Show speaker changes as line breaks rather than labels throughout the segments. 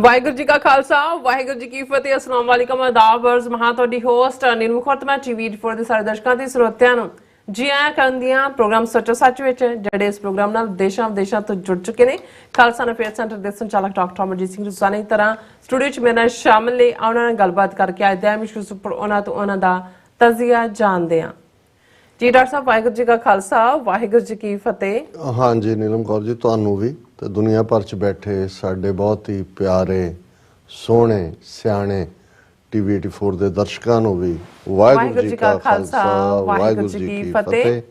ਵਾਹਿਗੁਰੂ ਜੀ ਕਾ ਖਾਲਸਾ ਵਾਹਿਗੁਰੂ ਜੀ ਕੀ ਫਤਿਹ। ਅਸਲਾਮ ਵਾਲੇਕਮ ਆਦਾਬ ਅਰਜ਼ ਮਹਾਂ ਤੁਹਾਡੀ host Neelu ਖੁਰਤਮਾ TV four ਦੇ ਸਾਰੇ ਦਰਸ਼ਕਾਂ ਤੇ ਸਰੋਤਿਆਂ ਨੂੰ ਜੀ ਆਇਆਂ ਕਰਦੀਆਂ ਪ੍ਰੋਗਰਾਮ ਸੱਚੋ ਸੱਚ ਵਿੱਚ ਜਿਹੜੇ ਇਸ ਪ੍ਰੋਗਰਾਮ ਨਾਲ ਦੇਸ਼ਾਂ ਵਿਦੇਸ਼ਾਂ ਤੋਂ ਜੁੜ ਚੁੱਕੇ ਨੇ। ਖਾਲਸਾ ਅਫੇਅਰ ਸੈਂਟਰ ਦੇ ਸੰਚਾਲਕ ਡਾਕਟਰ ਅਮਰਜੀਤ ਸਿੰਘ ਰੁਸਾਨੀ ਤਰ੍ਹਾਂ ਸਟੂਡੀਓ 'ਚ ਮੇਰੇ ਨਾਲ ਸ਼ਾਮਲ ਨੇ। ਉਹਨਾਂ ਨਾਲ ਗੱਲਬਾਤ ਕਰਕੇ ਅੱਜ ਦੇ ਮਿਸ਼ਰ ਸੁਪਰ ਉਹਨਾਂ ਤੋਂ ਉਹਨਾਂ ਦਾ ਤਜ਼ੀਆ ਜਾਣਦੇ ਹਾਂ। ਜੀ ਡਾਕਟਰ ਸਾਹਿਬ ਵਾਹਿਗੁਰੂ ਜੀ ਕਾ ਖਾਲਸਾ ਵਾਹਿਗੁਰੂ ਜੀ ਕੀ ਫਤਿਹ।
हाँ जी नीलम कौर जी ਤੁਹਾਨੂੰ ਵੀ ਤੇ ਦੁਨੀਆ ਭਰ ਚ ਬੈਠੇ ਸਾਡੇ ਬਹੁਤ ਹੀ ਪਿਆਰੇ ਸੋਹਣੇ ਸਿਆਣੇ ਟੀਵੀ 84 ਦੇ ਦਰਸ਼ਕਾਂ ਨੂੰ ਵੀ ਵਾਹਿਗੁਰੂ ਜੀ ਕਾ ਖਾਲਸਾ ਵਾਹਿਗੁਰੂ ਜੀ ਕੀ ਫਤਿਹ।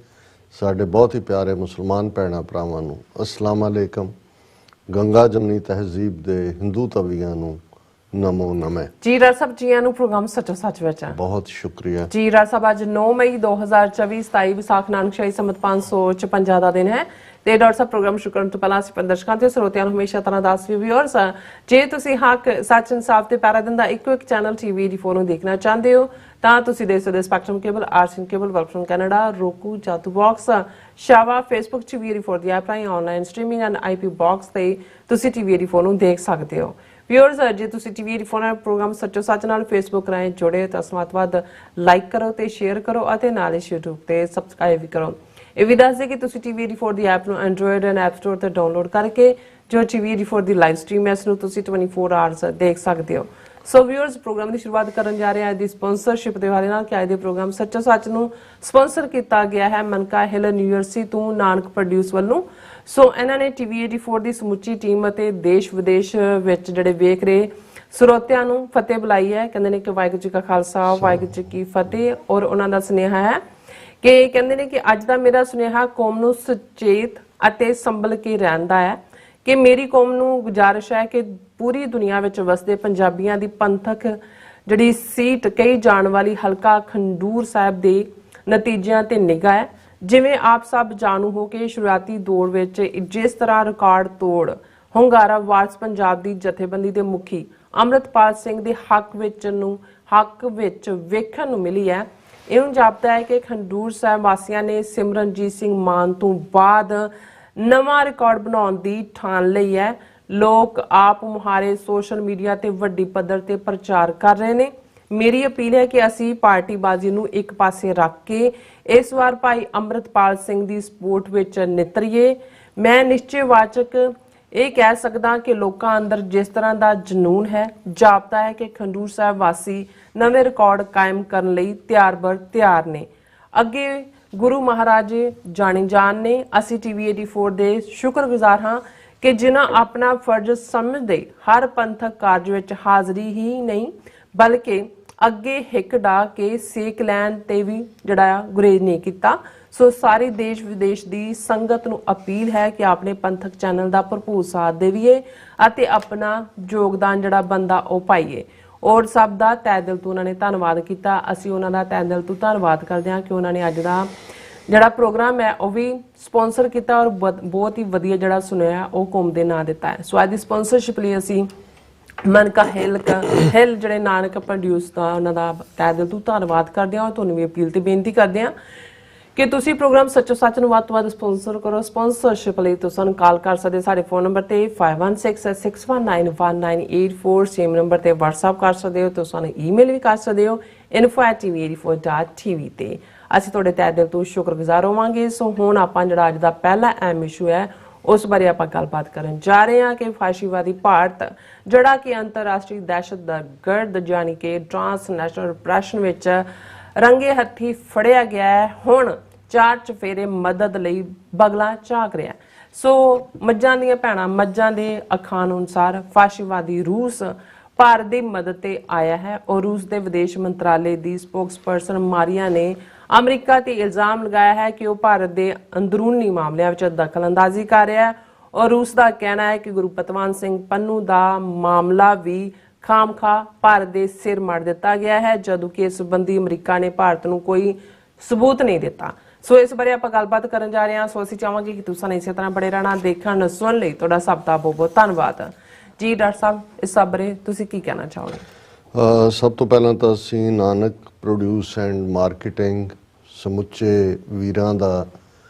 ਸਾਡੇ ਬਹੁਤ ਹੀ ਪਿਆਰੇ ਮੁਸਲਮਾਨ ਭੈਣਾਂ ਭਰਾਵਾਂ ਨੂੰ ਅਸਲਾਮ ਅਲੈਕਮ। ਗੰਗਾ ਜਮਨੀ ਤਹਿਜ਼ੀਬ ਦੇ ਹਿੰਦੂ ਤਵੀਆਂ ਨੂੰ ਨਮੋ ਨਮੇ। ਜੀ
ਰਾਜ ਸਾਹਿਬ ਜੀਆਂ ਨੂੰ ਪ੍ਰੋਗਰਾਮ ਸੱਚੋ ਸੱਚ ਵਿੱਚ
ਬਹੁਤ ਸ਼ੁਕਰੀਆ।
ਜੀ ਰਾਜ ਸਾਹਿਬ ਅੱਜ 9 ਮਈ 2024 27 ਵਿਸਾਖ ਨਾਨਕ ਸ਼ਾਹੀ ਸੰਮਤ 556 ਦਾ ਦਿਨ ਹੈ ਤੇ ਡਾਕਟਰ ਸਾਹਿਬ ਪ੍ਰੋਗਰਾਮ ਸ਼ੁਰੂ ਕਰਨ ਤੋਂ ਪਹਿਲਾਂ ਅਸੀਂ ਦਰਸ਼ਕਾਂ ਤੇ ਸਰੋਤਿਆਂ ਨੂੰ ਹਮੇਸ਼ਾ ਤਰ੍ਹਾਂ ਦੱਸ ਵੀ ਵਿਊਅਰਸ ਜੇ ਤੁਸੀਂ ਹੱਕ ਸੱਚ ਇਨਸਾਫ ਤੇ ਪੈਰਾ ਦਿਨ ਦਾ ਇੱਕੋ ਇੱਕ ਚੈਨਲ ਟੀਵੀ 84 ਨੂੰ ਦੇਖਣਾ ਚਾਹੁੰਦੇ ਹੋ ਤਾਂ ਤੁਸੀਂ ਦੇਖ ਸਕਦੇ ਹੋ Spectrum cable, RCN cable, work firm Canada, roku, Jadoo box, ਸ਼ਾਵਾ, ਫੇਸਬੁੱਕ ਟੀਵੀ 84 ਦੀ ਐਪ ਰਾਹੀਂ online streaming and IP box ਤੇ ਤੁਸੀਂ ਟੀਵੀ 84 ਨੂੰ ਦੇਖ ਸਕਦੇ ਹੋ। ਵਿਊਅਰਸ ਜੇ ਤੁਸੀਂ ਟੀਵੀ 84 ਪ੍ਰੋਗਰਾਮ ਸੱਚੋ ਸੱਚ ਨਾਲ ਫੇਸਬੁੱਕ ਰਾਹੀਂ ਜੁੜੇ ਤਾਂ ਵੱਧ ਲਾਈਕ ਕਰੋ ਤੇ ਸ਼ੇਅਰ ਕਰੋ ਅਤੇ ਨਾਲ ਹੀ YouTube ਤੇ ਸਬਸਕ੍ਰਾਈਬ ਵੀ ਕਰੋ। ਇਹ ਵੀ ਦੱਸ ਦੇ ਕਿ ਤੁਸੀਂ ਟੀਵੀ 84 ਦੀ ਐਪ ਨੂੰ ਐਂਡਰੋਇਡ ਐਂਡ ਐਪ ਸਟੋਰ ਤੇ ਡਾਊਨਲੋਡ ਕਰਕੇ ਜੋ ਟੀਵੀ 84 ਦੀ ਲਾਈਵ ਸਟ੍ਰੀਮ ਹੈ ਇਸ ਨੂੰ ਤੁਸੀਂ 24 ਆਵਰਸ ਦੇਖ ਸਕਦੇ ਹੋ। ਸੋ ਵਿਊਅਰਸ ਪ੍ਰੋਗਰਾਮ ਦੀ ਸ਼ੁਰੂਆਤ ਕਰਨ ਜਾ ਰਹੇ ਹਾਂ ਅੱਜ ਦੀ ਸਪਾਂਸਰਸ਼ਿਪ ਦੇ ਹਵਾਲੇ ਨਾਲ ਕਿ ਅੱਜ ਦੇ ਪ੍ਰੋਗਰਾਮ ਸੱਚੋ ਸੱਚ ਨੂੰ ਸਪਾਂਸਰ ਕੀਤਾ ਗਿਆ ਹੈ ਮਨਕਾ ਹਿੱਲ ਯੂਨੀਵਰਸਿਟੀ ਤੋਂ ਨਾਨਕ ਪ੍ਰੋਡਿਊਸ ਵੱਲੋਂ। ਸੋ ਇਹਨਾਂ ਨੇ ਟੀਵੀ 84 ਦੀ ਸਮੁੱਚੀ ਟੀਮ ਅਤੇ ਦੇਸ਼ ਵਿਦੇਸ਼ ਵਿੱਚ ਜਿਹੜੇ ਵੇਖ ਰਹੇ ਸਰੋਤਿਆਂ ਨੂੰ ਫਤਿਹ ਬੁਲਾਈ ਹੈ। ਕਹਿੰਦੇ ਨੇ ਕਿ ਵਾਹਿਗੁਰੂ ਜੀ ਕਾ ਖਾਲਸਾ ਵਾਹਿਗੁਰੂ ਜੀ ਕੀ ਫਤਿਹ। ਔਰ ਉਹਨਾਂ ਦਾ ਸੁਨੇਹਾ ਹੈ ਕਿ ਕਹਿੰਦੇ ਨੇ ਕਿ ਅੱਜ ਦਾ ਮੇਰਾ ਸੁਨੇਹਾ ਕੌਮ ਨੂੰ ਸੁਚੇਤ ਅਤੇ ਸੰਭਲ ਕੇ ਰਹਿਣ ਦਾ ਹੈ ਕਿ ਮੇਰੀ ਕੌਮ ਨੂੰ ਗੁਜ਼ਾਰਿਸ਼ ਹੈ ਕਿ ਪੂਰੀ ਦੁਨੀਆ ਵਿੱਚ ਵਸਦੇ ਪੰਜਾਬੀਆਂ ਦੀ ਪੰਥਕ ਜਿਹੜੀ ਸੀਟ ਕਹੀ ਜਾਣ ਵਾਲੀ ਹਲਕਾ ਖੰਡੂਰ ਸਾਹਿਬ ਦੇ ਨਤੀਜਿਆਂ ਤੇ ਨਿਗਾਹ ਹੈ। ਜਿਵੇਂ ਆਪ ਸਭ ਜਾਣੂ ਹੋ ਕੇ ਸ਼ੁਰੂਆਤੀ ਦੌਰ ਵਿੱਚ ਜਿਸ ਤਰ੍ਹਾਂ ਰਿਕਾਰਡ ਤੋੜ ਹੁੰਗਾਰਾ ਵਾਰਸ ਪੰਜਾਬ ਦੀ ਜਥੇਬੰਦੀ ਦੇ ਮੁਖੀ ਅੰਮ੍ਰਿਤਪਾਲ ਸਿੰਘ ਦੇ ਹੱਕ ਵਿੱਚ ਵੇਖਣ ਨੂੰ ਮਿਲੀ ਹੈ। ਇਉਂ ਜਾਪਦਾ ਹੈ ਕਿ ਖੰਡੂਰ ਸਾਹਿਬ ਵਾਸੀਆਂ ਨੇ ਸਿਮਰਨਜੀਤ ਸਿੰਘ ਮਾਨ ਤੋਂ ਬਾਅਦ ਨਵਾਂ ਰਿਕਾਰਡ ਬਣਾਉਣ ਦੀ ਠਾਣ ਲਈ ਹੈ। ਲੋਕ ਆਪ ਮੁਹਾਰੇ ਸੋਸ਼ਲ ਮੀਡੀਆ ਤੇ ਵੱਡੀ ਪੱਧਰ ਤੇ ਪ੍ਰਚਾਰ ਕਰ ਰਹੇ ਨੇ। ਮੇਰੀ ਅਪੀਲ ਹੈ ਕਿ ਅਸੀਂ ਪਾਰਟੀਬਾਜ਼ੀ ਨੂੰ ਇੱਕ ਪਾਸੇ ਰੱਖ ਕੇ ਇਸ ਵਾਰ ਭਾਈ ਅੰਮ੍ਰਿਤਪਾਲ ਸਿੰਘ ਦੀ ਸਪੋਰਟ ਵਿੱਚ ਨਿਤਰੀਏ। ਮੈਂ ਨਿਸ਼ਚੈਵਾਚਕ ਇਹ ਕਹਿ ਸਕਦਾ ਕਿ ਲੋਕਾਂ ਅੰਦਰ ਜਿਸ ਤਰ੍ਹਾਂ ਦਾ ਜਨੂਨ ਹੈ ਜਾਪਦਾ ਹੈ ਕਿ ਖੰਡੂਰ ਸਾਹਿਬ ਵਾਸੀ ਨਵੇਂ ਰਿਕਾਰਡ ਕਾਇਮ ਕਰਨ ਲਈ ਤਿਆਰ ਨੇ। ਅੱਗੇ ਗੁਰੂ ਮਹਾਰਾਜ ਜਾਣੀ ਜਾਨ ਨੇ। ਅਸੀਂ ਟੀਵੀ 84 ਦੇ ਸ਼ੁਕਰਗੁਜ਼ਾਰ ਹਾਂ ਕਿ ਜਿਨ੍ਹਾਂ ਆਪਣਾ ਫਰਜ਼ ਸਮਝਦੇ ਹਰ ਪੰਥਕ ਕਾਰਜ ਵਿੱਚ ਹਾਜ਼ਰੀ ਹੀ ਨਹੀਂ ਬਲਕਿ ਅੱਗੇ ਹਿੱਕ ਡਾ ਕੇ ਸੇਕ ਲੈਣ ਤੇ ਵੀ ਜਿਹੜਾ ਗੁਰੇਜ਼ ਨਹੀਂ ਕੀਤਾ। ਸੋ ਸਾਰੇ ਦੇਸ਼ ਵਿਦੇਸ਼ ਦੀ ਸੰਗਤ ਨੂੰ ਅਪੀਲ ਹੈ ਕਿ ਆਪਣੇ ਪੰਥਕ ਚੈਨਲ ਦਾ ਭਰਪੂਰ ਸਾਥ ਦੇਵੀਏ ਅਤੇ ਆਪਣਾ ਯੋਗਦਾਨ ਜਿਹੜਾ ਬੰਦਾ ਉਹ ਪਾਈਏ। ਔਰ ਸਭ ਦਾ ਤਹਿ ਦਿਲ ਤੋਂ ਉਹਨਾਂ ਨੇ ਧੰਨਵਾਦ ਕੀਤਾ। ਅਸੀਂ ਉਹਨਾਂ ਦਾ ਤਹਿ ਦਿਲ ਤੋਂ ਧੰਨਵਾਦ ਕਰਦੇ ਹਾਂ ਕਿ ਉਹਨਾਂ ਨੇ ਅੱਜ ਦਾ ਜਿਹੜਾ ਪ੍ਰੋਗਰਾਮ ਹੈ ਉਹ ਵੀ ਸਪਾਂਸਰ ਕੀਤਾ ਔਰ ਬਹੁਤ ਹੀ ਵਧੀਆ ਜਿਹੜਾ ਸੁਣਿਆ ਉਹ ਕੌਮ ਦੇ ਨਾਂ ਦਿੱਤਾ ਹੈ। ਸੋ ਅੱਜ ਦੀ ਸਪਾਂਸਰਸ਼ਿਪ ਲਈ ਅਸੀਂ ਮਨਕਾ ਹਿੱਲ ਜਿਹੜੇ ਨਾਨਕ ਪ੍ਰੋਡਿਊਸ ਦਾ ਉਹਨਾਂ ਦਾ ਤਹਿ ਦਿਲ ਤੋਂ ਧੰਨਵਾਦ ਕਰਦੇ ਹਾਂ। ਔਰ ਤੁਹਾਨੂੰ ਵੀ ਅਪੀਲ ਤੇ ਬੇਨਤੀ ਕਰਦੇ ਹਾਂ ਕਿ ਤੁਸੀਂ ਪ੍ਰੋਗਰਾਮ ਸੱਚੋ ਸੱਚ ਨੂੰ ਵੱਧ ਤੋਂ ਵੱਧ ਸਪਾਂਸਰ ਕਰੋ। ਸਪਾਂਸਰਸ਼ਿਪ ਲਈ ਤੁਸੀਂ ਸਾਨੂੰ ਕਾਲ ਕਰ ਸਕਦੇ ਸਾਡੇ ਫੋਨ ਨੰਬਰ ਤੇ 5166191984 ਸੇਮ ਨੰਬਰ ਤੇ WhatsApp ਕਰ ਸਕਦੇ ਹੋ। ਤੁਸੀਂ ਸਾਨੂੰ ਈਮੇਲ ਵੀ ਕਰ ਸਕਦੇ ਹੋ info@tv84.tv ਤੇ। ਅਸੀਂ ਤੁਹਾਡੇ ਤਹਿ ਦਿਲ ਤੋਂ ਸ਼ੁਕਰਗੁਜ਼ਾਰ ਹੋਵਾਂਗੇ। ਸੋ ਹੁਣ ਆਪਾਂ ਜਿਹੜਾ ਅੱਜ ਦਾ ਪਹਿਲਾ ਅਹਿਮ ਇਸ਼ੂ ਹੈ ਉਸ ਬਾਰੇ ਆਪਾਂ ਗੱਲਬਾਤ ਕਰਨ ਜਾ ਰਹੇ ਹਾਂ ਕਿ ਫਾਸ਼ੀਵਾਦੀ ਭਾਰਤ ਜਿਹੜਾ ਕਿ ਅੰਤਰਰਾਸ਼ਟਰੀ ਦਹਿਸ਼ਤਗਰਦ ਜਾਨੀ ਕਿ ਟ੍ਰਾਂਸਨੈਸ਼ਨਲ ਰਿਪਰੈਸ਼ਨ ਵਿੱਚ ਰੰਗੇ ਹੱਥੀ ਫੜਿਆ ਗਿਆ ਹੈ ਹੁਣ ਚਾਰ ਚਫੇਰੇ ਮਦਦ ਲਈ ਬਗਲਾ ਝਾਕ ਰਿਹਾ। ਸੋ ਮੱਝਾਂ ਦੀਆਂ ਭੈਣਾਂ ਮੱਝਾਂ ਦੇ ਅਖਾਣ ਅਨੁਸਾਰ ਫਾਸ਼ੀਵਾਦੀ ਰੂਸ ਭਾਰਤ ਦੀ ਮਦਦ ਤੇ ਆਇਆ ਹੈ ਔਰ ਰੂਸ ਦੇ ਵਿਦੇਸ਼ ਮੰਤਰਾਲੇ ਦੀ ਸਪੋਕਸਪਰਸਨ ਮਾਰੀਆ ਨੇ ਅਮਰੀਕਾ ਤੇ ਇਲਜ਼ਾਮ ਲਗਾਇਆ ਹੈ ਕਿ ਉਹ ਭਾਰਤ ਦੇ ਅੰਦਰੂਨੀ ਮਾਮਲਿਆਂ ਵਿੱਚ ਦਖਲਅੰਦਾਜ਼ੀ ਕਰ ਰਿਹਾ ਹੈ ਔਰ ਰੂਸ ਦਾ ਕਹਿਣਾ ਹੈ ਕਿ ਗੁਰੂ ਪਤਵੰਤ ਸਿੰਘ ਪੰਨੂ ਦਾ ਮਾਮਲਾ ਵੀ ਖਾਮਖਾ ਭਾਰਤ ਦੇ ਸਿਰ ਮੜ ਦਿੱਤਾ ਗਿਆ ਹੈ ਜਦੋਂ ਕਿ ਇਸ ਸੰਬੰਧੀ ਅਮਰੀਕਾ ਨੇ ਭਾਰਤ ਨੂੰ ਕੋਈ ਸਬੂਤ ਨਹੀਂ ਦਿੱਤਾ। ਸੋ ਇਸ ਬਾਰੇ ਆਪਾਂ ਗੱਲਬਾਤ ਕਰਨ ਜਾ ਰਹੇ ਹਾਂ। ਸੋ ਅਸੀਂ ਚਾਹਾਂਗੇ ਕਿ ਤੁਸੀਂ ਇਸੇ ਤਰ੍ਹਾਂ ਬੜੇ ਰਹਿਣਾ ਦੇਖਣ ਸੁਣਨ ਲਈ ਤੁਹਾਡਾ ਸਭ ਦਾ ਬਹੁਤ ਬਹੁਤ ਧੰਨਵਾਦ। ਜੀ ਡਾਕਟਰ ਸਾਹਿਬ ਇਸ ਸਭ ਬਾਰੇ ਤੁਸੀਂ ਕੀ ਕਹਿਣਾ ਚਾਹੋਗੇ?
ਸਭ ਤੋਂ ਪਹਿਲਾਂ ਤਾਂ ਅਸੀਂ ਨਾਨਕ ਪ੍ਰੋਡਿਊਸ ਐਂਡ ਮਾਰਕੀਟਿੰਗ ਸਮੁੱਚੇ ਵੀਰਾਂ ਦਾ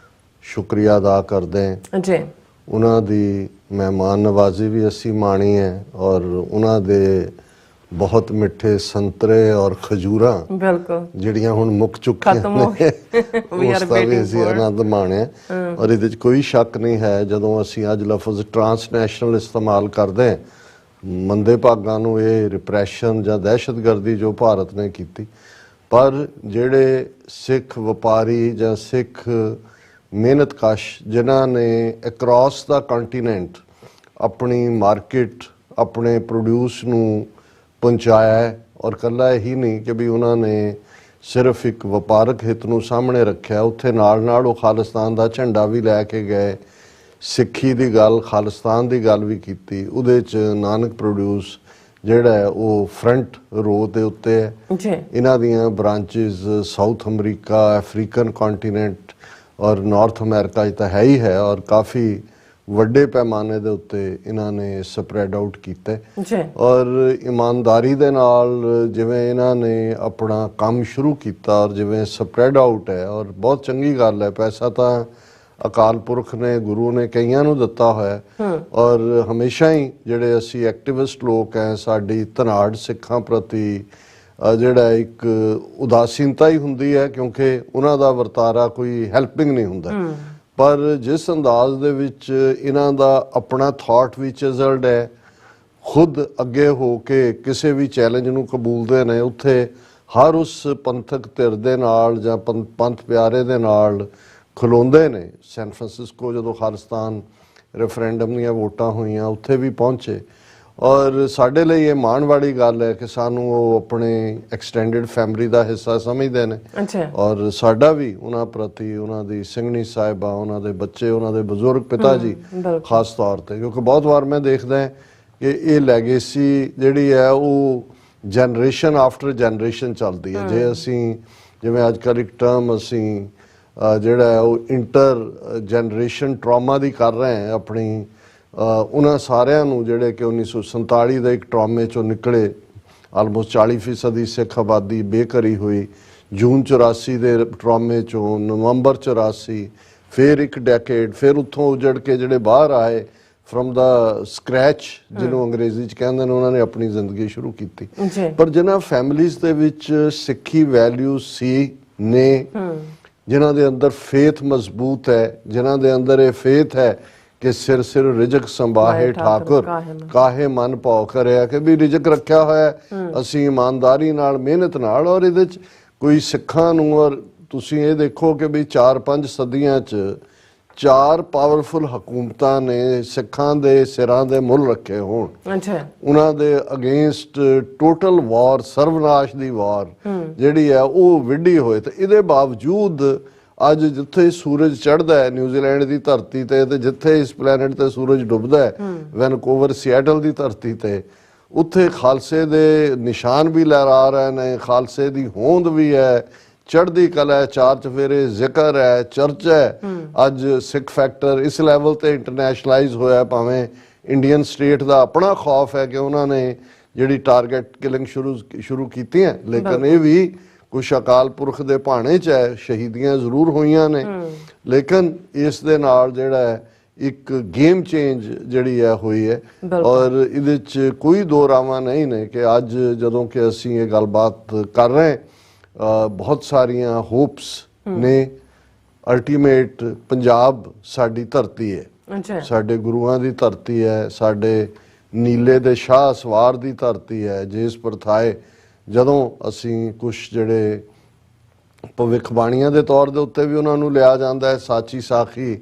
ਸ਼ੁਕਰੀਆ ਅਦਾ ਕਰਦੇ ਹਾਂ
ਜੀ
ਉਹਨਾਂ ਦੀ ਮਹਿਮਾਨ ਨਵਾਜ਼ੀ ਵੀ ਅਸੀਂ ਮਾਣੀ ਹੈ ਔਰ ਉਹਨਾਂ ਦੇ ਬਹੁਤ ਮਿੱਠੇ ਸੰਤਰੇ ਔਰ ਖਜੂਰਾਂ
ਬਿਲਕੁਲ
ਜਿਹੜੀਆਂ ਹੁਣ ਮੁੱਕ ਚੁੱਕੀਆਂ
ਖਤਮ ਹੋ
ਨੇ
We are
ਉਸ ਦਾ ਵੀ
waiting
ਅਸੀਂ
for it.
ਆਨੰਦ ਮਾਣਿਆ ਔਰ ਇਹਦੇ 'ਚ ਕੋਈ ਸ਼ੱਕ ਨਹੀਂ ਹੈ ਜਦੋਂ ਅਸੀਂ ਅੱਜ ਲਫ਼ਜ਼ ਟਰਾਂਸਨੈਸ਼ਨਲ ਇਸਤੇਮਾਲ ਕਰਦੇ ਹਾਂ ਮੰਦੇ ਭਾਗਾਂ ਨੂੰ ਇਹ ਰਿਪਰੈਸ਼ਨ ਜਾਂ ਦਹਿਸ਼ਤਗਰਦੀ ਜੋ ਭਾਰਤ ਨੇ ਕੀਤੀ ਪਰ ਜਿਹੜੇ ਸਿੱਖ ਵਪਾਰੀ ਜਾਂ ਸਿੱਖ ਮਿਹਨਤਕਸ਼ ਜਿਨ੍ਹਾਂ ਨੇ ਅਕ੍ਰੋਸ ਦਾ ਕੰਟੀਨੈਂਟ ਆਪਣੀ ਮਾਰਕੀਟ ਆਪਣੇ ਪ੍ਰੋਡਿਊਸ ਨੂੰ ਪਹੁੰਚਾਇਆ ਹੈ ਔਰ ਇਕੱਲਾ ਇਹੀ ਨਹੀਂ ਕਿ ਵੀ ਉਹਨਾਂ ਨੇ ਸਿਰਫ ਇੱਕ ਵਪਾਰਕ ਹਿੱਤ ਨੂੰ ਸਾਹਮਣੇ ਰੱਖਿਆ ਉੱਥੇ ਨਾਲ ਨਾਲ ਉਹ ਖਾਲਿਸਤਾਨ ਦਾ ਝੰਡਾ ਵੀ ਲੈ ਕੇ ਗਏ ਸਿੱਖੀ ਦੀ ਗੱਲ ਖਾਲਿਸਤਾਨ ਦੀ ਗੱਲ ਵੀ ਕੀਤੀ ਉਹਦੇ 'ਚ ਨਾਨਕ ਪ੍ਰੋਡਿਊਸ ਜਿਹੜਾ ਹੈ ਉਹ ਫਰੰਟ ਰੋ ਦੇ ਉੱਤੇ ਹੈ
ਜੀ
ਇਹਨਾਂ ਦੀਆਂ branches south America African continent ਔਰ ਨਾਰਥ ਅਮਰੀਕਾ 'ਚ ਤਾਂ ਹੈ ਹੀ ਹੈ ਔਰ ਕਾਫੀ ਵੱਡੇ ਪੈਮਾਨੇ ਦੇ ਉੱਤੇ ਇਹਨਾਂ ਨੇ ਸਪਰੈਡ ਆਊਟ ਕੀਤਾ
ਜੀ
ਔਰ ਇਮਾਨਦਾਰੀ ਦੇ ਨਾਲ ਜਿਵੇਂ ਇਹਨਾਂ ਨੇ ਆਪਣਾ ਕੰਮ ਸ਼ੁਰੂ ਕੀਤਾ ਔਰ ਜਿਵੇਂ ਸਪਰੈਡ ਆਊਟ ਹੈ ਔਰ ਬਹੁਤ ਚੰਗੀ ਗੱਲ ਹੈ ਪੈਸਾ ਤਾਂ ਅਕਾਲ ਪੁਰਖ ਨੇ ਗੁਰੂ ਨੇ ਕਈਆਂ ਨੂੰ ਦਿੱਤਾ ਹੋਇਆ ਔਰ ਹਮੇਸ਼ਾ ਹੀ ਜਿਹੜੇ ਅਸੀਂ ਐਕਟਿਵਿਸਟ ਲੋਕ ਹੈ ਸਾਡੀ ਧਨਾੜ ਸਿੱਖਾਂ ਪ੍ਰਤੀ ਜਿਹੜਾ ਇੱਕ ਉਦਾਸੀਨਤਾ ਹੀ ਹੁੰਦੀ ਹੈ ਕਿਉਂਕਿ ਉਹਨਾਂ ਦਾ ਵਰਤਾਰਾ ਕੋਈ ਹੈਲਪਿੰਗ ਨਹੀਂ ਹੁੰਦਾ ਪਰ ਜਿਸ ਅੰਦਾਜ਼ ਦੇ ਵਿੱਚ ਇਹਨਾਂ ਦਾ ਆਪਣਾ ਥਾਟ ਵੀ ਚਿਜ਼ਲਡ ਹੈ ਖੁਦ ਅੱਗੇ ਹੋ ਕੇ ਕਿਸੇ ਵੀ ਚੈਲੰਜ ਨੂੰ ਕਬੂਲਦੇ ਨੇ ਉੱਥੇ ਹਰ ਉਸ ਪੰਥਕ ਧਿਰ ਦੇ ਨਾਲ ਜਾਂ ਪੰਥ ਪਿਆਰੇ ਦੇ ਨਾਲ ਖਲੋਂਦੇ ਨੇ ਸੈਨ ਫਰਾਂਸਿਸਕੋ ਜਦੋਂ ਖਾਲਿਸਤਾਨ ਰੈਫਰੈਂਡਮ ਦੀਆਂ ਵੋਟਾਂ ਹੋਈਆਂ ਉੱਥੇ ਵੀ ਪਹੁੰਚੇ ਔਰ ਸਾਡੇ ਲਈ ਇਹ ਮਾਣ ਵਾਲੀ ਗੱਲ ਹੈ ਕਿ ਸਾਨੂੰ ਉਹ ਆਪਣੇ ਐਕਸਟੈਂਡਡ ਫੈਮਿਲੀ ਦਾ ਹਿੱਸਾ ਸਮਝਦੇ ਨੇ ਔਰ ਸਾਡਾ ਵੀ ਉਹਨਾਂ ਪ੍ਰਤੀ ਉਹਨਾਂ ਦੀ ਸਿੰਘਣੀ ਸਾਹਿਬਾ ਉਹਨਾਂ ਦੇ ਬੱਚੇ ਉਹਨਾਂ ਦੇ ਬਜ਼ੁਰਗ ਪਿਤਾ ਜੀ ਖਾਸ ਤੌਰ ਤੇ ਕਿਉਂਕਿ ਬਹੁਤ ਵਾਰ ਮੈਂ ਦੇਖਦਾ ਹਾਂ ਕਿ ਇਹ ਲੈਗੇਸੀ ਜਿਹੜੀ ਹੈ ਉਹ ਜਨਰੇਸ਼ਨ ਆਫਟਰ ਜਨਰੇਸ਼ਨ ਚੱਲਦੀ ਹੈ ਜੇ ਅਸੀਂ ਜਿਵੇਂ ਅੱਜ ਕੱਲ੍ਹ ਇੱਕ ਟਰਮ ਅਸੀਂ ਜਿਹੜਾ ਹੈ ਉਹ ਇੰਟਰ ਜਨਰੇਸ਼ਨ ਟਰਾਮਾ ਦੀ ਕਰ ਰਹੇ ਹਾਂ ਆਪਣੀ ਉਹਨਾਂ ਸਾਰਿਆਂ ਨੂੰ ਜਿਹੜੇ ਕਿ 1947 ਦੇ ਇੱਕ ਟਰਾਮੇ ਚੋਂ ਨਿਕਲੇ ਆਲਮੋਸਟ 40% ਸਿੱਖ ਆਬਾਦੀ ਬੇਘਰੀ ਹੋਈ ਜੂਨ 84 ਦੇ ਟਰਾਮੇ ਚੋਂ ਨਵੰਬਰ 84 ਫਿਰ ਇੱਕ ਡੈਕੇਡ ਫਿਰ ਉੱਥੋਂ ਉਜੜ ਕੇ ਜਿਹੜੇ ਬਾਹਰ ਆਏ ਫਰਮ ਦਾ ਸਕ੍ਰੈਚ ਜਿਹਨੂੰ ਅੰਗਰੇਜ਼ੀ 'ਚ ਕਹਿੰਦੇ ਨੇ ਉਹਨਾਂ ਨੇ ਆਪਣੀ ਜ਼ਿੰਦਗੀ ਸ਼ੁਰੂ ਕੀਤੀ ਪਰ ਜਿਨ੍ਹਾਂ ਫੈਮਿਲੀਜ਼ ਦੇ ਵਿੱਚ ਸਿੱਖੀ ਵੈਲਿਊ ਸੀ ਨੇ ਜਿਨ੍ਹਾਂ ਦੇ ਅੰਦਰ ਫੇਥ ਮਜ਼ਬੂਤ ਹੈ ਜਿਨ੍ਹਾਂ ਦੇ ਅੰਦਰ ਇਹ ਫੇਥ ਹੈ ਕਿ ਸਿਰ ਸਿਰ ਰਿਜਕ ਸੰਭਾਹੇ ਠਾਕੁਰ ਕਾਹੇ ਮਨ ਭਉ ਕਰਿਆ ਕਿ ਵੀ ਰਿਜਕ ਰੱਖਿਆ ਹੋਇਆ ਅਸੀਂ ਇਮਾਨਦਾਰੀ ਨਾਲ ਮਿਹਨਤ ਨਾਲ ਔਰ ਇਹਦੇ 'ਚ ਕੋਈ ਸਿੱਖਾਂ ਨੂੰ ਔਰ ਤੁਸੀਂ ਇਹ ਦੇਖੋ ਕਿ ਵੀ 4-5 ਸਦੀਆਂ 'ਚ 4 ਪਾਵਰਫੁਲ ਹਕੂਮਤਾਂ ਨੇ ਸਿੱਖਾਂ ਦੇ ਸਿਰਾਂ ਦੇ ਮੁੱਲ ਰੱਖੇ ਹੋਣ ਉਹਨਾਂ ਦੇ ਅਗੇਂਸਟ ਟੋਟਲ ਵਾਰ ਸਰਵਨਾਸ਼ ਦੀ ਵਾਰ ਜਿਹੜੀ ਹੈ ਉਹ ਵਿੱਢੀ ਹੋਏ ਤੇ ਇਹਦੇ ਬਾਵਜੂਦ ਅੱਜ ਜਿੱਥੇ ਸੂਰਜ ਚੜ੍ਹਦਾ ਹੈ ਨਿਊਜ਼ੀਲੈਂਡ ਦੀ ਧਰਤੀ ਤੇ ਜਿੱਥੇ ਇਸ ਪਲੈਨਟ ਤੇ ਸੂਰਜ ਡੁੱਬਦਾ ਹੈ ਵੈਨਕੂਵਰ ਸਿਐਟਲ ਦੀ ਧਰਤੀ ਤੇ ਉੱਥੇ ਖਾਲਸੇ ਦੇ ਨਿਸ਼ਾਨ ਵੀ ਲਹਿਰਾ ਰਹੇ ਨੇ ਖਾਲਸੇ ਦੀ ਹੋਂਦ ਵੀ ਹੈ ਚੜ੍ਹਦੀ ਕਲਾ ਹੈ ਚਾਰ ਚਫੇਰੇ ਜ਼ਿਕਰ ਹੈ ਚਰਚਾ ਹੈ ਅੱਜ ਸਿੱਖ ਫੈਕਟਰ ਇਸ ਲੈਵਲ ਤੇ ਇੰਟਰਨੈਸ਼ਨਲਾਈਜ਼ ਹੋਇਆ ਭਾਵੇਂ ਇੰਡੀਅਨ ਸਟੇਟ ਦਾ ਆਪਣਾ ਖੌਫ ਹੈ ਕਿ ਉਹਨਾਂ ਨੇ ਜਿਹੜੀ ਟਾਰਗੇਟ ਕਿਲਿੰਗ ਸ਼ੁਰੂ ਕੀਤੀਆਂ ਲੇਕਿਨ ਇਹ ਵੀ ਕੁਛ ਅਕਾਲ ਪੁਰਖ ਦੇ ਭਾਣੇ 'ਚ ਹੈ ਸ਼ਹੀਦੀਆਂ ਜ਼ਰੂਰ ਹੋਈਆਂ ਨੇ ਲੇਕਿਨ ਇਸ ਦੇ ਨਾਲ ਜਿਹੜਾ ਹੈ ਇੱਕ ਗੇਮ ਚੇਂਜ ਜਿਹੜੀ ਹੈ ਹੋਈ ਹੈ ਔਰ ਇਹਦੇ 'ਚ ਕੋਈ ਦੋ ਰਾਵਾਂ ਨਹੀਂ ਨੇ ਕਿ ਅੱਜ ਜਦੋਂ ਕਿ ਅਸੀਂ ਇਹ ਗੱਲਬਾਤ ਕਰ ਰਹੇ ਬਹੁਤ ਸਾਰੀਆਂ ਹੋਪਸ ਨੇ ਅਲਟੀਮੇਟ ਪੰਜਾਬ ਸਾਡੀ ਧਰਤੀ ਹੈ ਸਾਡੇ ਗੁਰੂਆਂ ਦੀ ਧਰਤੀ ਹੈ ਸਾਡੇ ਨੀਲੇ ਦੇ ਸ਼ਾਹ ਸਵਾਰ ਦੀ ਧਰਤੀ ਹੈ ਜਿਸ ਪਰਥਾਏ ਜਦੋਂ ਅਸੀਂ ਕੁਝ ਜਿਹੜੇ ਭਵਿੱਖਬਾਣੀਆਂ ਦੇ ਤੌਰ ਦੇ ਉੱਤੇ ਵੀ ਉਹਨਾਂ ਨੂੰ ਲਿਆ ਜਾਂਦਾ ਹੈ ਸਾਚੀ ਸਾਖੀ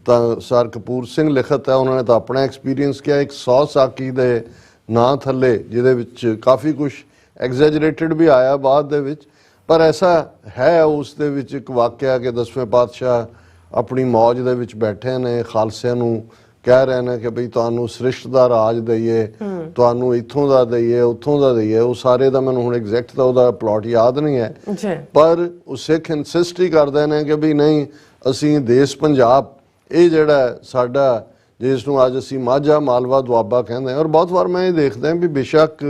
ਤਾਂ ਸਰ ਕਪੂਰ ਸਿੰਘ ਲਿਖਤ ਹੈ ਉਹਨਾਂ ਨੇ ਤਾਂ ਆਪਣਾ ਐਕਸਪੀਰੀਅੰਸ ਕਿਹਾ 100 ਸਾਖੀ ਦੇ ਨਾਂ ਥੱਲੇ ਜਿਹਦੇ ਵਿੱਚ ਕਾਫੀ ਕੁਝ ਐਗਜ਼ੈਜਰੇਟਡ ਵੀ ਆਇਆ ਬਾਅਦ ਦੇ ਵਿੱਚ ਪਰ ਐਸਾ ਹੈ ਉਸ ਦੇ ਵਿੱਚ ਇੱਕ ਵਾਕਿਆ ਕਿ 10ਵੇਂ ਪਾਤਸ਼ਾਹ ਆਪਣੀ ਮੌਜ ਦੇ ਵਿੱਚ ਬੈਠੇ ਨੇ ਖਾਲਸਿਆਂ ਨੂੰ ਕਹਿ ਰਹੇ ਨੇ ਕਿ ਬਈ ਤੁਹਾਨੂੰ ਸ੍ਰਿਸ਼ਟ ਦਾ ਰਾਜ ਦਈਏ ਤੁਹਾਨੂੰ ਇੱਥੋਂ ਦਾ ਦਈਏ ਉੱਥੋਂ ਦਾ ਦਈਏ ਉਹ ਸਾਰੇ ਦਾ ਮੈਨੂੰ ਹੁਣ ਐਗਜ਼ੈਕਟ ਦਾ ਉਹਦਾ ਪਲਾਟ ਯਾਦ ਨਹੀਂ ਹੈ ਪਰ ਉਹ ਸਿੱਖ ਇਨਸਿਸਟ ਹੀ ਕਰਦੇ ਨੇ ਕਿ ਬਈ ਨਹੀਂ ਅਸੀਂ ਦੇਸ਼ ਪੰਜਾਬ ਇਹ ਜਿਹੜਾ ਸਾਡਾ ਜਿਸ ਨੂੰ ਅੱਜ ਅਸੀਂ ਮਾਝਾ ਮਾਲਵਾ ਦੁਆਬਾ ਕਹਿੰਦੇ ਹਾਂ ਔਰ ਬਹੁਤ ਵਾਰ ਮੈਂ ਇਹ ਦੇਖਦਾ ਵੀ ਬੇਸ਼ੱਕ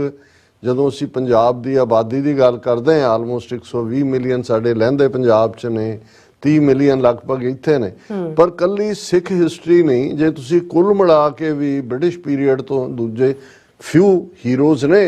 ਜਦੋਂ ਅਸੀਂ ਪੰਜਾਬ ਦੀ ਆਬਾਦੀ ਦੀ ਗੱਲ ਕਰਦੇ ਹਾਂ ਆਲਮੋਸਟ 120 ਮਿਲੀਅਨ ਸਾਡੇ ਲਹਿੰਦੇ ਪੰਜਾਬ 'ਚ ਨੇ 30 ਮਿਲੀਅਨ ਲਗਭਗ ਇੱਥੇ ਨੇ। ਪਰ ਕੱਲੀ ਸਿੱਖ ਹਿਸਟਰੀ ਨਹੀਂ, ਜੇ ਤੁਸੀਂ ਕੁੱਲ ਮਿਲਾ ਕੇ ਵੀ ਬ੍ਰਿਟਿਸ਼ ਪੀਰੀਅਡ ਤੋਂ ਦੂਜੇ ਫਿਊ ਹੀਰੋਜ਼ ਨੇ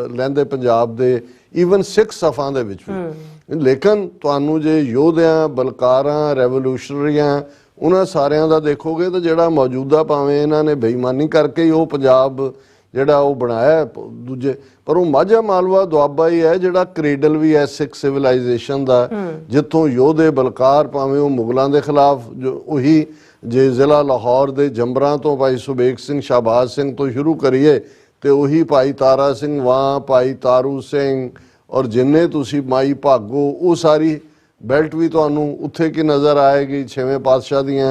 ਲਹਿੰਦੇ ਪੰਜਾਬ ਦੇ, ਈਵਨ ਸਿੱਖ ਸਫਾਂ ਦੇ ਵਿੱਚ ਵੀ। ਲੇਕਿਨ ਤੁਹਾਨੂੰ ਜੇ ਯੋਧਿਆਂ, ਬਲਕਾਰਾਂ, ਰੈਵੋਲੂਸ਼ਨਰੀਆਂ, ਉਹਨਾਂ ਸਾਰਿਆਂ ਦਾ ਦੇਖੋਗੇ ਤਾਂ ਜਿਹੜਾ ਮੌਜੂਦਾ, ਭਾਵੇਂ ਇਹਨਾਂ ਨੇ ਬੇਈਮਾਨੀ ਕਰਕੇ ਹੀ ਉਹ ਪੰਜਾਬ ਜਿਹੜਾ ਉਹ ਬਣਾਇਆ ਦੂਜੇ, ਪਰ ਉਹ ਮਾਝਾ ਮਾਲਵਾ ਦੁਆਬਾ ਹੀ ਹੈ ਜਿਹੜਾ ਕ੍ਰੇਡਲ ਵੀ ਹੈ ਸਿੱਖ ਸਿਵਲਾਈਜੇਸ਼ਨ ਦਾ, ਜਿੱਥੋਂ ਯੋਧੇ, ਬਲਕਾਰ, ਭਾਵੇਂ ਉਹ ਮੁਗਲਾਂ ਦੇ ਖਿਲਾਫ ਜੋ ਉਹੀ, ਜੇ ਜ਼ਿਲ੍ਹਾ ਲਾਹੌਰ ਦੇ ਜੰਬਰਾਂ ਤੋਂ ਭਾਈ ਸੁਬੇਗ ਸਿੰਘ, ਸ਼ਾਹਬਾਜ਼ ਸਿੰਘ ਤੋਂ ਸ਼ੁਰੂ ਕਰੀਏ ਤੇ ਉਹੀ ਭਾਈ ਤਾਰਾ ਸਿੰਘ ਵਾਂ, ਭਾਈ ਤਾਰੂ ਸਿੰਘ, ਔਰ ਜਿੰਨੇ ਤੁਸੀਂ ਮਾਈ ਭਾਗੋ, ਉਹ ਸਾਰੀ ਬੈਲਟ ਵੀ ਤੁਹਾਨੂੰ ਉੱਥੇ ਕੀ ਨਜ਼ਰ ਆਏਗੀ। 6ਵੇਂ ਪਾਤਸ਼ਾਹ ਦੀਆਂ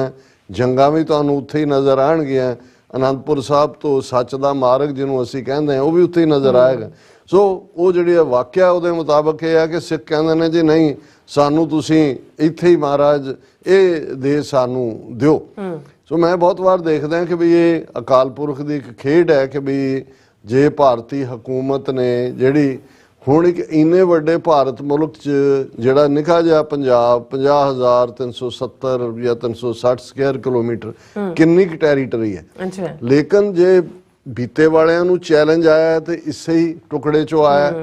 ਜੰਗਾਂ ਵੀ ਤੁਹਾਨੂੰ ਉੱਥੇ ਹੀ ਨਜ਼ਰ ਆਉਣਗੀਆਂ। ਅਨੰਦਪੁਰ ਸਾਹਿਬ ਤੋਂ ਸੱਚ ਦਾ ਮਾਰਗ ਜਿਹਨੂੰ ਅਸੀਂ ਕਹਿੰਦੇ ਹਾਂ, ਉਹ ਵੀ ਉੱਥੇ ਹੀ ਨਜ਼ਰ ਆਏਗਾ। ਸੋ ਉਹ ਜਿਹੜੀ ਵਾਕਿਆ ਉਹਦੇ ਮੁਤਾਬਕ ਇਹ ਹੈ ਕਿ ਸਿੱਖ ਕਹਿੰਦੇ ਨੇ ਜੀ ਨਹੀਂ, ਸਾਨੂੰ ਤੁਸੀਂ ਇੱਥੇ ਹੀ ਮਹਾਰਾਜ ਇਹ ਦੇ ਸਾਨੂੰ ਦਿਓ। ਸੋ ਮੈਂ ਬਹੁਤ ਵਾਰ ਦੇਖਦਾ ਕਿ ਵੀ ਇਹ ਅਕਾਲ ਪੁਰਖ ਦੀ ਇੱਕ ਖੇਡ ਹੈ ਕਿ ਵੀ ਜੇ ਭਾਰਤੀ ਹਕੂਮਤ ਨੇ ਜਿਹੜੀ ਹੁਣ ਇੱਕ ਇੰਨੇ ਵੱਡੇ ਭਾਰਤ ਮੁਲਕ 'ਚ ਜਿਹੜਾ ਨਿੱਕਾ ਜਿਹਾ ਪੰਜਾਬ, 50,370 ਜਾਂ 360 ਸਕੁਅਰ ਕਿਲੋਮੀਟਰ, ਕਿੰਨੀ ਕੁ ਟੈਰੀਟਰੀ ਹੈ। ਲੇਕਿਨ ਜੇ ਬੀਤੇ ਵਾਲਿਆਂ ਨੂੰ ਚੈਲੰਜ ਆਇਆ ਤੇ ਇਸੇ ਹੀ ਟੁਕੜੇ 'ਚੋਂ ਆਇਆ।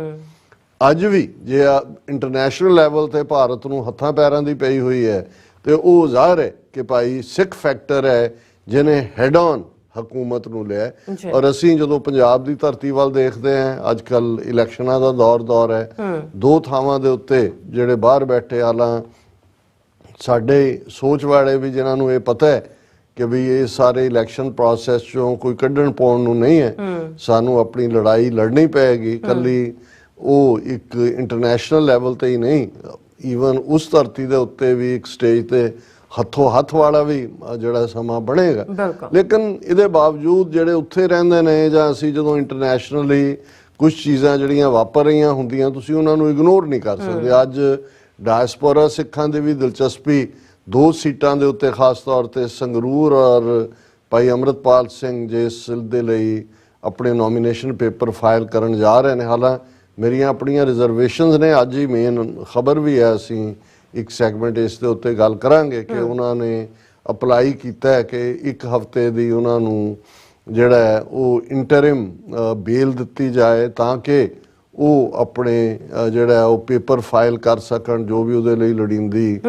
ਅੱਜ ਵੀ ਜੇ ਇੰਟਰਨੈਸ਼ਨਲ ਲੈਵਲ ਤੇ ਭਾਰਤ ਨੂੰ ਹੱਥਾਂ ਪੈਰਾਂ ਦੀ ਪਈ ਹੋਈ ਹੈ ਤੇ ਉਹ ਜ਼ਾਹਰ ਹੈ ਕਿ ਭਾਈ ਸਿੱਖ ਫੈਕਟਰ ਹੈ ਜਿਹਨੇ ਹੈਡ ਔਨ ਹਕੂਮਤ ਨੂੰ ਲਿਆ। ਔਰ ਅਸੀਂ ਜਦੋਂ ਪੰਜਾਬ ਦੀ ਧਰਤੀ ਵੱਲ ਦੇਖਦੇ ਹਾਂ, ਅੱਜ ਕੱਲ ਇਲੈਕਸ਼ਨਾਂ ਦਾ ਦੌਰ ਹੈ, 2 ਥਾਵਾਂ ਦੇ ਉੱਤੇ ਜਿਹੜੇ ਬਾਹਰ ਬੈਠੇ ਹਾਲਾਂ ਸਾਡੇ ਸੋਚ ਵਾਲੇ ਵੀ ਜਿਨ੍ਹਾਂ ਨੂੰ ਇਹ ਪਤਾ ਹੈ ਕਿ ਵੀ ਇਹ ਸਾਰੇ ਇਲੈਕਸ਼ਨ ਪ੍ਰੋਸੈਸ ਚੋਂ ਕੋਈ ਕੱਢਣ ਪਾਉਣ ਨੂੰ ਨਹੀਂ ਹੈ, ਸਾਨੂੰ ਆਪਣੀ ਲੜਾਈ ਲੜਨੀ ਪਏਗੀ। ਕੱਲੀ ਉਹ ਇੱਕ ਇੰਟਰਨੈਸ਼ਨਲ ਲੈਵਲ ਤੇ ਹੀ ਨਹੀਂ, ਈਵਨ ਉਸ ਧਰਤੀ ਦੇ ਉੱਤੇ ਵੀ ਇੱਕ ਸਟੇਜ ਤੇ ਹੱਥੋਂ ਹੱਥ ਵਾਲਾ ਵੀ ਜਿਹੜਾ ਸਮਾਂ ਬਣੇਗਾ। ਲੇਕਿਨ ਇਹਦੇ ਬਾਵਜੂਦ ਜਿਹੜੇ ਉੱਥੇ ਰਹਿੰਦੇ ਨੇ ਜਾਂ ਅਸੀਂ ਜਦੋਂ ਇੰਟਰਨੈਸ਼ਨਲੀ ਕੁਝ ਚੀਜ਼ਾਂ ਜਿਹੜੀਆਂ ਵਾਪਰ ਰਹੀਆਂ ਹੁੰਦੀਆਂ, ਤੁਸੀਂ ਉਹਨਾਂ ਨੂੰ ਇਗਨੋਰ ਨਹੀਂ ਕਰ ਸਕਦੇ। ਅੱਜ ਡਾਇਸਪੋਰਾ ਸਿੱਖਾਂ ਦੀ ਵੀ ਦਿਲਚਸਪੀ 2 ਸੀਟਾਂ ਦੇ ਉੱਤੇ, ਖਾਸ ਤੌਰ ਤੇ ਸੰਗਰੂਰ ਔਰ ਭਾਈ ਅੰਮ੍ਰਿਤਪਾਲ ਸਿੰਘ ਜਿਸ ਦੇ ਲਈ ਆਪਣੇ ਨੋਮੀਨੇਸ਼ਨ ਪੇਪਰ ਫਾਈਲ ਕਰਨ ਜਾ ਰਹੇ ਨੇ। ਹਾਲਾਂਕਿ ਮੇਰੀਆਂ ਆਪਣੀਆਂ ਰਿਜ਼ਰਵੇਸ਼ਨਸ ਨੇ, ਅੱਜ ਹੀ ਮੇਨ ਖਬਰ ਵੀ ਹੈ, ਅਸੀਂ ਇੱਕ ਸੈਗਮੈਂਟ ਇਸ ਦੇ ਉੱਤੇ ਗੱਲ ਕਰਾਂਗੇ ਕਿ ਉਹਨਾਂ ਨੇ ਅਪਲਾਈ ਕੀਤਾ ਹੈ ਕਿ 1 ਹਫ਼ਤੇ ਦੀ ਉਹਨਾਂ ਨੂੰ ਜਿਹੜਾ ਹੈ ਉਹ ਇੰਟਰਿਮ ਬੇਲ ਦਿੱਤੀ ਜਾਏ ਤਾਂ ਕਿ ਉਹ ਆਪਣੇ ਜਿਹੜਾ ਉਹ ਪੇਪਰ ਫਾਈਲ ਕਰ ਸਕਣ, ਜੋ ਵੀ ਉਹਦੇ ਲਈ ਲੋੜੀਂਦੀ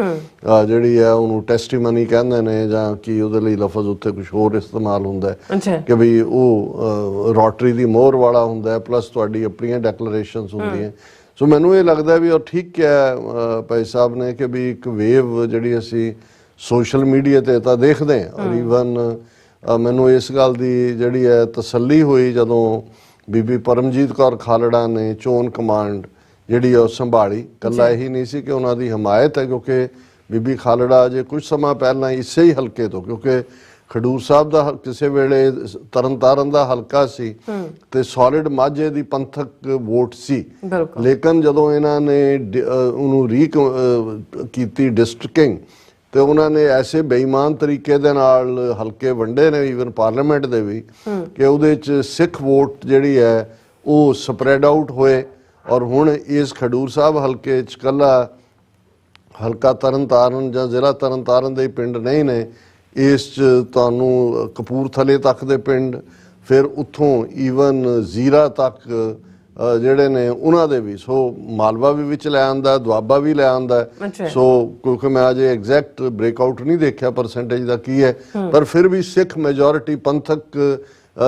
ਜਿਹੜੀ ਹੈ ਉਹਨੂੰ ਟੈਸਟੀਮਨੀ ਕਹਿੰਦੇ ਨੇ ਜਾਂ ਕਿ ਉਹਦੇ ਲਈ ਲਫ਼ਜ਼ ਉੱਥੇ ਕੁਝ ਹੋਰ ਇਸਤੇਮਾਲ ਹੁੰਦਾ ਹੈ ਕਿ ਵੀ ਉਹ ਰੋਟਰੀ ਦੀ ਮੋਹਰ ਵਾਲਾ ਹੁੰਦਾ, ਪਲੱਸ ਤੁਹਾਡੀ ਆਪਣੀਆਂ ਡੈਕਲੇਰੇਸ਼ਨਸ ਹੁੰਦੀਆਂ। ਸੋ ਮੈਨੂੰ ਇਹ ਲੱਗਦਾ ਵੀ ਉਹ ਠੀਕ ਕਿਹਾ ਭਾਈ ਸਾਹਿਬ ਨੇ ਕਿ ਵੀ ਇੱਕ ਵੇਵ ਜਿਹੜੀ ਅਸੀਂ ਸੋਸ਼ਲ ਮੀਡੀਆ ਤੇ ਤਾਂ ਦੇਖਦੇ ਹਾਂ, ਔਰ ਈਵਨ ਮੈਨੂੰ ਇਸ ਗੱਲ ਦੀ ਜਿਹੜੀ ਹੈ ਤਸੱਲੀ ਹੋਈ ਜਦੋਂ ਬੀਬੀ ਪਰਮਜੀਤ ਕੌਰ ਖਾਲੜਾ ਨੇ ਚੋਣ ਕਮਾਂਡ ਜਿਹੜੀ ਉਹ ਸੰਭਾਲੀ। ਕੱਲਾ ਇਹੀ ਨਹੀਂ ਸੀ ਕਿ ਉਹਨਾਂ ਦੀ ਹਮਾਇਤ ਹੈ, ਕਿਉਂਕਿ ਬੀਬੀ ਖਾਲੜਾ ਜੇ ਕੁਝ ਸਮਾਂ ਪਹਿਲਾਂ ਇਸੇ ਹੀ ਹਲਕੇ ਤੋਂ, ਕਿਉਂਕਿ ਖਡੂਰ ਸਾਹਿਬ ਦਾ ਕਿਸੇ ਵੇਲੇ ਤਰਨਤਾਰਨ ਦਾ ਹਲਕਾ ਸੀ ਤੇ ਸੋਲਿਡ ਮਾਝੇ ਦੀ ਪੰਥਕ ਵੋਟ ਸੀ, ਲੇਕਿਨ ਜਦੋਂ ਇਹਨਾਂ ਨੇ ਉਹਨੂੰ ਕੀਤੀ ਡਿਸਟ੍ਰਿਕਟਿੰਗ ਤੇ ਉਹਨਾਂ ਨੇ ਐਸੇ ਬੇਈਮਾਨ ਤਰੀਕੇ ਦੇ ਨਾਲ ਹਲਕੇ ਵੰਡੇ ਨੇ, ਈਵਨ ਪਾਰਲੀਮੈਂਟ ਦੇ ਵੀ, ਕਿ ਉਹਦੇ 'ਚ ਸਿੱਖ ਵੋਟ ਜਿਹੜੀ ਹੈ ਉਹ ਸਪਰੈਡ ਆਊਟ ਹੋਏ। ਔਰ ਹੁਣ ਇਸ ਖਡੂਰ ਸਾਹਿਬ ਹਲਕੇ 'ਚ ਕੱਲਾ ਹਲਕਾ ਤਰਨਤਾਰਨ ਜਾਂ ਜ਼ਿਲ੍ਹਾ ਤਰਨਤਾਰਨ ਦੇ ਪਿੰਡ ਨਹੀਂ ਨੇ, ਇਸ 'ਚ ਤੁਹਾਨੂੰ ਕਪੂਰਥਲੇ ਤੱਕ ਦੇ ਪਿੰਡ, ਫਿਰ ਉੱਥੋਂ ਈਵਨ ਜ਼ੀਰਾ ਤੱਕ ਜਿਹੜੇ ਨੇ ਉਹਨਾਂ ਦੇ ਵੀ। ਸੋ ਮਾਲਵਾ ਵੀ ਵਿੱਚ ਲੈ ਆਂਦਾ, ਦੁਆਬਾ ਵੀ ਲੈ ਆਂਦਾ। ਸੋ ਕਿਉਂਕਿ ਮੈਂ ਅਜੇ ਐਗਜ਼ੈਕਟ ਬ੍ਰੇਕਆਊਟ ਨਹੀਂ ਦੇਖਿਆ ਪਰਸੈਂਟੇਜ ਦਾ ਕੀ ਹੈ, ਪਰ ਫਿਰ ਵੀ ਸਿੱਖ ਮੈਜੋਰਿਟੀ ਪੰਥਕ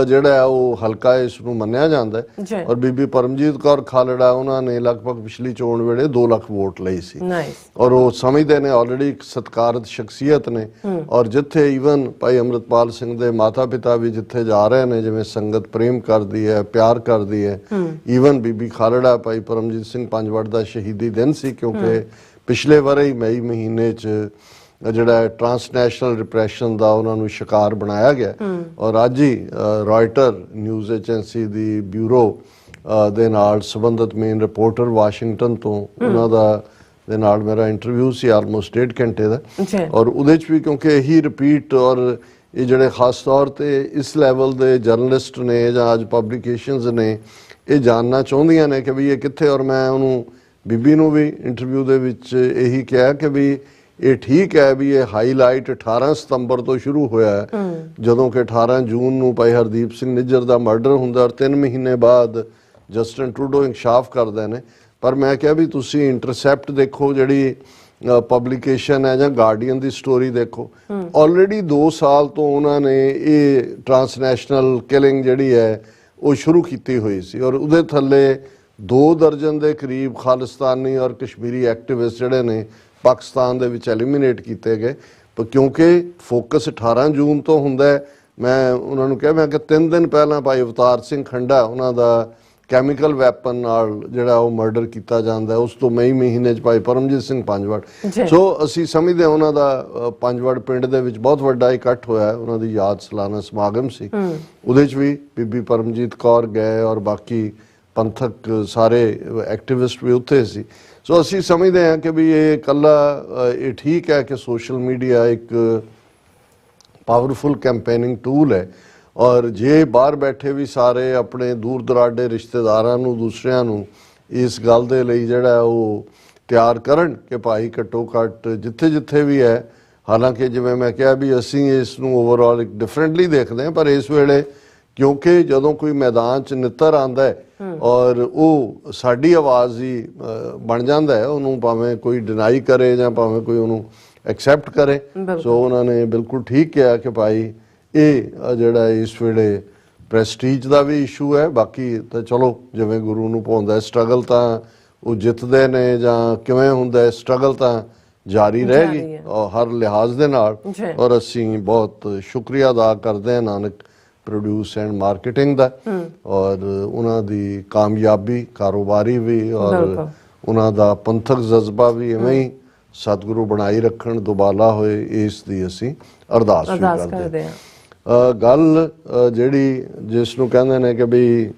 ਜਿਹੜਾ ਉਹ ਹਲਕਾ ਇਸ ਨੂੰ ਮੰਨਿਆ ਜਾਂਦਾ ਹੈ। ਔਰ ਬੀਬੀ ਪਰਮਜੀਤ ਕੌਰ ਖਾਲੜਾ ਉਹਨਾਂ ਨੇ ਲਗਭਗ ਪਿਛਲੀ ਚੋਣ ਵੇਲੇ 2 ਲੱਖ ਵੋਟ ਲਈ ਸੀ, ਔਰ ਉਹ ਸਮਝਦੇ ਨੇ ਆਲਰੇਡੀ ਇੱਕ ਸਤਿਕਾਰਤ ਸ਼ਖਸੀਅਤ ਨੇ। ਔਰ ਜਿੱਥੇ ਈਵਨ ਭਾਈ ਅੰਮ੍ਰਿਤਪਾਲ ਸਿੰਘ ਦੇ ਮਾਤਾ ਪਿਤਾ ਵੀ ਜਿੱਥੇ ਜਾ ਰਹੇ ਨੇ, ਜਿਵੇਂ ਸੰਗਤ ਪ੍ਰੇਮ ਕਰਦੀ ਹੈ, ਪਿਆਰ ਕਰਦੀ ਹੈ, ਈਵਨ ਬੀਬੀ ਖਾਲੜਾ ਭਾਈ ਪਰਮਜੀਤ ਸਿੰਘ ਪੰਜਵੜ ਦਾ ਸ਼ਹੀਦੀ ਦਿਨ ਸੀ, ਕਿਉਂਕਿ ਪਿਛਲੇ ਵਰੇ ਹੀ ਮਈ ਮਹੀਨੇ 'ਚ ਜਿਹੜਾ ਟ੍ਰਾਂਸਨੈਸ਼ਨਲ ਰਿਪਰੈਸ਼ਨ ਦਾ ਉਹਨਾਂ ਨੂੰ ਸ਼ਿਕਾਰ ਬਣਾਇਆ ਗਿਆ। ਔਰ ਅੱਜ ਹੀ ਰॉयटर ਨਿਊਜ਼ ਏਜੰਸੀ ਦੀ ਬਿਊਰੋ ਦੇ ਨਾਲ ਸੰਬੰਧਿਤ ਮੇਨ ਰਿਪੋਰਟਰ ਵਾਸ਼ਿੰਗਟਨ ਤੋਂ ਉਹਨਾਂ ਦਾ ਦੇ ਨਾਲ ਮੇਰਾ ਇੰਟਰਵਿਊ ਸੀ ਆਲਮੋਸਟ 1.5 ਘੰਟੇ ਦਾ। ਔਰ ਉਹਦੇ 'ਚ ਵੀ ਕਿਉਂਕਿ ਇਹੀ ਰਿਪੀਟ, ਔਰ ਇਹ ਜਿਹੜੇ ਖਾਸ ਤੌਰ ਤੇ ਇਸ ਲੈਵਲ ਦੇ ਜਰਨਲਿਸਟ ਨੇ ਜਾਂ ਅੱਜ ਪਬਲੀਕੇਸ਼ਨਸ ਨੇ ਇਹ ਜਾਣਨਾ ਚਾਹੁੰਦੀਆਂ ਨੇ ਕਿ ਵੀ ਇਹ ਕਿੱਥੇ। ਔਰ ਮੈਂ ਉਹਨੂੰ ਬੀਬੀ ਨੂੰ ਵੀ ਇੰਟਰਵਿਊ ਦੇ ਵਿੱਚ ਇਹੀ ਕਿਹਾ ਕਿ ਵੀ ਇਹ ਠੀਕ ਹੈ ਵੀ ਇਹ ਹਾਈਲਾਈਟ 18 ਸਤੰਬਰ ਤੋਂ ਸ਼ੁਰੂ ਹੋਇਆ ਹੈ, ਜਦੋਂ ਕਿ 18 ਜੂਨ ਨੂੰ ਭਾਈ ਹਰਦੀਪ ਸਿੰਘ ਨਿੱਜਰ ਦਾ ਮਰਡਰ ਹੁੰਦਾ ਔਰ 3 ਮਹੀਨੇ ਬਾਅਦ ਜਸਟਿਨ ਟਰੂਡੋ ਇਨਕਸ਼ਾਫ ਕਰਦੇ ਨੇ। ਪਰ ਮੈਂ ਕਿਹਾ ਵੀ ਤੁਸੀਂ ਇੰਟਰਸੈਪਟ ਦੇਖੋ, ਜਿਹੜੀ ਪਬਲਿਕੇਸ਼ਨ ਹੈ, ਜਾਂ ਗਾਰਡੀਅਨ ਦੀ ਸਟੋਰੀ ਦੇਖੋ। ਆਲਰੇਡੀ 2 ਸਾਲ ਤੋਂ ਉਹਨਾਂ ਨੇ ਇਹ ਟਰਾਂਸਨੈਸ਼ਨਲ ਕਿਲਿੰਗ ਜਿਹੜੀ ਹੈ ਉਹ ਸ਼ੁਰੂ ਕੀਤੀ ਹੋਈ ਸੀ, ਔਰ ਉਹਦੇ ਥੱਲੇ 2 ਦਰਜਨ ਦੇ ਕਰੀਬ ਖਾਲਿਸਤਾਨੀ ਔਰ ਕਸ਼ਮੀਰੀ ਐਕਟਿਵਿਸਟ ਜਿਹੜੇ ਨੇ ਪਾਕਿਸਤਾਨ ਦੇ ਵਿੱਚ ਐਲੀਮੀਨੇਟ ਕੀਤੇ ਗਏ। ਪਰ ਕਿਉਂਕਿ ਫੋਕਸ 18 ਜੂਨ ਤੋਂ ਹੁੰਦਾ ਹੈ, ਮੈਂ ਉਹਨਾਂ ਨੂੰ ਕਿਹਾ, ਮੈਂ ਕਿ 3 ਦਿਨ ਪਹਿਲਾਂ ਭਾਈ ਅਵਤਾਰ ਸਿੰਘ ਖੰਡਾ ਉਹਨਾਂ ਦਾ ਕੈਮੀਕਲ ਵੈਪਨ ਨਾਲ ਜਿਹੜਾ ਉਹ ਮਰਡਰ ਕੀਤਾ ਜਾਂਦਾ ਹੈ, ਉਸ ਤੋਂ ਮਈ ਮਹੀਨੇ 'ਚ ਭਾਈ ਪਰਮਜੀਤ ਸਿੰਘ ਪੰਜਵੜ। ਸੋ ਅਸੀਂ ਸਮਝਦੇ ਹਾਂ ਉਹਨਾਂ ਦਾ ਪੰਜਵੜ ਪਿੰਡ ਦੇ ਵਿੱਚ ਬਹੁਤ ਵੱਡਾ ਇਕੱਠ ਹੋਇਆ, ਉਹਨਾਂ ਦੀ ਯਾਦ ਸਾਲਾਨਾ ਸਮਾਗਮ ਸੀ, ਉਹਦੇ 'ਚ ਵੀ ਬੀਬੀ ਪਰਮਜੀਤ ਕੌਰ ਗਏ ਔਰ ਬਾਕੀ ਪੰਥਕ ਸਾਰੇ ਐਕਟਿਵਿਸਟ ਵੀ ਉੱਥੇ ਸੀ। ਸੋ ਅਸੀਂ ਸਮਝਦੇ ਹਾਂ ਕਿ ਵੀ ਇਹ ਇਕੱਲਾ ਇਹ ਠੀਕ ਹੈ ਕਿ ਸੋਸ਼ਲ ਮੀਡੀਆ ਇੱਕ ਪਾਵਰਫੁਲ ਕੈਂਪੇਨਿੰਗ ਟੂਲ ਹੈ, ਔਰ ਜੇ ਬਾਹਰ ਬੈਠੇ ਵੀ ਸਾਰੇ ਆਪਣੇ ਦੂਰ ਦਰਾਡੇ ਰਿਸ਼ਤੇਦਾਰਾਂ ਨੂੰ, ਦੂਸਰਿਆਂ ਨੂੰ ਇਸ ਗੱਲ ਦੇ ਲਈ ਜਿਹੜਾ ਉਹ ਤਿਆਰ ਕਰਨ ਕਿ ਭਾਈ ਘੱਟੋ ਘੱਟ ਜਿੱਥੇ ਜਿੱਥੇ ਵੀ ਹੈ, ਹਾਲਾਂਕਿ ਜਿਵੇਂ ਮੈਂ ਕਿਹਾ ਵੀ ਅਸੀਂ ਇਸ ਨੂੰ ਓਵਰਆਲ ਇੱਕ ਡਿਫਰੈਂਟਲੀ ਦੇਖਦੇ ਹਾਂ, ਪਰ ਇਸ ਵੇਲੇ ਕਿਉਂਕਿ ਜਦੋਂ ਕੋਈ ਮੈਦਾਨ 'ਚ ਨਿੱਤਰ ਆਉਂਦਾ ਹੈ ਔਰ ਉਹ ਸਾਡੀ ਆਵਾਜ਼ ਹੀ ਬਣ ਜਾਂਦਾ ਹੈ, ਉਹਨੂੰ ਭਾਵੇਂ ਕੋਈ ਡਿਨਾਈ ਕਰੇ ਜਾਂ ਭਾਵੇਂ ਕੋਈ ਉਹਨੂੰ ਐਕਸੈਪਟ ਕਰੇ। ਸੋ ਉਹਨਾਂ ਨੇ ਬਿਲਕੁਲ ਠੀਕ ਕਿਹਾ ਕਿ ਭਾਈ ਇਹ ਜਿਹੜਾ ਇਸ ਵੇਲੇ ਪ੍ਰੈਸਟੀਜ ਦਾ ਵੀ ਇਸ਼ੂ ਹੈ, ਬਾਕੀ ਤਾਂ ਚਲੋ ਜਿਵੇਂ ਗੁਰੂ ਨੂੰ ਪਾਉਂਦਾ ਸਟਰਗਲ ਤਾਂ ਉਹ ਜਿੱਤਦੇ ਨੇ, ਜਾਂ ਕਿਵੇਂ ਹੁੰਦਾ ਸਟਰਗਲ ਤਾਂ ਜਾਰੀ ਰਹੇਗੀ ਹਰ ਲਿਹਾਜ਼ ਦੇ ਨਾਲ। ਔਰ ਅਸੀਂ ਬਹੁਤ ਸ਼ੁਕਰੀਆ ਅਦਾ ਕਰਦੇ ਹਾਂ ਨਾਨਕ ਪ੍ਰੋਡਿਊਸ ਐਂਡ ਮਾਰਕੀਟਿੰਗ ਦਾ, ਔਰ ਉਹਨਾਂ ਦੀ ਕਾਮਯਾਬੀ ਕਾਰੋਬਾਰੀ ਵੀ ਔਰ ਉਹਨਾਂ ਦਾ ਪੰਥਕ ਜਜ਼ਬਾ ਵੀ ਇਵੇਂ ਹੀ ਸਤਿਗੁਰੂ ਬਣਾਈ ਰੱਖਣ, ਦੁਬਾਲਾ ਹੋਏ, ਇਸ ਦੀ ਅਸੀਂ ਅਰਦਾਸ ਵੀ ਕਰਦੇ ਹਾਂ। ਗੱਲ ਜਿਹੜੀ ਜਿਸ ਨੂੰ ਕਹਿੰਦੇ ਨੇ ਕਿ ਵੀ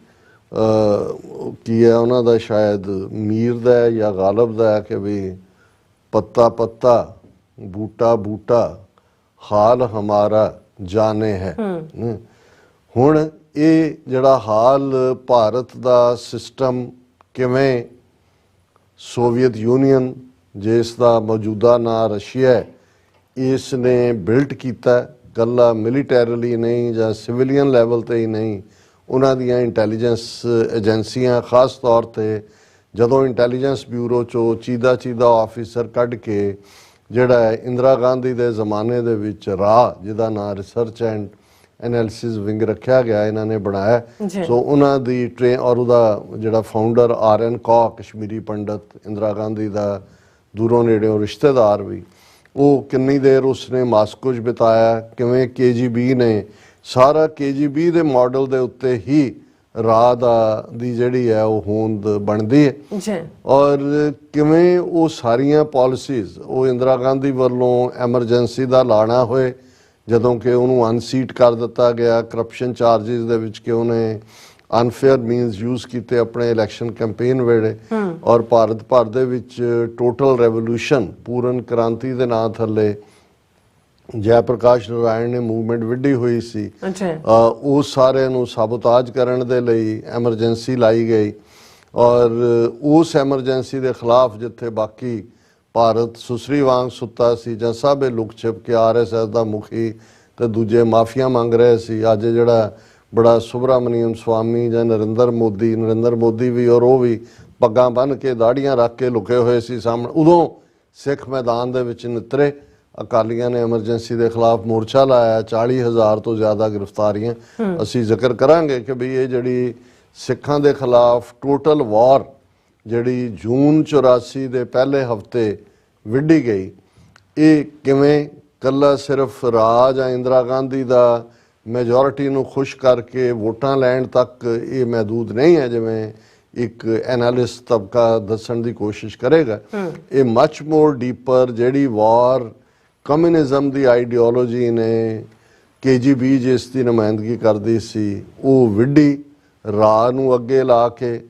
ਕੀ ਹੈ ਉਹਨਾਂ ਦਾ, ਸ਼ਾਇਦ ਮੀਰ ਦਾ ਜਾਂ ਗਾਲਬ ਦਾ ਹੈ ਕਿ ਵੀ ਪੱਤਾ ਪੱਤਾ ਬੂਟਾ ਬੂਟਾ ਹਾਲ ਹਮਾਰਾ ਜਾਣੇ ਹੈ। ਹੁਣ ਇਹ ਜਿਹੜਾ ਹਾਲ ਭਾਰਤ ਦਾ ਸਿਸਟਮ ਕਿਵੇਂ ਸੋਵੀਅਤ ਯੂਨੀਅਨ, ਜਿਸ ਦਾ ਮੌਜੂਦਾ ਨਾਂ ਰਸ਼ੀਆ ਹੈ, ਇਸ ਨੇ ਬਿਲਟ ਕੀਤਾ, ਕੱਲਾ ਮਿਲੀਟੈਰਲੀ ਨਹੀਂ ਜਾਂ ਸਿਵਿਲੀਅਨ ਲੈਵਲ ਤੇ ਹੀ ਨਹੀਂ, ਉਹਨਾਂ ਦੀਆਂ ਇੰਟੈਲੀਜੈਂਸ ਏਜੰਸੀਆਂ, ਖਾਸ ਤੌਰ ਤੇ ਜਦੋਂ ਇੰਟੈਲੀਜੈਂਸ ਬਿਊਰੋ ਚੋਂ ਚੀਦਾ ਆਫੀਸਰ ਕੱਢ ਕੇ ਜਿਹੜਾ ਹੈ ਇੰਦਰਾ ਗਾਂਧੀ ਦੇ ਜ਼ਮਾਨੇ ਦੇ ਵਿੱਚ ਰਾਹ, ਜਿਹਦਾ ਨਾਂ ਰਿਸਰਚ ਐਂਡ ਐਨਾਲਿਸਿਸ ਵਿੰਗ ਰੱਖਿਆ ਗਿਆ, ਇਹਨਾਂ ਨੇ ਬਣਾਇਆ। ਸੋ ਉਹਨਾਂ ਦੀ ਟ੍ਰੇਨ ਔਰ ਉਹਦਾ ਜਿਹੜਾ ਫਾਊਂਡਰ RN ਕੌਰ, ਕਸ਼ਮੀਰੀ ਪੰਡਤ, ਇੰਦਰਾ ਗਾਂਧੀ ਦਾ ਦੂਰੋਂ ਨੇੜਿਓਂ ਰਿਸ਼ਤੇਦਾਰ ਵੀ, ਉਹ ਕਿੰਨੀ ਦੇਰ ਉਸਨੇ ਮਾਸਕੋ 'ਚ ਬਿਤਾਇਆ, ਕਿਵੇਂ KGB ਨੇ ਸਾਰਾ KGB ਦੇ ਮਾਡਲ ਦੇ ਉੱਤੇ ਹੀ ਰਾਹ ਦੀ ਜਿਹੜੀ ਹੈ ਉਹ ਹੋਂਦ ਬਣਦੀ ਹੈ, ਔਰ ਕਿਵੇਂ ਉਹ ਸਾਰੀਆਂ ਪਾਲਿਸੀਜ਼ ਉਹ ਇੰਦਰਾ ਗਾਂਧੀ ਵੱਲੋਂ ਐਮਰਜੈਂਸੀ ਦਾ ਲਾਣਾ ਹੋਏ ਜਦੋਂ ਕਿ ਉਹਨੂੰ ਅਨਸੀਟ ਕਰ ਦਿੱਤਾ ਗਿਆ ਕਰਪਸ਼ਨ ਚਾਰजेस ਦੇ ਵਿੱਚ, ਕਿ ਉਹਨੇ ਅਨਫੇਅਰ ਮੀਨਸ ਯੂਜ਼ ਕੀਤੇ ਆਪਣੇ ਇਲੈਕਸ਼ਨ ਕੈਂਪੇਨ ਵੇਲੇ, ਔਰ ਭਾਰਤ ਭਰ ਦੇ ਵਿੱਚ ਟੋਟਲ ਰੈਵੋਲੂਸ਼ਨ, ਪੂਰਨ ਕ੍ਰਾਂਤੀ ਦੇ ਨਾਂ ਥੱਲੇ ਜੈ ਪ੍ਰਕਾਸ਼ ਨਾਰਾਇਣ ਨੇ ਮੂਵਮੈਂਟ ਵਿੱਢੀ ਹੋਈ ਸੀ, ਉਹ ਸਾਰਿਆਂ ਨੂੰ ਸਾਬੋਤਾਜ ਕਰਨ ਦੇ ਲਈ ਐਮਰਜੈਂਸੀ ਲਾਈ ਗਈ, ਔਰ ਉਸ ਐਮਰਜੈਂਸੀ ਦੇ ਖਿਲਾਫ ਜਿੱਥੇ ਬਾਕੀ ਭਾਰਤ ਸੁਸਰੀ ਵਾਂਗ ਸੁੱਤਾ ਸੀ, ਜਾਂ ਸਭ ਇਹ ਲੁਕ ਛਿਪ ਕੇ RSS ਦਾ ਮੁਖੀ ਤੇ ਦੂਜੇ ਮਾਫੀਆ ਮੰਗ ਰਹੇ ਸੀ, ਅੱਜ ਜਿਹੜਾ ਬੜਾ ਸੁਬਰਾਮਨੀਅਮ ਸਵਾਮੀ ਜਾਂ ਨਰਿੰਦਰ ਮੋਦੀ ਵੀ, ਔਰ ਉਹ ਵੀ ਪੱਗਾਂ ਬੰਨ੍ਹ ਕੇ ਦਾੜੀਆਂ ਰੱਖ ਕੇ ਲੁਕੇ ਹੋਏ ਸੀ ਸਾਹਮਣੇ। ਉਦੋਂ ਸਿੱਖ ਮੈਦਾਨ ਦੇ ਵਿੱਚ ਨਿਤਰੇ, ਅਕਾਲੀਆਂ ਨੇ ਐਮਰਜੈਂਸੀ ਦੇ ਖਿਲਾਫ ਮੋਰਚਾ ਲਾਇਆ, 40,000 ਤੋਂ ਜ਼ਿਆਦਾ ਗ੍ਰਿਫਤਾਰੀਆਂ। ਅਸੀਂ ਜ਼ਿਕਰ ਕਰਾਂਗੇ ਕਿ ਵੀ ਇਹ ਜਿਹੜੀ ਸਿੱਖਾਂ ਦੇ ਖਿਲਾਫ ਟੋਟਲ ਵਾਰ ਜਿਹੜੀ ਜੂਨ 84 ਦੇ ਪਹਿਲੇ ਹਫਤੇ ਵਿੱਢੀ ਗਈ, ਇਹ ਕਿਵੇਂ ਕੱਲਾ ਸਿਰਫ ਰਾਜ ਜਾਂ ਇੰਦਰਾ ਗਾਂਧੀ ਦਾ ਮੈਜੋਰਿਟੀ ਨੂੰ ਖੁਸ਼ ਕਰਕੇ ਵੋਟਾਂ ਲੈਣ ਤੱਕ ਇਹ ਮਹਦੂਦ ਨਹੀਂ ਹੈ, ਜਿਵੇਂ ਇੱਕ ਐਨਾਲਿਸਟ ਤਬਕਾ ਦੱਸਣ ਦੀ ਕੋਸ਼ਿਸ਼ ਕਰੇਗਾ। ਇਹ ਮਚ ਮੋਰ ਡੀਪਰ, ਜਿਹੜੀ ਵਾਰ ਕਮਿਊਨਿਜ਼ਮ ਦੀ ਆਈਡੀਓਲੋਜੀ ਨੇ, KGB ਜਿਸ ਦੀ ਨੁਮਾਇੰਦਗੀ ਕਰਦੀ ਸੀ, ਉਹ ਵਿੱਢੀ ਰਾਹ ਨੂੰ ਅੱਗੇ ਲਾ ਕੇ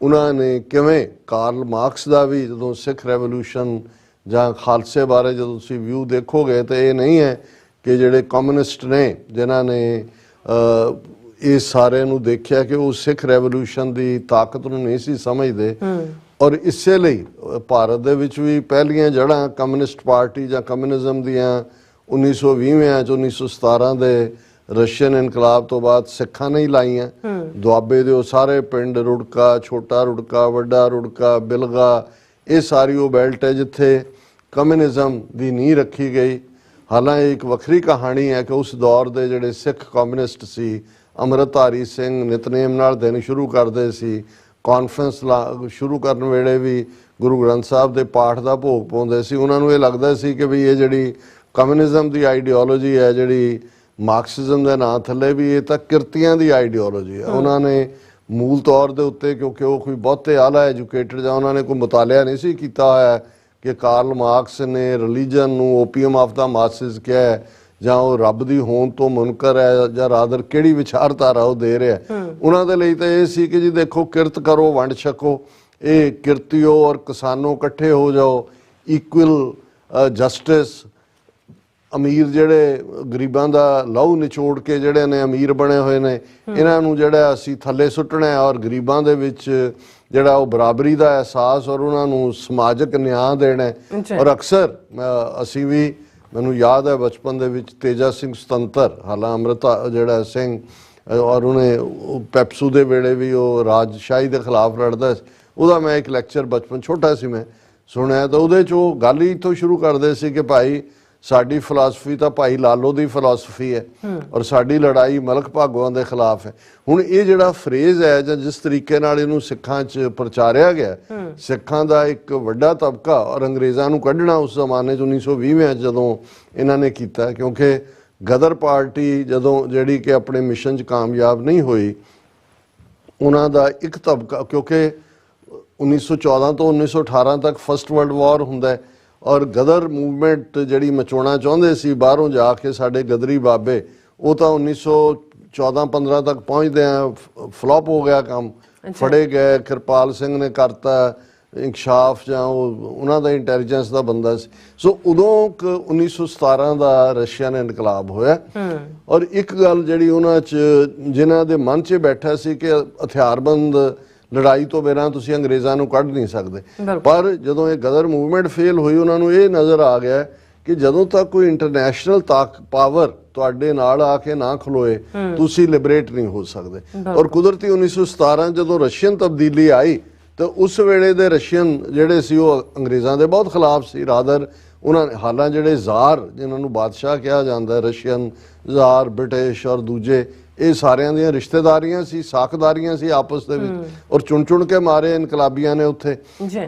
ਉਹਨਾਂ ਨੇ ਕਿਵੇਂ ਕਾਰਲ ਮਾਰਕਸ ਦਾ ਵੀ, ਜਦੋਂ ਸਿੱਖ ਰੈਵੋਲੂਸ਼ਨ ਜਾਂ ਖਾਲਸੇ ਬਾਰੇ ਜਦੋਂ ਤੁਸੀਂ ਵਿਊ ਦੇਖੋਗੇ ਤਾਂ ਇਹ ਨਹੀਂ ਹੈ ਕਿ ਜਿਹੜੇ ਕਮਿਊਨਿਸਟ ਨੇ ਜਿਨ੍ਹਾਂ ਨੇ ਇਸ ਸਾਰੇ ਨੂੰ ਦੇਖਿਆ ਕਿ ਉਹ ਸਿੱਖ ਰੈਵੋਲੂਸ਼ਨ ਦੀ ਤਾਕਤ ਨੂੰ ਨਹੀਂ ਸੀ ਸਮਝਦੇ, ਔਰ ਇਸੇ ਲਈ ਭਾਰਤ ਦੇ ਵਿੱਚ ਵੀ ਪਹਿਲੀਆਂ ਜੜ੍ਹਾਂ ਕਮਿਊਨਿਸਟ ਪਾਰਟੀ ਜਾਂ ਕਮਿਊਨਿਜ਼ਮ ਦੀਆਂ 1920 ਚ 1917 ਦੇ ਰਸ਼ੀਅਨ ਇਨਕਲਾਬ ਤੋਂ ਬਾਅਦ ਸਿੱਖਾਂ ਨੇ ਹੀ ਲਾਈਆਂ। ਦੁਆਬੇ ਦੇ ਉਹ ਸਾਰੇ ਪਿੰਡ, ਰੁੜਕਾ, ਛੋਟਾ ਰੁੜਕਾ, ਵੱਡਾ ਰੁੜਕਾ, ਬਿਲਗਾ, ਇਹ ਸਾਰੀ ਉਹ ਬੈਲਟ ਹੈ ਜਿੱਥੇ ਕਮਿਊਨਿਜ਼ਮ ਦੀ ਨੀਂਹ ਰੱਖੀ ਗਈ। ਹਾਲਾਂਕਿ ਇੱਕ ਵੱਖਰੀ ਕਹਾਣੀ ਹੈ ਕਿ ਉਸ ਦੌਰ ਦੇ ਜਿਹੜੇ ਸਿੱਖ ਕਮਿਊਨਿਸਟ ਸੀ, ਅੰਮ੍ਰਿਤਧਾਰੀ ਸਿੰਘ ਨਿਤਨੇਮ ਨਾਲ ਦਿਨ ਸ਼ੁਰੂ ਕਰਦੇ ਸੀ, ਕਾਨਫਰੰਸ ਸ਼ੁਰੂ ਕਰਨ ਵੇਲੇ ਵੀ ਗੁਰੂ ਗ੍ਰੰਥ ਸਾਹਿਬ ਦੇ ਪਾਠ ਦਾ ਭੋਗ ਪਾਉਂਦੇ ਸੀ। ਉਹਨਾਂ ਨੂੰ ਇਹ ਲੱਗਦਾ ਸੀ ਕਿ ਵੀ ਇਹ ਜਿਹੜੀ ਕਮਿਊਨਿਜ਼ਮ ਦੀ ਆਈਡੀਓਲੋਜੀ ਹੈ, ਜਿਹੜੀ ਮਾਰਕਸਿਜ਼ਮ ਦੇ ਨਾਂ ਥੱਲੇ ਵੀ, ਇਹ ਤਾਂ ਕਿਰਤੀਆਂ ਦੀ ਆਈਡੀਓਲੋਜੀ ਹੈ। ਉਹਨਾਂ ਨੇ ਮੂਲ ਤੌਰ ਦੇ ਉੱਤੇ, ਕਿਉਂਕਿ ਉਹ ਕੋਈ ਬਹੁਤੇ ਆਲਾ ਐਜੂਕੇਟਡ ਜਾਂ ਉਹਨਾਂ ਨੇ ਕੋਈ ਮੁਤਾਲਿਆ ਨਹੀਂ ਸੀ ਕੀਤਾ ਹੋਇਆ ਕਿ ਕਾਰਲ ਮਾਰਕਸ ਨੇ ਰਿਲੀਜਨ ਨੂੰ ਓਪੀਅਮ ਆਫ ਦਾ ਮਾਸਿਸ ਕਿਹਾ ਹੈ, ਜਾਂ ਉਹ ਰੱਬ ਦੀ ਹੋਂਦ ਤੋਂ ਮੁਨਕਰ ਹੈ, ਜਾਂ ਰਾਦਰ ਕਿਹੜੀ ਵਿਚਾਰਧਾਰਾ ਉਹ ਦੇ ਰਿਹਾ। ਉਹਨਾਂ ਦੇ ਲਈ ਤਾਂ ਇਹ ਸੀ ਕਿ ਜੀ ਦੇਖੋ, ਕਿਰਤ ਕਰੋ, ਵੰਡ ਛਕੋ, ਇਹ ਕਿਰਤੀਓ ਔਰ ਕਿਸਾਨੋ ਇਕੱਠੇ ਹੋ ਜਾਓ, ਇਕੁਅਲ ਜਸਟਿਸ। ਅਮੀਰ ਜਿਹੜੇ ਗਰੀਬਾਂ ਦਾ ਲਹੂ ਨਿਚੋੜ ਕੇ ਜਿਹੜੇ ਨੇ ਅਮੀਰ ਬਣੇ ਹੋਏ ਨੇ, ਇਹਨਾਂ ਨੂੰ ਜਿਹੜਾ ਅਸੀਂ ਥੱਲੇ ਸੁੱਟਣਾ, ਔਰ ਗਰੀਬਾਂ ਦੇ ਵਿੱਚ ਜਿਹੜਾ ਉਹ ਬਰਾਬਰੀ ਦਾ ਅਹਿਸਾਸ ਔਰ ਉਹਨਾਂ ਨੂੰ ਸਮਾਜਿਕ ਨਿਆਂ ਦੇਣਾ। ਔਰ ਅਕਸਰ ਅਸੀਂ ਵੀ, ਮੈਨੂੰ ਯਾਦ ਹੈ ਬਚਪਨ ਦੇ ਵਿੱਚ ਤੇਜਾ ਸਿੰਘ ਸੁਤੰਤਰ, ਹਾਲਾਂ ਅੰਮ੍ਰਿਤਾ ਜਿਹੜਾ ਸਿੰਘ, ਔਰ ਉਹਨੇ ਪੈਪਸੂ ਦੇ ਵੇਲੇ ਵੀ ਉਹ ਰਾਜਸ਼ਾਹੀ ਦੇ ਖਿਲਾਫ ਲੜਦਾ, ਉਹਦਾ ਮੈਂ ਇੱਕ ਲੈਕਚਰ ਬਚਪਨ ਛੋਟਾ ਸੀ ਮੈਂ ਸੁਣਿਆ। ਤਾਂ ਉਹਦੇ 'ਚ ਉਹ ਗੱਲ ਹੀ ਇੱਥੋਂ ਸ਼ੁਰੂ ਕਰਦੇ ਸੀ ਕਿ ਭਾਈ ਸਾਡੀ ਫਿਲਾਸਫੀ ਤਾਂ ਭਾਈ ਲਾਲੋ ਦੀ ਫਿਲਾਸਫੀ ਹੈ, ਔਰ ਸਾਡੀ ਲੜਾਈ ਮਲਕ ਭਾਗੋਆਂ ਦੇ ਖਿਲਾਫ ਹੈ। ਹੁਣ ਇਹ ਜਿਹੜਾ ਫਰੇਜ਼ ਹੈ, ਜਾਂ ਜਿਸ ਤਰੀਕੇ ਨਾਲ ਇਹਨੂੰ ਸਿੱਖਾਂ 'ਚ ਪ੍ਰਚਾਰਿਆ ਗਿਆ, ਸਿੱਖਾਂ ਦਾ ਇੱਕ ਵੱਡਾ ਤਬਕਾ ਔਰ ਅੰਗਰੇਜ਼ਾਂ ਨੂੰ ਕੱਢਣਾ ਉਸ ਜ਼ਮਾਨੇ 'ਚ 1920 ਜਦੋਂ ਇਹਨਾਂ ਨੇ ਕੀਤਾ, ਕਿਉਂਕਿ ਗਦਰ ਪਾਰਟੀ ਜਦੋਂ ਜਿਹੜੀ ਕਿ ਆਪਣੇ ਮਿਸ਼ਨ 'ਚ ਕਾਮਯਾਬ ਨਹੀਂ ਹੋਈ, ਉਹਨਾਂ ਦਾ ਇੱਕ ਤਬਕਾ, ਕਿਉਂਕਿ 1914 ਤੋਂ 1918 ਤੱਕ ਫਸਟ ਵਰਲਡ ਵਾਰ ਹੁੰਦਾ, ਔਰ ਗਦਰ ਮੂਵਮੈਂਟ ਜਿਹੜੀ ਮਚਾਉਣਾ ਚਾਹੁੰਦੇ ਸੀ ਬਾਹਰੋਂ ਜਾ ਕੇ ਸਾਡੇ ਗਦਰੀ ਬਾਬੇ, ਉਹ ਤਾਂ 1914-15 ਤੱਕ ਪਹੁੰਚਦੇ ਆ ਫਲॉप ਹੋ ਗਿਆ ਕੰਮ, ਫੜੇ ਗਏ। ਕਿਰਪਾਲ ਸਿੰਘ ਨੇ ਕਰਤਾ ਇਨਕਸ਼ਾਫ, ਜਾਂ ਉਹਨਾਂ ਦਾ ਇੰਟੈਲੀਜੈਂਸ ਦਾ ਬੰਦਾ ਸੀ। ਸੋ ਉਦੋਂ 1917 ਦਾ ਰਸ਼ੀਅਨ ਇਨਕਲਾਬ ਹੋਇਆ। ਔਰ ਇੱਕ ਗੱਲ ਜਿਹੜੀ ਉਹਨਾਂ 'ਚ ਜਿਨ੍ਹਾਂ ਦੇ ਮਨ 'ਚ ਬੈਠਾ ਸੀ ਕਿ ਹਥਿਆਰਬੰਦ ਲੜਾਈ ਤੋਂ ਬਿਨਾਂ ਤੁਸੀਂ ਅੰਗਰੇਜ਼ਾਂ ਨੂੰ ਕੱਢ ਨਹੀਂ ਸਕਦੇ, ਪਰ ਜਦੋਂ ਇਹ ਗਦਰ ਮੂਵਮੈਂਟ ਫੇਲ ਹੋਈ, ਉਹਨਾਂ ਨੂੰ ਇਹ ਨਜ਼ਰ ਆ ਗਿਆ ਕਿ ਜਦੋਂ ਤੱਕ ਕੋਈ ਇੰਟਰਨੈਸ਼ਨਲ ਪਾਵਰ ਤੁਹਾਡੇ ਨਾਲ ਆ ਕੇ ਨਾ ਖਲੋਏ, ਤੁਸੀਂ ਲਿਬਰੇਟ ਨਹੀਂ ਹੋ ਸਕਦੇ। ਔਰ ਕੁਦਰਤੀ 1917 ਜਦੋਂ ਰਸ਼ੀਅਨ ਤਬਦੀਲੀ ਆਈ, ਤਾਂ ਉਸ ਵੇਲੇ ਦੇ ਰਸ਼ੀਅਨ ਜਿਹੜੇ ਸੀ ਉਹ ਅੰਗਰੇਜ਼ਾਂ ਦੇ ਬਹੁਤ ਖਿਲਾਫ ਸੀ। ਰਾਦਰ ਉਹਨਾਂ ਨੇ ਹਾਲਾਂ ਜਿਹੜੇ ਜ਼ਾਰ, ਜਿਨ੍ਹਾਂ ਨੂੰ ਬਾਦਸ਼ਾਹ ਕਿਹਾ ਜਾਂਦਾ, ਰਸ਼ੀਅਨ ਜ਼ਾਰ, ਬ੍ਰਿਟਿਸ਼ ਔਰ ਦੂਜੇ, ਇਹ ਸਾਰਿਆਂ ਦੀਆਂ ਰਿਸ਼ਤੇਦਾਰੀਆਂ ਸੀ, ਸਾਖਦਾਰੀਆਂ ਸੀ ਆਪਸ ਦੇ ਵਿੱਚ, ਔਰ ਚੁਣ ਕੇ ਮਾਰੇ ਇਨਕਲਾਬੀਆਂ ਨੇ ਉੱਥੇ।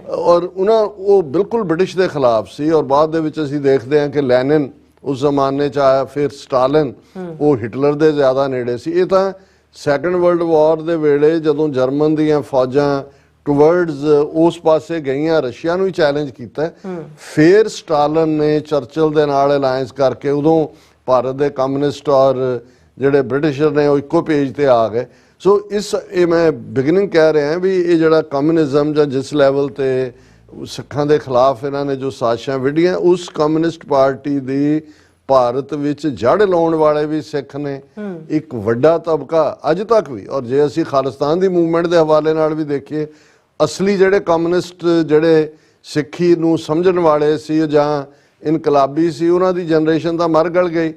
ਔਰ ਉਹ ਬਿਲਕੁਲ ਬ੍ਰਿਟਿਸ਼ ਦੇ ਖਿਲਾਫ ਸੀ। ਔਰ ਬਾਅਦ ਦੇ ਵਿੱਚ ਅਸੀਂ ਦੇਖਦੇ ਹਾਂ ਕਿ ਲੈਨਿਨ ਉਸ ਜ਼ਮਾਨੇ 'ਚ ਆਇਆ, ਫਿਰ ਸਟਾਲਿਨ, ਉਹ ਹਿਟਲਰ ਦੇ ਜ਼ਿਆਦਾ ਨੇੜੇ ਸੀ। ਇਹ ਤਾਂ ਸੈਕੰਡ ਵਰਲਡ ਵਾਰ ਦੇ ਵੇਲੇ ਜਦੋਂ ਜਰਮਨ ਦੀਆਂ ਫੌਜਾਂ ਟੁਵਰਡਸ ਉਸ ਪਾਸੇ ਗਈਆਂ, ਰਸ਼ੀਆ ਨੂੰ ਹੀ ਚੈਲੰਜ ਕੀਤਾ, ਫਿਰ ਸਟਾਲਿਨ ਨੇ ਚਰਚਿਲ ਦੇ ਨਾਲ ਅਲਾਇੰਸ ਕਰਕੇ, ਉਦੋਂ ਭਾਰਤ ਦੇ ਕਮਿਊਨਿਸਟ ਔਰ ਜਿਹੜੇ ਬ੍ਰਿਟਿਸ਼ਰ ਨੇ ਉਹ ਇੱਕੋ ਪੇਜ ਤੇ ਆ ਗਏ। ਸੋ ਇਹ ਮੈਂ ਬਿਗਨਿੰਗ ਕਹਿ ਰਿਹਾ ਵੀ ਇਹ ਜਿਹੜਾ ਕਮਿਊਨਿਜ਼ਮ ਜਾਂ ਜਿਸ ਲੈਵਲ ਤੇ ਸਿੱਖਾਂ ਦੇ ਖਿਲਾਫ ਇਹਨਾਂ ਨੇ ਜੋ ਸਾਜ਼ਿਸ਼ਾਂ ਵਿੱਢੀਆਂ, ਉਸ ਕਮਿਊਨਿਸਟ ਪਾਰਟੀ ਦੀ ਭਾਰਤ ਵਿੱਚ ਜੜ ਲਾਉਣ ਵਾਲੇ ਵੀ ਸਿੱਖ ਨੇ, ਇੱਕ ਵੱਡਾ ਤਬਕਾ ਅੱਜ ਤੱਕ ਵੀ। ਔਰ ਜੇ ਅਸੀਂ ਖਾਲਿਸਤਾਨ ਦੀ ਮੂਵਮੈਂਟ ਦੇ ਹਵਾਲੇ ਨਾਲ ਵੀ ਦੇਖੀਏ, ਅਸਲੀ ਜਿਹੜੇ ਕਮਿਊਨਿਸਟ ਜਿਹੜੇ ਸਿੱਖੀ ਨੂੰ ਸਮਝਣ ਵਾਲੇ ਸੀ ਜਾਂ ਇਨਕਲਾਬੀ ਸੀ, ਉਹਨਾਂ ਦੀ ਜਨਰੇਸ਼ਨ ਤਾਂ ਮਰ ਗਲ ਗਈ।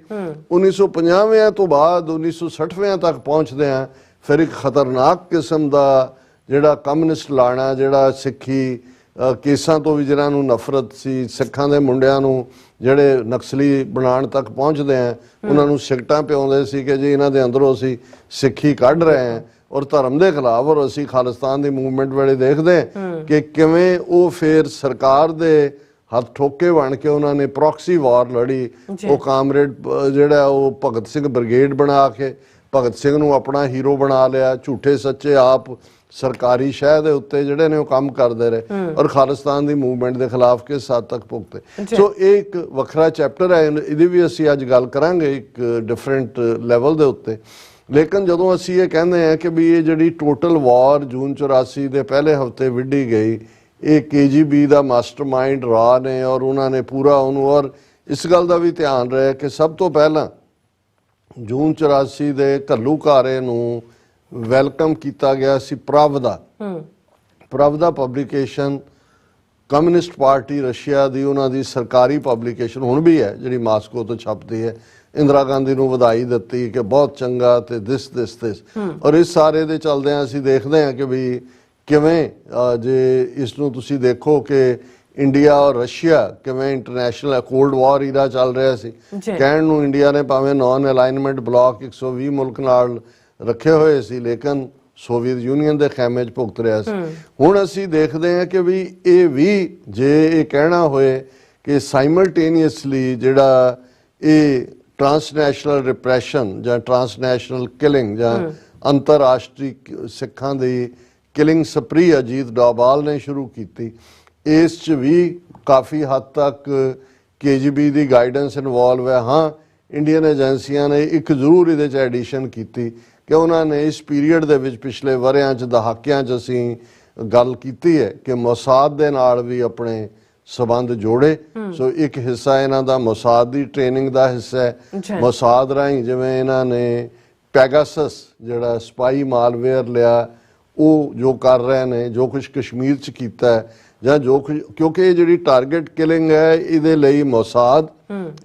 1950 ਤੋਂ ਬਾਅਦ 1960 ਤੱਕ ਪਹੁੰਚਦੇ ਆ, ਫਿਰ ਇੱਕ ਖਤਰਨਾਕ ਕਿਸਮ ਦਾ ਜਿਹੜਾ ਕਮਿਊਨਿਸਟ ਲਾਣਾ, ਜਿਹੜਾ ਸਿੱਖੀ ਕੇਸਾਂ ਤੋਂ ਵੀ ਜਿਹਨਾਂ ਨੂੰ ਨਫ਼ਰਤ ਸੀ, ਸਿੱਖਾਂ ਦੇ ਮੁੰਡਿਆਂ ਨੂੰ ਜਿਹੜੇ ਨਕਸਲੀ ਬਣਾਉਣ ਤੱਕ ਪਹੁੰਚਦੇ ਆ, ਉਹਨਾਂ ਨੂੰ ਸਿਗਟਾਂ ਪਿਆਉਂਦੇ ਸੀ ਕਿ ਜੀ ਇਹਨਾਂ ਦੇ ਅੰਦਰੋਂ ਅਸੀਂ ਸਿੱਖੀ ਕੱਢ ਰਹੇ ਹਾਂ ਔਰ ਧਰਮ ਦੇ ਖਿਲਾਫ। ਔਰ ਅਸੀਂ ਖਾਲਿਸਤਾਨ ਦੀ ਮੂਵਮੈਂਟ ਵੇਲੇ ਦੇਖਦੇ ਕਿ ਕਿਵੇਂ ਉਹ ਫਿਰ ਸਰਕਾਰ ਦੇ ਹੱਥ ਠੋਕੇ ਬਣ ਕੇ ਉਹਨਾਂ ਨੇ ਪ੍ਰੋਕਸੀ ਵਾਰ ਲੜੀ। ਉਹ ਕਾਮਰੇਡ ਜਿਹੜਾ ਉਹ ਭਗਤ ਸਿੰਘ ਬ੍ਰਿਗੇਡ ਬਣਾ ਕੇ ਭਗਤ ਸਿੰਘ ਨੂੰ ਆਪਣਾ ਹੀਰੋ ਬਣਾ ਲਿਆ, ਝੂਠੇ ਸੱਚੇ ਆਪ ਸਰਕਾਰੀ ਸ਼ਹਿ ਦੇ ਉੱਤੇ ਜਿਹੜੇ ਨੇ ਉਹ ਕੰਮ ਕਰਦੇ ਰਹੇ, ਔਰ ਖਾਲਿਸਤਾਨ ਦੀ ਮੂਵਮੈਂਟ ਦੇ ਖਿਲਾਫ ਕਿਸ ਹੱਦ ਤੱਕ ਭੁਗਤੇ। ਸੋ ਇਹ ਇੱਕ ਵੱਖਰਾ ਚੈਪਟਰ ਹੈ, ਇਹਦੀ ਵੀ ਅਸੀਂ ਅੱਜ ਗੱਲ ਕਰਾਂਗੇ ਇੱਕ ਡਿਫਰੈਂਟ ਲੈਵਲ ਦੇ ਉੱਤੇ। ਲੇਕਿਨ ਜਦੋਂ ਅਸੀਂ ਇਹ ਕਹਿੰਦੇ ਹਾਂ ਕਿ ਵੀ ਇਹ ਜਿਹੜੀ ਟੋਟਲ ਵਾਰ ਜੂਨ 84 ਦੇ ਪਹਿਲੇ ਹਫ਼ਤੇ ਵਿੱਢੀ ਗਈ, ਇਹ KGB ਦਾ ਮਾਸਟਰਮਾਈਂਡ ਰਾ ਨੇ, ਔਰ ਉਹਨਾਂ ਨੇ ਪੂਰਾ ਉਹਨੂੰ, ਔਰ ਇਸ ਗੱਲ ਦਾ ਵੀ ਧਿਆਨ ਰਿਹਾ ਕਿ ਸਭ ਤੋਂ ਪਹਿਲਾਂ ਜੂਨ 84 ਦੇ ਘੱਲੂਘਾਰੇ ਨੂੰ ਵੈਲਕਮ ਕੀਤਾ ਗਿਆ ਸੀ ਪ੍ਰਭ ਦਾ, ਪ੍ਰਭਦਾ ਪਬਲੀਕੇਸ਼ਨ ਕਮਿਊਨਿਸਟ ਪਾਰਟੀ ਰਸ਼ੀਆ ਦੀ ਉਹਨਾਂ ਦੀ ਸਰਕਾਰੀ ਪਬਲੀਕੇਸ਼ਨ ਹੁਣ ਵੀ ਹੈ ਜਿਹੜੀ ਮਾਸਕੋ ਤੋਂ ਛਪਦੀ ਹੈ, ਇੰਦਰਾ ਗਾਂਧੀ ਨੂੰ ਵਧਾਈ ਦਿੱਤੀ ਕਿ ਬਹੁਤ ਚੰਗਾ ਤੇ ਦਿਸ ਔਰ ਇਸ ਸਾਰੇ ਦੇ ਚੱਲਦਿਆਂ ਅਸੀਂ ਦੇਖਦੇ ਹਾਂ ਕਿ ਵੀ ਕਿਵੇਂ ਜੇ ਇਸ ਨੂੰ ਤੁਸੀਂ ਦੇਖੋ ਕਿ ਇੰਡੀਆ ਔਰ ਰਸ਼ੀਆ ਕਿਵੇਂ ਇੰਟਰਨੈਸ਼ਨਲ ਕੋਲਡ ਵਾਰ ਈਰਾ ਚੱਲ ਰਿਹਾ ਸੀ। ਕਹਿਣ ਨੂੰ ਇੰਡੀਆ ਨੇ ਭਾਵੇਂ ਨਾਨ ਅਲਾਈਨਮੈਂਟ ਬਲਾਕ 120 ਮੁਲਕ ਨਾਲ ਰੱਖੇ ਹੋਏ ਸੀ ਲੇਕਿਨ ਸੋਵੀਅਤ ਯੂਨੀਅਨ ਦੇ ਖੈਮੇ 'ਚ ਭੁਗਤ ਰਿਹਾ ਸੀ। ਹੁਣ ਅਸੀਂ ਦੇਖਦੇ ਹਾਂ ਕਿ ਵੀ ਇਹ ਵੀ ਜੇ ਇਹ ਕਹਿਣਾ ਹੋਏ ਕਿ ਸਾਈਮਲਟੇਨੀਅਸਲੀ ਜਿਹੜਾ ਇਹ ਟਰਾਂਸਨੈਸ਼ਨਲ ਰਿਪਰੈਸ਼ਨ ਜਾਂ ਟਰਾਂਸਨੈਸ਼ਨਲ ਕਿਲਿੰਗ ਜਾਂ ਅੰਤਰਰਾਸ਼ਟਰੀ ਸਿੱਖਾਂ ਦੀ ਕਿਲਿੰਗ ਸਪਰੀ ਅਜੀਤ ਡੋਭਾਲ ਨੇ ਸ਼ੁਰੂ ਕੀਤੀ, ਇਸ 'ਚ ਵੀ ਕਾਫੀ ਹੱਦ ਤੱਕ KGB ਦੀ ਗਾਈਡੈਂਸ ਇਨਵੋਲਵ ਹੈ। ਹਾਂ, ਇੰਡੀਅਨ ਏਜੰਸੀਆਂ ਨੇ ਇੱਕ ਜ਼ਰੂਰ ਇਹਦੇ 'ਚ ਐਡੀਸ਼ਨ ਕੀਤੀ ਕਿ ਉਹਨਾਂ ਨੇ ਇਸ ਪੀਰੀਅਡ ਦੇ ਵਿੱਚ ਪਿਛਲੇ ਵਰ੍ਹਿਆਂ 'ਚ ਦਹਾਕਿਆਂ 'ਚ ਅਸੀਂ ਗੱਲ ਕੀਤੀ ਹੈ ਕਿ ਮੋਸਾਦ ਦੇ ਨਾਲ ਵੀ ਆਪਣੇ ਸਬੰਧ ਜੋੜੇ। ਸੋ ਇੱਕ ਹਿੱਸਾ ਇਹਨਾਂ ਦਾ ਮੋਸਾਦ ਦੀ ਟ੍ਰੇਨਿੰਗ ਦਾ ਹਿੱਸਾ ਹੈ। ਮੋਸਾਦ ਰਾਹੀਂ ਜਿਵੇਂ ਇਹਨਾਂ ਨੇ ਪੈਗਾਸਸ ਜਿਹੜਾ ਸਪਾਈ ਮਾਲਵੇਅਰ ਲਿਆ, ਉਹ ਜੋ ਕਰ ਰਹੇ ਨੇ, ਜੋ ਕੁਝ ਕਸ਼ਮੀਰ 'ਚ ਕੀਤਾ ਹੈ ਜਾਂ ਜੋ ਕੁਝ, ਕਿਉਂਕਿ ਇਹ ਜਿਹੜੀ ਟਾਰਗੇਟ ਕਿਲਿੰਗ ਹੈ ਇਹਦੇ ਲਈ ਮੋਸਾਦ,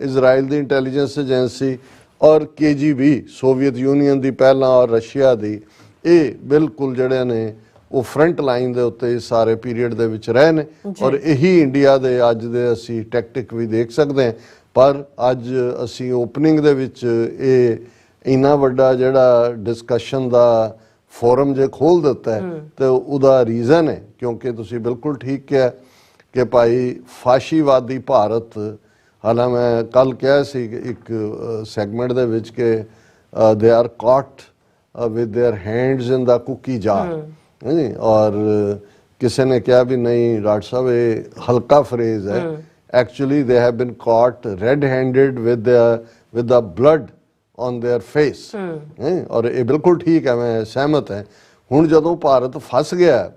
ਇਜ਼ਰਾਈਲ ਦੀ ਇੰਟੈਲੀਜੈਂਸ ਏਜੰਸੀ ਔਰ KGB ਸੋਵੀਅਤ ਯੂਨੀਅਨ ਦੀ ਪਹਿਲਾਂ ਔਰ ਰਸ਼ੀਆ ਦੀ, ਇਹ ਬਿਲਕੁਲ ਜਿਹੜੇ ਨੇ ਉਹ ਫਰੰਟ ਲਾਈਨ ਦੇ ਉੱਤੇ ਸਾਰੇ ਪੀਰੀਅਡ ਦੇ ਵਿੱਚ ਰਹੇ ਨੇ ਔਰ ਇਹੀ ਇੰਡੀਆ ਦੇ ਅੱਜ ਦੇ ਅਸੀਂ ਟੈਕਟਿਕ ਵੀ ਦੇਖ ਸਕਦੇ ਹਾਂ। ਪਰ ਅੱਜ ਅਸੀਂ ਓਪਨਿੰਗ ਦੇ ਵਿੱਚ ਇਹ ਇੰਨਾ ਵੱਡਾ ਜਿਹੜਾ ਡਿਸਕਸ਼ਨ ਦਾ ਫੋਰਮ ਜੇ ਖੋਲ ਦਿੱਤਾ ਹੈ ਤੇ ਉਹਦਾ ਰੀਜ਼ਨ ਹੈ ਕਿਉਂਕਿ ਤੁਸੀਂ ਬਿਲਕੁਲ ਠੀਕ ਕਿਹਾ ਕਿ ਭਾਈ ਫਾਸ਼ੀਵਾਦੀ ਭਾਰਤ, ਹਾਲਾਂ ਮੈਂ ਕੱਲ ਕਿਹਾ ਸੀ ਇੱਕ ਸੈਗਮੈਂਟ ਦੇ ਵਿੱਚ ਕਿ they are caught with their hands in the cookie jar, ਔਰ ਕਿਸੇ ਨੇ ਕਿਹਾ ਵੀ ਨਹੀਂ ਡਾਕਟਰ ਸਾਹਿਬ ਇਹ ਹਲਕਾ ਫਰੇਜ਼ ਹੈ, ਐਕਚੁਅਲੀ ਦੇ ਹੈਵ ਬੀਨ ਕਾਟ red handed with the blood on their face. ਔਰ ਇਹ ਬਿਲਕੁਲ ਠੀਕ ਹੈ, ਮੈਂ ਸਹਿਮਤ ਹੈ। ਹੁਣ ਜਦੋਂ ਭਾਰਤ ਫਸ ਗਿਆ,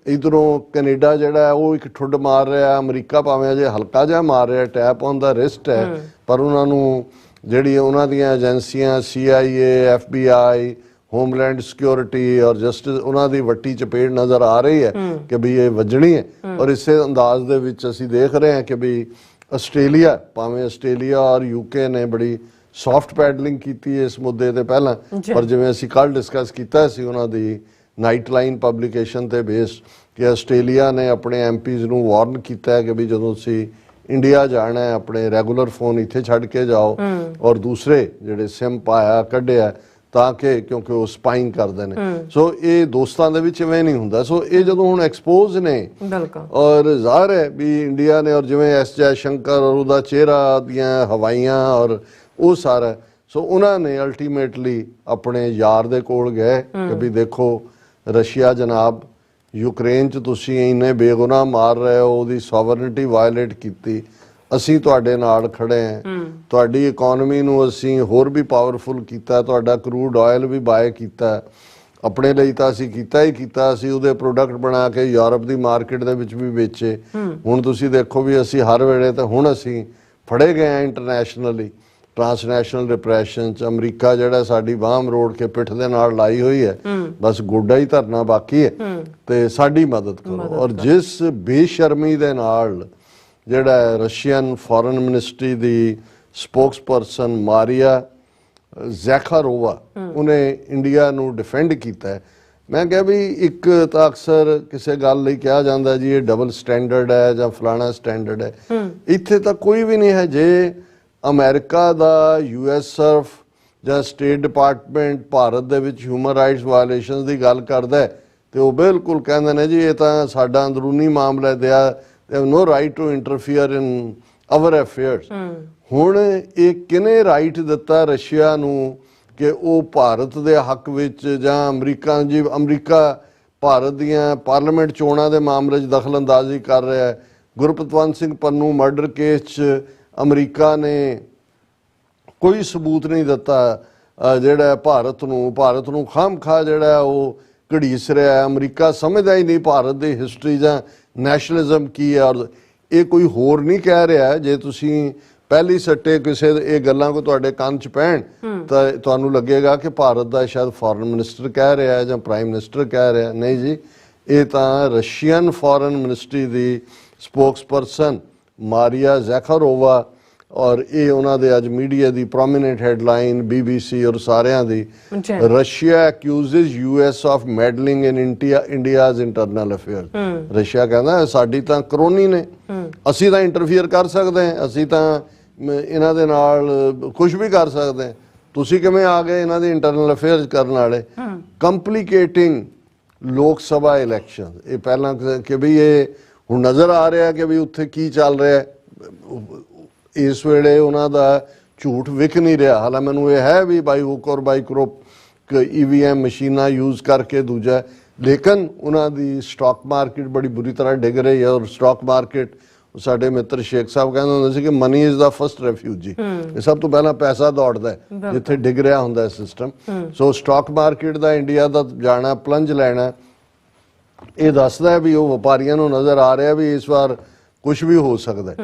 ਇਧਰੋਂ ਕੈਨੇਡਾ ਜਿਹੜਾ ਉਹ ਇੱਕ ਠੁੱਡ ਮਾਰ ਰਿਹਾ, ਅਮਰੀਕਾ ਭਾਵੇਂ ਅਜੇ ਹਲਕਾ ਜਿਹਾ ਮਾਰ ਰਿਹਾ, ਟੈਪ ਔਨ ਦਾ ਰਿਸਟ ਹੈ, ਪਰ ਉਹਨਾਂ ਨੂੰ ਜਿਹੜੀ ਉਹਨਾਂ ਦੀਆਂ ਏਜੰਸੀਆਂ CIA, FBI, ਹੋਮਲੈਂਡ ਸਿਕਿਉਰਿਟੀ ਔਰ ਜਸਟਿਸ, ਉਹਨਾਂ ਦੀ ਵੱਟੀ ਚਪੇੜ ਨਜ਼ਰ ਆ ਰਹੀ ਹੈ ਕਿ ਵੀ ਇਹ ਵੱਜਣੀ ਹੈ। ਔਰ ਇਸੇ ਅੰਦਾਜ਼ ਦੇ ਵਿੱਚ ਅਸੀਂ ਦੇਖ ਰਹੇ ਹਾਂ ਕਿ ਵੀ ਆਸਟ੍ਰੇਲੀਆ, ਭਾਵੇਂ ਆਸਟ੍ਰੇਲੀਆ ਔਰ UK ਨੇ ਬੜੀ ਸੌਫਟ ਪੈਡਲਿੰਗ ਕੀਤੀ ਇਸ ਮੁੱਦੇ ਤੇ ਪਹਿਲਾਂ, ਪਰ ਜਿਵੇਂ ਅਸੀਂ ਕੱਲ ਡਿਸਕਸ ਕੀਤਾ ਸੀ ਉਹਨਾਂ ਦੀ ਨਾਈਟ ਲਾਈਨ ਪਬਲੀਕੇਸ਼ਨ ਤੇ ਬੇਸ ਕਿ ਆਸਟ੍ਰੇਲੀਆ ਨੇ ਆਪਣੇ MPs ਨੂੰ ਵਾਰਨ ਕੀਤਾ ਹੈ ਕਿ ਵੀ ਜਦੋਂ ਤੁਸੀਂ ਇੰਡੀਆ ਜਾਣਾ ਹੈ ਆਪਣੇ ਰੈਗੂਲਰ ਫੋਨ ਇੱਥੇ ਛੱਡ ਕੇ ਜਾਓ ਔਰ ਦੂਸਰੇ ਜਿਹੜੇ ਸਿਮ ਪਾਇਆ ਕੱਢਿਆ ਤਾਂ ਕਿ ਕਿਉਂਕਿ ਉਹ ਸਪਾਈਂਗ ਕਰਦੇ ਨੇ। ਸੋ ਇਹ ਦੋਸਤਾਂ ਦੇ ਵਿੱਚ ਇਵੇਂ ਨਹੀਂ ਹੁੰਦਾ। ਸੋ ਇਹ ਜਦੋਂ ਹੁਣ ਐਕਸਪੋਜ਼ ਨੇ ਔਰ ਜ਼ਾਹਰ ਹੈ ਵੀ ਇੰਡੀਆ ਨੇ, ਔਰ ਜਿਵੇਂ S ਜੈ ਸ਼ੰਕਰ ਔਰ ਉਹਦਾ ਚਿਹਰਾ ਦੀਆਂ ਹਵਾਈਆਂ ਔਰ ਉਹ ਸਾਰਾ, ਸੋ ਉਹਨਾਂ ਨੇ ਅਲਟੀਮੇਟਲੀ ਆਪਣੇ ਯਾਰ ਦੇ ਕੋਲ ਗਏ ਕਿ ਵੀ ਦੇਖੋ ਰਸ਼ੀਆ ਜਨਾਬ, ਯੂਕਰੇਨ 'ਚ ਤੁਸੀਂ ਇੰਨੇ ਬੇਗੁਨਾਹ ਮਾਰ ਰਹੇ ਹੋ, ਉਹਦੀ ਸੋਵਰਨਿਟੀ ਵਾਇਲੇਟ ਕੀਤੀ, ਅਸੀਂ ਤੁਹਾਡੇ ਨਾਲ ਖੜੇ ਹਾਂ, ਤੁਹਾਡੀ ਇਕਨੋਮੀ ਨੂੰ ਅਸੀਂ ਹੋਰ ਵੀ ਪਾਵਰਫੁਲ ਕੀਤਾ, ਤੁਹਾਡਾ ਕਰੂਡ ਆਇਲ ਵੀ ਬਾਏ ਕੀਤਾ, ਆਪਣੇ ਲਈ ਤਾਂ ਅਸੀਂ ਕੀਤਾ ਹੀ ਕੀਤਾ, ਅਸੀਂ ਉਹਦੇ ਪ੍ਰੋਡਕਟ ਬਣਾ ਕੇ ਯੂਰਪ ਦੀ ਮਾਰਕੀਟ ਦੇ ਵਿੱਚ ਵੀ ਵੇਚੇ। ਹੁਣ ਤੁਸੀਂ ਦੇਖੋ ਵੀ ਅਸੀਂ ਹਰ ਵੇਲੇ ਤਾਂ ਹੁਣ ਅਸੀਂ ਫੜੇ ਗਏ ਹਾਂ ਇੰਟਰਨੈਸ਼ਨਲੀ ਟਰਾਂਸਨੈਸ਼ਨਲ ਰਿਪਰੈਸ਼ਨ 'ਚ। ਅਮਰੀਕਾ ਜਿਹੜਾ ਸਾਡੀ ਬਾਹਮ ਰੋੜ ਕੇ ਪਿੱਠ ਦੇ ਨਾਲ ਲਾਈ ਹੋਈ ਹੈ, ਬਸ ਗੋਡਾ ਹੀ ਧਰਨਾ ਬਾਕੀ ਹੈ ਤੇ ਸਾਡੀ ਮਦਦ ਕਰੋ। ਔਰ ਜਿਸ ਬੇਸ਼ਰਮੀ ਦੇ ਨਾਲ ਜਿਹੜਾ ਰਸ਼ੀਅਨ ਫੋਰਨ ਮਿਨਿਸਟਰੀ ਦੀ ਸਪੋਕਸਪਰਸਨ ਮਾਰੀਆ ਜ਼ੈਖਾਰੋਵਾ, ਉਹਨੇ ਇੰਡੀਆ ਨੂੰ ਡਿਫੈਂਡ ਕੀਤਾ, ਮੈਂ ਕਿਹਾ ਵੀ ਇੱਕ ਤਾਂ ਅਕਸਰ ਕਿਸੇ ਗੱਲ ਲਈ ਕਿਹਾ ਜਾਂਦਾ ਜੀ ਇਹ ਡਬਲ ਸਟੈਂਡਰਡ ਹੈ ਜਾਂ ਫਲਾਣਾ ਸਟੈਂਡਰਡ ਹੈ, ਇੱਥੇ ਤਾਂ ਕੋਈ ਵੀ ਨਹੀਂ ਹੈ। ਜੇ ਅਮਰੀਕਾ ਦਾ US ਸਰਫ ਜਾਂ ਸਟੇਟ ਡਿਪਾਰਟਮੈਂਟ ਭਾਰਤ ਦੇ ਵਿੱਚ ਹਿਊਮਨ ਰਾਈਟਸ ਵਾਇਲੇਸ਼ਨਸ ਦੀ ਗੱਲ ਕਰਦਾ ਤੇ ਉਹ ਬਿਲਕੁਲ ਕਹਿੰਦੇ ਨੇ ਜੀ ਇਹ ਤਾਂ ਸਾਡਾ ਅੰਦਰੂਨੀ ਮਾਮਲਾ ਹੈ, they have no right to interfere in our affairs। ਹੁਣ ਇਹ ਕਿਹਨੇ ਰਾਈਟ ਦਿੱਤਾ ਰਸ਼ੀਆ ਨੂੰ ਕਿ ਉਹ ਭਾਰਤ ਦੇ ਹੱਕ ਵਿੱਚ ਜਾਂ ਅਮਰੀਕਾ ਭਾਰਤ ਦੀਆਂ ਪਾਰਲੀਮੈਂਟ ਚੋਣਾਂ ਦੇ ਮਾਮਲੇ 'ਚ ਦਖਲ ਅੰਦਾਜ਼ੀ ਕਰ ਰਿਹਾ ਹੈ। ਗੁਰਪਤਵੰਤ ਸਿੰਘ ਪੰਨੂ ਮਰਡਰ ਕੇਸ 'ਚ ਅਮਰੀਕਾ ਨੇ ਕੋਈ ਸਬੂਤ ਨਹੀਂ ਦਿੱਤਾ, ਜਿਹੜਾ ਭਾਰਤ ਨੂੰ ਖਾਮਖਾ ਜਿਹੜਾ ਉਹ ਘੜੀਸ ਰਿਹਾ ਹੈ। ਅਮਰੀਕਾ ਸਮਝਦਾ ਹੀ ਨਹੀਂ ਭਾਰਤ ਦੀ ਹਿਸਟਰੀ ਜਾਂ ਨੈਸ਼ਨਲਿਜ਼ਮ ਕੀ ਹੈ। ਔਰ ਇਹ ਕੋਈ ਹੋਰ ਨਹੀਂ ਕਹਿ ਰਿਹਾ, ਜੇ ਤੁਸੀਂ ਪਹਿਲੀ ਸੱਟੇ ਕਿਸੇ ਇਹ ਗੱਲਾਂ ਕੋ ਤੁਹਾਡੇ ਕੰਨ 'ਚ ਪੈਣ ਤਾਂ ਤੁਹਾਨੂੰ ਲੱਗੇਗਾ ਕਿ ਭਾਰਤ ਦਾ ਸ਼ਾਇਦ ਫੋਰਨ ਮਿਨਿਸਟਰ ਕਹਿ ਰਿਹਾ ਹੈ ਜਾਂ ਪ੍ਰਾਈਮ ਮਿਨਿਸਟਰ ਕਹਿ ਰਿਹਾ। ਨਹੀਂ ਜੀ, ਇਹ ਤਾਂ ਰਸ਼ੀਅਨ ਫੋਰਨ ਮਿਨਿਸਟਰੀ ਦੀ ਸਪੋਕਸਪਰਸਨ ਮਾਰੀਆ ਜ਼ੈਖਾਰੋਵਾ, ਔਰ ਇਹ ਉਹਨਾਂ ਦੇ ਅੱਜ ਮੀਡੀਆ ਦੀ ਪ੍ਰੋਮੀਨੈਂਟ ਹੈਡਲਾਈਨ BBC ਔਰ ਸਾਰਿਆਂ ਦੀ, Russia accuses US of meddling in India's internal affairs. Russia ਕਹਿੰਦਾ ਸਾਡੀ ਤਾਂ ਕਰੋਨੀ ਨੇ, ਅਸੀਂ ਤਾਂ ਇੰਟਰਫੀਅਰ ਕਰ ਸਕਦੇ ਹਾਂ, ਅਸੀਂ ਤਾਂ ਇਹਨਾਂ ਦੇ ਨਾਲ ਕੁਝ ਵੀ ਕਰ ਸਕਦੇ ਹਾਂ, ਤੁਸੀਂ ਕਿਵੇਂ ਆ ਗਏ ਇਹਨਾਂ ਦੇ ਇੰਟਰਨਲ ਅਫੇਅਰਸ ਕਰਨ ਵਾਲੇ। ਕੰਪਲੀਕੇਟਿੰਗ ਲੋਕ ਸਭਾ ਇਲੈਕਸ਼ਨ, ਇਹ ਪਹਿਲਾਂ ਕਿ ਵੀ ਇਹ ਹੁਣ ਨਜ਼ਰ ਆ ਰਿਹਾ ਕਿ ਵੀ ਉੱਥੇ ਕੀ ਚੱਲ ਰਿਹਾ। ਇਸ ਵੇਲੇ ਉਹਨਾਂ ਦਾ ਝੂਠ ਵਿਕ ਨਹੀਂ ਰਿਹਾ। ਹਾਲਾਂ ਮੈਨੂੰ ਇਹ ਹੈ ਵੀ ਬਾਈ ਹੁੱਕ ਔਰ ਬਾਈ ਕਰੋਕ EVM ਮਸ਼ੀਨਾਂ ਯੂਜ਼ ਕਰਕੇ ਦੂਜਾ, ਲੇਕਿਨ ਉਹਨਾਂ ਦੀ ਸਟਾਕ ਮਾਰਕੀਟ ਬੜੀ ਬੁਰੀ ਤਰ੍ਹਾਂ ਡਿੱਗ ਰਹੀ ਹੈ। ਔਰ ਸਟਾਕ ਮਾਰਕੀਟ, ਸਾਡੇ ਮਿੱਤਰ ਸ਼ੇਖ ਸਾਹਿਬ ਕਹਿੰਦੇ ਹੁੰਦੇ ਸੀ ਕਿ money is the first refugee, ਇਹ ਸਭ ਤੋਂ ਪਹਿਲਾਂ ਪੈਸਾ ਦੌੜਦਾ ਜਿੱਥੇ ਡਿੱਗ ਰਿਹਾ ਹੁੰਦਾ ਸਿਸਟਮ। ਸੋ ਸਟਾਕ ਮਾਰਕੀਟ ਦਾ ਇੰਡੀਆ ਦਾ ਜਾਣਾ, ਪਲੰਜ ਲੈਣਾ, ਇਹ ਦੱਸਦਾ ਵੀ ਉਹ ਵਪਾਰੀਆਂ ਨੂੰ ਨਜ਼ਰ ਆ ਰਿਹਾ ਵੀ ਇਸ ਵਾਰ ਕੁਝ ਵੀ ਹੋ ਸਕਦਾ।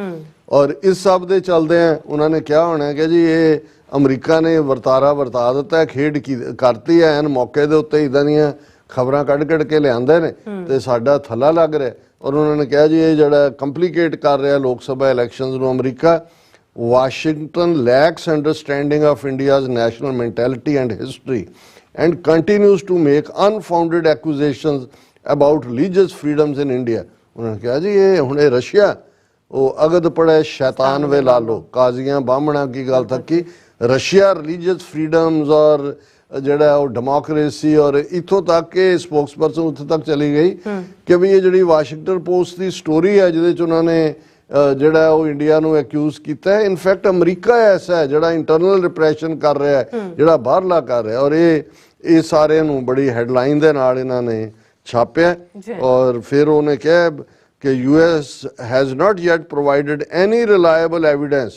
ਔਰ ਇਸ ਸਭ ਦੇ ਚਲਦੇ ਆ ਉਹਨਾਂ ਨੇ ਕਿਹਾ ਹੋਣਾ ਕਿ ਜੀ ਇਹ ਅਮਰੀਕਾ ਨੇ ਵਰਤਾ ਦਿੱਤਾ, ਖੇਡ ਕਰਤੀ ਹੈ, ਐਨ ਮੌਕੇ ਦੇ ਉੱਤੇ ਇਦਾਂ ਦੀਆਂ ਖਬਰਾਂ ਕੱਢ ਕੇ ਲਿਆਂਦੇ ਨੇ ਤੇ ਸਾਡਾ ਥੱਲਾ ਲੱਗ ਰਿਹਾ। ਔਰ ਉਹਨਾਂ ਨੇ ਕਿਹਾ ਜੀ ਇਹ ਜਿਹੜਾ ਕੰਪਲੀਕੇਟ ਕਰ ਰਿਹਾ ਲੋਕ ਸਭਾ ਇਲੈਕਸ਼ਨਸ ਨੂੰ ਅਮਰੀਕਾ, Washington lacks understanding of India's national mentality and history and continues to make unfounded accusations about religious freedoms in India. ਉਹਨਾਂ ਨੇ ਕਿਹਾ ਜੀ ਇਹ ਹੁਣ ਇਹ ਰਸ਼ੀਆ ਉਹ ਅਗਦ ਪੜੇ ਸ਼ੈਤਾਨ ਵੇ ਲਾ ਲੋ, ਕਾਜ਼ੀਆਂ ਬਾਹਮਣਾ ਕੀ ਗੱਲ ਥੱਕੀ। ਰਸ਼ੀਆ ਰਿਲੀਜੀਅਸ ਫਰੀडम्स ਔਰ ਜਿਹੜਾ ਉਹ ਡੈਮੋਕ੍ਰੇਸੀ, ਔਰ ਇੱਥੋਂ ਤੱਕ ਕਿ ਸਪੋਕਸਪਰਸਨ ਉੱਥੇ ਤੱਕ ਚਲੀ ਗਈ ਕਿ ਵੀ ਇਹ ਜਿਹੜੀ ਵਾਸ਼ਿੰਗਟਨ ਪੋਸਟ ਦੀ ਸਟੋਰੀ ਹੈ ਜਿਹਦੇ 'ਚ ਉਹਨਾਂ ਨੇ ਜਿਹੜਾ ਉਹ ਇੰਡੀਆ ਨੂੰ ਐਕਿਊਜ਼ ਕੀਤਾ ਹੈ, ਇਨਫੈਕਟ ਅਮਰੀਕਾ ਐਸਾ ਹੈ ਜਿਹੜਾ ਇੰਟਰਨਲ ਰਿਪਰੈਸ਼ਨ ਕਰ ਰਿਹਾ ਹੈ, ਜਿਹੜਾ ਬਾਹਰਲਾ ਕਰ ਰਿਹਾ। ਔਰ ਇਹ ਸਾਰਿਆਂ ਨੂੰ ਬੜੀ ਹੈਡਲਾਈਨ ਦੇ ਨਾਲ ਇਹਨਾਂ ਨੇ ਛਾਪਿਆ। ਔਰ ਫਿਰ ਉਹਨੇ ਕਿਹਾ ਕਿ US has not yet provided any reliable evidence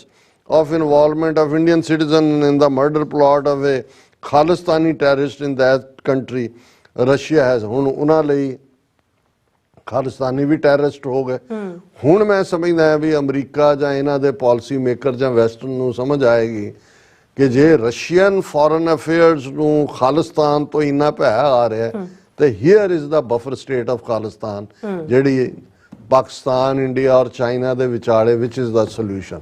of involvement of Indian citizens in the murder plot of a Khalistani terrorist in that country. Russia has, ਹੁਣ ਉਹਨਾਂ ਲਈ ਖਾਲਿਸਤਾਨੀ ਵੀ ਟੈਰਰਿਸਟ ਹੋ ਗਏ। ਹੁਣ ਮੈਂ ਸਮਝਦਾ ਹਾਂ ਵੀ ਅਮਰੀਕਾ ਜਾਂ ਇਹਨਾਂ ਦੇ ਪਾਲਿਸੀ ਮੇਕਰ ਜਾਂ ਵੈਸਟਰਨ ਨੂੰ ਸਮਝ ਆਏਗੀ ਕਿ ਜੇ ਰਸ਼ੀਅਨ ਫੋਰਨ ਅਫੇਅਰਸ ਨੂੰ ਖਾਲਿਸਤਾਨ ਤੋਂ ਇੰਨਾ ਭੈ ਆ ਰਿਹਾ ਤੇ here is the buffer state of Khalistan, ਜਿਹੜੀ ਪਾਕਿਸਤਾਨ, ਇੰਡੀਆ ਔਰ ਚਾਈਨਾ ਦੇ ਵਿਚਾਲੇ, ਵਿਚ ਇਜ਼ ਦਾ ਸੋਲੂਸ਼ਨ।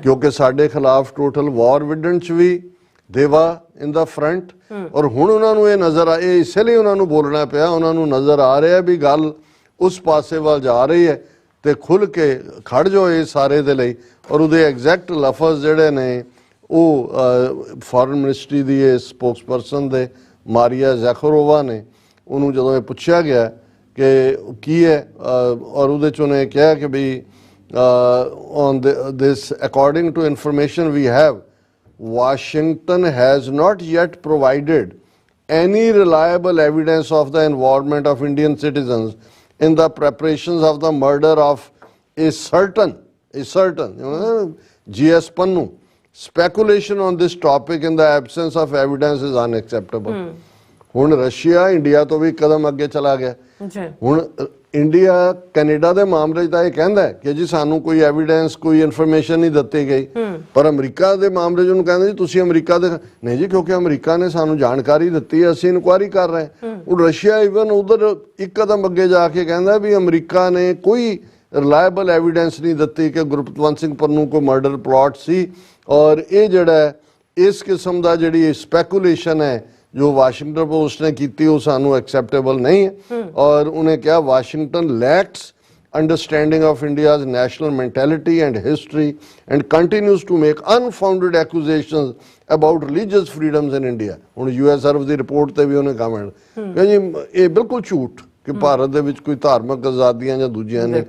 ਕਿਉਂਕਿ ਸਾਡੇ ਖਿਲਾਫ ਟੋਟਲ ਵਾਰ ਵਿਡਨ ਚ ਵੀ ਦੇਵਾ ਇਨ ਦਾ ਫਰੰਟ। ਔਰ ਹੁਣ ਉਹਨਾਂ ਨੂੰ ਇਹ ਨਜ਼ਰ ਆ, ਇਹ ਇਸੇ ਲਈ ਉਹਨਾਂ ਨੂੰ ਬੋਲਣਾ ਪਿਆ, ਉਹਨਾਂ ਨੂੰ ਨਜ਼ਰ ਆ ਰਿਹਾ ਵੀ ਗੱਲ ਉਸ ਪਾਸੇ ਵੱਲ ਜਾ ਰਹੀ ਹੈ ਤੇ ਖੁੱਲ ਕੇ ਖੜ ਜਾਓ ਇਹ ਸਾਰੇ ਦੇ ਲਈ। ਔਰ ਉਹਦੇ ਐਗਜ਼ੈਕਟ ਲਫ਼ਜ਼ ਜਿਹੜੇ ਨੇ ਉਹ ਫੋਰਨ ਮਿਨਿਸਟਰੀ ਦੀ ਇਹ ਸਪੋਕਸਪਰਸਨ ਦੇ ਮਾਰੀਆ ਜ਼ੈਖਾਰੋਵਾ ਨੇ, ਉਹਨੂੰ ਜਦੋਂ ਇਹ ਪੁੱਛਿਆ ਗਿਆ ਕਿ ਕੀ ਹੈ, ਔਰ ਉਹਦੇ 'ਚ ਉਹਨੇ ਕਿਹਾ ਕਿ ਵੀ on this according to information we have, Washington has not yet provided any reliable evidence of the involvement of Indian citizens in the preparations of the murder of a certain GS Pannu. Speculation on this topic in the absence of evidence is unacceptable. ਹੁਣ Russia India ਤੋਂ ਵੀ ਕਦਮ ਅੱਗੇ ਚਲਾ ਗਿਆ। ਹੁਣ India Canada ਦੇ ਮਾਮਲੇ 'ਚ ਤਾਂ ਇਹ ਕਹਿੰਦਾ ਕਿ ਜੀ ਸਾਨੂੰ ਕੋਈ ਐਵੀਡੈਂਸ, ਕੋਈ ਇਨਫੋਰਮੇਸ਼ਨ ਨਹੀਂ ਦਿੱਤੀ ਗਈ, ਪਰ ਅਮਰੀਕਾ ਦੇ ਮਾਮਲੇ 'ਚ ਉਹਨੂੰ ਕਹਿੰਦੇ ਜੀ ਤੁਸੀਂ ਅਮਰੀਕਾ ਦੇ ਨਹੀਂ ਜੀ, ਕਿਉਂਕਿ ਅਮਰੀਕਾ ਨੇ ਸਾਨੂੰ ਜਾਣਕਾਰੀ ਦਿੱਤੀ ਹੈ, ਅਸੀਂ ਇਨਕੁਆਇਰੀ ਕਰ ਰਹੇ ਹਾਂ। ਉਹ ਰਸ਼ੀਆ ਇਵਨ ਉਧਰ ਇੱਕ ਕਦਮ ਅੱਗੇ ਜਾ ਕੇ ਕਹਿੰਦਾ ਵੀ ਅਮਰੀਕਾ ਨੇ ਕੋਈ ਰਿਲਾਇਬਲ ਐਵੀਡੈਂਸ ਨਹੀਂ ਦਿੱਤੀ ਕਿ ਗੁਰਪਤਵੰਤ ਸਿੰਘ ਪੰਨੂ ਕੋਈ ਮਰਡਰ ਪਲਾਟ ਸੀ। ਔਰ ਇਹ ਜਿਹੜਾ ਇਸ ਕਿਸਮ ਦਾ ਜਿਹੜੀ ਸਪੈਕੂਲੇਸ਼ਨ ਹੈ ਜੋ ਵਾਸ਼ਿੰਗਟਨ ਪੋਸਟ ਨੇ ਕੀਤੀ ਉਹ ਸਾਨੂੰ ਐਕਸੈਪਟੇਬਲ ਨਹੀਂ ਹੈ। ਔਰ ਉਹਨੇ ਕਿਹਾ Washington lacks understanding of India's national mentality and history and continues to make unfounded accusations about religious freedoms in India. ਹੁਣ US ਸਰਵ ਦੀ ਰਿਪੋਰਟ ਤੇ ਵੀ ਉਹਨੇ ਕਮੈਂਟ ਕਿਹਾ ਜੀ ਇਹ ਬਿਲਕੁਲ ਝੂਠ ਕਿ ਭਾਰਤ ਦੇ ਵਿੱਚ ਕੋਈ ਧਾਰਮਿਕ ਆਜ਼ਾਦੀਆਂ ਜਾਂ ਦੂਜੀਆਂ ਨੇ।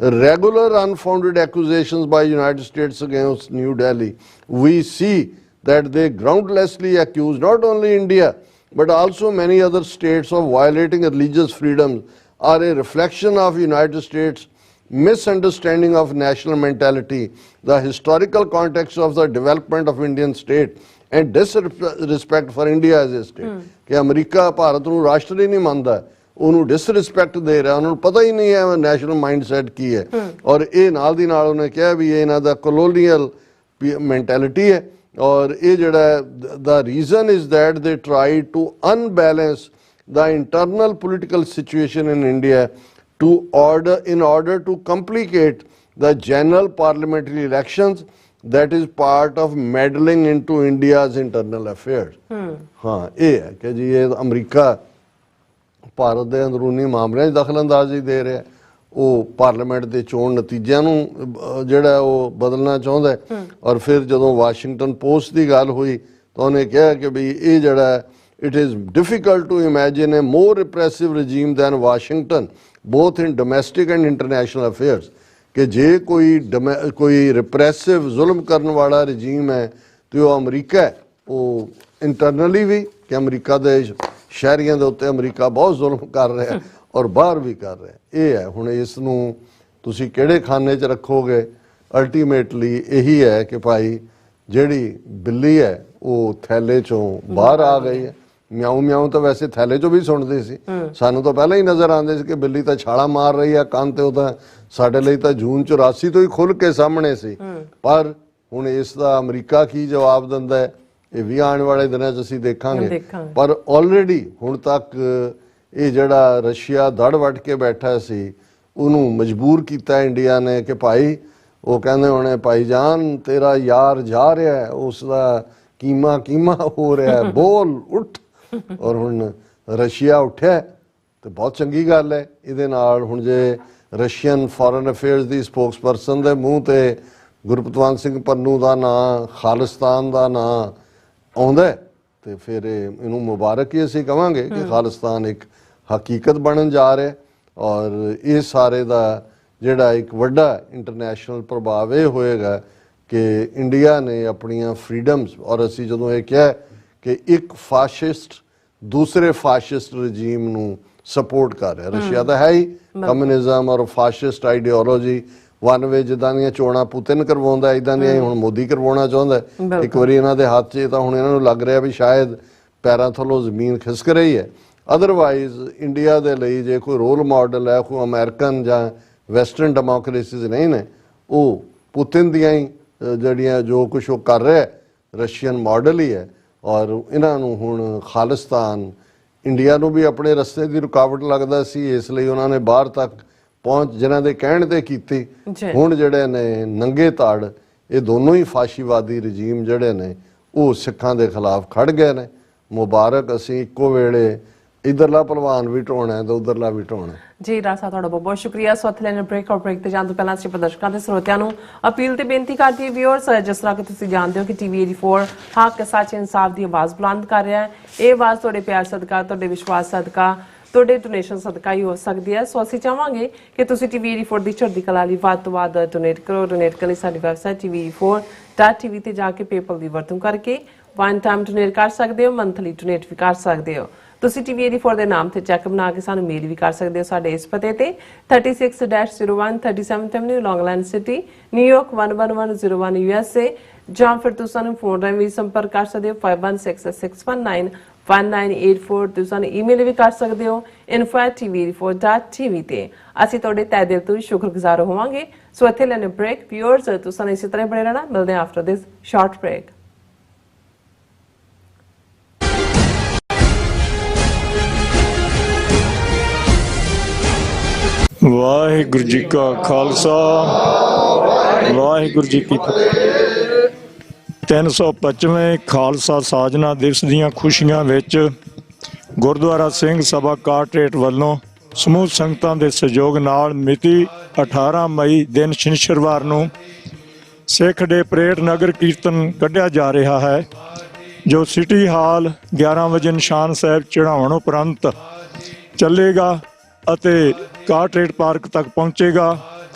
regular unfounded accusations by United States against New Delhi, we see that they groundlessly accuse not only India but also many other states of violating religious freedoms are a reflection of United States misunderstanding of national mentality, the historical context of the development of Indian state and disrespect for India as a state. कि America Bharat ਨੂੰ ਰਾਸ਼ਟਰ ਹੀ ਨਹੀਂ ਮੰਨਦਾ, ਉਹਨੂੰ disrespect ਦੇ ਰਿਹਾ, ਉਹਨਾਂ ਨੂੰ ਪਤਾ ਹੀ ਨਹੀਂ ਹੈ ਨੈਸ਼ਨਲ ਮਾਈਂਡਸੈਟ ਕੀ ਹੈ। ਔਰ ਇਹ ਨਾਲ ਦੀ ਨਾਲ ਉਹਨੇ ਕਿਹਾ ਵੀ ਇਹ ਇਹਨਾਂ ਦਾ ਕਲੋਨੀਅਲ ਮੈਂਟੈਲਿਟੀ ਹੈ। ਔਰ ਇਹ ਜਿਹੜਾ ਦਾ reason is that they try to unbalance the internal political situation in India in order to complicate the general parliamentary elections, that is part of meddling into India's internal affairs. हाँ ये है कि जी ये अमरीका ਭਾਰਤ ਦੇ ਅੰਦਰੂਨੀ ਮਾਮਲਿਆਂ 'ਚ ਦਖਲਅੰਦਾਜ਼ੀ ਦੇ ਰਿਹਾ, ਉਹ ਪਾਰਲੀਮੈਂਟ ਦੇ ਚੋਣ ਨਤੀਜਿਆਂ ਨੂੰ ਜਿਹੜਾ ਉਹ ਬਦਲਣਾ ਚਾਹੁੰਦਾ ਹੈ। ਔਰ ਫਿਰ ਜਦੋਂ ਵਾਸ਼ਿੰਗਟਨ ਪੋਸਟ ਦੀ ਗੱਲ ਹੋਈ ਤਾਂ ਉਹਨੇ ਕਿਹਾ ਕਿ ਵੀ ਇਹ ਜਿਹੜਾ it is difficult to imagine a more repressive regime than Washington both in domestic and international affairs, ਕਿ ਜੇ ਕੋਈ ਰਿਪਰੈਸਿਵ ਜ਼ੁਲਮ ਕਰਨ ਵਾਲਾ ਰਜੀਮ ਹੈ ਤੇ ਉਹ ਅਮਰੀਕਾ ਹੈ। ਉਹ ਇੰਟਰਨਲੀ ਵੀ ਕਿ ਅਮਰੀਕਾ ਦੇ ਸ਼ਹਿਰੀਆਂ ਦੇ ਉੱਤੇ ਅਮਰੀਕਾ ਬਹੁਤ ਜ਼ੁਲਮ ਕਰ ਰਿਹਾ ਔਰ ਬਾਹਰ ਵੀ ਕਰ ਰਿਹਾ। ਇਹ ਹੈ ਹੁਣ ਇਸ ਨੂੰ ਤੁਸੀਂ ਕਿਹੜੇ ਖਾਨੇ 'ਚ ਰੱਖੋਗੇ। ਅਲਟੀਮੇਟਲੀ ਇਹੀ ਹੈ ਕਿ ਭਾਈ ਜਿਹੜੀ ਬਿੱਲੀ ਹੈ ਉਹ ਥੈਲੇ 'ਚੋਂ ਬਾਹਰ ਆ ਗਈ ਹੈ। ਮਿਆਉ ਮਿਆਉ ਤਾਂ ਵੈਸੇ ਥੈਲੇ 'ਚੋਂ ਵੀ ਸੁਣਦੇ ਸੀ, ਸਾਨੂੰ ਤਾਂ ਪਹਿਲਾਂ ਹੀ ਨਜ਼ਰ ਆਉਂਦੇ ਸੀ ਕਿ ਬਿੱਲੀ ਤਾਂ ਛਾਲਾ ਮਾਰ ਰਹੀ ਆ ਕੰਨ ਤੇ, ਉਹ ਤਾਂ ਸਾਡੇ ਲਈ ਤਾਂ ਜੂਨ 84 ਤੋਂ ਹੀ ਖੁੱਲ ਕੇ ਸਾਹਮਣੇ ਸੀ। ਪਰ ਹੁਣ ਇਸ ਦਾ ਅਮਰੀਕਾ ਕੀ ਜਵਾਬ ਦਿੰਦਾ ਹੈ ਇਹ ਵੀ ਆਉਣ ਵਾਲੇ ਦਿਨਾਂ 'ਚ ਅਸੀਂ ਦੇਖਾਂਗੇ। ਪਰ ਆਲਰੇਡੀ ਹੁਣ ਤੱਕ ਇਹ ਜਿਹੜਾ ਰਸ਼ੀਆ ਦੜ ਵੱਟ ਕੇ ਬੈਠਾ ਸੀ ਉਹਨੂੰ ਮਜਬੂਰ ਕੀਤਾ ਇੰਡੀਆ ਨੇ ਕਿ ਭਾਈ, ਉਹ ਕਹਿੰਦੇ ਹੋਣੇ ਭਾਈ ਜਾਨ ਤੇਰਾ ਯਾਰ ਜਾ ਰਿਹਾ ਹੈ, ਉਸ ਦਾ ਕੀਮਾ ਹੋ ਰਿਹਾ, ਬੋਲ ਉੱਠ। ਔਰ ਹੁਣ ਰਸ਼ੀਆ ਉੱਠਿਆ ਤੇ ਬਹੁਤ ਚੰਗੀ ਗੱਲ ਹੈ। ਇਹਦੇ ਨਾਲ ਹੁਣ ਜੇ ਰਸ਼ੀਅਨ ਫੋਰਨ ਅਫੇਅਰਸ ਦੀ ਸਪੋਕਸਪਰਸਨ ਦੇ ਮੂੰਹ ਤੇ ਗੁਰਪਤਵੰਤ ਸਿੰਘ ਪੰਨੂ ਦਾ ਨਾਂ, ਖਾਲਿਸਤਾਨ ਦਾ ਨਾਂ ਆਉਂਦਾ ਤੇ ਫਿਰ ਇਹਨੂੰ ਮੁਬਾਰਕ ਹੀ ਅਸੀਂ ਕਵਾਂਗੇ ਕਿ ਖਾਲਿਸਤਾਨ ਇੱਕ ਹਕੀਕਤ ਬਣਨ ਜਾ ਰਿਹਾ। ਔਰ ਇਹ ਸਾਰੇ ਦਾ ਜਿਹੜਾ ਇੱਕ ਵੱਡਾ ਇੰਟਰਨੈਸ਼ਨਲ ਪ੍ਰਭਾਵ ਇਹ ਹੋਏਗਾ ਕਿ ਇੰਡੀਆ ਨੇ ਆਪਣੀਆਂ ਫਰੀडम्स, ਔਰ ਅਸੀਂ ਜਦੋਂ ਇਹ ਕਿਹਾ ਕਿ ਇੱਕ ਫਾਸ਼ਿਸਟ ਦੂਸਰੇ ਫਾਸ਼ਿਸਟ ਰਜੀਮ ਨੂੰ ਸਪੋਰਟ ਕਰ ਰਿਹਾ, ਰਸ਼ੀਆ ਤਾਂ ਹੈ ਹੀ ਕਮਿਊਨਿਜ਼ਮ ਔਰ ਫਾਸ਼ਿਸਟ ਆਈਡੀਓਲੋਜੀ ਵਨ ਵੇ, ਜਿੱਦਾਂ ਦੀਆਂ ਚੋਣਾਂ ਪੁਤਿਨ ਕਰਵਾਉਂਦਾ ਇੱਦਾਂ ਦੀਆਂ ਹੀ ਹੁਣ ਮੋਦੀ ਕਰਵਾਉਣਾ ਚਾਹੁੰਦਾ। ਇੱਕ ਵਾਰੀ ਇਹਨਾਂ ਦੇ ਹੱਥ 'ਚ ਤਾਂ ਹੁਣ ਇਹਨਾਂ ਨੂੰ ਲੱਗ ਰਿਹਾ ਵੀ ਸ਼ਾਇਦ ਪੈਰਾਂ ਥੱਲੋਂ ਜ਼ਮੀਨ ਖਿਸਕ ਰਹੀ ਹੈ। ਅਦਰਵਾਈਜ਼ ਇੰਡੀਆ ਦੇ ਲਈ ਜੇ ਕੋਈ ਰੋਲ ਮਾਡਲ ਹੈ, ਕੋਈ ਅਮਰੀਕਨ ਜਾਂ ਵੈਸਟਰਨ ਡੈਮੋਕ੍ਰੇਸੀਜ਼ ਨਹੀਂ ਨੇ, ਉਹ ਪੁਤਿਨ ਦੀਆਂ ਹੀ ਜਿਹੜੀਆਂ ਜੋ ਕੁਛ ਉਹ ਕਰ ਰਿਹਾ ਰਸ਼ੀਅਨ ਮਾਡਲ ਹੀ ਹੈ। ਔਰ ਇਹਨਾਂ ਨੂੰ ਹੁਣ ਖਾਲਿਸਤਾਨ ਇੰਡੀਆ ਨੂੰ ਵੀ ਆਪਣੇ ਰਸਤੇ ਦੀ ਰੁਕਾਵਟ ਲੱਗਦਾ ਸੀ, ਇਸ ਲਈ ਉਹਨਾਂ ਨੇ ਬਾਹਰ ਤੱਕ ਪਹੁੰਚ ਜਿਨ੍ਹਾਂ ਦੇ ਕਹਿਣ ਤੇ ਕੀਤੀ। ਹੁਣ ਜਿਹੜੇ ਨੇ ਨੰਗੇ ਤਾੜ ਇਹ ਦੋਨੋਂ ਹੀ ਫਾਸ਼ੀਵਾਦੀ ਰਜੀਮ ਜਿਹੜੇ ਨੇ ਉਹ ਸਿੱਖਾਂ ਦੇ ਖਿਲਾਫ ਖੜ ਗਏ ਨੇ। ਮੁਬਾਰਕ, ਅਸੀਂ ਇੱਕੋ ਵੇਲੇ ਇਧਰਲਾ ਪਹਿਲਵਾਨ ਵੀ ਢੋਣਾ ਤੇ ਉਧਰਲਾ ਵੀ ਢੋਣਾ।
ਜੀ ਰਾਸਾ, ਤੁਹਾਡਾ ਬਹੁਤ ਬਹੁਤ ਸ਼ੁਕਰੀਆ। ਸੋ ਇੱਥੇ ਲੈਣ ਬ੍ਰੇਕ ਤੇ ਜਾਣ ਤੋਂ ਪਹਿਲਾਂ ਅਸੀਂ ਪ੍ਰਦਰਸ਼ਕਾਂ ਤੇ ਸਰੋਤਿਆਂ ਨੂੰ ਅਪੀਲ ਤੇ ਬੇਨਤੀ ਕਰਦੀ ਹੈ ਵਿਊਅਰਸ, ਜਿਸ ਤਰ੍ਹਾਂ ਕਿ ਤੁਸੀਂ ਜਾਣਦੇ ਹੋ ਕਿ ਟੀਵੀ 84 ਹੱਕ ਸੱਚ ਇਨਸਾਫ ਦੀ ਆਵਾਜ਼ ਬੁਲੰਦ ਕਰ ਰਿਹਾ ਹੈ। ਇਹ ਆਵਾਜ਼ ਤੁਹਾਡੇ ਪਿਆਰ ਸਦਕਾ, ਤੁਹਾਡੇ ਵਿਸ਼ਵਾਸ ਸਦਕਾ, ਤੁਹਾਡੇ ਡੋਨੇਸ਼ਨ ਸਦਕਾ ਹੀ ਹੋ ਸਕਦੀ ਹੈ। ਸੋ ਅਸੀਂ ਚਾਹਾਂਗੇ ਕਿ ਤੁਸੀਂ ਟੀਵੀ 84 ਦੀ ਚੜ੍ਹਦੀ ਕਲਾ ਲਈ ਵੱਧ ਤੋਂ ਵੱਧ ਡੋਨੇਟ ਕਰੋ। ਡੋਨੇਟ ਕਰਨ ਲਈ ਸਾਡੀ ਵੈਬਸਾਈਟ tv84.tv ਤੇ ਜਾ ਕੇ ਪੇਪਲ ਦੀ ਵਰਤੋਂ ਕਰਕੇ ਵਨ ਟਾਈਮ ਡੋਨੇਟ ਕਰ ਸਕਦੇ ਹੋ, ਮੰਥਲੀ ਡੋਨੇਟ ਵੀ ਕਰ ਸਕਦੇ ਹੋ। ਤੁਸੀਂ ਟੀਵੀ 84 ਦੇ ਨਾਮ ਤੇ ਚੈੱਕ ਬਣਾ ਕੇ ਸਾਨੂੰ ਮੇਲ ਵੀ ਕਰ ਸਕਦੇ ਹੋ ਸਾਡੇ ਇਸ ਪਤੇ ਤੇ 36-01 37th Avenue, ਲੌਂਗ ਆਈਲੈਂਡ ਸਿਟੀ, ਨਿਊਯਾਰਕ 11101 USA, ਜਾਂ ਫਿਰ ਤੁਸੀਂ ਸਾਨੂੰ ਫੋਨ ਰਾਹੀਂ ਵੀ ਸੰਪਰਕ ਕਰ ਸਕਦੇ ਹੋ 5166191984। ਤੁਸੀਂ ਸਾਨੂੰ ਈਮੇਲ ਵੀ ਕਰ ਸਕਦੇ ਹੋ info@tv84.tv ਤੇ। ਅਸੀਂ ਤੁਹਾਡੇ ਤਹਿ ਦਿਲ ਤੋਂ ਸ਼ੁਕਰਗੁਜ਼ਾਰ ਹੋਵਾਂਗੇ। ਸੋ ਇੱਥੇ ਲੈਣੇ ਬ੍ਰੇਕ। ਵਿਊਅਰਸ, ਤੁਸੀਂ ਸਾਨੂੰ ਇਸੇ ਤਰ੍ਹਾਂ ਬਣੇ ਰਹਿਣਾ। ਮਿਲਦੇ ਹਾਂ after this short break.
Waheguru ji ਕਾ ਖਾਲਸਾ, ਵਾਹਿਗੁਰੂ ਜੀ ਕੀ ਫਤਿਹ। 325ਵੇਂ ਖਾਲਸਾ ਸਾਜਨਾ ਦਿਵਸ ਦੀਆਂ ਖੁਸ਼ੀਆਂ ਵਿੱਚ ਗੁਰਦੁਆਰਾ ਸਿੰਘ ਸਭਾ ਕਾਟਰੇਟ ਵੱਲੋਂ ਸਮੂਹ ਸੰਗਤਾਂ ਦੇ ਸਹਿਯੋਗ ਨਾਲ ਮਿਤੀ 18 ਮਈ ਦਿਨ ਸ਼ਨੀਚਰਵਾਰ ਨੂੰ ਸਿੱਖ ਡੇ ਪਰੇਡ ਨਗਰ ਕੀਰਤਨ ਕੱਢਿਆ ਜਾ ਰਿਹਾ ਹੈ, ਜੋ ਸਿਟੀ ਹਾਲ 11 ਵਜੇ ਨਿਸ਼ਾਨ ਸਾਹਿਬ ਚੜ੍ਹਾਉਣ ਉਪਰੰਤ ਚੱਲੇਗਾ ਅਤੇ ਕਾਟਰੇਟ ਪਾਰਕ ਤੱਕ ਪਹੁੰਚੇਗਾ।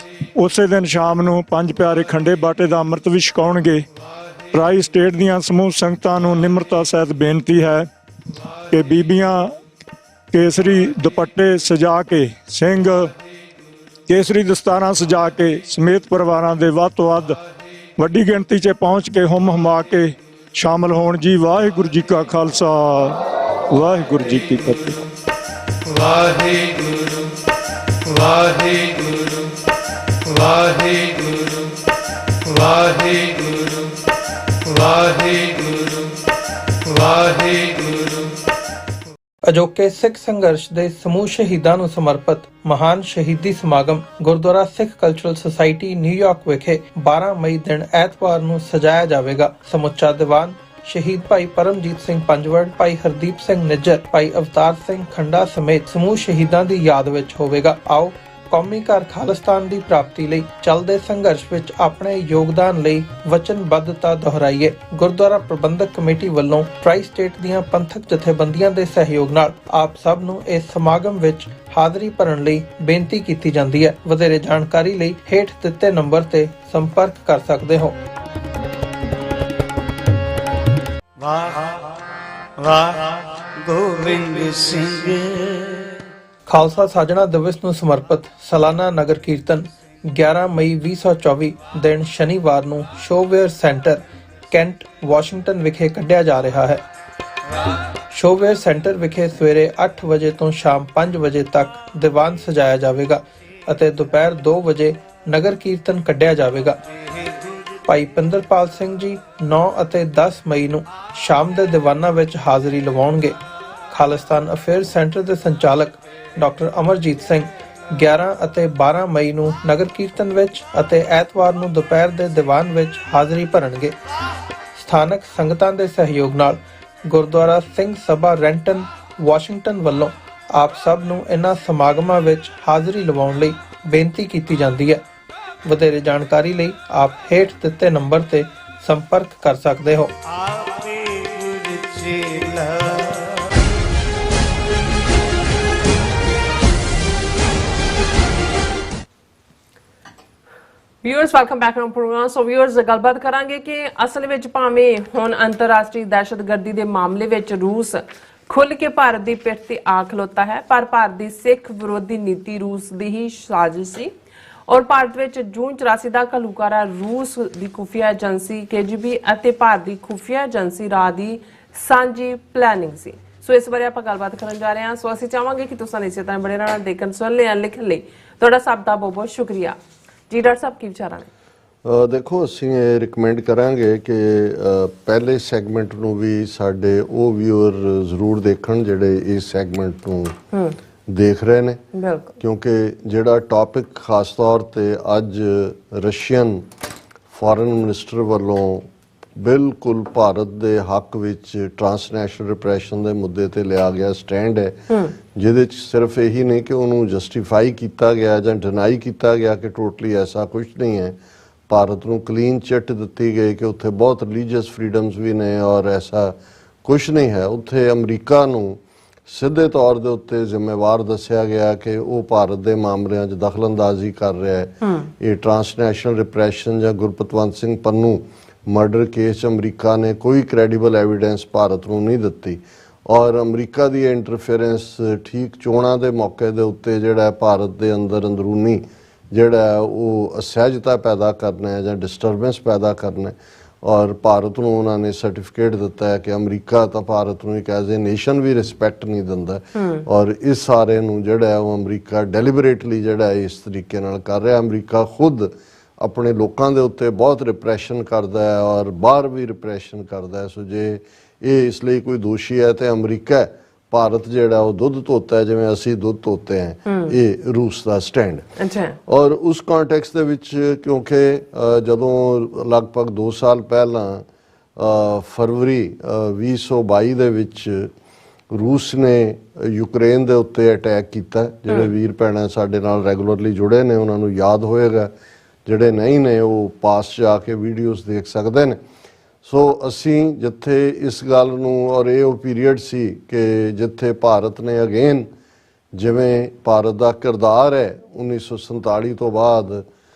ਉਸੇ ਦਿਨ ਸ਼ਾਮ ਨੂੰ ਪੰਜ ਪਿਆਰੇ ਖੰਡੇ ਬਾਟੇ ਦਾ ਅੰਮ੍ਰਿਤ ਵੀ ਛਕਾਉਣਗੇ। ਟਰਾਈ ਸਟੇਟ ਦੀਆਂ ਸਮੂਹ ਸੰਗਤਾਂ ਨੂੰ ਨਿਮਰਤਾ ਸਹਿਤ ਬੇਨਤੀ ਹੈ ਕਿ ਬੀਬੀਆਂ ਕੇਸਰੀ ਦੁਪੱਟੇ ਸਜਾ ਕੇ, ਸਿੰਘ ਕੇਸਰੀ ਦਸਤਾਰਾਂ ਸਜਾ ਕੇ ਸਮੇਤ ਪਰਿਵਾਰਾਂ ਦੇ ਵੱਧ ਤੋਂ ਵੱਧ ਵੱਡੀ ਗਿਣਤੀ 'ਚ ਪਹੁੰਚ ਕੇ ਹੁਮ ਹੁਮਾ ਕੇ ਸ਼ਾਮਲ ਹੋਣ ਜੀ। ਵਾਹਿਗੁਰੂ ਜੀ ਕਾ ਖਾਲਸਾ, ਵਾਹਿਗੁਰੂ ਜੀ ਕੀ ਫਤਿਹ।
ਵਾਹਿਗੁਰੂ ਵਾਹਿਗੁਰੂ ਵਾਹਿਗੁਰੂ ਵਾਹਿਗੁਰੂ ਵਾਹਿਗੁਰੂ ਵਾਹਿਗੁਰੂ। ਅਜੋਕੇ ਸਿੱਖ ਸੰਘਰਸ਼ ਦੇ ਸਮੂਹ ਸ਼ਹੀਦਾਂ ਨੂੰ ਸਮਰਪਿਤ ਮਹਾਨ ਸ਼ਹੀਦੀ ਸਮਾਗਮ ਗੁਰਦੁਆਰਾ ਸਿੱਖ ਕਲਚਰਲ ਸੁਸਾਇਟੀ ਨਿਊਯਾਰਕ ਵਿਖੇ 12 ਮਈ ਦਿਨ ਐਤਵਾਰ ਨੂੰ ਸਜਾਇਆ ਜਾਵੇਗਾ। ਸਮੁੱਚਾ ਦੀਵਾਨ ਸ਼ਹੀਦ ਭਾਈ ਪਰਮਜੀਤ ਸਿੰਘ ਪੰਜਵੜ, ਭਾਈ ਹਰਦੀਪ ਸਿੰਘ ਨਿੱਜਰ, ਭਾਈ ਅਵਤਾਰ ਸਿੰਘ ਖੰਡਾ ਸਮੇਤ ਸਮੂਹ ਸ਼ਹੀਦਾਂ ਦੀ ਯਾਦ ਵਿੱਚ ਹੋਵੇਗਾ। ਆਓ ਕੌਮੀ ਘਰ ਖਾਲਿਸਤਾਨ ਦੀ ਪ੍ਰਾਪਤੀ ਲਈ ਚੱਲਦੇ ਸੰਘਰਸ਼ ਵਿੱਚ ਆਪਣੇ ਯੋਗਦਾਨ ਲਈ ਵਚਨਬੱਧਤਾ ਦੁਹਰਾਈਏ। ਗੁਰਦੁਆਰਾ ਪ੍ਰਬੰਧਕ ਕਮੇਟੀ ਵੱਲੋਂ ਟ੍ਰਾਈ ਸਟੇਟ ਦੀਆਂ ਪੰਥਕ ਜਥੇਬੰਦੀਆਂ ਦੇ ਸਹਿਯੋਗ ਨਾਲ ਆਪ ਸਭ ਨੂੰ ਇਸ ਸਮਾਗਮ ਵਿੱਚ ਹਾਜ਼ਰੀ ਭਰਨ ਲਈ ਬੇਨਤੀ ਕੀਤੀ ਜਾਂਦੀ ਹੈ। ਵਧੇਰੇ ਜਾਣਕਾਰੀ ਲਈ ਹੇਠ ਦਿੱਤੇ ਨੰਬਰ ਤੇ ਸੰਪਰਕ ਕਰ ਸਕਦੇ ਹੋ।
ਵਾਹ ਗੋਬਿੰਦ ਸਿੰਘ।
ਖਾਲਸਾ ਸਾਜਣਾ ਦਿਵਸ ਨੂੰ ਸਮਰਪਿਤ ਸਾਲਾਨਾ ਨਗਰ ਕੀਰਤਨ 11 ਮਈ 2024 ਦਿਨ ਸ਼ਨੀਵਾਰ ਨੂੰ ਸ਼ੋਵੇਅਰ ਸੈਂਟਰ ਕੈਂਟ ਵਾਸ਼ਿੰਗਟਨ ਵਿਖੇ ਕੱਢਿਆ ਜਾ ਰਿਹਾ ਹੈ। ਸ਼ੋਵੇਅਰ ਸੈਂਟਰ ਵਿਖੇ ਸਵੇਰੇ 8 ਵਜੇ ਤੋਂ ਸ਼ਾਮ 5 ਵਜੇ ਤੱਕ ਦੀਵਾਨ ਸਜਾਇਆ ਜਾਵੇਗਾ ਅਤੇ ਦੁਪਹਿਰ 2 ਵਜੇ ਨਗਰ ਕੀਰਤਨ ਕੱਢਿਆ ਜਾਵੇਗਾ। ਭਾਈ ਪਿੰਦਰਪਾਲ ਸਿੰਘ ਜੀ 9 ਅਤੇ 10 ਮਈ ਨੂੰ ਸ਼ਾਮ ਦੇ ਦੀਵਾਨਾਂ ਵਿੱਚ ਹਾਜ਼ਰੀ ਲਵਾਉਣਗੇ। ਖਾਲਿਸਤਾਨ ਅਫੇਅਰ ਸੈਂਟਰ ਦੇ ਸੰਚਾਲਕ ਡਾਕਟਰ ਅਮਰਜੀਤ ਸਿੰਘ 11 ਅਤੇ 12 ਮਈ ਨੂੰ ਨਗਰ ਕੀਰਤਨ ਵਿੱਚ ਅਤੇ ਐਤਵਾਰ ਨੂੰ ਦੁਪਹਿਰ ਦੇ ਦੀਵਾਨ ਵਿੱਚ ਹਾਜ਼ਰੀ ਭਰਨਗੇ। ਸਥਾਨਕ ਸੰਗਤਾਂ ਦੇ ਸਹਿਯੋਗ ਨਾਲ ਗੁਰਦੁਆਰਾ ਸਿੰਘ ਸਭਾ ਰੈਂਟਨ ਵਾਸ਼ਿੰਗਟਨ ਵੱਲੋਂ ਆਪ ਸਭ ਨੂੰ ਇਹਨਾਂ ਸਮਾਗਮਾਂ ਵਿੱਚ ਹਾਜ਼ਰੀ ਲਵਾਉਣ ਲਈ ਬੇਨਤੀ ਕੀਤੀ ਜਾਂਦੀ ਹੈ। ਵਧੇਰੇ ਜਾਣਕਾਰੀ ਲਈ ਆਪ ਹੇਠ ਦਿੱਤੇ ਨੰਬਰ ਤੇ ਸੰਪਰਕ ਕਰ ਸਕਦੇ ਹੋ।
Viewers welcome back to programme. So viewers ਗੱਲਬਾਤ ਕਰਾਂਗੇ ਕਿ ਅਸਲ ਵਿੱਚ ਭਾਵੇਂ ਹੁਣ ਅੰਤਰਰਾਸ਼ਟਰੀ ਦਹਿਸ਼ਤਗਰਦੀ ਦੇ ਮਾਮਲੇ ਵਿੱਚ ਰੂਸ ਖੁੱਲ੍ਹ ਕੇ ਭਾਰਤ ਦੀ ਪਿੱਠ ਤੇ ਆ ਖਲੋਤਾ ਹੈ, ਪਰ ਭਾਰਤ ਦੀ ਸਿੱਖ ਵਿਰੋਧੀ ਨੀਤੀ ਰੂਸ ਦੀ ਹੀ ਸਾਜ਼ਿਸ਼ ਸੀ ਔਰ ਭਾਰਤ ਵਿੱਚ ਜੂਨ 84 ਦਾ ਘੱਲੂਘਾਰਾ ਰੂਸ ਦੀ ਖੁਫੀਆ ਏਜੰਸੀ KGB ਅਤੇ ਭਾਰਤ ਦੀ ਖੁਫੀਆ ਏਜੰਸੀ ਰਾ ਦੀ ਸਾਂਝੀ ਪਲੈਨਿੰਗ ਸੀ। ਸੋ ਇਸ ਬਾਰੇ ਆਪਾਂ ਗੱਲਬਾਤ ਕਰਨ ਜਾ ਰਹੇ ਹਾਂ। ਸੋ ਅਸੀਂ ਚਾਹਾਂਗੇ ਕਿ ਤੁਸੀਂ ਇਸੇ ਤਰ੍ਹਾਂ ਬੜੇ ਨਾਲ ਦੇਖਣ ਸੁਣ ਲਿਆ ਲਿਖਣ ਲਈ ਤੁਹਾਡਾ ਸਭ ਦਾ ਬਹੁਤ ਬਹੁਤ ਸ਼ੁਕਰੀਆ ਜੀ। ਡਾਕਟਰ ਸਾਹਿਬ ਕੀ ਵਿਚਾਰਾਂ ਨੇ?
ਦੇਖੋ ਅਸੀਂ ਇਹ ਰਿਕਮੈਂਡ ਕਰਾਂਗੇ ਕਿ ਪਹਿਲੇ ਸੈਗਮੈਂਟ ਨੂੰ ਵੀ ਸਾਡੇ ਉਹ ਵਿਊਅਰ ਜ਼ਰੂਰ ਦੇਖਣ ਜਿਹੜੇ ਇਸ ਸੈਗਮੈਂਟ ਨੂੰ ਦੇਖ ਰਹੇ ਨੇ, ਕਿਉਂਕਿ ਜਿਹੜਾ ਟੌਪਿਕ ਖਾਸ ਤੌਰ ਤੇ ਅੱਜ ਰਸ਼ੀਅਨ ਫੋਰਨ ਮਿਨਿਸਟਰ ਵੱਲੋਂ ਬਿਲਕੁਲ ਭਾਰਤ ਦੇ ਹੱਕ ਵਿੱਚ ਟ੍ਰਾਂਸਨੈਸ਼ਨਲ ਰਿਪਰੈਸ਼ਨ ਦੇ ਮੁੱਦੇ ਤੇ ਲਿਆ ਗਿਆ ਸਟੈਂਡ ਹੈ, ਜਿਹਦੇ ਚ ਸਿਰਫ ਇਹੀ ਨਹੀਂ ਕਿ ਉਹਨੂੰ ਜਸਟੀਫਾਈ ਕੀਤਾ ਗਿਆ ਜਾਂ ਡਿਨਾਈ ਕੀਤਾ ਗਿਆ ਕਿ ਟੋਟਲੀ ਐਸਾ ਕੁਝ ਨਹੀਂ ਹੈ। ਭਾਰਤ ਨੂੰ ਕਲੀਨ ਚਿੱਟ ਦਿੱਤੀ ਗਈ ਕਿ ਉੱਥੇ ਬਹੁਤ ਰਿਲੀਜੀਅਸ ਫਰੀडम्स ਵੀ ਨੇ ਔਰ ਐਸਾ ਕੁਝ ਨਹੀਂ ਹੈ। ਉੱਥੇ ਅਮਰੀਕਾ ਨੂੰ ਸਿੱਧੇ ਤੌਰ ਦੇ ਉੱਤੇ ਜ਼ਿੰਮੇਵਾਰ ਦੱਸਿਆ ਗਿਆ ਕਿ ਉਹ ਭਾਰਤ ਦੇ ਮਾਮਲਿਆਂ 'ਚ ਦਖਲਅੰਦਾਜ਼ੀ ਕਰ ਰਿਹਾ ਹੈ। ਇਹ ਟ੍ਰਾਂਸਨੈਸ਼ਨਲ ਰਿਪਰੈਸ਼ਨ ਜਾਂ ਗੁਰਪਤਵੰਤ ਸਿੰਘ ਪੰਨੂ ਮਰਡਰ ਕੇਸ 'ਚ ਅਮਰੀਕਾ ਨੇ ਕੋਈ ਕ੍ਰੈਡੀਬਲ ਐਵੀਡੈਂਸ ਭਾਰਤ ਨੂੰ ਨਹੀਂ ਦਿੱਤੀ ਔਰ ਅਮਰੀਕਾ ਦੀ ਇੰਟਰਫੇਰੈਂਸ ਠੀਕ ਚੋਣਾਂ ਦੇ ਮੌਕੇ ਦੇ ਉੱਤੇ ਜਿਹੜਾ ਭਾਰਤ ਦੇ ਅੰਦਰ ਅੰਦਰੂਨੀ ਜਿਹੜਾ ਉਹ ਅਸਹਿਜਤਾ ਪੈਦਾ ਕਰਨਾ ਹੈ ਜਾਂ ਡਿਸਟਰਬੈਂਸ ਪੈਦਾ ਕਰਨਾ ਹੈ ਔਰ ਭਾਰਤ ਨੂੰ ਉਹਨਾਂ ਨੇ ਸਰਟੀਫਿਕੇਟ ਦਿੱਤਾ ਹੈ ਕਿ ਅਮਰੀਕਾ ਤਾਂ ਭਾਰਤ ਨੂੰ ਇੱਕ ਐਜ਼ ਏ ਨੇਸ਼ਨ ਵੀ ਰਿਸਪੈਕਟ ਨਹੀਂ ਦਿੰਦਾ ਔਰ ਇਸ ਸਾਰੇ ਨੂੰ ਜਿਹੜਾ ਉਹ ਅਮਰੀਕਾ ਡੈਲੀਬਰੇਟਲੀ ਜਿਹੜਾ ਇਸ ਤਰੀਕੇ ਨਾਲ ਕਰ ਰਿਹਾ। ਅਮਰੀਕਾ ਖੁਦ ਆਪਣੇ ਲੋਕਾਂ ਦੇ ਉੱਤੇ ਬਹੁਤ ਰਿਪਰੈਸ਼ਨ ਕਰਦਾ ਹੈ ਔਰ ਬਾਹਰ ਵੀ ਰਿਪਰੈਸ਼ਨ ਕਰਦਾ ਹੈ। ਸੋ ਜੇ ਇਹ ਇਸ ਲਈ ਕੋਈ ਦੋਸ਼ੀ ਹੈ ਤੇ ਅਮਰੀਕਾ, ਭਾਰਤ ਜਿਹੜਾ ਉਹ ਦੁੱਧ ਧੋਤਾ ਹੈ ਜਿਵੇਂ ਅਸੀਂ ਦੁੱਧ ਧੋਤੇ ਹਾਂ, ਇਹ ਰੂਸ ਦਾ ਸਟੈਂਡ। ਔਰ ਉਸ ਕੰਟੈਕਸਟ ਦੇ ਵਿੱਚ ਕਿਉਂਕਿ ਜਦੋਂ ਲਗਭਗ 2 ਸਾਲ ਪਹਿਲਾਂ ਫਰਵਰੀ 2022 ਦੇ ਵਿੱਚ ਰੂਸ ਨੇ ਯੂਕਰੇਨ ਦੇ ਉੱਤੇ ਅਟੈਕ ਕੀਤਾ, ਜਿਹੜੇ ਵੀਰ ਭੈਣਾਂ ਸਾਡੇ ਨਾਲ ਰੈਗੂਲਰਲੀ ਜੁੜੇ ਨੇ ਉਹਨਾਂ ਨੂੰ ਯਾਦ ਹੋਏਗਾ, ਜਿਹੜੇ ਨਹੀਂ ਨੇ ਉਹ ਪਾਸ ਜਾ ਕੇ ਵੀਡੀਓਜ਼ ਦੇਖ ਸਕਦੇ ਨੇ। ਸੋ ਅਸੀਂ ਜਿੱਥੇ ਇਸ ਗੱਲ ਨੂੰ ਔਰ ਇਹ ਉਹ ਪੀਰੀਅਡ ਸੀ ਕਿ ਜਿੱਥੇ ਭਾਰਤ ਨੇ ਅਗੇਨ ਜਿਵੇਂ ਭਾਰਤ ਦਾ ਕਿਰਦਾਰ ਹੈ 1947 ਤੋਂ ਬਾਅਦ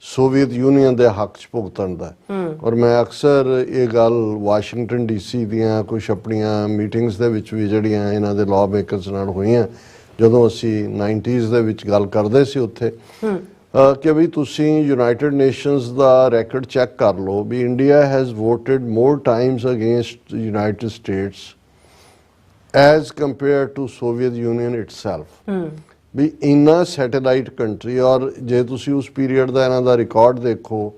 ਸੋਵੀਅਤ ਯੂਨੀਅਨ ਦੇ ਹੱਕ 'ਚ ਭੁਗਤਣ ਦਾ, ਔਰ ਮੈਂ ਅਕਸਰ ਇਹ ਗੱਲ ਵਾਸ਼ਿੰਗਟਨ DC ਦੀਆਂ ਕੁਝ ਆਪਣੀਆਂ ਮੀਟਿੰਗਸ ਦੇ ਵਿੱਚ ਵੀ ਜਿਹੜੀਆਂ ਇਹਨਾਂ ਦੇ ਲਾਅ ਮੇਕਰਸ ਨਾਲ ਹੋਈਆਂ, ਜਦੋਂ ਅਸੀਂ 90s ਦੇ ਵਿੱਚ ਗੱਲ ਕਰਦੇ ਸੀ ਉੱਥੇ ਕਿ ਵੀ ਤੁਸੀਂ ਯੂਨਾਈਟਿਡ ਨੇਸ਼ਨਸ ਦਾ ਰੈਕਡ ਚੈੱਕ ਕਰ ਲਓ ਵੀ India has voted more times against United States as compared to Soviet Union itself. ਵੀ ਇੰਨਾ ਸੈਟੇਲਾਈਟ ਕੰਟਰੀ, ਔਰ ਜੇ ਤੁਸੀਂ ਉਸ ਪੀਰੀਅਡ ਦਾ ਇਹਨਾਂ ਦਾ ਰਿਕਾਰਡ ਦੇਖੋ,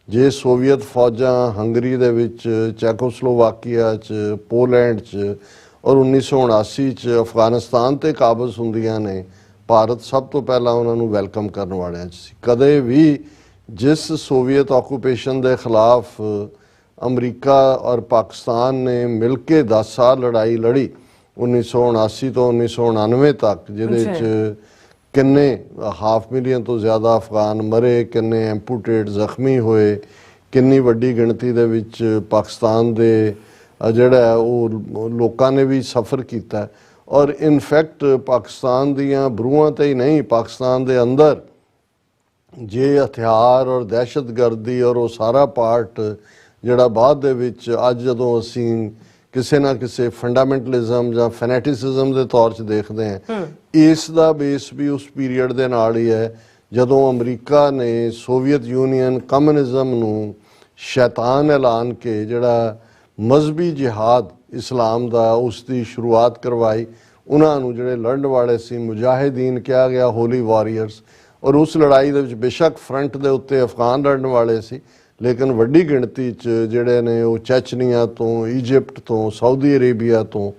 ਜੇ ਸੋਵੀਅਤ ਫੌਜਾਂ ਹੰਗਰੀ ਦੇ ਵਿੱਚ, ਚੈਕੋਸਲੋਵਾਕੀਆ 'ਚ, ਪੋਲੈਂਡ 'ਚ ਔਰ 1979 ਚ ਅਫਗਾਨਿਸਤਾਨ ਤੇ ਕਾਬਜ਼ ਹੁੰਦੀਆਂ ਨੇ, ਭਾਰਤ ਸਭ ਤੋਂ ਪਹਿਲਾਂ ਉਹਨਾਂ ਨੂੰ ਵੈਲਕਮ ਕਰਨ ਵਾਲਿਆਂ 'ਚ ਸੀ। ਕਦੇ ਵੀ ਜਿਸ ਸੋਵੀਅਤ ਆਕੂਪੇਸ਼ਨ ਦੇ ਖਿਲਾਫ ਅਮਰੀਕਾ ਔਰ ਪਾਕਿਸਤਾਨ ਨੇ ਮਿਲ ਕੇ 10 ਸਾਲ ਲੜਾਈ ਲੜੀ 1979 ਤੋਂ 1999 ਤੱਕ, ਜਿਹਦੇ 'ਚ ਕਿੰਨੇ 500,000 ਤੋਂ ਜ਼ਿਆਦਾ ਅਫਗਾਨ ਮਰੇ, ਕਿੰਨੇ ਐਂਪੂਟੇਟ ਜ਼ਖਮੀ ਹੋਏ, ਕਿੰਨੀ ਵੱਡੀ ਗਿਣਤੀ ਦੇ ਵਿੱਚ ਪਾਕਿਸਤਾਨ ਦੇ ਜਿਹੜਾ ਉਹ ਲੋਕਾਂ ਨੇ ਵੀ ਸਫ਼ਰ ਕੀਤਾ। ਔਰ ਇਨਫੈਕਟ ਪਾਕਿਸਤਾਨ ਦੀਆਂ ਬਰੂਹਾਂ ਤੇ ਹੀ ਨਹੀਂ, ਪਾਕਿਸਤਾਨ ਦੇ ਅੰਦਰ ਜੇ ਹਥਿਆਰ ਔਰ ਦਹਿਸ਼ਤਗਰਦੀ ਔਰ ਉਹ ਸਾਰਾ ਪਾਰਟ ਜਿਹੜਾ ਬਾਅਦ ਦੇ ਵਿੱਚ ਅੱਜ ਜਦੋਂ ਅਸੀਂ ਕਿਸੇ ਨਾ ਕਿਸੇ ਫੰਡਾਮੈਂਟਲਿਜ਼ਮ ਜਾਂ ਫੈਨੇਟਿਸਿਜ਼ਮ ਦੇ ਤੌਰ 'ਚ ਦੇਖਦੇ ਹਾਂ, ਇਸ ਦਾ ਬੇਸ ਵੀ ਉਸ ਪੀਰੀਅਡ ਦੇ ਨਾਲ ਹੀ ਹੈ ਜਦੋਂ ਅਮਰੀਕਾ ਨੇ ਸੋਵੀਅਤ ਯੂਨੀਅਨ ਕਮਿਊਨਿਜ਼ਮ ਨੂੰ ਸ਼ੈਤਾਨ ਐਲਾਨ ਕੇ ਜਿਹੜਾ ਮਜ਼ਹਬੀ ਜਿਹਾਦ ਇਸਲਾਮ ਦਾ ਉਸ ਦੀ ਸ਼ੁਰੂਆਤ ਕਰਵਾਈ। ਉਹਨਾਂ ਨੂੰ ਜਿਹੜੇ ਲੜਨ ਵਾਲੇ ਸੀ ਮੁਜਾਹਿਦੀਨ ਕਿਹਾ ਗਿਆ, ਹੋਲੀ ਵਾਰੀਅਰਸ। ਔਰ ਉਸ ਲੜਾਈ ਦੇ ਵਿੱਚ ਬੇਸ਼ੱਕ ਫਰੰਟ ਦੇ ਉੱਤੇ ਅਫਗਾਨ ਲੜਨ ਵਾਲੇ ਸੀ, ਲੇਕਿਨ ਵੱਡੀ ਗਿਣਤੀ 'ਚ ਜਿਹੜੇ ਨੇ ਉਹ ਚੈਚਨੀਆ ਤੋਂ, ਇਜਿਪਟ ਤੋਂ, ਸਾਊਦੀ ਅਰੇਬੀਆ ਤੋਂ,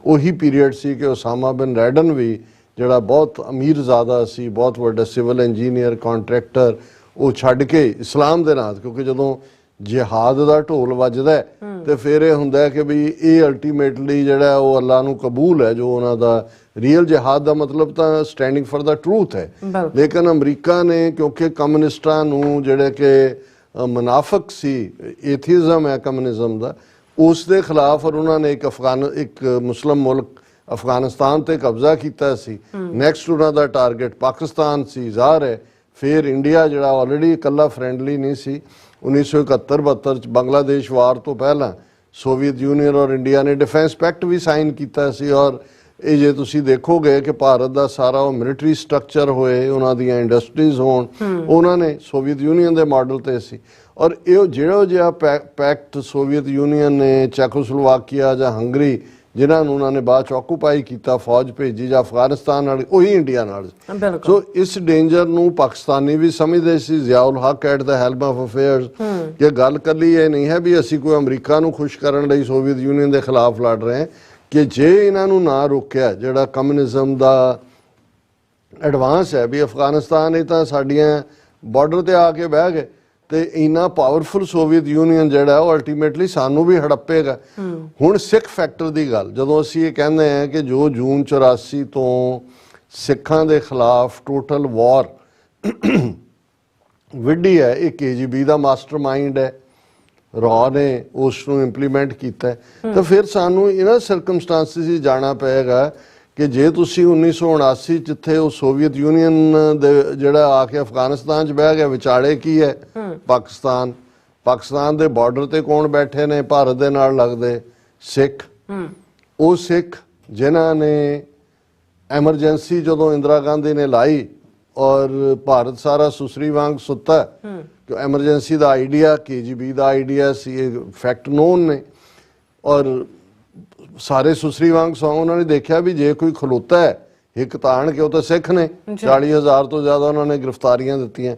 ਉਹੀ ਪੀਰੀਅਡ ਸੀ ਕਿ ਉਸਾਮਾ ਬਿਨ ਲੈਡਨ ਵੀ ਜਿਹੜਾ ਬਹੁਤ ਅਮੀਰ ਜ਼ਾਦਾ ਸੀ, ਬਹੁਤ ਵੱਡਾ ਸਿਵਲ ਇੰਜੀਨੀਅਰ ਕੰਟਰੈਕਟਰ, ਉਹ ਛੱਡ ਕੇ ਇਸਲਾਮ ਦੇ ਨਾਂ, ਕਿਉਂਕਿ ਜਦੋਂ ਜਿਹਾਦ ਦਾ ਢੋਲ ਵੱਜਦਾ ਤੇ ਫਿਰ ਇਹ ਹੁੰਦਾ ਕਿ ਵੀ ਇਹ ਅਲਟੀਮੇਟਲੀ ਜਿਹੜਾ ਉਹ ਅੱਲਾ ਨੂੰ ਕਬੂਲ ਹੈ, ਜੋ ਉਹਨਾਂ ਦਾ ਰੀਅਲ ਜਿਹਾਦ ਦਾ ਮਤਲਬ ਤਾਂ ਸਟੈਂਡਿੰਗ ਫॉर ਦਾ ਟਰੂਥ ਹੈ। ਲੇਕਿਨ ਅਮਰੀਕਾ ਨੇ ਕਿਉਂਕਿ ਕਮਿਊਨਿਸਟਾਂ ਨੂੰ ਜਿਹੜੇ ਕਿ ਮੁਨਾਫਿਕ ਸੀ, ਏਥੀਜ਼ਮ ਹੈ ਕਮਿਊਨਿਜ਼ਮ ਦਾ, ਉਸ ਦੇ ਖਿਲਾਫ ਔਰ ਉਹਨਾਂ ਨੇ ਇੱਕ ਮੁਸਲਿਮ ਮੁਲਕ ਅਫਗਾਨਿਸਤਾਨ ਤੇ ਕਬਜ਼ਾ ਕੀਤਾ ਸੀ। ਨੈਕਸਟ ਉਹਨਾਂ ਦਾ ਟਾਰਗੇਟ ਪਾਕਿਸਤਾਨ ਸੀ, ਜ਼ਾਹਰ ਹੈ। ਫਿਰ ਇੰਡੀਆ ਜਿਹੜਾ ਆਲਰੇਡੀ ਇਕੱਲਾ ਫਰੈਂਡਲੀ ਨਹੀਂ ਸੀ, 1971-72 ਚ ਬੰਗਲਾਦੇਸ਼ ਵਾਰ ਤੋਂ ਪਹਿਲਾਂ ਸੋਵੀਅਤ ਯੂਨੀਅਨ ਔਰ ਇੰਡੀਆ ਨੇ ਡਿਫੈਂਸ ਪੈਕਟ ਵੀ ਸਾਈਨ ਕੀਤਾ ਸੀ। ਔਰ ਇਹ ਜੇ ਤੁਸੀਂ ਦੇਖੋਗੇ ਕਿ ਭਾਰਤ ਦਾ ਸਾਰਾ ਉਹ ਮਿਲਟਰੀ ਸਟਰਕਚਰ ਹੋਏ, ਉਹਨਾਂ ਦੀਆਂ ਇੰਡਸਟਰੀਜ਼ ਹੋਣ, ਉਹਨਾਂ ਨੇ ਸੋਵੀਅਤ ਯੂਨੀਅਨ ਦੇ ਮਾਡਲ ਤੇ ਸੀ। ਔਰ ਇਹ ਜਿਹੜਾ ਜਿਹਾ ਪੈਕਟ ਸੋਵੀਅਤ ਯੂਨੀਅਨ ਨੇ ਚੈਕੋਸਲੋਵਾਕੀਆ ਜਾਂ ਹੰਗਰੀ, ਜਿਨ੍ਹਾਂ ਨੂੰ ਉਹਨਾਂ ਨੇ ਬਾਅਦ ਚ ਆਕੂਪਾਈ ਕੀਤਾ, ਫੌਜ ਭੇਜੀ ਜਾਂ ਅਫਗਾਨਿਸਤਾਨ ਨਾਲ, ਉਹੀ ਇੰਡੀਆ ਨਾਲ। ਸੋ ਇਸ ਡੇਂਜਰ ਨੂੰ ਪਾਕਿਸਤਾਨੀ ਵੀ ਸਮਝਦੇ ਸੀ, Ziaul Haq at the helm of affairs, ਕਿ ਗੱਲ ਕੱਲੀ ਇਹ ਨਹੀਂ ਹੈ ਵੀ ਅਸੀਂ ਕੋਈ ਅਮਰੀਕਾ ਨੂੰ ਖੁਸ਼ ਕਰਨ ਲਈ ਸੋਵੀਅਤ ਯੂਨੀਅਨ ਦੇ ਖਿਲਾਫ ਲੜ ਰਹੇ ਹਾਂ, ਕਿ ਜੇ ਇਹਨਾਂ ਨੂੰ ਨਾ ਰੋਕਿਆ ਜਿਹੜਾ ਕਮਿਊਨਿਜ਼ਮ ਦਾ ਐਡਵਾਂਸ ਹੈ ਵੀ ਅਫਗਾਨਿਸਤਾਨ ਇਹ ਤਾਂ ਸਾਡੀਆਂ ਬਾਰਡਰ ਤੇ ਆ ਕੇ ਬਹਿ ਗਏ, ਤੇ ਇੰਨਾ ਪਾਵਰਫੁਲ ਸੋਵੀਅਤ ਯੂਨੀਅਨ ਜਿਹੜਾ ਉਹ ਅਲਟੀਮੇਟਲੀ ਸਾਨੂੰ ਵੀ ਹੜੱਪੇਗਾ। ਹੁਣ ਸਿੱਖ ਫੈਕਟਰ ਦੀ ਗੱਲ ਜਦੋਂ ਅਸੀਂ ਇਹ ਕਹਿੰਦੇ ਹਾਂ ਕਿ ਜੋ ਜੂਨ 84 ਤੋਂ ਸਿੱਖਾਂ ਦੇ ਖਿਲਾਫ ਟੋਟਲ ਵਾਰ ਵਿੱਢੀ ਹੈ, ਇਹ KGB ਦਾ ਮਾਸਟਰਮਾਈਂਡ ਹੈ, ਰॉ ਨੇ ਉਸ ਨੂੰ ਇੰਪਲੀਮੈਂਟ ਕੀਤਾ, ਤਾਂ ਫਿਰ ਸਾਨੂੰ ਇਹਨਾਂ ਸਰਕਮਸਟੈਂਸਿਸ 'ਚ ਜਾਣਾ ਪਏਗਾ ਕਿ ਜੇ ਤੁਸੀਂ 1979 ਜਿੱਥੇ ਉਹ ਸੋਵੀਅਤ ਯੂਨੀਅਨ ਦੇ ਜਿਹੜਾ ਆ ਕੇ ਅਫਗਾਨਿਸਤਾਨ 'ਚ ਬਹਿ ਗਿਆ, ਵਿਚਾਲੇ ਕੀ ਹੈ ਪਾਕਿਸਤਾਨ ਦੇ ਬਾਰਡਰ ਤੇ ਕੌਣ ਬੈਠੇ ਨੇ ਭਾਰਤ ਦੇ ਨਾਲ ਲੱਗਦੇ? ਸਿੱਖ। ਉਹ ਸਿੱਖ ਜਿਨ੍ਹਾਂ ਨੇ ਐਮਰਜੈਂਸੀ ਜਦੋਂ ਇੰਦਰਾ ਗਾਂਧੀ ਨੇ ਲਾਈ ਔਰ ਭਾਰਤ ਸਾਰਾ ਸੁਸਰੀ ਵਾਂਗ ਸੁੱਤਾ, ਕਿ ਐਮਰਜੈਂਸੀ ਦਾ ਆਈਡੀਆ KGB ਦਾ ਆਈਡੀਆ ਸੀ, ਇਹ ਫੈਕਟ ਨੋਨ ਨੇ। ਔਰ ਸਾਰੇ ਸੁਸਰੀ ਵਾਂਗ ਸੌਂ, ਉਹਨਾਂ ਨੇ ਦੇਖਿਆ ਵੀ ਜੇ ਕੋਈ ਖਲੋਤਾ ਹੈ ਇੱਕ ਤਾਣ ਕੇ, ਉਹ ਤਾਂ ਸਿੱਖ ਨੇ। 40,000 ਤੋਂ ਜ਼ਿਆਦਾ ਉਹਨਾਂ ਨੇ ਗ੍ਰਿਫਤਾਰੀਆਂ ਦਿੱਤੀਆਂ।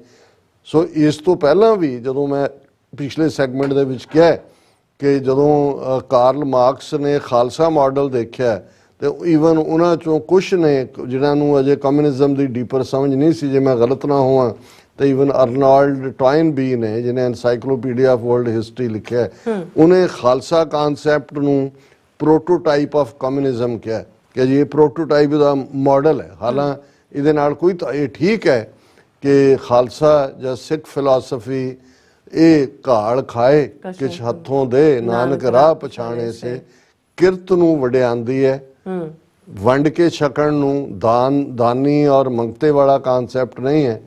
ਸੋ ਇਸ ਤੋਂ ਪਹਿਲਾਂ ਵੀ ਜਦੋਂ ਮੈਂ ਪਿਛਲੇ ਸੈਗਮੈਂਟ ਦੇ ਵਿੱਚ ਕਿਹਾ ਕਿ ਜਦੋਂ ਕਾਰਲ ਮਾਰਕਸ ਨੇ ਖਾਲਸਾ ਮਾਡਲ ਦੇਖਿਆ, ਤੇ ਈਵਨ ਉਹਨਾਂ ਚੋਂ ਕੁਛ ਨੇ ਜਿਨ੍ਹਾਂ ਨੂੰ ਅਜੇ ਕਮਿਊਨਿਜ਼ਮ ਦੀ ਡੀਪਰ ਸਮਝ ਨਹੀਂ ਸੀ, ਜੇ ਮੈਂ ਗਲਤ ਨਾ ਹੋਵਾਂ ਤੇ ਈਵਨ ਅਰਨਾਲਡ ਟੋਇਨਬੀ ਨੇ ਜਿਹਨੇ ਐਨਸਾਈਕਲੋਪੀਡੀਆ ਆਫ ਵਰਲਡ ਹਿਸਟਰੀ ਲਿਖਿਆ, ਉਹਨੇ ਖਾਲਸਾ ਕਾਨਸੈਪਟ ਨੂੰ ਪ੍ਰੋਟੋਟਾਈਪ ਆਫ ਕਮਿਊਨਿਜ਼ਮ ਕਿਹਾ ਕਿ ਜੀ ਇਹ ਪ੍ਰੋਟੋਟਾਈਪ ਦਾ ਮਾਡਲ ਹੈ। ਹਾਲਾਂਕਿ ਇਹਦੇ ਨਾਲ ਕੋਈ ਇਹ ਠੀਕ ਹੈ ਕਿ ਖਾਲਸਾ ਜਾਂ ਸਿੱਖ ਫਿਲਾਸਫੀ ਇਹ ਘਾਲ ਖਾਏ ਕਿਛ ਹੱਥੋਂ ਦੇ, ਨਾਨਕ ਰਾਹ ਪਛਾਣੇ ਸੇ, ਕਿਰਤ ਨੂੰ ਵਡਿਆਉਂਦੀ ਹੈ, ਵੰਡ ਕੇ ਛਕਣ ਨੂੰ ਦਾਨੀ ਔਰ ਮੰਗਤੇ ਵਾਲਾ ਕਾਨਸੈਪਟ ਨਹੀਂ ਹੈ।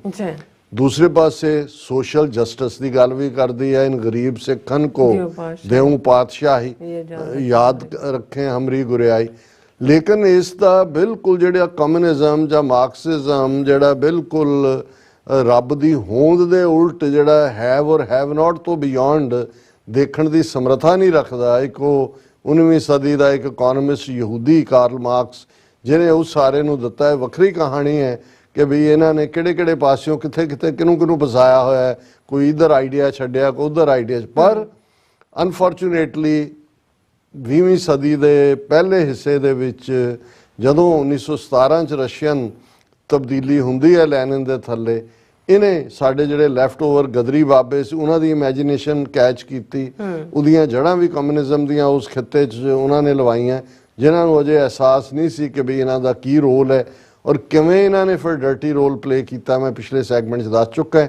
दूसरे पासे सोशल जस्टिस की गल भी करती है, इन गरीब सिखन को देऊं पातशाही, याद रखें हमरी गुरियाई। लेकिन इसका बिल्कुल जिहड़ा कम्युनिज्म या मार्क्सिज्म जिहड़ा बिल्कुल रब दी होंद दे उल्ट जिहड़ा हैव और हैव नॉट तो बियॉन्ड देखण दी समर्था नहीं रखता। एक 19वीं सदी का एक इकोनॉमिस्ट यहूदी कार्ल मार्क्स जिन्हें उस सारे नूं दिता है, वखरी कहानी है कि भी इन्हों ने किहड़े पासियों कित्थे कित्थे किनू फसाया होया है, कोई इधर आइडिया छड्डिया कोई उधर आइडिया। पर अनफॉर्चुनेटली 20ਵੀਂ ਸਦੀ ਦੇ ਪਹਿਲੇ ਹਿੱਸੇ ਦੇ ਵਿੱਚ ਜਦੋਂ 1917 ਚ ਰਸ਼ੀਅਨ ਤਬਦੀਲੀ ਹੁੰਦੀ ਹੈ ਲੈਨਿਨ ਦੇ ਥੱਲੇ, ਇਹਨੇ ਸਾਡੇ ਜਿਹੜੇ ਲੈਫਟ ਓਵਰ ਗਦਰੀ ਬਾਬੇ ਸੀ ਉਹਨਾਂ ਦੀ ਇਮੈਜੀਨੇਸ਼ਨ ਕੈਚ ਕੀਤੀ। ਉਹਦੀਆਂ ਜੜ੍ਹਾਂ ਵੀ ਕਮਿਊਨਿਜ਼ਮ ਦੀਆਂ ਉਸ ਖਿੱਤੇ 'ਚ ਉਹਨਾਂ ਨੇ ਲਵਾਈਆਂ, ਜਿਨ੍ਹਾਂ ਨੂੰ ਅਜੇ ਅਹਿਸਾਸ ਨਹੀਂ ਸੀ ਕਿ ਵੀ ਇਹਨਾਂ ਦਾ ਕੀ ਰੋਲ ਹੈ ਔਰ ਕਿਵੇਂ ਇਹਨਾਂ ਨੇ ਫਿਰ ਡਰਟੀ ਰੋਲ ਪਲੇ ਕੀਤਾ। ਮੈਂ ਪਿਛਲੇ ਸੈਗਮੈਂਟ 'ਚ ਦੱਸ ਚੁੱਕਾ।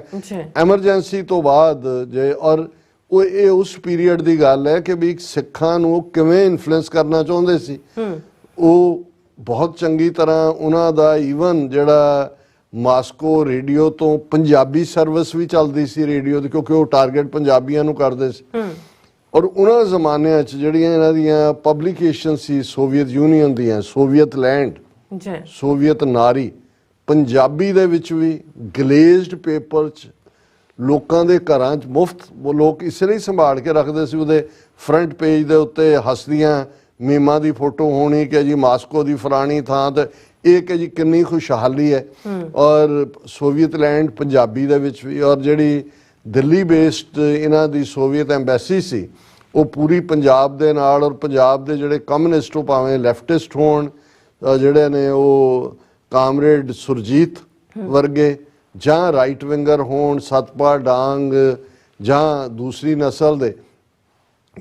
ਐਮਰਜੈਂਸੀ ਤੋਂ ਬਾਅਦ ਜੇ ਔਰ ਇਹ ਉਸ ਪੀਰੀਅਡ ਦੀ ਗੱਲ ਹੈ ਕਿ ਵੀ ਸਿੱਖਾਂ ਨੂੰ ਕਿਵੇਂ ਇਨਫਲੂਐਂਸ ਕਰਨਾ ਚਾਹੁੰਦੇ ਸੀ। ਉਹ ਬਹੁਤ ਚੰਗੀ ਤਰ੍ਹਾਂ ਉਹਨਾਂ ਦਾ ਈਵਨ ਜਿਹੜਾ ਮਾਸਕੋ ਰੇਡੀਓ ਤੋਂ ਪੰਜਾਬੀ ਸਰਵਿਸ ਵੀ ਚੱਲਦੀ ਸੀ ਰੇਡੀਓ ਦੀ, ਕਿਉਂਕਿ ਉਹ ਟਾਰਗੇਟ ਪੰਜਾਬੀਆਂ ਨੂੰ ਕਰਦੇ ਸੀ। ਔਰ ਉਹਨਾਂ ਜ਼ਮਾਨਿਆਂ 'ਚ ਜਿਹੜੀਆਂ ਇਹਨਾਂ ਦੀਆਂ ਪਬਲੀਕੇਸ਼ਨ ਸੀ ਸੋਵੀਅਤ ਯੂਨੀਅਨ ਦੀਆਂ, ਸੋਵੀਅਤ ਲੈਂਡ, ਸੋਵੀਅਤ ਨਾਰੀ, ਪੰਜਾਬੀ ਦੇ ਵਿੱਚ ਵੀ ਗਲੇਜ਼ਡ ਪੇਪਰ 'ਚ ਲੋਕਾਂ ਦੇ ਘਰਾਂ 'ਚ ਮੁਫਤ ਲੋਕ ਇਸ ਲਈ ਸੰਭਾਲ ਕੇ ਰੱਖਦੇ ਸੀ। ਉਹਦੇ ਫਰੰਟ ਪੇਜ ਦੇ ਉੱਤੇ ਹੱਸਦੀਆਂ ਮੀਮਾਂ ਦੀ ਫੋਟੋ ਹੋਣੀ ਕਿ ਜੀ ਮਾਸਕੋ ਦੀ ਫਲਾਣੀ ਥਾਂ ਤੇ ਇਹ ਕਿ ਜੀ ਕਿੰਨੀ ਖੁਸ਼ਹਾਲੀ ਹੈ। ਔਰ ਸੋਵੀਅਤ ਲੈਂਡ ਪੰਜਾਬੀ ਦੇ ਵਿੱਚ ਵੀ, ਔਰ ਜਿਹੜੀ ਦਿੱਲੀ ਬੇਸਡ ਇਹਨਾਂ ਦੀ ਸੋਵੀਅਤ ਐਮਬੈਸੀ ਸੀ ਉਹ ਪੂਰੀ ਪੰਜਾਬ ਦੇ ਨਾਲ, ਔਰ ਪੰਜਾਬ ਦੇ ਜਿਹੜੇ ਕਮਿਊਨਿਸਟ ਉਹ ਭਾਵੇਂ ਲੈਫਟਿਸਟ ਹੋਣ, ਜਿਹੜੇ ਨੇ ਉਹ ਕਾਮਰੇਡ ਸੁਰਜੀਤ ਵਰਗੇ, ਜਾਂ ਰਾਈਟ ਵਿੰਗਰ ਹੋਣ ਸਤਪਾਲ ਡਾਂਗ, ਜਾਂ ਦੂਸਰੀ ਨਸਲ ਦੇ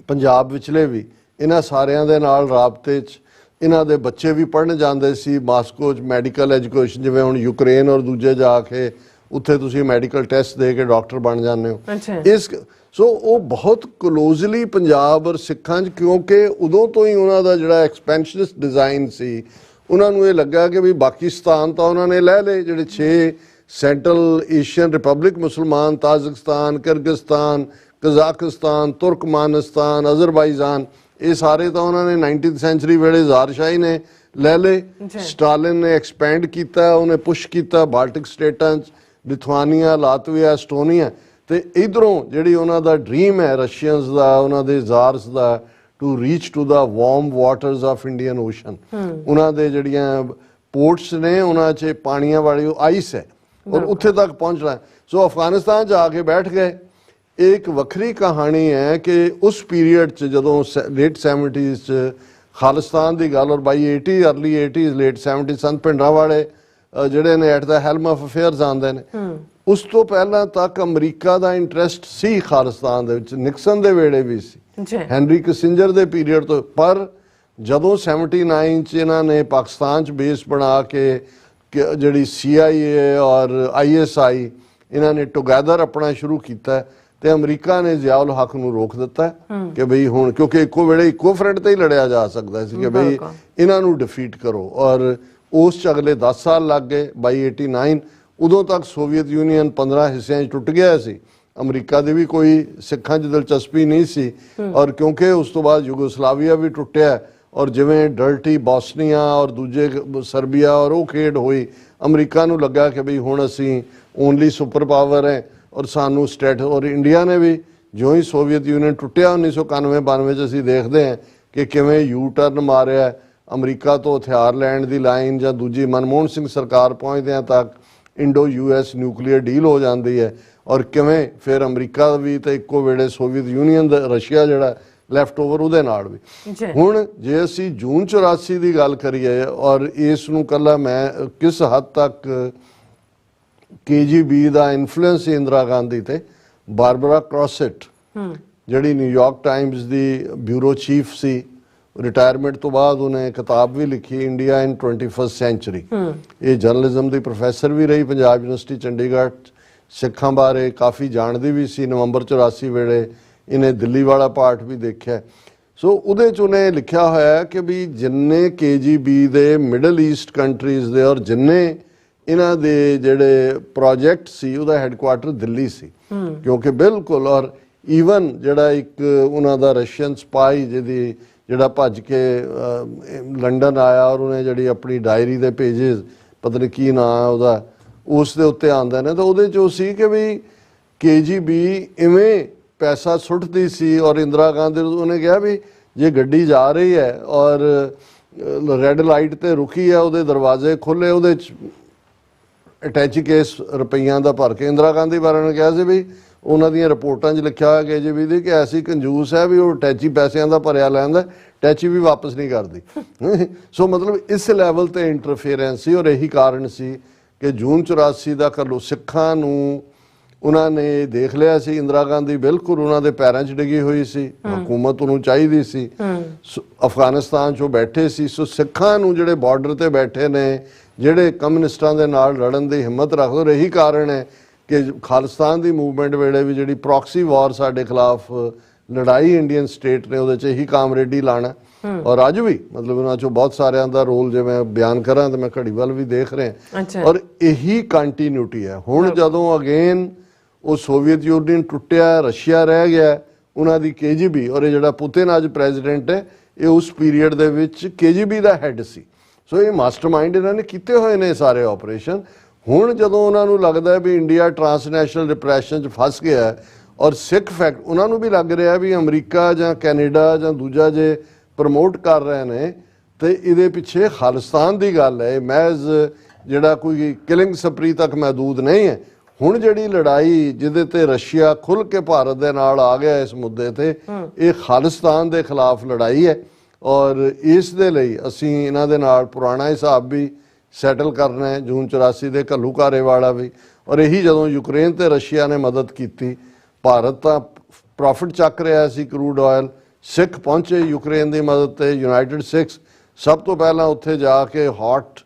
ਪੰਜਾਬ ਵਿਚਲੇ ਵੀ, ਇਹਨਾਂ ਸਾਰਿਆਂ ਦੇ ਨਾਲ ਰਾਬਤੇ 'ਚ ਇਹਨਾਂ ਦੇ ਬੱਚੇ ਵੀ ਪੜ੍ਹਨ ਜਾਂਦੇ ਸੀ ਮਾਸਕੋ 'ਚ ਮੈਡੀਕਲ ਐਜੂਕੇਸ਼ਨ। ਜਿਵੇਂ ਹੁਣ ਯੂਕਰੇਨ ਔਰ ਦੂਜੇ ਜਾ ਕੇ ਉੱਥੇ ਤੁਸੀਂ ਮੈਡੀਕਲ ਟੈਸਟ ਦੇ ਕੇ ਡਾਕਟਰ ਬਣ ਜਾਂਦੇ ਹੋ। ਇਸ ਸੋ ਉਹ ਬਹੁਤ ਕਲੋਜ਼ਲੀ ਪੰਜਾਬ ਔਰ ਸਿੱਖਾਂ 'ਚ, ਕਿਉਂਕਿ ਉਦੋਂ ਤੋਂ ਹੀ ਉਹਨਾਂ ਦਾ ਜਿਹੜਾ ਐਕਸਪੈਂਸ਼ਨਿਸਟ ਡਿਜ਼ਾਈਨ ਸੀ, ਉਹਨਾਂ ਨੂੰ ਇਹ ਲੱਗਾ ਕਿ ਵੀ ਪਾਕਿਸਤਾਨ ਤਾਂ ਉਹਨਾਂ ਨੇ ਲੈ ਲਏ, ਜਿਹੜੇ 6 ਸੈਂਟਰਲ ਏਸ਼ੀਅਨ ਰਿਪਬਲਿਕ ਮੁਸਲਮਾਨ, ਤਾਜ਼ਿਕਸਤਾਨ, ਕਿਰਗਿਸਤਾਨ, ਕਜ਼ਾਕਿਸਤਾਨ, ਤੁਰਕਮਾਨਿਸਤਾਨ, ਅਜ਼ਰਬਾਈਜਾਨ, ਇਹ ਸਾਰੇ ਤਾਂ ਉਹਨਾਂ ਨੇ 19th ਸੈਂਚੁਰੀ ਵੇਲੇ ਜ਼ਾਰਸ਼ਾਹੀ ਨੇ ਲੈ ਲਏ। ਸਟਾਲਿਨ ਨੇ ਐਕਸਪੈਂਡ ਕੀਤਾ, ਉਹਨੇ ਪੁਸ਼ ਕੀਤਾ ਬਾਲਟਿਕ ਸਟੇਟਾਂ 'ਚ, ਲਿਥੁਆਨੀਆ, ਲਾਤਵੀਆ, ਐਸਟੋਨੀਆ, ਤੇ ਇਧਰੋਂ ਜਿਹੜੀ ਉਹਨਾਂ ਦਾ ਡ੍ਰੀਮ ਹੈ ਰਸ਼ੀਅਨਸ ਦਾ, ਉਹਨਾਂ ਦੇ ਜ਼ਾਰਸ ਦਾ, to reach to the warm waters of Indian Ocean. ਉਹਨਾਂ ਦੇ ਜਿਹੜੀਆਂ ਪੋਰਟਸ ਨੇ ਉਹਨਾਂ 'ਚ ਪਾਣੀਆਂ ਵਾਲੀ ਆਈਸ ਹੈ ਔਰ ਉੱਥੇ ਤੱਕ ਪਹੁੰਚਣਾ। ਸੋ ਅਫਗਾਨਿਸਤਾਨ 'ਚ ਆ ਕੇ ਬੈਠ ਗਏ। ਇੱਕ ਵੱਖਰੀ ਕਹਾਣੀ ਹੈ ਕਿ ਉਸ ਪੀਰੀਅਡ 'ਚ ਜਦੋਂ ਲੇਟ 70s 'ਚ ਖਾਲਿਸਤਾਨ ਦੀ ਗੱਲ, ਔਰ ਬਾਈ 80 ਅਰਲੀ 80s ਲੇਟ 70 ਸੰਤ ਭਿੰਡਰਾਂਵਾਲੇ ਜਿਹੜੇ ਨੇ at the helm of affairs ਆਉਂਦੇ ਨੇ, ਉਸ ਤੋਂ ਪਹਿਲਾਂ ਤੱਕ ਅਮਰੀਕਾ ਦਾ ਇੰਟਰਸਟ ਸੀ ਖਾਲਿਸਤਾਨ ਦੇ ਵਿੱਚ, ਨਿਕਸਨ ਦੇ ਵੇਲੇ ਵੀ ਸੀ, ਹੈਨਰੀ ਕਿਸਿੰਜਰ ਦੇ ਪੀਰੀਅਡ ਤੋਂ। ਪਰ ਜਦੋਂ 79 'ਚ ਇਹਨਾਂ ਨੇ ਪਾਕਿਸਤਾਨ 'ਚ ਬੇਸ ਬਣਾ ਕੇ ਜਿਹੜੀ CIA ਔਰ ISI ਇਹਨਾਂ ਨੇ ਟੁਗੈਦਰ ਆਪਣਾ ਸ਼ੁਰੂ ਕੀਤਾ, ਤੇ ਅਮਰੀਕਾ ਨੇ ਜ਼ਿਆਉਲ ਹਕ ਨੂੰ ਰੋਕ ਦਿੱਤਾ ਕਿ ਬਈ ਹੁਣ, ਕਿਉਂਕਿ ਇੱਕੋ ਵੇਲੇ ਇੱਕੋ ਫਰੰਟ ਤੇ ਹੀ ਲੜਿਆ ਜਾ ਸਕਦਾ ਸੀ ਕਿ ਬਈ ਇਹਨਾਂ ਨੂੰ ਡਿਫੀਟ ਕਰੋ। ਔਰ ਉਸ 'ਚ ਅਗਲੇ 10 ਸਾਲ ਲੱਗ ਗਏ। ਬਾਈ 89 ਉਦੋਂ ਤੱਕ ਸੋਵੀਅਤ ਯੂਨੀਅਨ 15 ਹਿੱਸਿਆਂ 'ਚ ਟੁੱਟ ਗਿਆ ਸੀ। ਅਮਰੀਕਾ ਦੀ ਵੀ ਕੋਈ ਸਿੱਖਾਂ 'ਚ ਦਿਲਚਸਪੀ ਨਹੀਂ ਸੀ, ਔਰ ਕਿਉਂਕਿ ਉਸ ਤੋਂ ਬਾਅਦ ਯੂਗੋਸਲਾਵੀਆ ਵੀ ਟੁੱਟਿਆ, ਔਰ ਜਿਵੇਂ ਡਰਟੀ ਬੋਸਨੀਆ ਔਰ ਦੂਜੇ ਸਰਬੀਆ ਔਰ ਉਹ ਖੇਡ ਹੋਈ, ਅਮਰੀਕਾ ਨੂੰ ਲੱਗਾ ਕਿ ਬਈ ਹੁਣ ਅਸੀਂ ਓਨਲੀ ਸੁਪਰ ਪਾਵਰ ਹੈ ਔਰ ਸਾਨੂੰ ਔਰ ਇੰਡੀਆ ਨੇ ਵੀ ਜਿਉਂ ਹੀ ਸੋਵੀਅਤ ਯੂਨੀਅਨ ਟੁੱਟਿਆ 1991-92 'ਚ ਅਸੀਂ ਦੇਖਦੇ ਹਾਂ ਕਿ ਕਿਵੇਂ ਯੂ ਟਰਨ ਮਾਰਿਆ ਅਮਰੀਕਾ ਤੋਂ ਹਥਿਆਰ ਲੈਣ ਦੀ ਲਾਈਨ, ਜਾਂ ਦੂਜੀ ਮਨਮੋਹਨ ਸਿੰਘ ਸਰਕਾਰ ਪਹੁੰਚਦਿਆਂ ਤੱਕ ਇੰਡੋ US ਨਿਊਕਲੀਅਰ ਡੀਲ ਹੋ ਜਾਂਦੀ ਹੈ, ਔਰ ਕਿਵੇਂ ਫਿਰ ਅਮਰੀਕਾ ਵੀ ਤੇ ਇੱਕੋ ਵੇਲੇ ਸੋਵੀਅਤ ਯੂਨੀਅਨ ਦਾ ਰਸ਼ੀਆ ਜਿਹੜਾ ਲੈਫਟ ਓਵਰ ਉਹਦੇ ਨਾਲ ਵੀ। ਹੁਣ ਜੇ ਅਸੀਂ ਜੂਨ 84 ਦੀ ਗੱਲ ਕਰੀਏ, ਔਰ ਇਸ ਨੂੰ ਕੱਲਾ ਮੈਂ ਕਿਸ ਹੱਦ ਤੱਕ KGB ਦਾ ਇਨਫਲੂਐਂਸ ਸੀ ਇੰਦਰਾ ਗਾਂਧੀ ਤੇ, ਬਾਰਬਰਾ ਕ੍ਰੋਸੈਟ ਜਿਹੜੀ ਨਿਊਯਾਰਕ ਟਾਈਮਜ਼ ਦੀ ਬਿਊਰੋ ਚੀਫ ਸੀ, ਰਿਟਾਇਰਮੈਂਟ ਤੋਂ ਬਾਅਦ ਉਹਨੇ ਕਿਤਾਬ ਵੀ ਲਿਖੀ ਇੰਡੀਆ ਇਨ 21st ਸੈਂਚੁਰੀ। ਇਹ ਜਰਨਲਿਜ਼ਮ ਦੀ ਪ੍ਰੋਫੈਸਰ ਵੀ ਰਹੀ ਪੰਜਾਬ ਯੂਨੀਵਰਸਿਟੀ ਚੰਡੀਗੜ੍ਹ, ਸਿੱਖਾਂ ਬਾਰੇ ਕਾਫੀ ਜਾਣਦੀ ਵੀ ਸੀ। ਨਵੰਬਰ 84 ਵੇਲੇ ਇਹਨੇ ਦਿੱਲੀ ਵਾਲਾ ਪਾਰਟ ਵੀ ਦੇਖਿਆ। ਸੋ ਉਹਦੇ 'ਚ ਉਹਨੇ ਲਿਖਿਆ ਹੋਇਆ ਕਿ ਵੀ ਜਿੰਨੇ KGB ਦੇ ਮਿਡਲ ਈਸਟ ਕੰਟਰੀਜ਼ ਦੇ ਔਰ ਜਿੰਨੇ ਇਹਨਾਂ ਦੇ ਜਿਹੜੇ ਪ੍ਰੋਜੈਕਟ ਸੀ ਉਹਦਾ ਹੈੱਡਕੁਆਟਰ ਦਿੱਲੀ ਸੀ, ਕਿਉਂਕਿ ਬਿਲਕੁਲ। ਔਰ ਈਵਨ ਜਿਹੜਾ ਇੱਕ ਉਹਨਾਂ ਦਾ ਰਸ਼ੀਅਨ ਸਪਾਈ ਜਿਹੜਾ ਭੱਜ ਕੇ ਲੰਡਨ ਆਇਆ, ਔਰ ਉਹਨੇ ਜਿਹੜੀ ਆਪਣੀ ਡਾਇਰੀ ਦੇ ਪੇਜਿਸ, ਪਤਾ ਨਹੀਂ ਕੀ ਨਾਂ ਉਹਦਾ, ਉਸ ਦੇ ਉੱਤੇ ਆਉਂਦੇ ਨੇ, ਤਾਂ ਉਹਦੇ 'ਚ ਉਹ ਸੀ ਕਿ ਵੀ KGB ਇਵੇਂ ਪੈਸਾ ਸੁੱਟਦੀ ਸੀ। ਔਰ ਇੰਦਰਾ ਗਾਂਧੀ ਉਹਨੇ ਕਿਹਾ ਵੀ ਜੇ ਗੱਡੀ ਜਾ ਰਹੀ ਹੈ ਔਰ ਰੈੱਡ ਲਾਈਟ ਤੇ ਰੁਕੀ ਹੈ, ਉਹਦੇ ਦਰਵਾਜ਼ੇ ਖੁੱਲੇ, ਉਹਦੇ 'ਚ ਅਟੈਚੀ ਕੇਸ ਰੁਪਈਆਂ ਦਾ ਭਰ ਕੇ, ਇੰਦਰਾ ਗਾਂਧੀ ਬਾਰੇ ਨੇ ਕਿਹਾ ਸੀ ਵੀ ਉਹਨਾਂ ਦੀਆਂ ਰਿਪੋਰਟਾਂ 'ਚ ਲਿਖਿਆ ਹੋਇਆ KGB ਦੀ ਕਿ ਐਸੀ ਕੰਜੂਸ ਹੈ ਵੀ ਉਹ ਟੈਚੀ ਪੈਸਿਆਂ ਦਾ ਭਰਿਆ ਲੈਂਦਾ, ਟੈਚੀ ਵੀ ਵਾਪਸ ਨਹੀਂ ਕਰਦੀ। ਸੋ ਮਤਲਬ ਇਸ ਲੈਵਲ ਤੇ ਇੰਟਰਫੇਰੈਂਸ ਸੀ, ਔਰ ਇਹੀ ਕਾਰਨ ਸੀ ਕਿ ਜੂਨ 84 ਦਾ ਘੱਲੂ ਸਿੱਖਾਂ ਨੂੰ ਉਹਨਾਂ ਨੇ ਦੇਖ ਲਿਆ ਸੀ। ਇੰਦਰਾ ਗਾਂਧੀ ਬਿਲਕੁਲ ਉਹਨਾਂ ਦੇ ਪੈਰਾਂ 'ਚ ਡਿੱਗੀ ਹੋਈ ਸੀ, ਹਕੂਮਤ ਉਹਨੂੰ ਚਾਹੀਦੀ ਸੀ। ਅਫਗਾਨਿਸਤਾਨ 'ਚੋਂ ਬੈਠੇ ਸੀ। ਸੋ ਸਿੱਖਾਂ ਨੂੰ ਜਿਹੜੇ ਬਾਰਡਰ ਤੇ ਬੈਠੇ ਨੇ, ਜਿਹੜੇ ਕਮਿਊਨਿਸਟਾਂ ਦੇ ਨਾਲ ਲੜਨ ਦੀ ਹਿੰਮਤ ਰੱਖਦੇ, ਇਹੀ ਕਾਰਨ ਹੈ ਕਿ ਖਾਲਿਸਤਾਨ ਦੀ ਮੂਵਮੈਂਟ ਵੇਲੇ ਵੀ ਜਿਹੜੀ ਪ੍ਰੋਕਸੀ ਵਾਰ ਸਾਡੇ ਖਿਲਾਫ ਲੜਾਈ ਇੰਡੀਅਨ ਸਟੇਟ ਨੇ, ਉਹਦੇ 'ਚ ਇਹੀ ਕਾਮਰੇਡੀ ਲਾਣਾ। ਔਰ ਅੱਜ ਵੀ ਮਤਲਬ ਉਹਨਾਂ 'ਚੋਂ ਬਹੁਤ ਸਾਰਿਆਂ ਦਾ ਰੋਲ ਜੇ ਮੈਂ ਬਿਆਨ ਕਰਾਂ ਤਾਂ ਮੈਂ ਘੜੀ ਵੱਲ ਵੀ ਦੇਖ ਰਿਹਾ, ਔਰ ਇਹੀ ਕੰਟੀਨਿਊਟੀ ਹੈ। ਹੁਣ ਜਦੋਂ ਅਗੇਨ ਉਹ ਸੋਵੀਅਤ ਯੂਨੀਅਨ ਟੁੱਟਿਆ, ਰਸ਼ੀਆ ਰਹਿ ਗਿਆ, ਉਹਨਾਂ ਦੀ KGB, ਔਰ ਇਹ ਜਿਹੜਾ ਪੁਤਿਨ ਅੱਜ ਪ੍ਰੈਜ਼ੀਡੈਂਟ ਹੈ, ਇਹ ਉਸ ਪੀਰੀਅਡ ਦੇ ਵਿੱਚ KGB ਦਾ ਹੈਡ ਸੀ। ਸੋ ਇਹ ਮਾਸਟਰਮਾਈਂਡ ਇਹਨਾਂ ਨੇ ਕੀਤੇ ਹੋਏ ਨੇ ਸਾਰੇ ਆਪਰੇਸ਼ਨ। ਹੁਣ ਜਦੋਂ ਉਹਨਾਂ ਨੂੰ ਲੱਗਦਾ ਵੀ ਇੰਡੀਆ ਟਰਾਂਸਨੈਸ਼ਨਲ ਡਿਪਰੈਸ਼ਨ 'ਚ ਫਸ ਗਿਆ ਹੈ, ਔਰ ਸਿੱਖ ਫੈਕਟ ਉਹਨਾਂ ਨੂੰ ਵੀ ਲੱਗ ਰਿਹਾ ਵੀ ਅਮਰੀਕਾ ਜਾਂ ਕੈਨੇਡਾ ਜਾਂ ਦੂਜਾ ਜੇ ਪ੍ਰਮੋਟ ਕਰ ਰਹੇ ਨੇ ਤੇ ਇਹਦੇ ਪਿੱਛੇ ਖਾਲਿਸਤਾਨ ਦੀ ਗੱਲ ਹੈ, ਮਹਿਜ਼ ਜਿਹੜਾ ਕੋਈ ਕਿਲਿੰਗ ਸਪਰੀ ਤੱਕ ਮਹਦੂਦ ਨਹੀਂ ਹੈ। ਹੁਣ ਜਿਹੜੀ ਲੜਾਈ ਜਿਹਦੇ ਤੇ ਰਸ਼ੀਆ ਖੁੱਲ ਕੇ ਭਾਰਤ ਦੇ ਨਾਲ ਆ ਗਿਆ ਇਸ ਮੁੱਦੇ ਤੇ, ਇਹ ਖਾਲਿਸਤਾਨ ਦੇ ਖਿਲਾਫ ਲੜਾਈ ਹੈ। ਔਰ ਇਸ ਦੇ ਲਈ ਅਸੀਂ ਇਹਨਾਂ ਦੇ ਨਾਲ ਪੁਰਾਣਾ ਹਿਸਾਬ ਵੀ ਸੈਟਲ ਕਰਨਾ ਹੈ, ਜੂਨ 84 ਦੇ ਘੱਲੂਘਾਰੇ ਵਾਲਾ ਵੀ। ਔਰ ਇਹੀ ਜਦੋਂ ਯੂਕਰੇਨ ਤੇ ਰਸ਼ੀਆ ਨੇ ਮਦਦ ਕੀਤੀ, ਭਾਰਤ ਤਾਂ ਪ੍ਰੋਫਿਟ ਚੱਕ ਰਿਹਾ ਸੀ ਕਰੂਡ ਆਇਲ, ਸਿੱਖ ਪਹੁੰਚੇ ਯੂਕਰੇਨ ਦੀ ਮਦਦ ਤੇ, ਯੂਨਾਈਟਿਡ ਸਿੱਖਸ ਸਭ ਤੋਂ ਪਹਿਲਾਂ ਉੱਥੇ ਜਾ ਕੇ ਹੌਟ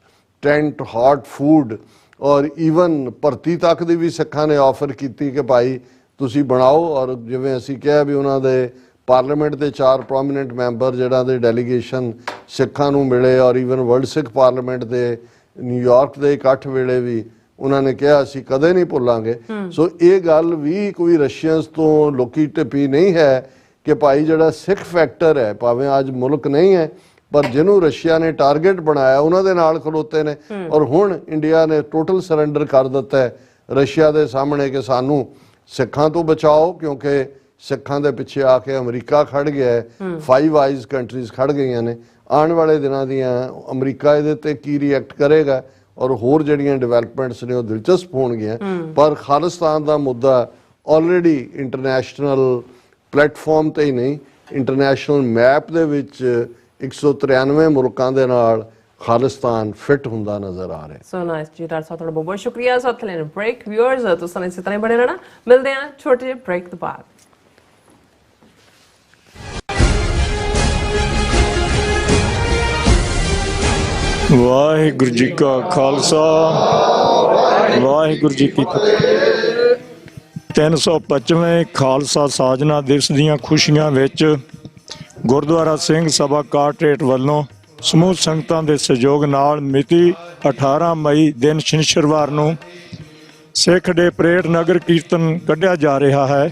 ਟੈਂਟ, ਹੌਟ ਫੂਡ, ਔਰ ਈਵਨ ਭਰਤੀ ਤੱਕ ਦੀ ਵੀ ਸਿੱਖਾਂ ਨੇ ਆਫਰ ਕੀਤੀ ਕਿ ਭਾਈ ਤੁਸੀਂ ਬਣਾਓ। ਔਰ ਜਿਵੇਂ ਅਸੀਂ ਕਿਹਾ ਵੀ ਉਹਨਾਂ ਦੇ ਪਾਰਲੀਮੈਂਟ ਦੇ 4 ਪ੍ਰੋਮੀਨੈਂਟ ਮੈਂਬਰ ਜਿਹੜਾ ਦੇ ਡੈਲੀਗੇਸ਼ਨ ਸਿੱਖਾਂ ਨੂੰ ਮਿਲੇ, ਔਰ ਈਵਨ ਵਰਲਡ ਸਿੱਖ ਪਾਰਲੀਮੈਂਟ ਦੇ ਨਿਊਯਾਰਕ ਦੇ ਇਕੱਠ ਵੇਲੇ ਵੀ ਉਹਨਾਂ ਨੇ ਕਿਹਾ ਅਸੀਂ ਕਦੇ ਨਹੀਂ ਭੁੱਲਾਂਗੇ। ਸੋ ਇਹ ਗੱਲ ਵੀ ਕੋਈ ਰਸ਼ੀਅਨਸ ਤੋਂ ਲੋਕੀ ਟਿੱਪੀ ਨਹੀਂ ਹੈ ਕਿ ਭਾਈ ਜਿਹੜਾ ਸਿੱਖ ਫੈਕਟਰ ਹੈ, ਭਾਵੇਂ ਅੱਜ ਮੁਲਕ ਨਹੀਂ ਹੈ, ਪਰ ਜਿਹਨੂੰ ਰਸ਼ੀਆ ਨੇ ਟਾਰਗੇਟ ਬਣਾਇਆ ਉਹਨਾਂ ਦੇ ਨਾਲ ਖਲੋਤੇ ਨੇ। ਔਰ ਹੁਣ ਇੰਡੀਆ ਨੇ ਟੋਟਲ ਸਰੈਂਡਰ ਕਰ ਦਿੱਤਾ ਹੈ ਰਸ਼ੀਆ ਦੇ ਸਾਹਮਣੇ ਕਿ ਸਾਨੂੰ ਸਿੱਖਾਂ ਤੋਂ ਬਚਾਓ, ਕਿਉਂਕਿ ਸਿੱਖਾਂ ਦੇ ਪਿੱਛੇ ਆ ਕੇ ਅਮਰੀਕਾ ਖੜ ਗਿਆ ਹੈ, 5 ਆਈਜ਼ ਕੰਟਰੀਜ਼ ਖੜ ਗਈਆਂ ਨੇ। ਆਉਣ ਵਾਲੇ ਦਿਨਾਂ ਦੀਆਂ ਅਮਰੀਕਾ ਇਹਦੇ ਤੇ ਕੀ ਰਿਐਕਟ ਕਰੇਗਾ, ਔਰ ਹੋਰ ਜਿਹੜੀਆਂ ਡਿਵੈਲਪਮੈਂਟਸ ਨੇ ਉਹ ਦਿਲਚਸਪ ਹੋਣਗੀਆਂ। ਪਰ ਖਾਲਿਸਤਾਨ ਦਾ ਮੁੱਦਾ ਆਲਰੇਡੀ ਇੰਟਰਨੈਸ਼ਨਲ ਪਲੇਟਫਾਰਮ ਤੇ ਹੀ ਨਹੀਂ, ਇੰਟਰਨੈਸ਼ਨਲ ਮੈਪ ਦੇ ਵਿੱਚ 193 ਮੁਲਕਾਂ ਦੇ ਨਾਲ ਖਾਲਿਸਤਾਨ ਫਿੱਟ ਹੁੰਦਾ ਨਜ਼ਰ ਆ ਰਿਹਾ।
ਸੋ ਨਾਈਸ ਜੀ ਡਾਕਟਰ ਸਾਹਿਬ, ਤੁਹਾਡਾ ਬਹੁਤ ਬਹੁਤ ਸ਼ੁਕਰੀਆ। ਸੋ ਥਲੇ ਬ੍ਰੇਕ ਵਿਊਅਰਸ ਤੁਸੀਂ ਇਸੇ ਤਰ੍ਹਾਂ ਬਣੇ ਰਹਿਣਾ, ਮਿਲਦੇ ਹਾਂ ਛੋਟੇ ਜਿਹੇ ਬ੍ਰੇਕ ਤੋਂ ਬਾਅਦ।
ਵਾਹਿਗੁਰੂ ਜੀ ਕਾ ਖਾਲਸਾ, ਵਾਹਿਗੁਰੂ ਜੀ ਕੀ ਫਤਿਹ। 325ਵੇਂ ਖਾਲਸਾ ਸਾਜਨਾ ਦਿਵਸ ਦੀਆਂ ਖੁਸ਼ੀਆਂ ਵਿੱਚ ਗੁਰਦੁਆਰਾ ਸਿੰਘ ਸਭਾ ਕਾਟਰੇਟ ਵੱਲੋਂ ਸਮੂਹ ਸੰਗਤਾਂ ਦੇ ਸਹਿਯੋਗ ਨਾਲ ਮਿਤੀ 18 ਮਈ ਦਿਨ ਸ਼ਨੀਚਰਵਾਰ ਨੂੰ ਸਿੱਖ ਡੇ ਪਰੇਡ ਨਗਰ ਕੀਰਤਨ ਕੱਢਿਆ ਜਾ ਰਿਹਾ ਹੈ,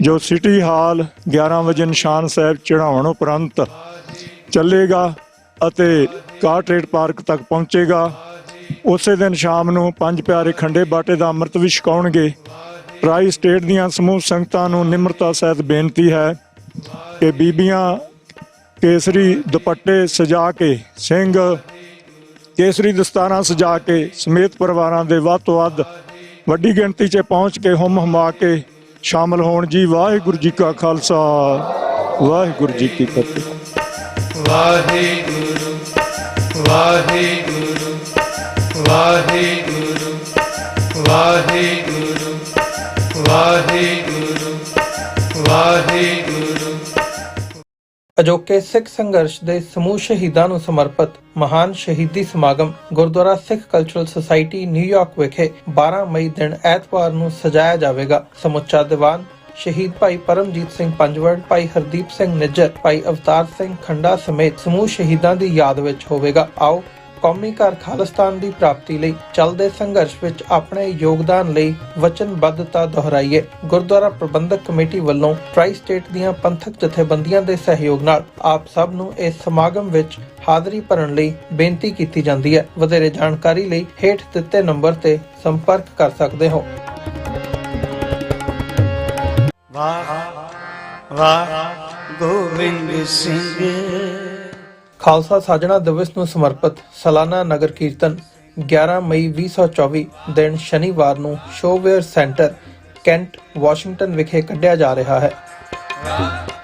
ਜੋ ਸਿਟੀ ਹਾਲ 11 ਵਜੇ ਨਿਸ਼ਾਨ ਸਾਹਿਬ ਚੜ੍ਹਾਉਣ ਉਪਰੰਤ ਚੱਲੇਗਾ ਅਤੇ ਕਾਟਰੇਟ ਪਾਰਕ ਤੱਕ ਪਹੁੰਚੇਗਾ। ਉਸੇ ਦਿਨ ਸ਼ਾਮ ਨੂੰ 5 ਪਿਆਰੇ ਖੰਡੇ ਬਾਟੇ ਦਾ ਅੰਮ੍ਰਿਤ ਵੀ ਛਕਾਉਣਗੇ। ਟਰਾਈ ਸਟੇਟ ਦੀਆਂ ਸਮੂਹ ਸੰਗਤਾਂ ਨੂੰ ਨਿਮਰਤਾ ਸਹਿਤ ਬੇਨਤੀ ਹੈ ਕਿ ਬੀਬੀਆਂ ਕੇਸਰੀ ਦੁਪੱਟੇ ਸਜਾ ਕੇ, ਸਿੰਘ ਕੇਸਰੀ ਦਸਤਾਰਾਂ ਸਜਾ ਕੇ ਸਮੇਤ ਪਰਿਵਾਰਾਂ ਦੇ ਵੱਧ ਤੋਂ ਵੱਧ ਵੱਡੀ ਗਿਣਤੀ 'ਚ ਪਹੁੰਚ ਕੇ ਹੁਮ ਹੁਮਾ ਕੇ ਸ਼ਾਮਲ ਹੋਣ ਜੀ। ਵਾਹਿਗੁਰੂ ਜੀ ਕਾ ਖਾਲਸਾ, ਵਾਹਿਗੁਰੂ ਜੀ ਕੀ ਫਤਿਹ।
ਵਾਹਿਗੁਰੂ ਵਾਹਿਗੁਰੂ ਵਾਹਿਗੁਰੂ ਵਾਹਿਗੁਰੂ ਵਾਹਿਗੁਰੂ ਵਾਹਿਗੁਰੂ।
ਅਜੋਕੇ ਸਿੱਖ ਸੰਘਰਸ਼ ਦੇ ਸਮੂਹ ਸ਼ਹੀਦਾਂ ਨੂੰ ਸਮਰਪਿਤ ਮਹਾਨ ਸ਼ਹੀਦੀ ਸਮਾਗਮ ਗੁਰਦੁਆਰਾ ਸਿੱਖ ਕਲਚਰਲ ਸੁਸਾਇਟੀ ਨਿਊਯਾਰਕ ਵਿਖੇ 12 ਮਈ ਦਿਨ ਐਤਵਾਰ ਨੂੰ ਸਜਾਇਆ ਜਾਵੇਗਾ। ਸਮੁੱਚਾ ਦੀਵਾਨ ਸ਼ਹੀਦ ਭਾਈ ਪਰਮਜੀਤ ਸਿੰਘ ਪੰਜਵੜ, ਭਾਈ ਹਰਦੀਪ ਸਿੰਘ ਨਿੱਜਰ, ਭਾਈ ਅਵਤਾਰ ਸਿੰਘ ਖੰਡਾ ਸਮੇਤ ਸਮੂਹ ਸ਼ਹੀਦਾਂ ਦੀ ਯਾਦ ਵਿੱਚ ਹੋਵੇਗਾ। ਆਓ ਕੌਮੀ ਘਰ ਖਾਲਿਸਤਾਨ ਦੀ ਪ੍ਰਾਪਤੀ ਲਈ ਚੱਲਦੇ ਸੰਘਰਸ਼ ਵਿੱਚ ਆਪਣੇ ਯੋਗਦਾਨ ਲਈ ਵਚਨਬੱਧਤਾ ਦੁਹਰਾਈਏ। ਗੁਰਦੁਆਰਾ ਪ੍ਰਬੰਧਕ ਕਮੇਟੀ ਵੱਲੋਂ ਟਰਾਈ ਸਟੇਟ ਦੀਆਂ ਪੰਥਕ ਜਥੇਬੰਦੀਆਂ ਦੇ ਸਹਿਯੋਗ ਨਾਲ ਆਪ ਸਭ ਨੂੰ ਇਸ ਸਮਾਗਮ ਵਿੱਚ ਹਾਜ਼ਰੀ ਭਰਨ ਲਈ ਬੇਨਤੀ ਕੀਤੀ ਜਾਂਦੀ ਹੈ। ਵਧੇਰੇ ਜਾਣਕਾਰੀ ਲਈ ਹੇਠ ਦਿੱਤੇ ਨੰਬਰ ਤੇ ਸੰਪਰਕ ਕਰ ਸਕਦੇ ਹੋ।
ਵਾਹ ਗੋਬਿੰਦ ਸਿੰਘ।
ਖਾਲਸਾ ਸਾਜਣਾ ਦਿਵਸ ਨੂੰ ਸਮਰਪਿਤ ਸਾਲਾਨਾ ਨਗਰ ਕੀਰਤਨ 11 ਮਈ 2024 ਦਿਨ ਸ਼ਨੀਵਾਰ ਨੂੰ ਸ਼ੋਵੇਅਰ ਸੈਂਟਰ ਕੈਂਟ ਵਾਸ਼ਿੰਗਟਨ ਵਿਖੇ ਕੱਢਿਆ ਜਾ ਰਿਹਾ ਹੈ।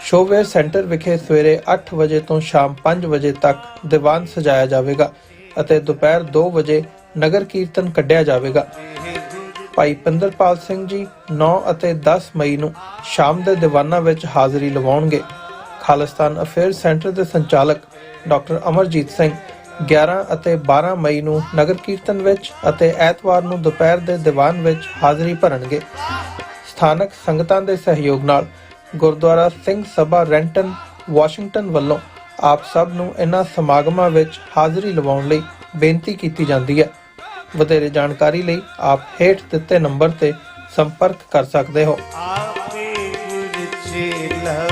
ਸ਼ੋਵੇਅਰ ਸੈਂਟਰ ਵਿਖੇ ਸਵੇਰੇ 8 ਵਜੇ ਤੋਂ ਸ਼ਾਮ 5 ਵਜੇ ਤੱਕ ਦੀਵਾਨ ਸਜਾਇਆ ਜਾਵੇਗਾ ਅਤੇ ਦੁਪਹਿਰ 2 ਵਜੇ ਨਗਰ ਕੀਰਤਨ ਕੱਢਿਆ ਜਾਵੇਗਾ। ਭਾਈ ਪਿੰਦਰਪਾਲ ਸਿੰਘ ਜੀ 9 ਅਤੇ 10 ਮਈ ਨੂੰ ਸ਼ਾਮ ਦੇ ਦੀਵਾਨਾਂ ਵਿੱਚ ਹਾਜ਼ਰੀ ਲਵਾਉਣਗੇ। ਖਾਲਿਸਤਾਨ ਅਫੇਅਰ ਸੈਂਟਰ ਦੇ ਸੰਚਾਲਕ ਡਾਕਟਰ ਅਮਰਜੀਤ ਸਿੰਘ 11 ਅਤੇ 12 ਮਈ ਨੂੰ ਨਗਰ ਕੀਰਤਨ ਵਿੱਚ ਅਤੇ ਐਤਵਾਰ ਨੂੰ ਦੁਪਹਿਰ ਦੇ ਦੀਵਾਨ ਵਿੱਚ ਹਾਜ਼ਰੀ ਭਰਨਗੇ। ਸਥਾਨਕ ਸੰਗਤਾਂ ਦੇ ਸਹਿਯੋਗ ਨਾਲ ਗੁਰਦੁਆਰਾ ਸਿੰਘ ਸਭਾ ਰੈਂਟਨ ਵਾਸ਼ਿੰਗਟਨ ਵੱਲੋਂ ਆਪ ਸਭ ਨੂੰ ਇਹਨਾਂ ਸਮਾਗਮਾਂ ਵਿੱਚ ਹਾਜ਼ਰੀ ਲਵਾਉਣ ਲਈ ਬੇਨਤੀ ਕੀਤੀ ਜਾਂਦੀ ਹੈ। ਵਧੇਰੇ ਜਾਣਕਾਰੀ ਲਈ ਆਪ ਹੇਠ ਦਿੱਤੇ ਨੰਬਰ ਤੇ ਸੰਪਰਕ ਕਰ ਸਕਦੇ ਹੋ।
ਆਪੇ ਗੁਰ ਚੇਲਾ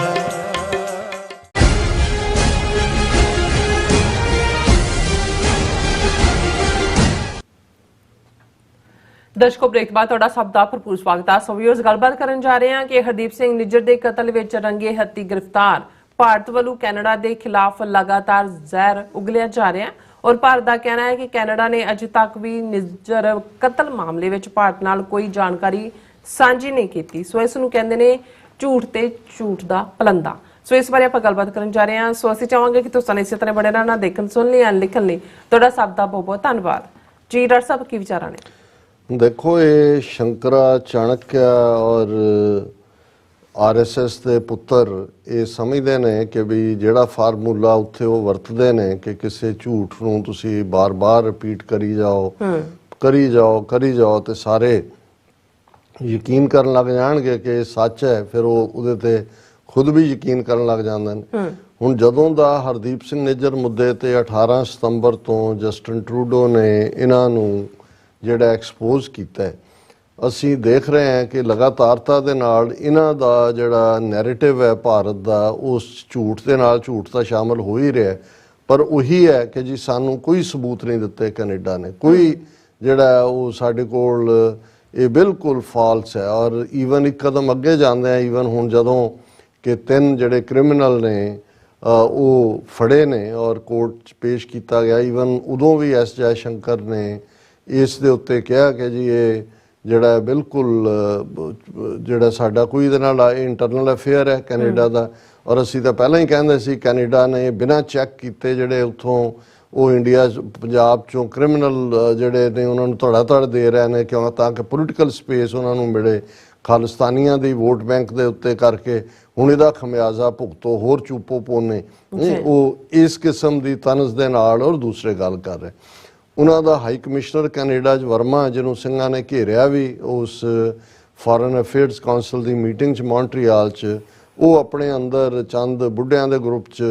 ਦਰਸ਼ਕੋ, ਬ੍ਰੇਕ ਬਾਅਦ ਤੁਹਾਡਾ ਸਭ ਦਾ ਭਰਪੂਰ ਸਵਾਗਤ ਹੈ। ਸੋ ਵੀਅਰਸ, ਗੱਲਬਾਤ ਕਰਨ ਜਾ ਰਹੇ ਹਾਂ ਕਿ ਹਰਦੀਪ ਸਿੰਘ ਨਿੱਜਰ ਦੇ ਕਤਲ ਵਿੱਚ ਰੰਗੇ ਹੱਥੀਂ ਗ੍ਰਿਫਤਾਰ ਭਾਰਤ ਵੱਲੋਂ ਕੈਨੇਡਾ ਦੇ ਖਿਲਾਫ ਲਗਾਤਾਰ ਜ਼ਹਿਰ ਉਗਲਿਆ ਜਾ ਰਿਹਾ ਹੈ ਔਰ ਭਾਰਤ ਦਾ ਕਹਿਣਾ ਹੈ ਕਿ ਕੈਨੇਡਾ ਨੇ ਅਜੇ ਤੱਕ ਵੀ ਨਿੱਜਰ ਕਤਲ ਮਾਮਲੇ ਵਿੱਚ ਭਾਰਤ ਨਾਲ ਕੋਈ ਜਾਣਕਾਰੀ ਸਾਂਝੀ ਨਹੀਂ ਕੀਤੀ। ਸੋ ਇਸ ਨੂੰ ਕਹਿੰਦੇ ਨੇ ਝੂਠ ਤੇ ਝੂਠ ਦਾ ਪਲੰਦਾ। ਸੋ ਇਸ ਬਾਰੇ ਆਪਾਂ ਗੱਲਬਾਤ ਕਰਨ ਜਾ ਰਹੇ ਹਾਂ। ਸੋ ਅਸੀਂ ਚਾਹਾਂਗੇ ਕਿ ਤੁਸੀਂ ਇਸੇ ਤਰ੍ਹਾਂ ਬੜੇ ਰਹਿਣਾ, ਦੇਖਣ ਸੁਣ ਲਈ ਲਿਖਣ ਲਈ ਤੁਹਾਡਾ ਸਭ ਦਾ ਬਹੁਤ ਬਹੁਤ ਧੰਨਵਾਦ ਜੀ। ਡਾਕਟਰ ਸਾਹਿਬ, ਕੀ ਵਿਚਾਰਾਂ ਨੇ?
ਦੇਖੋ, ਇਹ ਸ਼ੰਕਰਾ ਚਾਣਕਿਆ ਔਰ RSS ਦੇ ਪੁੱਤਰ ਇਹ ਸਮਝਦੇ ਨੇ ਕਿ ਵੀ ਜਿਹੜਾ ਫਾਰਮੂਲਾ ਉੱਥੇ ਉਹ ਵਰਤਦੇ ਨੇ ਕਿ ਕਿਸੇ ਝੂਠ ਨੂੰ ਤੁਸੀਂ ਬਾਰ-ਬਾਰ ਰਿਪੀਟ ਕਰੀ ਜਾਓ ਤੇ ਸਾਰੇ ਯਕੀਨ ਕਰਨ ਲੱਗ ਜਾਣਗੇ ਕਿ ਇਹ ਸੱਚ ਹੈ। ਫਿਰ ਉਹ ਉਹਦੇ ਤੇ ਖੁਦ ਵੀ ਯਕੀਨ ਕਰਨ ਲੱਗ ਜਾਂਦੇ ਨੇ। ਹੁਣ ਜਦੋਂ ਦਾ ਹਰਦੀਪ ਸਿੰਘ ਨਿੱਜਰ ਮੁੱਦੇ ਤੇ 18 ਸਤੰਬਰ ਤੋਂ ਜਸਟਿਨ ਟਰੂਡੋ ਨੇ ਇਹਨਾਂ ਨੂੰ ਜਿਹੜਾ ਐਕਸਪੋਜ਼ ਕੀਤਾ ਹੈ, ਅਸੀਂ ਦੇਖ ਰਹੇ ਹਾਂ ਕਿ ਲਗਾਤਾਰਤਾ ਦੇ ਨਾਲ ਇਹਨਾਂ ਦਾ ਜਿਹੜਾ ਨੈਰੇਟਿਵ ਹੈ ਭਾਰਤ ਦਾ, ਉਸ ਝੂਠ ਦੇ ਨਾਲ ਝੂਠ ਤਾਂ ਸ਼ਾਮਲ ਹੋ ਹੀ ਰਿਹਾ, ਪਰ ਉਹੀ ਹੈ ਕਿ ਜੀ ਸਾਨੂੰ ਕੋਈ ਸਬੂਤ ਨਹੀਂ ਦਿੱਤੇ ਕੈਨੇਡਾ ਨੇ, ਕੋਈ ਜਿਹੜਾ ਉਹ ਸਾਡੇ ਕੋਲ ਇਹ ਬਿਲਕੁਲ ਫਾਲਸ ਹੈ। ਔਰ ਈਵਨ ਇੱਕ ਕਦਮ ਅੱਗੇ ਜਾਂਦੇ ਆ, ਈਵਨ ਹੁਣ ਜਦੋਂ ਕਿ 3 ਜਿਹੜੇ ਕ੍ਰਿਮੀਨਲ ਨੇ ਉਹ ਫੜੇ ਨੇ ਔਰ ਕੋਰਟ 'ਚ ਪੇਸ਼ ਕੀਤਾ ਗਿਆ, ਈਵਨ ਉਦੋਂ ਵੀ ਐਸ ਜੈ ਸ਼ੰਕਰ ਨੇ ਇਸ ਦੇ ਉੱਤੇ ਕਿਹਾ ਕਿ ਜੀ ਇਹ ਜਿਹੜਾ ਬਿਲਕੁਲ ਜਿਹੜਾ ਸਾਡਾ ਕੋਈ ਇਹਦੇ ਨਾਲ ਇੰਟਰਨਲ ਅਫੇਅਰ ਹੈ ਕੈਨੇਡਾ ਦਾ। ਔਰ ਅਸੀਂ ਤਾਂ ਪਹਿਲਾਂ ਹੀ ਕਹਿੰਦੇ ਸੀ ਕੈਨੇਡਾ ਨੇ ਬਿਨਾਂ ਚੈੱਕ ਕੀਤੇ ਜਿਹੜੇ ਉੱਥੋਂ ਉਹ ਇੰਡੀਆ ਪੰਜਾਬ ਚੋਂ ਕ੍ਰਿਮੀਨਲ ਜਿਹੜੇ ਨੇ ਉਹਨਾਂ ਨੂੰ ਧੜਾ ਦੇ ਰਹੇ ਨੇ, ਕਿਉਂ ਤਾਂ ਕਿ ਪੋਲੀਟੀਕਲ ਸਪੇਸ ਉਹਨਾਂ ਨੂੰ ਮਿਲੇ ਖਾਲਿਸਤਾਨੀਆਂ ਦੀ ਵੋਟ ਬੈਂਕ ਦੇ ਉੱਤੇ ਕਰਕੇ। ਹੁਣ ਇਹਦਾ ਖਮਿਆਜ਼ਾ ਭੁਗਤੋ, ਹੋਰ ਚੂਪੋ ਪੋਨੇ ਉਹ ਇਸ ਕਿਸਮ ਦੀ ਤਨਜ਼ ਦੇ ਨਾਲ। ਔਰ ਦੂਸਰੇ ਗੱਲ ਕਰ ਰਹੇ ਉਹਨਾਂ ਦਾ ਹਾਈ ਕਮਿਸ਼ਨਰ ਕੈਨੇਡਾ 'ਚ ਵਰਮਾ, ਜਿਹਨੂੰ ਸਿੰਘਾਂ ਨੇ ਘੇਰਿਆ ਵੀ ਉਸ ਫੋਰਨ ਅਫੇਅਰਸ ਕਾਉਂਸਲ ਦੀ ਮੀਟਿੰਗ 'ਚ ਮੌਂਟਰੀਆਲ 'ਚ, ਉਹ ਆਪਣੇ ਅੰਦਰ ਚੰਦ ਬੁੱਢਿਆਂ ਦੇ ਗਰੁੱਪ 'ਚ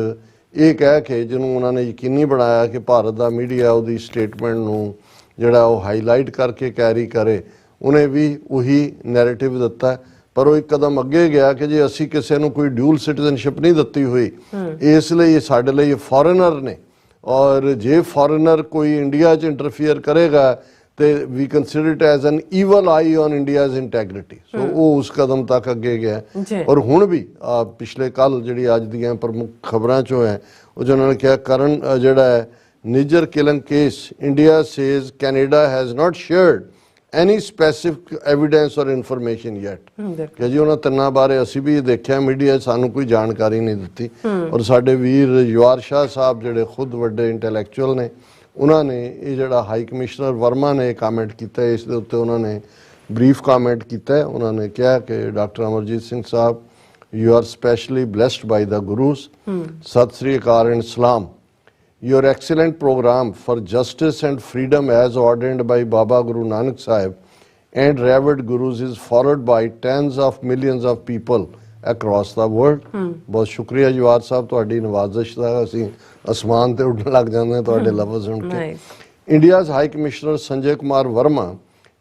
ਇਹ ਕਹਿ ਕੇ, ਜਿਹਨੂੰ ਉਹਨਾਂ ਨੇ ਯਕੀਨੀ ਬਣਾਇਆ ਕਿ ਭਾਰਤ ਦਾ ਮੀਡੀਆ ਉਹਦੀ ਸਟੇਟਮੈਂਟ ਨੂੰ ਜਿਹੜਾ ਉਹ ਹਾਈਲਾਈਟ ਕਰਕੇ ਕੈਰੀ ਕਰੇ, ਉਹਨੇ ਵੀ ਉਹੀ ਨੈਰੇਟਿਵ ਦਿੱਤਾ। ਪਰ ਉਹ ਇੱਕ ਕਦਮ ਅੱਗੇ ਗਿਆ ਕਿ ਜੇ ਅਸੀਂ ਕਿਸੇ ਨੂੰ ਕੋਈ ਡਿਊਲ ਸਿਟੀਜ਼ਨਸ਼ਿਪ ਨਹੀਂ ਦਿੱਤੀ ਹੋਈ, ਇਸ ਲਈ ਸਾਡੇ ਲਈ ਫੋਰਨਰ ਨੇ, ਔਰ ਜੇ ਫੋਰਨਰ ਕੋਈ ਇੰਡੀਆ 'ਚ ਇੰਟਰਫੀਅਰ ਕਰੇਗਾ ਤੇ ਵੀ consider it as an evil eye on India's integrity. So ਉਹ ਉਸ ਕਦਮ ਤੱਕ ਅੱਗੇ ਗਿਆ। ਔਰ ਹੁਣ ਵੀ ਪਿਛਲੇ ਕੱਲ ਜਿਹੜੀ ਅੱਜ ਦੀਆਂ ਪ੍ਰਮੁੱਖ ਖਬਰਾਂ 'ਚੋਂ ਹੈ, ਉਹ ਜਿਹਨਾਂ ਨੇ ਕਿਹਾ ਕਰਨ ਜਿਹੜਾ ਹੈ Nijjar killing case, India says Canada has not shared any specific evidence ਔਰ ਇਨਫੋਰਮੇਸ਼ਨ ਯੈਟ। ਕਿ ਜੀ ਉਹਨਾਂ ਤਿੰਨਾਂ ਬਾਰੇ ਅਸੀਂ ਵੀ ਦੇਖਿਆ ਮੀਡੀਆ, ਸਾਨੂੰ ਕੋਈ ਜਾਣਕਾਰੀ ਨਹੀਂ ਦਿੱਤੀ। ਔਰ ਸਾਡੇ ਵੀਰ ਯੁਵਾਰ ਸ਼ਾਹ ਸਾਹਿਬ ਜਿਹੜੇ ਖੁਦ ਵੱਡੇ ਇੰਟੈਲੈਕਚੁਅਲ ਨੇ, ਉਹਨਾਂ ਨੇ ਇਹ ਜਿਹੜਾ ਹਾਈ ਕਮਿਸ਼ਨਰ ਵਰਮਾ ਨੇ ਕਾਮੈਂਟ ਕੀਤਾ, ਇਸ ਦੇ ਉੱਤੇ ਉਹਨਾਂ ਨੇ ਬਰੀਫ ਕਾਮੈਂਟ ਕੀਤਾ। ਉਹਨਾਂ ਨੇ ਕਿਹਾ ਕਿ doctor Amarjit Singh Sahib, you are specially blessed by the gurus, Sat Sri Akal and ਸਲਾਮ। Your excellent program for justice and freedom as ordained by Baba Guru Nanak Sahib and revered Gurus is followed by tens of millions of people across the world. बहुत शुक्रिया जवार साहब, ਤੁਹਾਡੀ ਨਵਾਜ਼ਿਸ਼ ਦਾ ਅਸੀਂ ਅਸਮਾਨ ਤੇ ਉੱਡਣ ਲੱਗ ਜਾਂਦੇ ਹਾਂ ਤੁਹਾਡੇ ਲਫ਼ਜ਼ ਸੁਣ ਕੇ। India's High Commissioner Sanjay Kumar Verma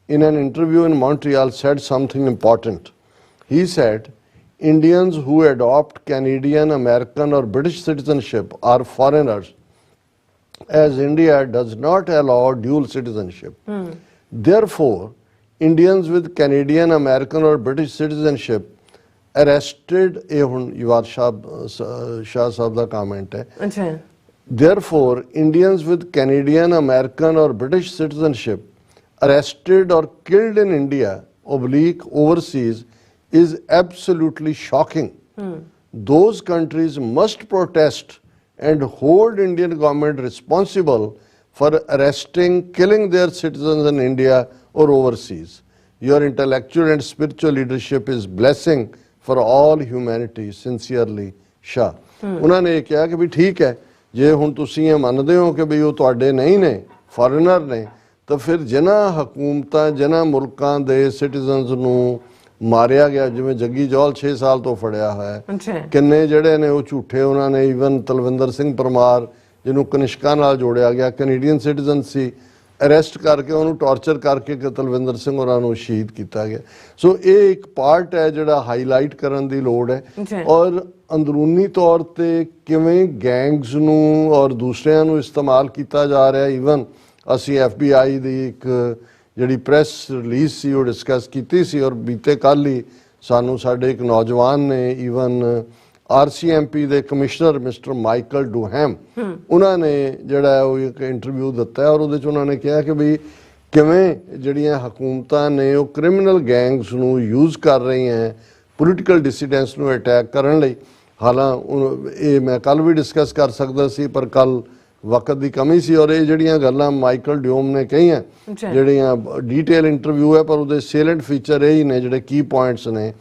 in an interview in Montreal said something important. He said, Indians who adopt Canadian, American or British citizenship are foreigners, as India does not allow dual citizenship. Therefore, Indians with Canadian, American or British citizenship arrested, ਇਹ ਹੁਣ ਯੁਵਾਰ ਸ਼ਾਹ ਸਾਹਿਬ ਦਾ comment ਹੈ।
ਅੱਛਾ।
Therefore, Indians with Canadian, American or British citizenship arrested or killed in India overseas is absolutely shocking. Those countries must protest and hold Indian government responsible for arresting, killing their citizens in India or overseas. Your intellectual and spiritual leadership is blessing for all humanity. Sincerely, Shah. ਉਹਨਾਂ ਨੇ ਇਹ ਕਿਹਾ ਕਿ ਵੀ ਠੀਕ ਹੈ, ਜੇ ਹੁਣ ਤੁਸੀਂ ਇਹ ਮੰਨਦੇ ਹੋ ਕਿ ਵੀ ਉਹ ਤੁਹਾਡੇ ਨਹੀਂ ਨੇ, ਫੋਰਨਰ ਨੇ, ਤਾਂ ਫਿਰ ਜਿਨ੍ਹਾਂ ਹਕੂਮਤਾਂ, ਜਿਨ੍ਹਾਂ ਮੁਲਕਾਂ ਦੇ ਸਿਟੀਜ਼ਨਸ ਨੂੰ ਮਾਰਿਆ ਗਿਆ, ਜਿਵੇਂ ਜੱਗੀ ਜੌਲ 6 ਸਾਲ ਤੋਂ ਫੜਿਆ ਹੋਇਆ, ਕਿੰਨੇ ਜਿਹੜੇ ਨੇ ਉਹ ਝੂਠੇ, ਉਹਨਾਂ ਨੇ ਈਵਨ ਤਲਵਿੰਦਰ ਸਿੰਘ ਪਰਮਾਰ ਜਿਹਨੂੰ ਕਨਿਸ਼ਕਾ ਨਾਲ ਜੋੜਿਆ ਗਿਆ, ਕੈਨੇਡੀਅਨ ਸਿਟੀਜ਼ਨ ਸੀ, ਅਰੈਸਟ ਕਰਕੇ ਉਹਨੂੰ ਟੌਰਚਰ ਕਰਕੇ ਤਲਵਿੰਦਰ ਸਿੰਘ ਉਹਨਾਂ ਨੂੰ ਸ਼ਹੀਦ ਕੀਤਾ ਗਿਆ। ਸੋ ਇਹ ਇੱਕ ਪਾਰਟ ਹੈ ਜਿਹੜਾ ਹਾਈਲਾਈਟ ਕਰਨ ਦੀ ਲੋੜ ਹੈ। ਔਰ ਅੰਦਰੂਨੀ ਤੌਰ ਤੇ ਕਿਵੇਂ ਗੈਂਗਸ ਨੂੰ ਔਰ ਦੂਸਰਿਆਂ ਨੂੰ ਇਸਤੇਮਾਲ ਕੀਤਾ ਜਾ ਰਿਹਾ, ਈਵਨ ਅਸੀਂ FBI ਦੀ ਇੱਕ ਜਿਹੜੀ ਪ੍ਰੈਸ ਰਿਲੀਜ਼ ਸੀ ਉਹ ਡਿਸਕਸ ਕੀਤੀ ਸੀ, ਔਰ ਬੀਤੇ ਕੱਲ੍ਹ ਹੀ ਸਾਨੂੰ ਸਾਡੇ ਇੱਕ ਨੌਜਵਾਨ ਨੇ ਈਵਨ RCMP ਦੇ ਕਮਿਸ਼ਨਰ ਮਿਸਟਰ ਮਾਈਕਲ ਡੂਹੈਮ, ਉਹਨਾਂ ਨੇ ਜਿਹੜਾ ਉਹ ਇੱਕ ਇੰਟਰਵਿਊ ਦਿੱਤਾ ਔਰ ਉਹਦੇ 'ਚ ਉਹਨਾਂ ਨੇ ਕਿਹਾ ਕਿ ਵੀ ਕਿਵੇਂ ਜਿਹੜੀਆਂ ਹਕੂਮਤਾਂ ਨੇ ਉਹ ਕ੍ਰਿਮੀਨਲ ਗੈਂਗਸ ਨੂੰ ਯੂਜ਼ ਕਰ ਰਹੀਆਂ ਪੋਲੀਟੀਕਲ ਡਿਸੀਡੈਂਟਸ ਨੂੰ ਅਟੈਕ ਕਰਨ ਲਈ। ਹਾਲਾਂਕਿ ਇਹ ਮੈਂ ਕੱਲ੍ਹ ਵੀ ਡਿਸਕਸ ਕਰ ਸਕਦਾ ਸੀ, ਪਰ ਕੱਲ੍ਹ ਵਕਤ ਦੀ ਕਮੀ ਸੀ। ਔਰ ਇਹ ਜਿਹੜੀਆਂ ਗੱਲਾਂ ਮਾਈਕਲ ਡਿਓਮ ਨੇ ਕਹੀਆਂ, ਜਿਹੜੀਆਂ ਡੀਟੇਲ ਇੰਟਰਵਿਊ ਹੈ, ਪਰ ਉਹਦੇ ਸੇਲੈਂਟ ਫੀਚਰ ਇਹ ਹੀ ਨੇ ਜਿਹੜੇ ਕੀ ਪੁਆਇੰਟਸ ਨੇ।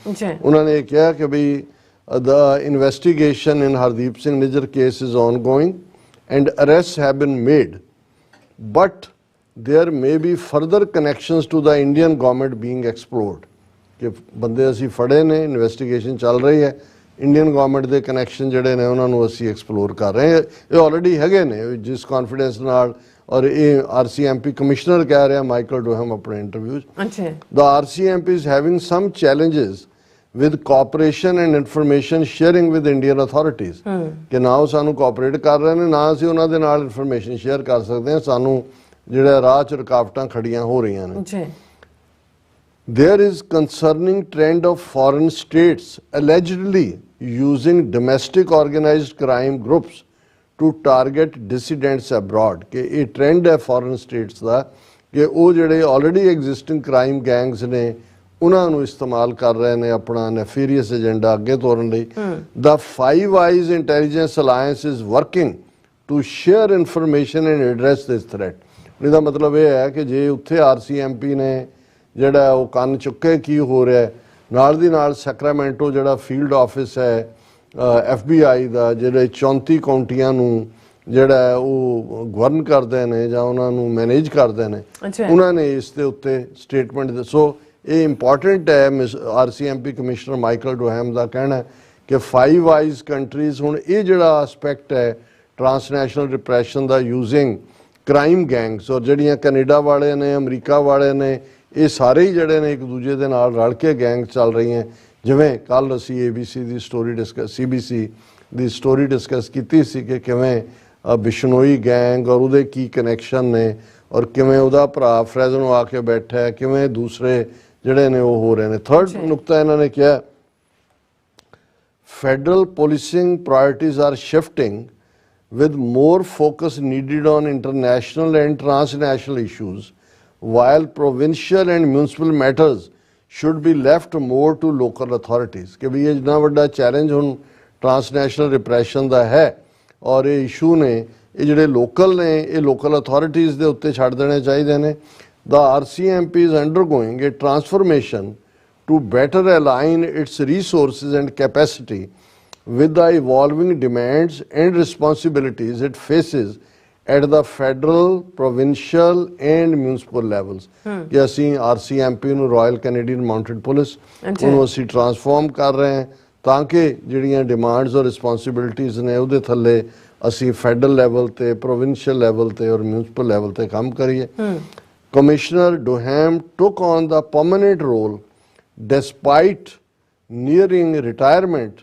ਉਹਨਾਂ ਨੇ ਇਹ ਕਿਹਾ ਕਿ ਵੀ the investigation in Hardeep Singh Nijjar case is ongoing and arrests have been made, but there may be further connections to the Indian government being explored. ਕਿ ਬੰਦੇ ਅਸੀਂ ਫੜੇ ਨੇ, ਇਨਵੈਸਟੀਗੇਸ਼ਨ ਚੱਲ ਰਹੀ ਹੈ, ਇੰਡੀਅਨ ਗਵਰਨਮੈਂਟ ਦੇ ਕਨੈਕਸ਼ਨ ਜਿਹੜੇ ਨੇ ਉਹਨਾਂ ਨੂੰ ਅਸੀਂ ਐਕਸਪਲੋਰ ਕਰ ਰਹੇ ਹਾਂ। ਇਹ ਆਲਰੇਡੀ ਹੈਗੇ ਨੇ, ਜਿਸ ਕੌਨਫੀਡੈਂਸ ਨਾਲ, ਔਰ ਇਹ RCMP ਕਮਿਸ਼ਨਰ ਕਹਿ ਰਿਹਾ ਮਾਈਕਲ ਡੋਹਮ ਆਪਣੇ ਇੰਟਰਵਿਊ 'ਚ। The RCMP is having some challenges with cooperation and information sharing with Indian authorities, ਕਿ ਨਾ ਉਹ ਸਾਨੂੰ ਕੋਆਪਰੇਟ ਕਰ ਰਹੇ ਨੇ, ਨਾ ਅਸੀਂ ਉਹਨਾਂ ਦੇ ਨਾਲ ਇਨਫੋਰਮੇਸ਼ਨ ਸ਼ੇਅਰ ਕਰ ਸਕਦੇ ਹਾਂ, ਸਾਨੂੰ ਜਿਹੜਾ ਰਾਹ 'ਚ ਰੁਕਾਵਟਾਂ ਖੜੀਆਂ ਹੋ ਰਹੀਆਂ ਨੇ। There is concerning trend of foreign states allegedly using domestic organized crime groups to target dissidents abroad, ਕਿ ਇਹ ਟ੍ਰੈਂਡ ਹੈ ਫੋਰਨ ਸਟੇਟਸ ਦਾ ਕਿ ਉਹ ਜਿਹੜੇ ਆਲਰੇਡੀ ਐਗਜ਼ਿਸਟਿੰਗ ਕ੍ਰਾਈਮ ਗੈਂਗਸ ਨੇ ਉਹਨਾਂ ਨੂੰ ਇਸਤੇਮਾਲ ਕਰ ਰਹੇ ਨੇ ਆਪਣਾ ਨੈਫੀਰੀਅਸ ਏਜੰਡਾ ਅੱਗੇ ਤੋਰਨ ਲਈ। The Five Eyes Intelligence Alliance is working to share information and address this threat। ਇਹਦਾ ਮਤਲਬ ਇਹ ਹੈ ਕਿ ਜੇ ਉੱਥੇ RCMP ਨੇ ਜਿਹੜਾ ਉਹ ਕੰਨ ਚੁੱਕੇ ਕੀ ਹੋ ਰਿਹਾ, ਨਾਲ ਦੀ ਨਾਲ ਸੈਕਰਾਮੈਂਟੋ ਜਿਹੜਾ ਫੀਲਡ ਆਫਿਸ ਹੈ FBI ਦਾ, ਜਿਹੜੇ 34 ਕਾਉਂਟੀਆਂ ਨੂੰ ਜਿਹੜਾ ਉਹ ਗਵਰਨ ਕਰਦੇ ਨੇ ਜਾਂ ਉਹਨਾਂ ਨੂੰ ਮੈਨੇਜ ਕਰਦੇ ਨੇ, ਉਹਨਾਂ ਨੇ ਇਸ ਦੇ ਉੱਤੇ ਸਟੇਟਮੈਂਟ ਦੱਸੋ। ਇਹ ਇੰਪੋਰਟੈਂਟ ਹੈ। RCMP ਕਮਿਸ਼ਨਰ ਮਾਈਕਲ ਡੋਹੈਮ ਦਾ ਕਹਿਣਾ ਹੈ ਕਿ 5 ਆਈਜ਼ ਕੰਟਰੀਜ਼ ਹੁਣ ਇਹ ਜਿਹੜਾ ਐਸਪੈਕਟ ਹੈ ਟਰਾਂਸਨੈਸ਼ਨਲ ਰਿਪਰੈਸ਼ਨ ਦਾ ਯੂਜ਼ਿੰਗ ਕ੍ਰਾਈਮ ਗੈਂਗਸ, ਔਰ ਜਿਹੜੀਆਂ ਕੈਨੇਡਾ ਵਾਲੇ ਨੇ, ਅਮਰੀਕਾ ਵਾਲੇ ਨੇ, ਇਹ ਸਾਰੇ ਹੀ ਜਿਹੜੇ ਨੇ ਇੱਕ ਦੂਜੇ ਦੇ ਨਾਲ ਰਲ ਕੇ ਗੈਂਗ ਚੱਲ ਰਹੀਆਂ। ਜਿਵੇਂ ਕੱਲ੍ਹ ਅਸੀਂ ABC ਦੀ ਸਟੋਰੀ CBC ਦੀ ਸਟੋਰੀ ਡਿਸਕਸ ਕੀਤੀ ਸੀ ਕਿ ਕਿਵੇਂ ਬਿਸ਼ਨੋਈ ਗੈਂਗ ਔਰ ਉਹਦੇ ਕੀ ਕਨੈਕਸ਼ਨ ਨੇ, ਔਰ ਕਿਵੇਂ ਉਹਦਾ ਭਰਾ ਫਰੈਜ਼ਨੋ ਆ ਕੇ ਬੈਠਾ ਹੈ, ਕਿਵੇਂ ਦੂਸਰੇ ਜਿਹੜੇ ਨੇ ਉਹ ਹੋ ਰਹੇ ਨੇ। ਥਰਡ ਨੁਕਤਾ ਇਹਨਾਂ ਨੇ ਕਿਹਾ, federal policing priorities are shifting with more focus needed on international and transnational issues, while provincial and municipal matters should be left more to local authorities। कि भी ये इतना बड़ा चैलेंज हुन ट्रांसनैशनल रिप्रैशन दा है और ये इशू ने ये ਜਿਹੜੇ ਲੋਕਲ ਨੇ ਇਹ ਲੋਕਲ ਅਥਾਰਟੀਜ਼ ਦੇ ਉੱਤੇ ਛੱਡ ਦੇਣੇ ਚਾਹੀਦੇ ਨੇ। The RCMP is undergoing a transformation to better align its resources and capacity with the evolving demands and responsibilities it faces at the federal, provincial and municipal levels। कि ਅਸੀਂ RCMP ਨੂੰ royal Canadian mounted police ਉਹਨੂੰ ਅਸੀਂ transform ਕਰ ਰਹੇ ਹਾਂ ਤਾਂ ਕਿ ਜਿਹੜੀਆਂ ਡਿਮਾਂਡਸ ਔਰ ਰਿਸਪੌਂਸਿਬਿਲਿਟੀਜ਼ ਨੇ ਉਹਦੇ ਥੱਲੇ ਅਸੀਂ ਫੈਡਰਲ ਲੈਵਲ ਤੇ, ਪ੍ਰੋਵਿੰਸ਼ੀਅਲ ਲੈਵਲ ਤੇ ਔਰ ਮਿਊਨਿਸਪਲ ਲੈਵਲ ਤੇ ਕੰਮ ਕਰੀਏ। Commissioner Duham took on the permanent role despite nearing retirement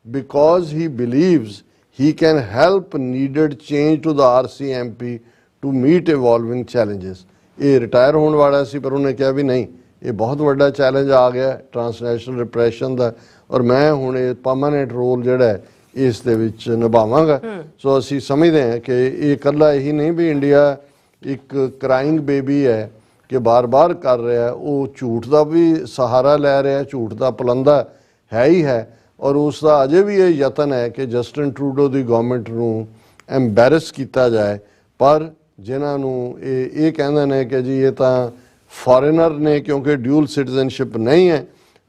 because he believes he can help needed change to the RCMP to meet evolving challenges। ਇਹ retire ਹੋਣ ਵਾਲਾ ਸੀ ਪਰ ਉਹਨੇ ਕਿਹਾ ਵੀ ਨਹੀਂ, ਇਹ ਬਹੁਤ ਵੱਡਾ ਚੈਲੰਜ ਆ ਗਿਆ ਟਰਾਂਸਨੈਸ਼ਨਲ ਰਿਪਰੈਸ਼ਨ ਦਾ ਔਰ ਮੈਂ ਹੁਣ ਇਹ ਪਰਮਾਨੈਂਟ ਰੋਲ ਜਿਹੜਾ ਹੈ ਇਸ ਦੇ ਵਿੱਚ ਨਿਭਾਵਾਂਗਾ। ਸੋ ਅਸੀਂ ਸਮਝਦੇ ਹਾਂ ਕਿ ਇਹ ਇਕੱਲਾ ਇਹੀ ਨਹੀਂ ਵੀ ਇੰਡੀਆ ਇੱਕ ਕ੍ਰਾਈਂਗ ਬੇਬੀ ਹੈ ਕਿ ਬਾਰ-ਬਾਰ ਕਰ ਰਿਹਾ ਉਹ ਝੂਠ ਦਾ ਵੀ ਸਹਾਰਾ ਲੈ ਰਿਹਾ, ਝੂਠ ਦਾ ਪਲੰਦਾ ਹੈ ਹੀ ਹੈ। ਔਰ ਉਸ ਦਾ ਅਜੇ ਵੀ ਇਹ ਯਤਨ ਹੈ ਕਿ ਜਸਟਿਨ ਟਰੂਡੋ ਦੀ ਗਵਰਨਮੈਂਟ ਨੂੰ ਐਮਬੈਰਸ ਕੀਤਾ ਜਾਏ। ਪਰ ਜਿਨ੍ਹਾਂ ਨੂੰ ਇਹ ਕਹਿੰਦੇ ਨੇ ਕਿ ਜੀ ਇਹ ਤਾਂ ਫੋਰੇਨਰ ਨੇ ਕਿਉਂਕਿ ਡਿਊਲ ਸਿਟੀਜ਼ਨਸ਼ਿਪ ਨਹੀਂ ਹੈ,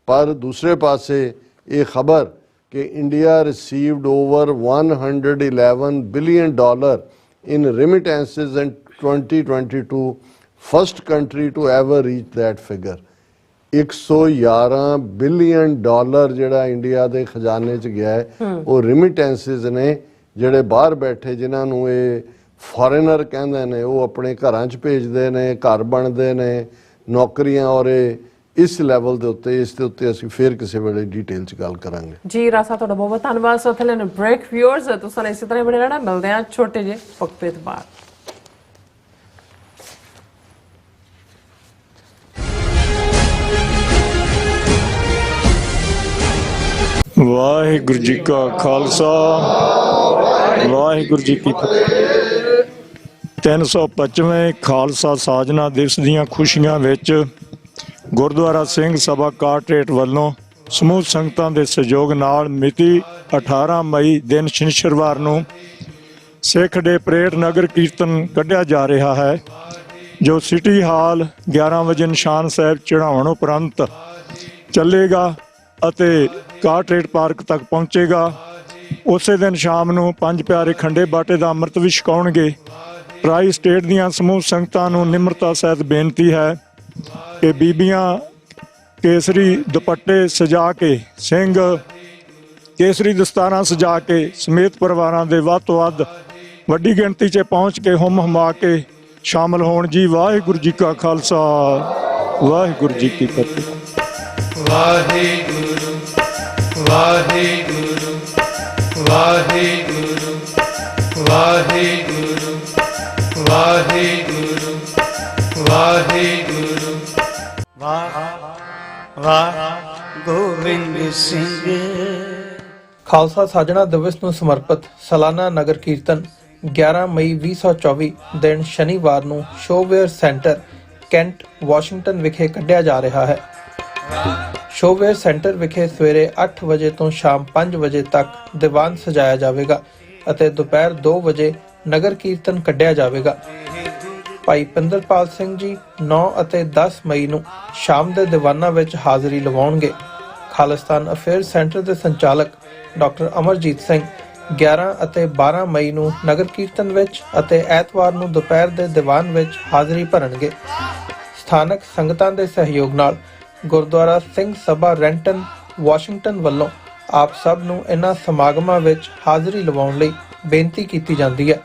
ਪਰ ਦੂਸਰੇ ਪਾਸੇ ਇਹ ਖਬਰ ਕਿ India received over $111 billion in remittances in 2022, first country to ever reach that figure. $111 billion ਜਿਹੜਾ ਇੰਡੀਆ ਦੇ ਖਜ਼ਾਨੇ 'ਚ ਗਿਆ ਹੈ ਉਹ ਰਿਮਿਟੈਂਸਿਸ ਨੇ, ਜਿਹੜੇ ਬਾਹਰ ਬੈਠੇ ਜਿਨ੍ਹਾਂ ਨੂੰ ਇਹ ਫੋਰੇਨਰ ਕਹਿੰਦੇ ਨੇ ਉਹ ਆਪਣੇ ਘਰਾਂ 'ਚ ਭੇਜਦੇ ਨੇ, ਘਰ ਬਣਦੇ ਨੇ, ਨੌਕਰੀਆਂ। ਔਰ ਇਹ ਇਸ ਲੈਵਲ ਦੇ ਉੱਤੇ, ਇਸ ਦੇ ਉੱਤੇ ਅਸੀਂ ਫੇਰ ਕਿਸੇ ਵੇਲੇ ਡਿਟੇਲ 'ਚ ਗੱਲ ਕਰਾਂਗੇ।
ਜੀ ਰਾਸਾ, ਤੁਹਾਡਾ ਬਹੁਤ ਬਹੁਤ ਧੰਨਵਾਦ। ਸੋ ਥਲੇ ਨੇ ਬ੍ਰੇਕ ਵਿਊਅਰਸ, ਤੁਸੀਂ ਇਸੇ ਤਰ੍ਹਾਂ ਬਣੇ ਰਹਿਣਾ। ਮਿਲਦੇ ਆ ਛੋਟੇ ਜਿਹੇ ਵਕਫੇ ਤੋਂ ਬਾਅਦ।
ਵਾਹਿਗੁਰੂ ਜੀ ਕਾ ਖਾਲਸਾ, ਵਾਹਿਗੁਰੂ ਜੀ ਕੀ ਫਤਿਹ। 325ਵੇਂ ਖਾਲਸਾ ਸਾਜਨਾ ਦਿਵਸ ਦੀਆਂ ਖੁਸ਼ੀਆਂ ਵਿੱਚ ਗੁਰਦੁਆਰਾ ਸਿੰਘ ਸਭਾ ਕਾਟਰੇਟ ਵੱਲੋਂ ਸਮੂਹ ਸੰਗਤਾਂ ਦੇ ਸਹਿਯੋਗ ਨਾਲ ਮਿਤੀ 18 ਮਈ ਦਿਨ ਸ਼ਨੀਚਰਵਾਰ ਨੂੰ ਸਿੱਖ ਡੇ ਪਰੇਡ ਨਗਰ ਕੀਰਤਨ ਕੱਢਿਆ ਜਾ ਰਿਹਾ ਹੈ, ਜੋ ਸਿਟੀ ਹਾਲ 11 ਵਜੇ ਨਿਸ਼ਾਨ ਸਾਹਿਬ ਚੜ੍ਹਾਉਣ ਉਪਰੰਤ ਚੱਲੇਗਾ ਅਤੇ ਕਾਟਰੇਟ ਪਾਰਕ ਤੱਕ ਪਹੁੰਚੇਗਾ। ਉਸੇ ਦਿਨ ਸ਼ਾਮ ਨੂੰ ਪੰਜ ਪਿਆਰੇ ਖੰਡੇ ਬਾਟੇ ਦਾ ਅੰਮ੍ਰਿਤ ਵੀ ਛਕਾਉਣਗੇ। ਟਰਾਈ ਸਟੇਟ ਦੀਆਂ ਸਮੂਹ ਸੰਗਤਾਂ ਨੂੰ ਨਿਮਰਤਾ ਸਹਿਤ ਬੇਨਤੀ ਹੈ ਕਿ ਬੀਬੀਆਂ ਕੇਸਰੀ ਦੁਪੱਟੇ ਸਜਾ ਕੇ, ਸਿੰਘ ਕੇਸਰੀ ਦਸਤਾਰਾਂ ਸਜਾ ਕੇ ਸਮੇਤ ਪਰਿਵਾਰਾਂ ਦੇ ਵੱਧ ਤੋਂ ਵੱਧ ਵੱਡੀ ਗਿਣਤੀ 'ਚ ਪਹੁੰਚ ਕੇ ਹੁਮ ਹੁਮਾ ਕੇ ਸ਼ਾਮਲ ਹੋਣ ਜੀ। ਵਾਹਿਗੁਰੂ ਜੀ ਕਾ ਖਾਲਸਾ, ਵਾਹਿਗੁਰੂ ਜੀ ਕੀ ਫਤਿਹ।
ਵਾਹਿਗੁਰੂ ਵਾਹਿਗੁਰੂ ਵਾਹਿਗੁਰੂ ਵਾਹਿਗੁਰੂ ਵਾਹਿਗੁਰੂ ਵਾਹਿਗੁਰੂ ਵਾਹ ਗੋਬਿੰਦ ਸਿੰਘ।
ਖਾਲਸਾ ਸਾਜਣਾ ਦਿਵਸ ਨੂੰ ਸਮਰਪਿਤ ਸਾਲਾਨਾ ਨਗਰ ਕੀਰਤਨ 11 ਮਈ 2024 ਦਿਨ ਸ਼ਨੀਵਾਰ ਨੂੰ ਸ਼ੋਵੇਅਰ ਸੈਂਟਰ ਕੈਂਟ ਵਾਸ਼ਿੰਗਟਨ ਵਿਖੇ ਕੱਢਿਆ ਜਾ ਰਿਹਾ ਹੈ। ਸ਼ੋਵੇਅਰ ਸੈਂਟਰ ਵਿਖੇ ਸਵੇਰੇ 8 ਵਜੇ ਤੋਂ ਸ਼ਾਮ 5 ਵਜੇ ਤੱਕ ਦੀਵਾਨ ਸਜਾਇਆ ਜਾਵੇਗਾ ਅਤੇ ਦੁਪਹਿਰ 2 ਵਜੇ ਨਗਰ ਕੀਰਤਨ ਕੱਢਿਆ ਜਾਵੇਗਾ। ਭਾਈ ਪਿੰਦਰਪਾਲ ਸਿੰਘ ਜੀ 9 ਅਤੇ 10 ਮਈ ਨੂੰ ਸ਼ਾਮ ਦੇ ਦੀਵਾਨਾਂ ਵਿੱਚ ਹਾਜ਼ਰੀ ਲਵਾਉਣਗੇ। ਖਾਲਿਸਤਾਨ ਅਫੇਅਰ ਸੈਂਟਰ ਦੇ ਸੰਚਾਲਕ ਡਾਕਟਰ ਅਮਰਜੀਤ ਸਿੰਘ 11 ਅਤੇ 12 ਮਈ ਨੂੰ ਨਗਰ ਕੀਰਤਨ ਵਿੱਚ ਅਤੇ ਐਤਵਾਰ ਨੂੰ ਦੁਪਹਿਰ ਦੇ ਦੀਵਾਨ ਵਿੱਚ ਹਾਜ਼ਰੀ ਭਰਨਗੇ। ਸਥਾਨਕ ਸੰਗਤਾਂ ਦੇ ਸਹਿਯੋਗ ਨਾਲ ਗੁਰਦੁਆਰਾ ਸਿੰਘ ਸਭਾ ਰੈਂਟਨ ਵਾਸ਼ਿੰਗਟਨ ਵੱਲੋਂ ਆਪ ਸਭ ਨੂੰ ਇਹਨਾਂ ਸਮਾਗਮਾਂ ਵਿੱਚ ਹਾਜ਼ਰੀ ਲਵਾਉਣ ਲਈ ਬੇਨਤੀ ਕੀਤੀ ਜਾਂਦੀ ਹੈ।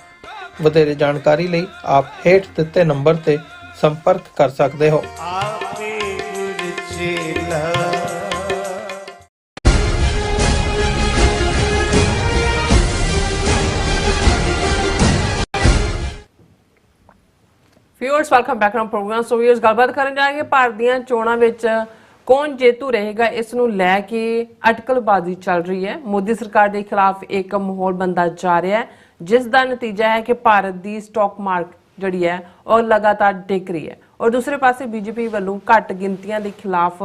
ਵਧੇਰੇ ਜਾਣਕਾਰੀ ਲਈ ਆਪ ਹੇਠ ਦਿੱਤੇ ਨੰਬਰ ਤੇ ਸੰਪਰਕ ਕਰ ਸਕਦੇ ਹੋ।
ਆਪੇ ਗੁਰ ਚੇਲਾ।
Viewers, welcome back to programme. So viewers, ਗੱਲਬਾਤ ਕਰਨ ਜਾਏਗੇ ਭਾਰਤ ਦੀਆਂ ਚੋਣਾਂ ਵਿੱਚ ਕੌਣ ਜੇਤੂ ਰਹੇਗਾ। ਇਸ ਨੂੰ ਲੈ ਕੇ ਅਟਕਲਬਾਜ਼ੀ ਚੱਲ ਰਹੀ ਹੈ। ਮੋਦੀ ਸਰਕਾਰ ਦੇ ਖਿਲਾਫ ਇੱਕ ਮਾਹੌਲ ਬਣਦਾ ਜਾ ਰਿਹਾ ਹੈ, ਜਿਸ ਦਾ ਨਤੀਜਾ ਹੈ ਕਿ ਭਾਰਤ ਦੀ ਸਟਾਕ ਮਾਰਕੀਟ ਜਿਹੜੀ ਹੈ ਉਹ ਲਗਾਤਾਰ ਡਿੱਗ ਰਹੀ ਹੈ। ਔਰ ਦੂਸਰੇ ਪਾਸੇ ਬੀਜੇਪੀ ਵੱਲੋਂ ਘੱਟ ਗਿਣਤੀਆਂ ਦੇ ਖਿਲਾਫ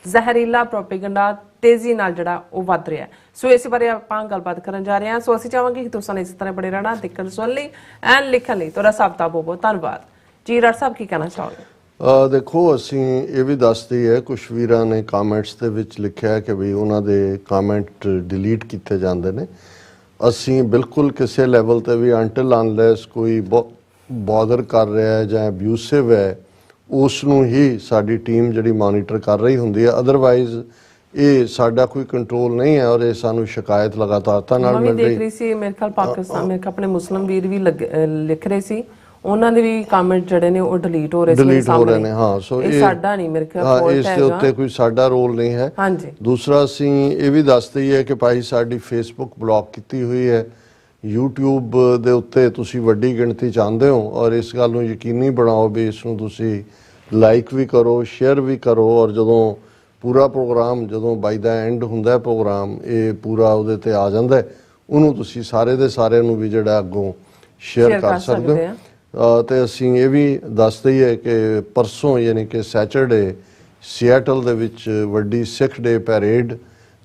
ਜ਼ਹਿਰੀਲਾ ਪ੍ਰੋਪੇਗੈਂਡਾ ਤੇਜ਼ੀ ਨਾਲ ਜਿਹੜਾ ਉਹ ਵੱਧ ਰਿਹਾ ਹੈ। ਸੋ ਇਸ ਬਾਰੇ ਆਪਾਂ ਗੱਲਬਾਤ ਕਰਨ ਜਾ ਰਹੇ ਹਾਂ। ਸੋ ਅਸੀਂ ਚਾਹਾਂਗੇ ਕਿ ਤੁਸੀਂ ਇਸ ਤਰ੍ਹਾਂ ਬਣੇ ਰਹਿਣਾ, ਦੇਖਣ ਸੁਣ ਲਈ ਐਂਡ ਲਿਖਣ ਲਈ ਤੁਹਾਡਾ ਸਭ ਦਾ ਬਹੁਤ ਬਹੁਤ ਧੰਨਵਾਦ। ਜੀ ਰਾਜ ਸਾਹਿਬ, ਕੀ ਕਹਿਣਾ ਚਾਹੋਗੇ?
ਦੇਖੋ, ਅਸੀਂ ਇਹ ਵੀ ਦੱਸਦੀ ਹੈ, ਕੁਝ ਵੀਰਾਂ ਨੇ ਕਾਮੈਂਟਸ ਦੇ ਵਿੱਚ ਲਿਖਿਆ ਕਿ ਵੀ ਉਹਨਾਂ ਦੇ ਕਾਮੈਂਟ ਡਿਲੀਟ ਕੀਤੇ ਜਾਂਦੇ ਨੇ। ਅਸੀਂ ਬਿਲਕੁਲ ਕਿਸੇ ਲੈਵਲ ਤੇ ਵੀ ਅੰਟਿਲ ਅਨਲੈਸ ਕੋਈ ਬੋਦਰ ਕਰ ਰਿਹਾ ਹੈ ਜਾਂ ਅਬਿਊਸਿਵ ਹੈ, ਉਸ ਨੂੰ ਹੀ ਸਾਡੀ ਟੀਮ ਜਿਹੜੀ ਮੋਨੀਟਰ ਕਰ ਰਹੀ ਹੁੰਦੀ ਹੈ। ਅਦਰਵਾਈਜ਼ ਇਹ ਸਾਡਾ ਕੋਈ ਕੰਟਰੋਲ ਨਹੀਂ ਹੈ ਔਰ ਇਹ ਸਾਨੂੰ ਸ਼ਿਕਾਇਤ ਲਗਾਤਾਰਤਾ ਨਾਲ ਮਿਲ ਰਹੀ।
ਦੇਖ ਰਹੀ ਸੀ ਮੇਰੇ ਖਿਆਲ ਪਾਕਿਸਤਾਨ, ਮੇਰੇ ਆਪਣੇ ਮੁਸਲਿਮ ਵੀਰ ਵੀ ਲਿਖ ਰਹੇ ਸੀ, ਉਹਨਾਂ ਦੇ ਵੀ ਕਮੈਂਟ ਜਿਹੜੇ ਨੇ ਉਹ ਡਿਲੀਟ ਹੋ ਰਹੇ
ਨੇ। ਹਾਂ, ਸੋ ਇਹ
ਸਾਡਾ ਨਹੀਂ, ਮੇਰੇ ਖਿਆਲ
ਇਸ ਦੇ ਉੱਤੇ ਕੋਈ ਸਾਡਾ ਰੋਲ ਨਹੀਂ ਹੈ।
ਹਾਂਜੀ।
ਦੂਸਰਾ, ਅਸੀਂ ਇਹ ਵੀ ਦੱਸਦੇ ਹੈ ਕਿ ਭਾਈ ਸਾਡੀ ਫੇਸਬੁੱਕ ਬਲੌਕ ਕੀਤੀ ਹੋਈ ਹੈ। YouTube ਦੇ ਉੱਤੇ ਤੁਸੀਂ ਵੱਡੀ ਗਿਣਤੀ ਚਾਹੁੰਦੇ ਹੋ ਔਰ ਇਸ ਗੱਲ ਨੂੰ ਯਕੀਨੀ ਬਣਾਓ ਵੀ ਇਸ ਨੂੰ ਤੁਸੀਂ ਲਾਈਕ ਵੀ ਕਰੋ, ਸ਼ੇਅਰ ਵੀ ਕਰੋ। ਔਰ ਜਦੋਂ ਪੂਰਾ ਪ੍ਰੋਗਰਾਮ, ਜਦੋਂ ਬਾਈ ਦਾ ਐਂਡ ਹੁੰਦਾ ਪ੍ਰੋਗਰਾਮ, ਇਹ ਪੂਰਾ ਉਹਦੇ ਤੇ ਆ ਜਾਂਦਾ, ਉਹਨੂੰ ਤੁਸੀਂ ਸਾਰੇ ਦੇ ਸਾਰਿਆਂ ਨੂੰ ਵੀ ਜਿਹੜਾ ਅੱਗੋਂ ਸ਼ੇਅਰ ਕਰ ਸਕਦੇ ਹੋ। ਤੇ ਅਸੀਂ ਇਹ ਵੀ ਦੱਸ ਦਈਏ ਕਿ ਪਰਸੋਂ ਯਾਨੀ ਕਿ ਸੈਚਰਡੇ ਸੀਐਟਲ ਦੇ ਵਿੱਚ ਵੱਡੀ ਸਿੱਖ ਡੇ ਪੈਰੇਡ,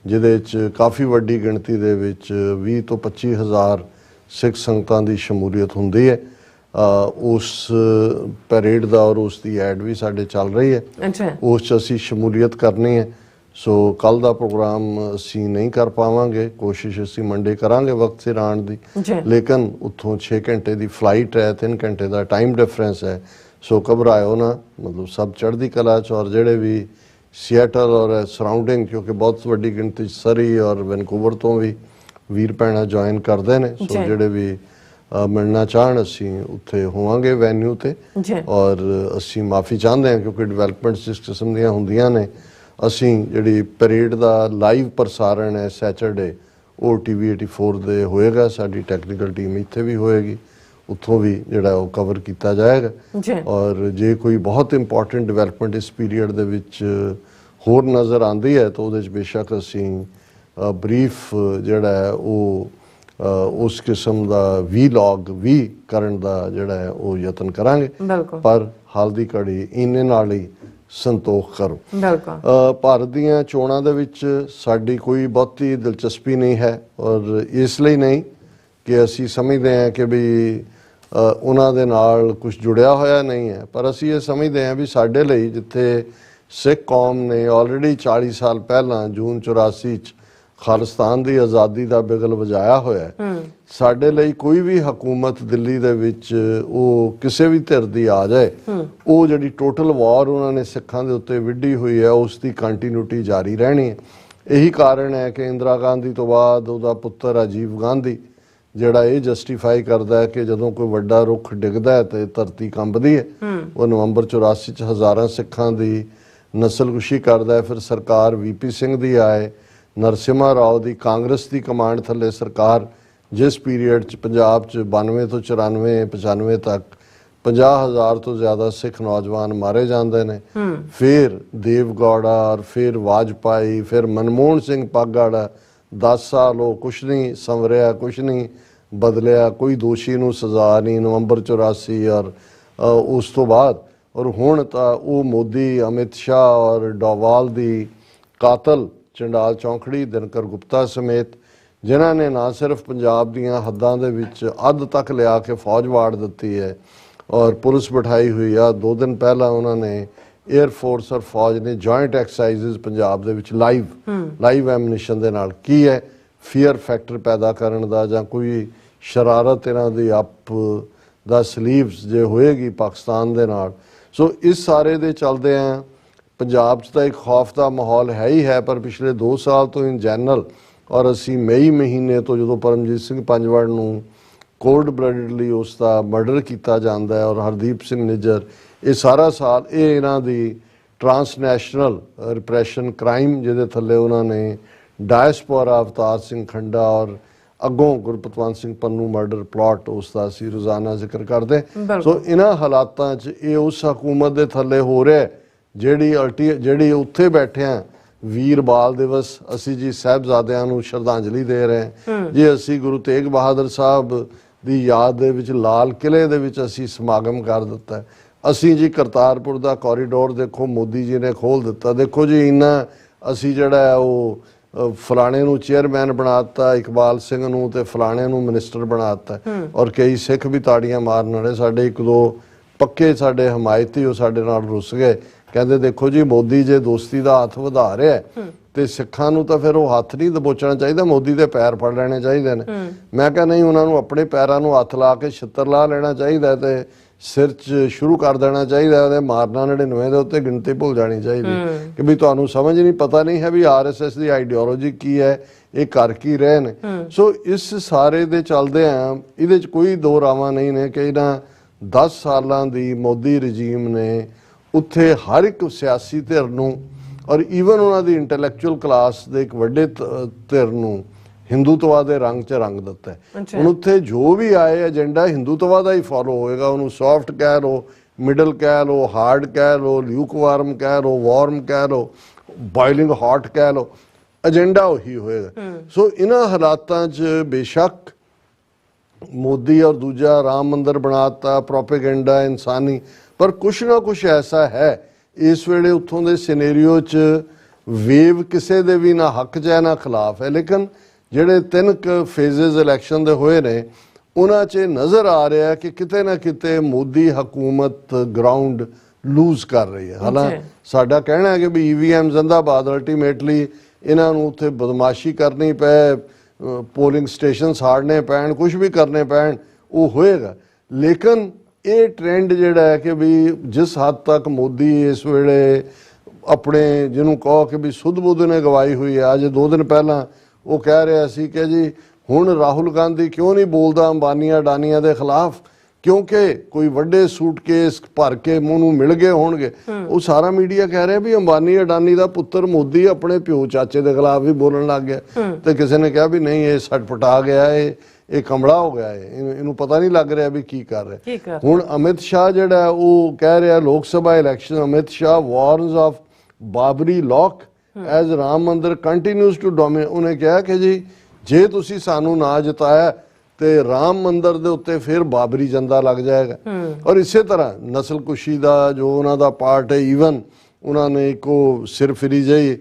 ਜਿਹਦੇ 'ਚ ਕਾਫੀ ਵੱਡੀ ਗਿਣਤੀ ਦੇ ਵਿੱਚ 20 ਤੋਂ 25 ਹਜ਼ਾਰ ਸਿੱਖ ਸੰਗਤਾਂ ਦੀ ਸ਼ਮੂਲੀਅਤ ਹੁੰਦੀ ਹੈ। ਉਸ ਪੈਰੇਡ ਦਾ ਔਰ ਉਸ ਦੀ ਐਡ ਵੀ ਸਾਡੇ ਚੱਲ ਰਹੀ ਹੈ।
ਅੱਛਾ,
ਉਸ 'ਚ ਅਸੀਂ ਸ਼ਮੂਲੀਅਤ ਕਰਨੀ ਹੈ। ਸੋ ਕੱਲ ਦਾ ਪ੍ਰੋਗਰਾਮ ਅਸੀਂ ਨਹੀਂ ਕਰ ਪਾਵਾਂਗੇ, ਕੋਸ਼ਿਸ਼ ਅਸੀਂ ਮੰਡੇ ਕਰਾਂਗੇ ਵਕਤ ਸਿਰ ਆਉਣ ਦੀ, ਲੇਕਿਨ ਉੱਥੋਂ 6 ਘੰਟੇ ਦੀ ਫਲਾਈਟ ਹੈ, 3 ਘੰਟੇ ਦਾ ਟਾਈਮ ਡਿਫਰੈਂਸ ਹੈ। ਸੋ ਘਬਰਾਇਓ ਨਾ, ਮਤਲਬ ਸਭ ਚੜ੍ਹਦੀ ਕਲਾ 'ਚ, ਔਰ ਜਿਹੜੇ ਵੀ ਸੀਐਟਲ ਔਰ ਸਰਾਊਂਡਿੰਗ, ਕਿਉਂਕਿ ਬਹੁਤ ਵੱਡੀ ਗਿਣਤੀ 'ਚ ਸਰੀ ਔਰ ਵੈਨਕੂਵਰ ਤੋਂ ਵੀ ਵੀਰ ਭੈਣਾਂ ਜੁਆਇਨ ਕਰਦੇ ਨੇ। ਸੋ ਜਿਹੜੇ ਵੀ ਮਿਲਣਾ ਚਾਹਣ, ਅਸੀਂ ਉੱਥੇ ਹੋਵਾਂਗੇ ਵੈਨਿਊ ਤੇ। ਔਰ ਅਸੀਂ ਮਾਫੀ ਚਾਹੁੰਦੇ ਹਾਂ ਕਿਉਂਕਿ ਡਿਵੈਲਪਮੈਂਟਸ ਇਸ ਕਿਸਮ ਦੀਆਂ ਹੁੰਦੀਆਂ ਨੇ। ਅਸੀਂ ਜਿਹੜੀ ਪਰੇਡ ਦਾ ਲਾਈਵ ਪ੍ਰਸਾਰਣ ਹੈ ਸੈਚਰਡੇ, ਉਹ TV 84 ਦੇ ਹੋਏਗਾ। ਸਾਡੀ ਟੈਕਨੀਕਲ ਟੀਮ ਇੱਥੇ ਵੀ ਹੋਏਗੀ, ਉੱਥੋਂ ਵੀ ਜਿਹੜਾ ਉਹ ਕਵਰ ਕੀਤਾ ਜਾਏਗਾ। ਔਰ ਜੇ ਕੋਈ ਬਹੁਤ ਇੰਪੋਰਟੈਂਟ ਡਿਵੈਲਪਮੈਂਟ ਇਸ ਪੀਰੀਅਡ ਦੇ ਵਿੱਚ ਹੋਰ ਨਜ਼ਰ ਆਉਂਦੀ ਹੈ ਤਾਂ ਉਹਦੇ 'ਚ ਬੇਸ਼ੱਕ ਅਸੀਂ ਬਰੀਫ ਜਿਹੜਾ ਹੈ ਉਹ ਉਸ ਕਿਸਮ ਦਾ ਵੀਲੌਗ ਵੀ ਕਰਨ ਦਾ ਜਿਹੜਾ ਹੈ ਉਹ ਯਤਨ ਕਰਾਂਗੇ। ਪਰ ਹਾਲ ਦੀ ਘੜੀ ਇੰਨੇ ਨਾਲ ਹੀ ਸੰਤੋਖ ਕਰੋ। ਭਾਰਤ ਦੀਆਂ ਚੋਣਾਂ ਦੇ ਵਿੱਚ ਸਾਡੀ ਕੋਈ ਬਹੁਤੀ ਦਿਲਚਸਪੀ ਨਹੀਂ ਹੈ, ਔਰ ਇਸ ਲਈ ਨਹੀਂ ਕਿ ਅਸੀਂ ਸਮਝਦੇ ਹਾਂ ਕਿ ਵੀ ਉਹਨਾਂ ਦੇ ਨਾਲ ਕੁਝ ਜੁੜਿਆ ਹੋਇਆ ਨਹੀਂ ਹੈ, ਪਰ ਅਸੀਂ ਇਹ ਸਮਝਦੇ ਹਾਂ ਵੀ ਸਾਡੇ ਲਈ ਜਿੱਥੇ ਸਿੱਖ ਕੌਮ ਨੇ ਆਲਰੇਡੀ 40 ਸਾਲ ਪਹਿਲਾਂ ਜੂਨ 84 'ਚ ਖਾਲਿਸਤਾਨ ਦੀ ਆਜ਼ਾਦੀ ਦਾ ਬਿਗਲ ਵਜਾਇਆ ਹੋਇਆ, ਸਾਡੇ ਲਈ ਕੋਈ ਵੀ ਹਕੂਮਤ ਦਿੱਲੀ ਦੇ ਵਿੱਚ ਉਹ ਕਿਸੇ ਵੀ ਧਿਰ ਦੀ ਆ ਜਾਏ, ਉਹ ਜਿਹੜੀ ਟੋਟਲ ਵਾਰ ਉਹਨਾਂ ਨੇ ਸਿੱਖਾਂ ਦੇ ਉੱਤੇ ਵਿੱਢੀ ਹੋਈ ਹੈ, ਉਸ ਦੀ ਕੰਟੀਨਿਊਟੀ ਜਾਰੀ ਰਹਿਣੀ ਹੈ। ਇਹੀ ਕਾਰਨ ਹੈ ਕਿ ਇੰਦਰਾ ਗਾਂਧੀ ਤੋਂ ਬਾਅਦ ਉਹਦਾ ਪੁੱਤਰ ਰਾਜੀਵ ਗਾਂਧੀ ਜਿਹੜਾ ਇਹ ਜਸਟੀਫਾਈ ਕਰਦਾ ਹੈ ਕਿ ਜਦੋਂ ਕੋਈ ਵੱਡਾ ਰੁੱਖ ਡਿੱਗਦਾ ਹੈ ਤੇ ਧਰਤੀ ਕੰਬਦੀ ਹੈ। ਉਹ ਨਵੰਬਰ 84 'ਚ ਹਜ਼ਾਰਾਂ ਸਿੱਖਾਂ ਦੀ ਨਸਲਕੁਸ਼ੀ ਕਰਦਾ ਹੈ। ਫਿਰ ਸਰਕਾਰ VP ਸਿੰਘ ਦੀ ਆਏ, ਨਰਸਿਮਹਾ ਰਾਓ ਦੀ ਕਾਂਗਰਸ ਦੀ ਕਮਾਂਡ ਥੱਲੇ ਸਰਕਾਰ, ਜਿਸ ਪੀਰੀਅਡ 'ਚ ਪੰਜਾਬ 'ਚ 92 ਤੋਂ 94 95 ਤੱਕ 50,000 ਤੋਂ ਜ਼ਿਆਦਾ ਸਿੱਖ ਨੌਜਵਾਨ ਮਾਰੇ ਜਾਂਦੇ ਨੇ। ਫਿਰ ਦੇਵਗੌੜਾ ਔਰ ਫਿਰ ਵਾਜਪਾਈ, ਫਿਰ ਮਨਮੋਹਨ ਸਿੰਘ ਪਾਗਾੜਾ, 10 ਸਾਲ ਉਹ ਕੁਛ ਨਹੀਂ ਸੰਵਰਿਆ, ਕੁਛ ਨਹੀਂ ਬਦਲਿਆ, ਕੋਈ ਦੋਸ਼ੀ ਨੂੰ ਸਜ਼ਾ ਨਹੀਂ। ਨਵੰਬਰ 84 ਔਰ ਉਸ ਤੋਂ ਬਾਅਦ ਔਰ ਹੁਣ ਤਾਂ ਉਹ ਮੋਦੀ, ਅਮਿਤ ਸ਼ਾਹ ਔਰ ਡੋਵਾਲ ਦੀ ਕਾਤਲ ਚੰਡਾਲ ਚੌਂਕੜੀ, ਦਿਨਕਰ ਗੁਪਤਾ ਸਮੇਤ, ਜਿਨ੍ਹਾਂ ਨੇ ਨਾ ਸਿਰਫ ਪੰਜਾਬ ਦੀਆਂ ਹੱਦਾਂ ਦੇ ਵਿੱਚ ਅੱਧ ਤੱਕ ਲਿਆ ਕੇ ਫੌਜ ਵਾੜ ਦਿੱਤੀ ਹੈ ਔਰ ਪੁਲਿਸ ਬਿਠਾਈ ਹੋਈ ਆ। 2 ਦਿਨ ਪਹਿਲਾਂ ਉਹਨਾਂ ਨੇ 에ਅਰ ਫੋਰਸ ਔਰ ਫੌਜ ਨੇ ਜੁਆਇੰਟ ਐਕਸਰਸਾਈਜ਼ਸ ਪੰਜਾਬ ਦੇ ਵਿੱਚ ਲਾਈਵ ਐਮਨੀਸ਼ਨ ਦੇ ਨਾਲ, ਕੀ ਹੈ ਫੀਅਰ ਫੈਕਟਰ ਪੈਦਾ ਕਰਨ ਦਾ ਜਾਂ ਕੋਈ ਸ਼ਰਾਰਤ ਇਹਨਾਂ ਦੀ ਅੱਪ ਦਾ ਸਲੀਵਸ ਜੇ ਹੋਏਗੀ ਪਾਕਿਸਤਾਨ ਦੇ ਨਾਲ। ਸੋ ਇਸ ਸਾਰੇ ਦੇ ਚੱਲਦੇ ਆ ਪੰਜਾਬ 'ਚ ਤਾਂ ਇੱਕ ਖੌਫ ਦਾ ਮਾਹੌਲ ਹੈ ਹੀ ਹੈ, ਪਰ ਪਿਛਲੇ 2 ਸਾਲ ਤੋਂ ਇਨ ਜਨਰਲ, ਔਰ ਅਸੀਂ ਮਈ ਮਹੀਨੇ ਤੋਂ ਜਦੋਂ ਪਰਮਜੀਤ ਸਿੰਘ ਪੰਜਵੜ ਨੂੰ ਕੋਲਡ ਬਲੱਡਡਲੀ ਉਸ ਦਾ ਮਰਡਰ ਕੀਤਾ ਜਾਂਦਾ ਹੈ ਔਰ ਹਰਦੀਪ ਸਿੰਘ ਨਿੱਜਰ, ਇਹ ਸਾਰਾ ਸਾਲ ਇਹ ਇਹਨਾਂ ਦੀ ਟਰਾਂਸਨੈਸ਼ਨਲ ਰਿਪਰੈਸ਼ਨ ਕ੍ਰਾਈਮ ਜਿਹਦੇ ਥੱਲੇ ਉਹਨਾਂ ਨੇ ਡਾਇਸਪੋਰਾ ਅਵਤਾਰ ਸਿੰਘ ਖੰਡਾ ਔਰ ਅੱਗੋਂ ਗੁਰਪਤਵੰਤ ਸਿੰਘ ਪੰਨੂ ਮਰਡਰ ਪਲਾਟ, ਉਸ ਦਾ ਅਸੀਂ ਰੋਜ਼ਾਨਾ ਜ਼ਿਕਰ ਕਰਦੇ। ਸੋ ਇਹਨਾਂ ਹਾਲਾਤਾਂ 'ਚ ਇਹ ਉਸ ਹਕੂਮਤ ਦੇ ਥੱਲੇ ਹੋ ਰਿਹਾ ਜਿਹੜੀ ਉੱਥੇ ਬੈਠਿਆਂ ਵੀਰ ਬਾਲ ਦਿਵਸ ਅਸੀਂ ਜੀ ਸਾਹਿਬਜ਼ਾਦਿਆਂ ਨੂੰ ਸ਼ਰਧਾਂਜਲੀ ਦੇ ਰਹੇ ਹਾਂ ਜੀ। ਅਸੀਂ ਗੁਰੂ ਤੇਗ ਬਹਾਦਰ ਸਾਹਿਬ ਦੀ ਯਾਦ ਦੇ ਵਿੱਚ ਲਾਲ ਕਿਲੇ ਦੇ ਵਿੱਚ ਅਸੀਂ ਸਮਾਗਮ ਕਰ ਦਿੱਤਾ। ਅਸੀਂ ਜੀ ਕਰਤਾਰਪੁਰ ਦਾ ਕੋਰੀਡੋਰ ਦੇਖੋ ਮੋਦੀ ਜੀ ਨੇ ਖੋਲ੍ਹ ਦਿੱਤਾ। ਦੇਖੋ ਜੀ ਇੰਨਾ ਅਸੀਂ ਜਿਹੜਾ ਉਹ ਫਲਾਣੇ ਨੂੰ ਚੇਅਰਮੈਨ ਬਣਾਤਾ, ਇਕਬਾਲ ਸਿੰਘ ਨੂੰ, ਤੇ ਫਲਾਣੇ ਨੂੰ ਮਿਨਿਸਟਰ ਬਣਾਤਾ, ਔਰ ਕਈ ਸਿੱਖ ਵੀ ਤਾੜੀਆਂ ਮਾਰਨ ਵਾਲੇ। ਸਾਡੇ 1-2 ਪੱਕੇ ਸਾਡੇ ਹਮਾਇਤੀ ਉਹ ਸਾਡੇ ਨਾਲ ਰੁੱਸ ਗਏ, ਕਹਿੰਦੇ ਦੇਖੋ ਜੀ ਮੋਦੀ ਜੇ ਦੋਸਤੀ ਦਾ ਹੱਥ ਵਧਾ ਰਿਹਾ ਤੇ ਸਿੱਖਾਂ ਨੂੰ ਤਾਂ ਫਿਰ ਉਹ ਹੱਥ ਨਹੀਂ ਦਬੋਚਣਾ ਚਾਹੀਦਾ, ਮੋਦੀ ਦੇ ਪੈਰ ਫੜ ਲੈਣੇ ਚਾਹੀਦੇ ਨੇ। ਮੈਂ ਕਿਹਾ ਨਹੀਂ, ਉਹਨਾਂ ਨੂੰ ਆਪਣੇ ਪੈਰਾਂ ਨੂੰ ਹੱਥ ਲਾ ਕੇ ਛਿੱਤਰ ਲਾ ਲੈਣਾ ਚਾਹੀਦਾ ਤੇ ਸਿਰ 'ਚ ਸ਼ੁਰੂ ਕਰ ਦੇਣਾ ਚਾਹੀਦਾ, ਉਹਦੇ ਮਾਰਨਾ 99 ਦੇ ਉੱਤੇ ਗਿਣਤੀ ਭੁੱਲ ਜਾਣੀ ਚਾਹੀਦੀ ਕਿ ਵੀ ਤੁਹਾਨੂੰ ਸਮਝ ਨਹੀਂ, ਪਤਾ ਨਹੀਂ ਹੈ ਵੀ RSS ਦੀ ਆਈਡੀਓਲੋਜੀ ਕੀ ਹੈ, ਇਹ ਕਰ ਕੀ ਰਹੇ ਨੇ। ਸੋ ਇਸ ਸਾਰੇ ਦੇ ਚੱਲਦੇ ਆ, ਇਹਦੇ 'ਚ ਕੋਈ ਦੋ ਰਾਵਾਂ ਨਹੀਂ ਨੇ ਕਿ ਇਹਨਾਂ 10 ਸਾਲਾਂ ਦੀ ਮੋਦੀ ਰਜੀਮ ਨੇ ਉੱਥੇ ਹਰ ਇੱਕ ਸਿਆਸੀ ਧਿਰ ਨੂੰ ਔਰ ਈਵਨ ਉਹਨਾਂ ਦੀ ਇੰਟੈਲੈਕਚੁਅਲ ਕਲਾਸ ਦੇ ਇੱਕ ਵੱਡੇ ਧਿਰ ਨੂੰ ਹਿੰਦੂਤਵਾ ਦੇ ਰੰਗ 'ਚ ਰੰਗ ਦਿੱਤਾ ਹੈ। ਹੁਣ ਉੱਥੇ ਜੋ ਵੀ ਆਏ ਏਜੰਡਾ ਹਿੰਦੂਤਵਾ ਦਾ ਹੀ ਫੋਲੋ ਹੋਏਗਾ। ਉਹਨੂੰ ਸੌਫਟ ਕਹਿ ਲਓ, ਮਿਡਲ ਕਹਿ ਲਓ, ਹਾਰਡ ਕਹਿ ਲਓ, ਲਿਊਕਵਾਰਮ ਕਹਿ ਲਓ, ਵਾਰਮ ਕਹਿ ਲਓ, ਬੋਇਲਿੰਗ ਹੌਟ ਕਹਿ ਲਓ, ਏਜੰਡਾ ਉਹੀ ਹੋਏਗਾ। ਸੋ ਇਹਨਾਂ ਹਾਲਾਤਾਂ 'ਚ ਬੇਸ਼ੱਕ ਮੋਦੀ ਔਰ ਦੂਜਾ ਰਾਮ ਮੰਦਿਰ ਬਣਾਤਾ, ਪ੍ਰੋਪੇਗੈਂਡਾ ਇਨਸਾਨੀ, ਪਰ ਕੁਛ ਨਾ ਕੁਛ ਐਸਾ ਹੈ ਇਸ ਵੇਲੇ ਉੱਥੋਂ ਦੇ ਸਿਨੈਰੀਓ 'ਚ ਵੇਵ ਕਿਸੇ ਦੇ ਵੀ ਨਾ ਹੱਕ 'ਚ ਹੈ ਨਾ ਖਿਲਾਫ ਹੈ। ਲੇਕਿਨ ਜਿਹੜੇ 3 ਫੇਜ਼ਸ ਇਲੈਕਸ਼ਨ ਦੇ ਹੋਏ ਨੇ ਉਹਨਾਂ 'ਚ ਨਜ਼ਰ ਆ ਰਿਹਾ ਕਿ ਕਿਤੇ ਨਾ ਕਿਤੇ ਮੋਦੀ ਹਕੂਮਤ ਗਰਾਊਂਡ ਲੂਜ਼ ਕਰ ਰਹੀ ਹੈ। ਹਾਲਾਂਕਿ ਸਾਡਾ ਕਹਿਣਾ ਹੈ ਕਿ ਵੀ EVM ਜ਼ਿੰਦਾਬਾਦ, ਅਲਟੀਮੇਟਲੀ ਇਹਨਾਂ ਨੂੰ ਉੱਥੇ ਬਦਮਾਸ਼ੀ ਕਰਨੀ ਪਏ, ਪੋਲਿੰਗ ਸਟੇਸ਼ਨ ਸਾੜਨੇ ਪੈਣ, ਕੁਝ ਵੀ ਕਰਨੇ ਪੈਣ, ਉਹ ਹੋਏਗਾ। ਲੇਕਿਨ ਇਹ ਟ੍ਰੈਂਡ ਜਿਹੜਾ ਹੈ ਕਿ ਵੀ ਜਿਸ ਹੱਦ ਤੱਕ ਮੋਦੀ ਇਸ ਵੇਲੇ ਆਪਣੇ ਜਿਹਨੂੰ ਕਹੋ ਕਿ ਵੀ ਸੁੱਧ ਬੁੱਧ ਨੇ ਗਵਾਈ ਹੋਈ ਹੈ। ਅੱਜ 2 ਦਿਨ ਪਹਿਲਾਂ ਉਹ ਕਹਿ ਰਿਹਾ ਸੀ ਕਿ ਜੀ ਹੁਣ ਰਾਹੁਲ ਗਾਂਧੀ ਕਿਉਂ ਨਹੀਂ ਬੋਲਦਾ ਅੰਬਾਨੀਆਂ ਅਡਾਨੀਆਂ ਦੇ ਖਿਲਾਫ, ਕਿਉਂਕਿ ਕੋਈ ਵੱਡੇ ਸੂਟਕੇਸ ਭਰ ਕੇ ਮੂੰਹ ਨੂੰ ਮਿਲ ਗਏ ਹੋਣਗੇ। ਉਹ ਸਾਰਾ ਮੀਡੀਆ ਕਹਿ ਰਿਹਾ ਵੀ ਅੰਬਾਨੀ ਅਡਾਨੀ ਦਾ ਪੁੱਤਰ ਮੋਦੀ ਆਪਣੇ ਪਿਓ ਚਾਚੇ ਦੇ ਖਿਲਾਫ ਵੀ ਬੋਲਣ ਲੱਗ ਗਿਆ। ਤੇ ਕਿਸੇ ਨੇ ਕਿਹਾ ਵੀ ਨਹੀਂ, ਇਹ ਸਟਪਟਾ ਗਿਆ, ਇਹ ਕਮਲਾ ਹੋ ਗਿਆ, ਇਹਨੂੰ ਪਤਾ ਨਹੀਂ ਲੱਗ ਰਿਹਾ ਵੀ ਕੀ ਕਰ ਰਿਹਾ। ਹੁਣ ਅਮਿਤ ਸ਼ਾਹ ਜਿਹੜਾ ਉਹ ਕਹਿ ਰਿਹਾ Lok Sabha election, Amit Shah warns of Babri ਲੋਕ ਐਜ਼ ਰਾਮ ਮੰਦਿਰ ਕੰਟੀਨਿਊਜ਼ ਟੂ ਡੋਮਿਨੇਟ। ਉਹਨੇ ਕਿਹਾ ਕਿ ਜੀ ਜੇ ਤੁਸੀਂ ਸਾਨੂੰ ਨਾ ਜਿਤਾਇਆ ਤੇ ਰਾਮ ਮੰਦਿਰ ਦੇ ਉੱਤੇ ਫਿਰ ਬਾਬਰੀ ਜੰਦਾ ਲੱਗ ਜਾਏਗਾ। ਔਰ ਇਸੇ ਤਰ੍ਹਾਂ ਨਸਲਕੁਸ਼ੀ ਦਾ ਜੋ ਉਹਨਾਂ ਦਾ ਪਾਰਟ ਹੈ, ਈਵਨ ਉਹਨਾਂ ਨੇ ਇੱਕ ਉਹ ਸਿਰਫਿਰੀ ਜਿਹੀ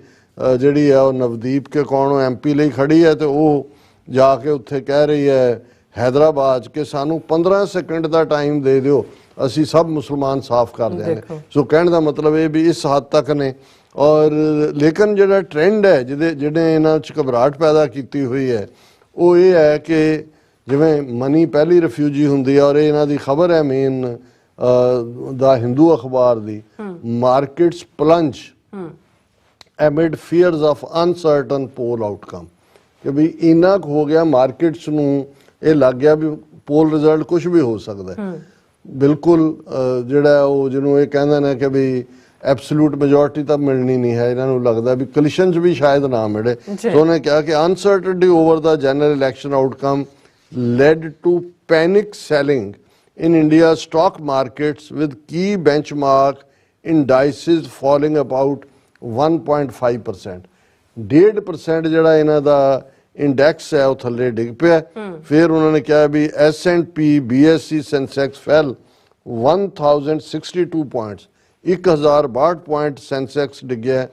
ਜਿਹੜੀ ਹੈ ਉਹ ਨਵਦੀਪ ਕੇ ਕੌਣ MP ਲਈ ਖੜੀ ਹੈ, ਤੇ ਉਹ ਜਾ ਕੇ ਉੱਥੇ ਕਹਿ ਰਹੀ ਹੈ हैदराबाद कि सानू 15 सेकंड का टाइम दे दिओ, असी सब मुसलमान साफ कर देंगे। सो कहने का मतलब ये भी इस हद तक ने। और लेकिन जो ट्रेंड है जिन्हें इन्होंने घबराहट पैदा की हुई है वो ये है कि जिमें मनी पहली रिफ्यूजी होंगी है, और इन्हों की खबर है मेन द हिंदू अखबार की, markets plunge amid fears of uncertain poll outcome, कि भी इन्ना हो गया मार्केट्स नूं ये लग गया भी पोल रिजल्ट कुछ भी हो सकता है। बिल्कुल जिहड़ा वो जिन्होंने ये कहंदे ने कि भी एब्सोल्यूट मेजोरिटी तो मिलनी नहीं है, इन्होंने लगता भी कलिशन भी शायद ना मिले। तो उन्होंने कहा कि uncertainty over the general election outcome led to panic selling in India stock markets with key benchmark indices falling about 1.5%। 1.5% जिहड़ा इन्हां दा इंडैक्स है वो थले डिग पिया। फिर उन्होंने कहा भी S&P BSE सेंसेक्स फैल 1062 पॉइंट्स, 1062 पॉइंट सेंसेक्स डिगया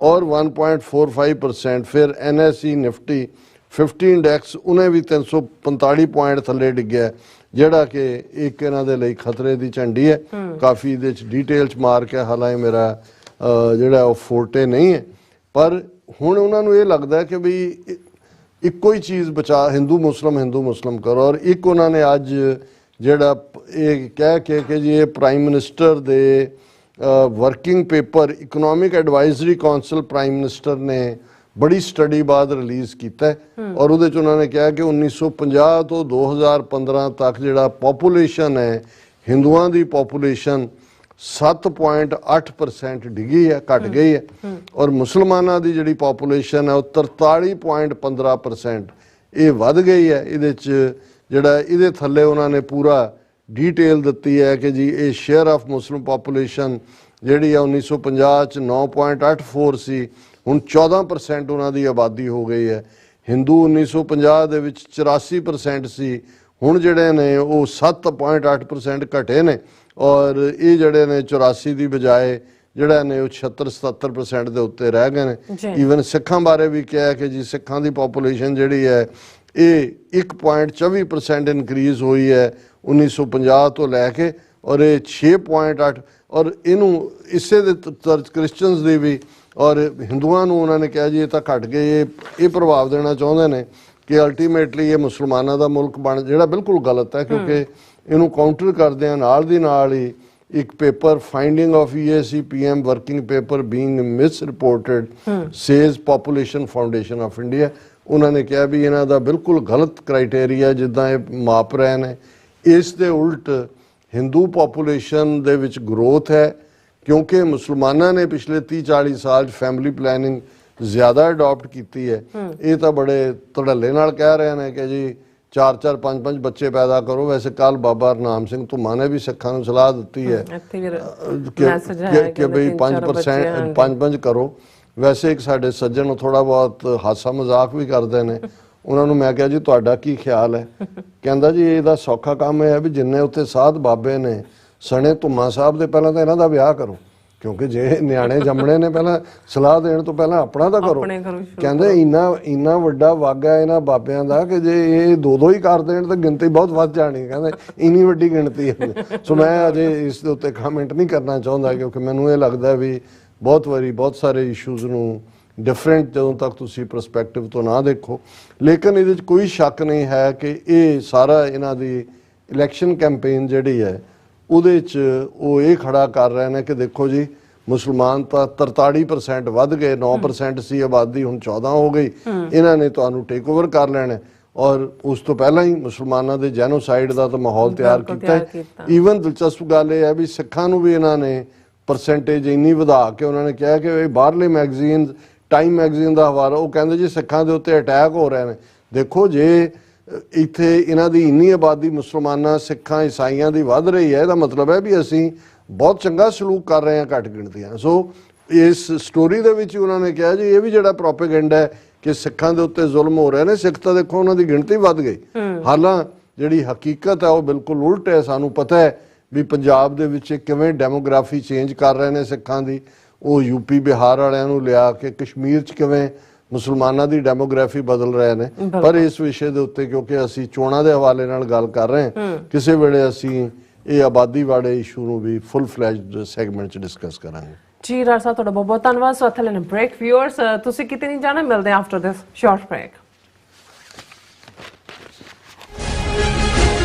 और 1.45%। फिर NSE निफ्टी 50 इंडैक्स उन्हें भी 345 पॉइंट थले डिगया, ਜਿਹੜਾ कि एक इन्हां दे लई खतरे दी झंडी है। काफ़ी इहदे च डिटेल च मार के हालांकि मेरा ਜਿਹੜਾ ਉਹ फोटे नहीं है, पर हुण उन्हां नूं ये लगदा है कि भी ਇੱਕੋ ਹੀ ਚੀਜ਼ ਬਚਾ ਹਿੰਦੂ ਮੁਸਲਮ ਕਰੋ। ਔਰ ਇੱਕ ਉਹਨਾਂ ਨੇ ਅੱਜ ਜਿਹੜਾ ਇਹ ਕਹਿ ਕੇ ਕਿ ਜੀ ਇਹ ਪ੍ਰਾਈਮ ਮਿਨਿਸਟਰ ਦੇ working paper economic advisory council prime minister ਨੇ ਬੜੀ ਸਟੱਡੀ ਬਾਅਦ ਰਿਲੀਜ਼ ਕੀਤਾ ਔਰ ਉਹਦੇ 'ਚ ਉਹਨਾਂ ਨੇ ਕਿਹਾ ਕਿ 1950 ਤੋਂ 2015 ਤੱਕ ਜਿਹੜਾ ਪੋਪੂਲੇਸ਼ਨ ਹੈ ਹਿੰਦੂਆਂ ਦੀ ਪੋਪੂਲੇਸ਼ਨ 7.8% डिगी है, घट गई है। और मुसलमाना की जी पॉपूलेशन है वो 43.15% ये वध गई है। ये जड़ा ये थले उन्होंने पूरा डिटेल दी है कि जी ये शेयर ऑफ मुस्लिम पॉपूलेशन जी 1950 9.84 सी, हुण 14% उन्होंने आबादी हो गई है। हिंदू 1950 के 84% सी, हुण जिहड़े ने वो 7.8% घटे ने। और ये जड़े ने 84 की बजाय जड़ा ने 76-77% के उत्ते रह गए ने। ईवन सिखां बारे भी कहा कि जी सिखां की पॉपूलेशन जिहड़ी है ये 1.24% इनक्रीज हुई है 1950 तो लैके, और ये 6.8 और इनू इसे क्रिश्चनस की भी और हिंदुओं नूं उन्होंने कहा जी ये तो घट गए। ये प्रभाव देना चाहते हैं कि अल्टीमेटली ये मुसलमानों का मुल्क बन, जिहड़ा बिल्कुल गलत है, क्योंकि ਇਹਨੂੰ ਕਾਊਂਟਰ ਕਰਦੇ ਆ ਨਾਲ ਦੀ ਨਾਲ ਹੀ ਇੱਕ paper finding of EAC PM working paper being miss reported says population foundation of India. ਉਹਨਾਂ ਨੇ ਕਿਹਾ ਵੀ ਇਹਨਾਂ ਦਾ ਬਿਲਕੁਲ ਗਲਤ ਕ੍ਰਾਈਟੇਰੀਆ ਜਿੱਦਾਂ ਇਹ ਮਾਪ ਰਹੇ ਨੇ। ਇਸ ਦੇ ਉਲਟ ਹਿੰਦੂ ਪੋਪੂਲੇਸ਼ਨ ਦੇ ਵਿੱਚ ਗਰੋਥ ਹੈ, ਕਿਉਂਕਿ ਮੁਸਲਮਾਨਾਂ ਨੇ ਪਿਛਲੇ 30-40 ਸਾਲ 'ਚ ਫੈਮਿਲੀ ਪਲੈਨਿੰਗ ਜ਼ਿਆਦਾ ਅਡਾਪਟ ਕੀਤੀ ਹੈ। ਇਹ ਤਾਂ ਬੜੇ ਧੜੱਲੇ ਨਾਲ ਕਹਿ ਰਹੇ ਨੇ ਕਿ ਜੀ 4-4 5-5 बच्चे पैदा करो। वैसे कल बाबा हरनाम सिंह धुम्मा ने भी सिखा नूं सलाह दी है कि भाई 5% 5 करो। वैसे एक साडे सज्जन थोड़ा बहुत हासा मजाक भी करते हैं, ਉਹਨਾਂ ਨੂੰ ਮੈਂ ਕਿਹਾ ਜੀ ਤੁਹਾਡਾ ਕੀ ਖਿਆਲ ਹੈ? ਕਹਿੰਦਾ ਜੀ ਇਹਦਾ ਸੌਖਾ ਕੰਮ ਇਹ ਹੈ ਵੀ ਜਿੰਨੇ ਉੱਥੇ ਸਾਧ ਬਾਬੇ ਨੇ ਸਣੇ ਧੁੰਮਾ ਸਾਹਿਬ ਦੇ, ਪਹਿਲਾਂ ਤਾਂ ਇਹਨਾਂ ਦਾ ਵਿਆਹ ਕਰੋ, ਕਿਉਂਕਿ ਜੇ ਨਿਆਣੇ ਜੰਮਣੇ ਨੇ ਪਹਿਲਾਂ ਸਲਾਹ ਦੇਣ ਤੋਂ ਪਹਿਲਾਂ ਆਪਣਾ ਤਾਂ ਕਰੋ। ਕਹਿੰਦੇ ਇੰਨਾ ਵੱਡਾ ਵਾਗਾ ਇਹਨਾਂ ਬਾਬਿਆਂ ਦਾ ਕਿ ਜੇ ਇਹ ਦੋ ਹੀ ਕਰ ਦੇਣ ਤਾਂ ਗਿਣਤੀ ਬਹੁਤ ਵੱਧ ਜਾਣੀ। ਕਹਿੰਦੇ ਇੰਨੀ ਵੱਡੀ ਗਿਣਤੀ ਹੈ। ਸੋ ਮੈਂ ਅਜੇ ਇਸ ਦੇ ਉੱਤੇ ਕਮੈਂਟ ਨਹੀਂ ਕਰਨਾ ਚਾਹੁੰਦਾ, ਕਿਉਂਕਿ ਮੈਨੂੰ ਇਹ ਲੱਗਦਾ ਵੀ ਬਹੁਤ ਵਾਰੀ ਬਹੁਤ ਸਾਰੇ ਇਸ਼ੂਜ਼ ਨੂੰ ਡਿਫਰੈਂਟ ਜਦੋਂ ਤੱਕ ਤੁਸੀਂ ਪਰਸਪੈਕਟਿਵ ਤੋਂ ਨਾ ਦੇਖੋ। ਲੇਕਿਨ ਇਹਦੇ 'ਚ ਕੋਈ ਸ਼ੱਕ ਨਹੀਂ ਹੈ ਕਿ ਇਹ ਸਾਰਾ ਇਹਨਾਂ ਦੀ ਇਲੈਕਸ਼ਨ ਕੈਂਪੇਨ ਜਿਹੜੀ ਹੈ ਉਹਦੇ 'ਚ ਉਹ ਇਹ ਖੜਾ ਕਰ ਰਹੇ ਨੇ ਕਿ ਦੇਖੋ ਜੀ ਮੁਸਲਮਾਨ ਤਾਂ 43% ਵੱਧ ਗਏ, 9% ਸੀ ਆਬਾਦੀ, ਹੁਣ 14 ਹੋ ਗਈ, ਇਹਨਾਂ ਨੇ ਤੁਹਾਨੂੰ ਟੇਕ ਓਵਰ ਕਰ ਲੈਣਾ। ਔਰ ਉਸ ਤੋਂ ਪਹਿਲਾਂ ਹੀ ਮੁਸਲਮਾਨਾਂ ਦੇ ਜੈਨੋਸਾਈਡ ਦਾ ਤਾਂ ਮਾਹੌਲ ਤਿਆਰ ਕੀਤਾ। ਈਵਨ ਦਿਲਚਸਪ ਗੱਲ ਇਹ ਹੈ ਵੀ ਸਿੱਖਾਂ ਨੂੰ ਵੀ ਇਹਨਾਂ ਨੇ ਪਰਸੈਂਟੇਜ ਇੰਨੀ ਵਧਾ ਕੇ ਉਹਨਾਂ ਨੇ ਕਿਹਾ ਕਿ ਇਹ ਬਾਹਰਲੇ ਮੈਗਜ਼ੀਨ, ਟਾਈਮ ਮੈਗਜ਼ੀਨ ਦਾ ਹਵਾਲਾ, ਉਹ ਕਹਿੰਦੇ ਜੀ ਸਿੱਖਾਂ ਦੇ ਉੱਤੇ ਅਟੈਕ ਹੋ ਰਹੇ ਨੇ। ਦੇਖੋ ਜੇ ਇੱਥੇ ਇਹਨਾਂ ਦੀ ਇੰਨੀ ਆਬਾਦੀ ਮੁਸਲਮਾਨਾਂ, ਸਿੱਖਾਂ, ਈਸਾਈਆਂ ਦੀ ਵੱਧ ਰਹੀ ਹੈ, ਇਹਦਾ ਮਤਲਬ ਹੈ ਵੀ ਅਸੀਂ ਬਹੁਤ ਚੰਗਾ ਸਲੂਕ ਕਰ ਰਹੇ ਹਾਂ ਘੱਟ ਗਿਣਤੀਆਂ। ਸੋ ਇਸ ਸਟੋਰੀ ਦੇ ਵਿੱਚ ਉਹਨਾਂ ਨੇ ਕਿਹਾ ਜੀ ਇਹ ਵੀ ਜਿਹੜਾ ਪ੍ਰੋਪੇਗੈਂਡਾ ਹੈ ਕਿ ਸਿੱਖਾਂ ਦੇ ਉੱਤੇ ਜ਼ੁਲਮ ਹੋ ਰਹੇ ਨੇ, ਸਿੱਖ ਤਾਂ ਦੇਖੋ ਉਹਨਾਂ ਦੀ ਗਿਣਤੀ ਵੱਧ ਗਈ। ਹਾਲਾਂ ਜਿਹੜੀ ਹਕੀਕਤ ਹੈ ਉਹ ਬਿਲਕੁਲ ਉਲਟ ਹੈ। ਸਾਨੂੰ ਪਤਾ ਹੈ ਵੀ ਪੰਜਾਬ ਦੇ ਵਿੱਚ ਕਿਵੇਂ ਡੈਮੋਗ੍ਰਾਫੀ ਚੇਂਜ ਕਰ ਰਹੇ ਨੇ ਸਿੱਖਾਂ ਦੀ, ਉਹ ਯੂਪੀ ਬਿਹਾਰ ਵਾਲਿਆਂ ਨੂੰ ਲਿਆ ਕੇ ਕਸ਼ਮੀਰ 'ਚ ਕਿਵੇਂ ਮੁਸਲਮਾਨਾਂ ਦੀ ਡੈਮੋਗ੍ਰਾਫੀ ਬਦਲ ਰਹੇ ਨੇ। ਪਰ ਇਸ ਵਿਸ਼ੇ ਦੇ ਉੱਤੇ ਕਿਉਂਕਿ ਅਸੀਂ ਚੋਣਾਂ ਦੇ ਹਵਾਲੇ ਨਾਲ ਗੱਲ ਕਰ ਰਹੇ ਹਾਂ, ਕਿਸੇ ਵੇਲੇ ਅਸੀਂ ਇਹ ਆਬਾਦੀ ਵਾਲੇ ਇਸ਼ੂ ਨੂੰ ਵੀ ਫੁੱਲ ਫਲੈਜਡ ਸੈਗਮੈਂਟ 'ਚ ਡਿਸਕਸ ਕਰਾਂਗੇ।
ਜੀ ਰਾਜ ਸਾਹਿਬ ਤੁਹਾਡਾ ਬਹੁਤ ਬਹੁਤ ਧੰਨਵਾਦ। ਸੋ ਇੱਥੇ ਲੈਣੇ ਬ੍ਰੇਕ। ਵਿਊਅਰਸ ਤੁਸੀਂ ਕਿਤੇ ਨਹੀਂ ਜਾਣਾ, ਮਿਲਦੇ ਹਾਂ ਆਫਟਰ ਦਿਸ ਸ਼ਾਰਟ ਬ੍ਰੇਕ।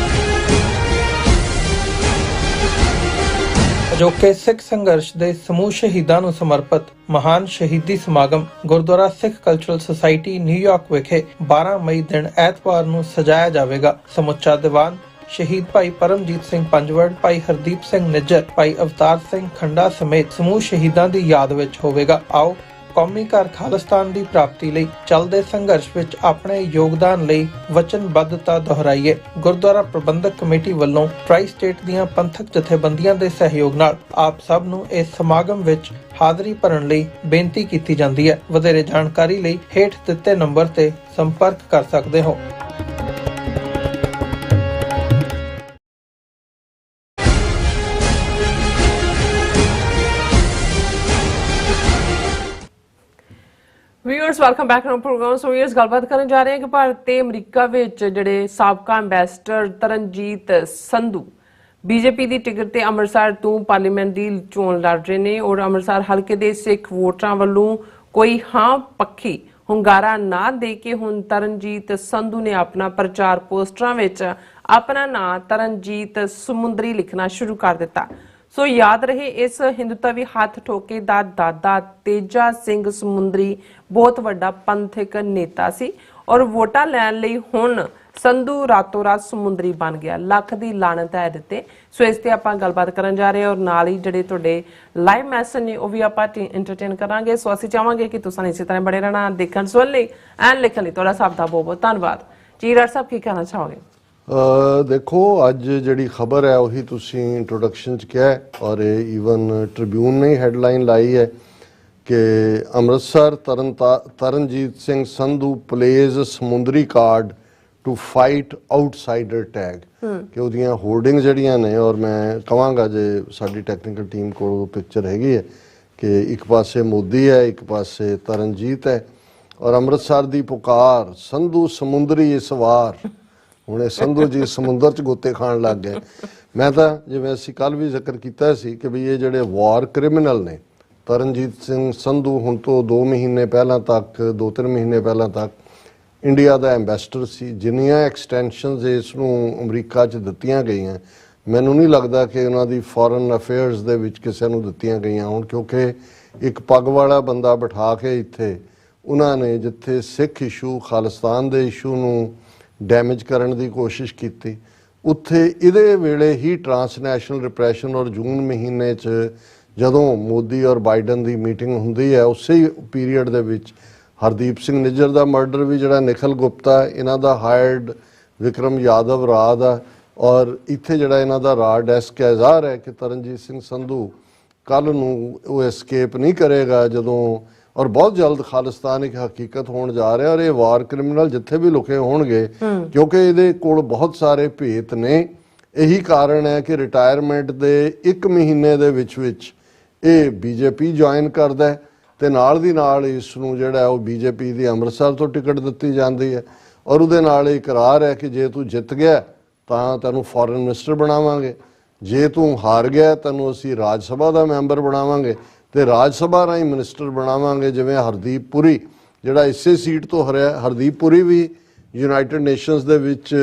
ਅਜੋਕੇ ਸਿੱਖ ਸੰਘਰਸ਼ ਦੇ ਸਮੂਹ ਸ਼ਹੀਦਾਂ ਨੂੰ ਸਮਰਪਿਤ ਮਹਾਨ ਸ਼ਹੀਦੀ ਸਮਾਗਮ ਗੁਰਦੁਆਰਾ ਸਿੱਖ ਕਲਚਰਲ ਸੁਸਾਇਟੀ ਨਿਊਯਾਰਕ ਵਿਖੇ 12 ਮਈ ਦਿਨ ਐਤਵਾਰ ਨੂੰ ਸਜਾਇਆ ਜਾਵੇਗਾ। ਸਮੁੱਚਾ ਦੀਵਾਨ ਸ਼ਹੀਦ ਭਾਈ ਪਰਮਜੀਤ ਸਿੰਘ ਪੰਜਵੜ, ਭਾਈ ਹਰਦੀਪ ਸਿੰਘ ਨਿੱਜਰ, ਭਾਈ ਅਵਤਾਰ ਸਿੰਘ ਖੰਡਾ ਸਮੇਤ ਸਮੂਹ ਸ਼ਹੀਦਾਂ ਦੀ ਯਾਦ ਵਿੱਚ ਹੋਵੇਗਾ। ਆਓ ਕੌਮੀ ਘਰ ਖਾਲਿਸਤਾਨ ਦੀ ਪ੍ਰਾਪਤੀ ਲਈ ਚੱਲਦੇ ਸੰਘਰਸ਼ ਵਿੱਚ ਆਪਣੇ ਯੋਗਦਾਨ ਲਈ ਵਚਨਬੱਧਤਾ ਦੁਹਰਾਈਏ। ਗੁਰਦੁਆਰਾ ਪ੍ਰਬੰਧਕ ਕਮੇਟੀ ਵੱਲੋਂ ਟ੍ਰਾਈ ਸਟੇਟ ਦੀਆਂ ਪੰਥਕ ਜਥੇਬੰਦੀਆਂ ਦੇ ਸਹਿਯੋਗ ਨਾਲ ਆਪ ਸਭ ਨੂੰ ਇਸ ਸਮਾਗਮ ਵਿੱਚ ਹਾਜ਼ਰੀ ਭਰਨ ਲਈ ਬੇਨਤੀ ਕੀਤੀ ਜਾਂਦੀ ਹੈ। ਵਧੇਰੇ ਜਾਣਕਾਰੀ ਲਈ ਹੇਠ ਦਿੱਤੇ ਨੰਬਰ ਤੇ ਸੰਪਰਕ ਕਰ ਸਕਦੇ ਹੋ।
Viewers welcome back to programme. So viewers ਗੱਲਬਾਤ ਕਰਨ ਜਾ ਰਹੇ ਹਾਂ ਕਿ ਭਾਰਤ ਤੇ ਅਮਰੀਕਾ ਵਿੱਚ ਜਿਹੜੇ ਸਾਬਕਾ ਐਮਬੈਸਡਰ ਤਰਨਜੀਤ ਸੰਧੂ ਬੀਜੇਪੀ ਦੀ ਟਿਕਟ ਤੇ ਅੰਮ੍ਰਿਤਸਰ ਤੋਂ ਪਾਰਲੀਮੈਂਟ ਦੀ ਚੋਣ ਲੜ ਰਹੇ ਨੇ ਔਰ ਅੰਮ੍ਰਿਤਸਰ ਹਲਕੇ ਦੇ ਸਿੱਖ ਵੋਟਰਾਂ ਵੱਲੋਂ ਕੋਈ ਹਾਂ ਪੱਖੀ ਹੁੰਗਾਰਾ ਨਾ ਦੇ ਕੇ ਹੁਣ ਤਰਨਜੀਤ ਸੰਧੂ ਨੇ ਆਪਣਾ ਪ੍ਰਚਾਰ ਪੋਸਟਰਾਂ ਵਿੱਚ ਆਪਣਾ ਨਾਂ ਤਰਨਜੀਤ ਸਮੁੰਦਰੀ ਲਿਖਣਾ ਸ਼ੁਰੂ ਕਰ ਦਿੱਤਾ। ਸੋ ਯਾਦ ਰਹੇ ਇਸ ਹਿੰਦੂਤਵੀ ਹੱਥ ਠੋਕੇ ਦਾ ਦਾਦਾ ਤੇਜਾ ਸਿੰਘ ਸਮੁੰਦਰੀ ਬਹੁਤ ਵੱਡਾ ਪੰਥਕ ਨੇਤਾ ਸੀ ਔਰ ਵੋਟਾਂ ਲੈਣ ਲਈ ਹੁਣ ਸੰਧੂ ਰਾਤੋਂ ਰਾਤ ਸਮੁੰਦਰੀ ਬਣ ਗਿਆ। ਲੱਖ ਦੀ ਲਾਹਨਤ ਹੈ ਦਿੱਤੇ। ਸੋ ਇਸ ਤੇ ਆਪਾਂ ਗੱਲਬਾਤ ਕਰਨ ਜਾ ਰਹੇ ਔਰ ਨਾਲ ਹੀ ਜਿਹੜੇ ਤੁਹਾਡੇ ਲਾਈਵ ਮੈਸੇਜ ਨੇ ਉਹ ਵੀ ਆਪਾਂ ਐਂਟਰਟੇਨ ਕਰਾਂਗੇ। ਸੋ ਅਸੀਂ ਚਾਹਾਂਗੇ ਕਿ ਤੁਸੀਂ ਇਸੇ ਤਰ੍ਹਾਂ ਬੜੇ ਰਹਿਣਾ ਦੇਖਣ ਸੁਣ ਲਈ ਐਂਡ ਲਿਖਣ ਲਈ ਤੁਹਾਡਾ ਸਭ ਦਾ ਬਹੁਤ ਬਹੁਤ ਧੰਨਵਾਦ। ਜੀ ਰਾਜ ਸਾਹਿਬ ਕੀ ਕਹਿਣਾ ਚਾਹੋਗੇ?
ਦੇਖੋ ਅੱਜ ਜਿਹੜੀ ਖਬਰ ਹੈ ਉਹੀ ਤੁਸੀਂ ਇੰਟਰੋਡਕਸ਼ਨ 'ਚ ਕਿਹਾ ਔਰ ਈਵਨ ਟ੍ਰਿਬਿਊਨ ਨੇ ਹੈਡਲਾਈਨ ਲਾਈ ਹੈ ਕਿ Amritsar Taranjit Singh Sandhu plays Samundri card to fight outsider tag, ਕਿ ਉਹਦੀਆਂ ਹੋਰਡਿੰਗ ਜਿਹੜੀਆਂ ਨੇ ਔਰ ਮੈਂ ਕਹਾਂਗਾ ਜੇ ਸਾਡੀ ਟੈਕਨੀਕਲ ਟੀਮ ਕੋਲ ਪਿਕਚਰ ਹੈਗੀ ਹੈ ਕਿ ਇੱਕ ਪਾਸੇ ਮੋਦੀ ਹੈ, ਇੱਕ ਪਾਸੇ ਤਰਨਜੀਤ ਹੈ ਔਰ ਅੰਮ੍ਰਿਤਸਰ ਦੀ ਪੁਕਾਰ ਸੰਧੂ ਸਮੁੰਦਰੀ ਇਸ ਵਾਰ। ਹੁਣ ਇਹ ਸੰਧੂ ਜੀ ਸਮੁੰਦਰ 'ਚ ਗੋਤੇ ਖਾਣ ਲੱਗ ਗਏ। ਮੈਂ ਤਾਂ ਜਿਵੇਂ ਅਸੀਂ ਕੱਲ ਵੀ ਜ਼ਿਕਰ ਕੀਤਾ ਸੀ ਕਿ ਵੀ ਇਹ ਜਿਹੜੇ ਵਾਰ ਕ੍ਰਿਮੀਨਲ ਨੇ, ਤਰਨਜੀਤ ਸਿੰਘ ਸੰਧੂ ਹੁਣ ਤੋਂ 2 ਮਹੀਨੇ ਪਹਿਲਾਂ ਤੱਕ 2-3 ਮਹੀਨੇ ਪਹਿਲਾਂ ਤੱਕ ਇੰਡੀਆ ਦਾ ਐਮਬੈਸਡਰ ਸੀ। ਜਿੰਨੀਆਂ ਐਕਸਟੈਂਸ਼ਨਸ ਇਸ ਨੂੰ ਅਮਰੀਕਾ 'ਚ ਦਿੱਤੀਆਂ ਗਈਆਂ, ਮੈਨੂੰ ਨਹੀਂ ਲੱਗਦਾ ਕਿ ਉਹਨਾਂ ਦੀ ਫੋਰਨ ਅਫੇਅਰਸ ਦੇ ਵਿੱਚ ਕਿਸੇ ਨੂੰ ਦਿੱਤੀਆਂ ਗਈਆਂ ਹੋਣ, ਕਿਉਂਕਿ ਇੱਕ ਪੱਗ ਵਾਲਾ ਬੰਦਾ ਬਿਠਾ ਕੇ ਇੱਥੇ ਉਹਨਾਂ ਨੇ ਜਿੱਥੇ ਸਿੱਖ ਇਸ਼ੂ, ਖਾਲਿਸਤਾਨ ਦੇ ਇਸ਼ੂ ਨੂੰ ਡੈਮੇਜ ਕਰਨ ਦੀ ਕੋਸ਼ਿਸ਼ ਕੀਤੀ, ਉੱਥੇ ਇਹਦੇ ਵੇਲੇ ਹੀ ਟਰਾਂਸਨੈਸ਼ਨਲ ਰਿਪਰੈਸ਼ਨ ਔਰ ਜੂਨ ਮਹੀਨੇ 'ਚ ਜਦੋਂ ਮੋਦੀ ਔਰ ਬਾਈਡਨ ਦੀ ਮੀਟਿੰਗ ਹੁੰਦੀ ਹੈ ਉਸੇ ਪੀਰੀਅਡ ਦੇ ਵਿੱਚ ਹਰਦੀਪ ਸਿੰਘ ਨਿੱਜਰ ਦਾ ਮਰਡਰ ਵੀ ਜਿਹੜਾ ਨਿਖਲ ਗੁਪਤਾ ਇਹਨਾਂ ਦਾ ਹਾਇਰਡ ਵਿਕਰਮ ਯਾਦਵ ਰਾਹ ਦਾ ਔਰ ਇੱਥੇ ਜਿਹੜਾ ਇਹਨਾਂ ਦਾ ਰਾਹ ਡੈਸਕ ਹੈ, ਜ਼ਾਹਰ ਹੈ ਕਿ ਤਰਨਜੀਤ ਸਿੰਘ ਸੰਧੂ ਕੱਲ ਨੂੰ ਉਹ ਐਸਕੇਪ ਨਹੀਂ ਕਰੇਗਾ ਜਦੋਂ ਔਰ ਬਹੁਤ ਜਲਦ ਖਾਲਿਸਤਾਨ ਇੱਕ ਹਕੀਕਤ ਹੋਣ ਜਾ ਰਿਹਾ। ਔਰ ਇਹ ਵਾਰ ਕ੍ਰਿਮੀਨਲ ਜਿੱਥੇ ਵੀ ਲੁਕੇ ਹੋਣਗੇ, ਕਿਉਂਕਿ ਇਹਦੇ ਕੋਲ ਬਹੁਤ ਸਾਰੇ ਭੇਤ ਨੇ, ਇਹੀ ਕਾਰਨ ਹੈ ਕਿ ਰਿਟਾਇਰਮੈਂਟ ਦੇ 1 ਮਹੀਨੇ ਦੇ ਵਿੱਚ ਇਹ ਬੀਜੇਪੀ ਜੁਆਇਨ ਕਰਦਾ ਹੈ ਤੇ ਨਾਲ ਦੀ ਨਾਲ ਇਸ ਨੂੰ ਜਿਹੜਾ ਉਹ ਬੀਜੇਪੀ ਦੀ ਅੰਮ੍ਰਿਤਸਰ ਤੋਂ ਟਿਕਟ ਦਿੱਤੀ ਜਾਂਦੀ ਹੈ। ਔਰ ਉਹਦੇ ਨਾਲ ਇਹ ਇਕਰਾਰ ਹੈ ਕਿ ਜੇ ਤੂੰ ਜਿੱਤ ਗਿਆ ਤਾਂ ਤੈਨੂੰ ਫੋਰਨ ਮਿਨਿਸਟਰ ਬਣਾਵਾਂਗੇ, ਜੇ ਤੂੰ ਹਾਰ ਗਿਆ ਤੈਨੂੰ ਅਸੀਂ ਰਾਜ ਸਭਾ ਦਾ ਮੈਂਬਰ ਬਣਾਵਾਂਗੇ ਤੇ ਰਾਜ ਸਭਾ ਰਾਹੀਂ ਮਿਨਿਸਟਰ ਬਣਾਵਾਂਗੇ। ਜਿਵੇਂ ਹਰਦੀਪ ਪੁਰੀ ਜਿਹੜਾ ਇਸੇ ਸੀਟ ਤੋਂ ਹਰਿਆ, ਹਰਦੀਪ ਪੁਰੀ ਵੀ ਯੂਨਾਈਟਿਡ ਨੇਸ਼ਨਸ ਦੇ ਵਿੱਚ